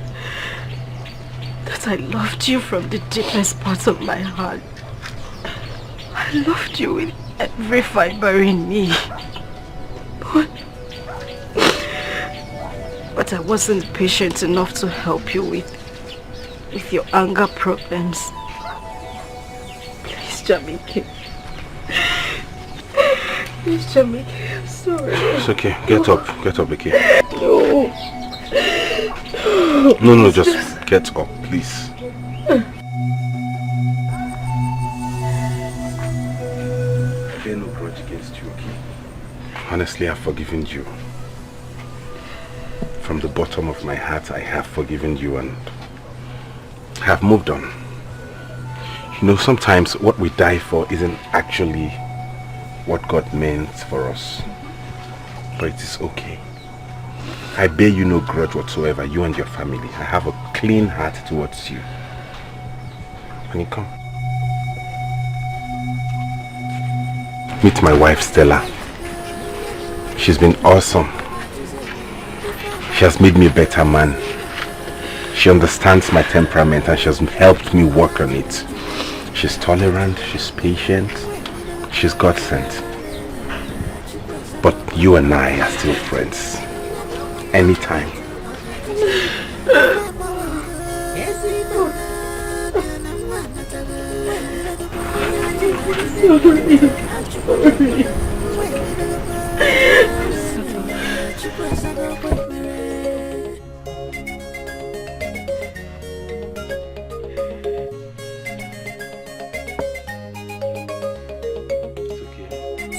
I loved you from the deepest parts of my heart. I loved you with every fiber in me. But I wasn't patient enough to help you with your anger problems. Please, Jamike. Please, Jamike, I'm sorry. It's okay. Get up, Dikeh. No. No, just get up, please. I bear no grudge against you, okay? Honestly, I've forgiven you. From the bottom of my heart, I have forgiven you and have moved on. You know, sometimes what we die for isn't actually what God meant for us. But it is okay. I bear you no grudge whatsoever, you and your family. I have a clean heart towards you. When you come. Meet my wife, Stella. She's been awesome. She has made me a better man. She understands my temperament and she has helped me work on it. She's tolerant, she's patient, she's God-sent. But you and I are still friends. Anytime.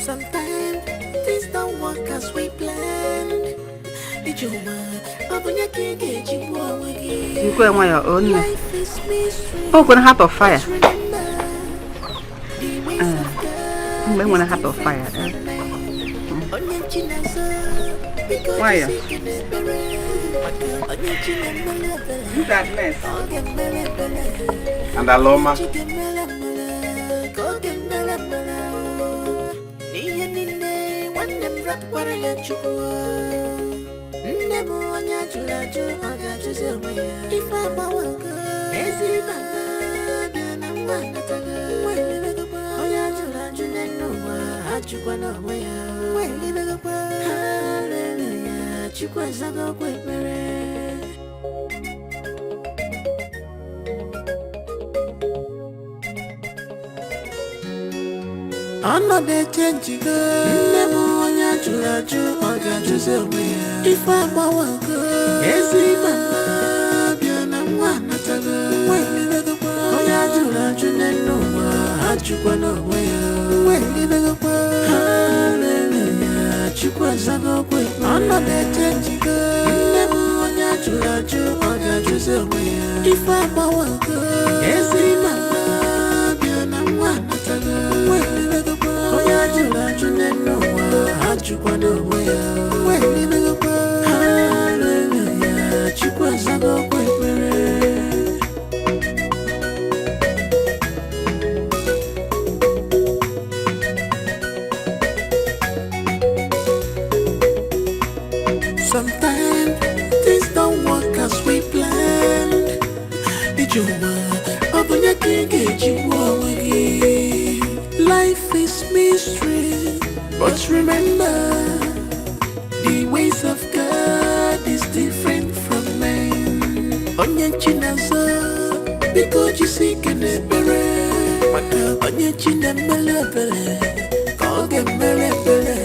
Sometimes things don't work as we planned. You go on your own. Oh, gonna have a fire. I'm gonna have a fire. Why? You that mess. And Aloma. Another change, never on your chulaju, or your Joseph. If I'm a worker, yes, even Biana one at a little while. Oh, yeah, Julaju, no, I chupan away. Well, little while, hallelujah, Chupazago, another change, never on your chulaju, or your Joseph. If I'm a worker, yes, even Biana one at a little while. Sometimes things don't work as we planned. Life is mystery, but remember, the ways of God is different from mine. Onye chinazo, because you see kenebere, maka onye chinemelebere, koge melebere,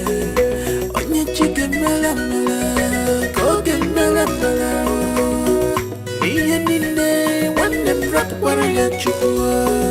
onye chigemelemele, koge melemele. Iye nine, one them rat warrior chukwa.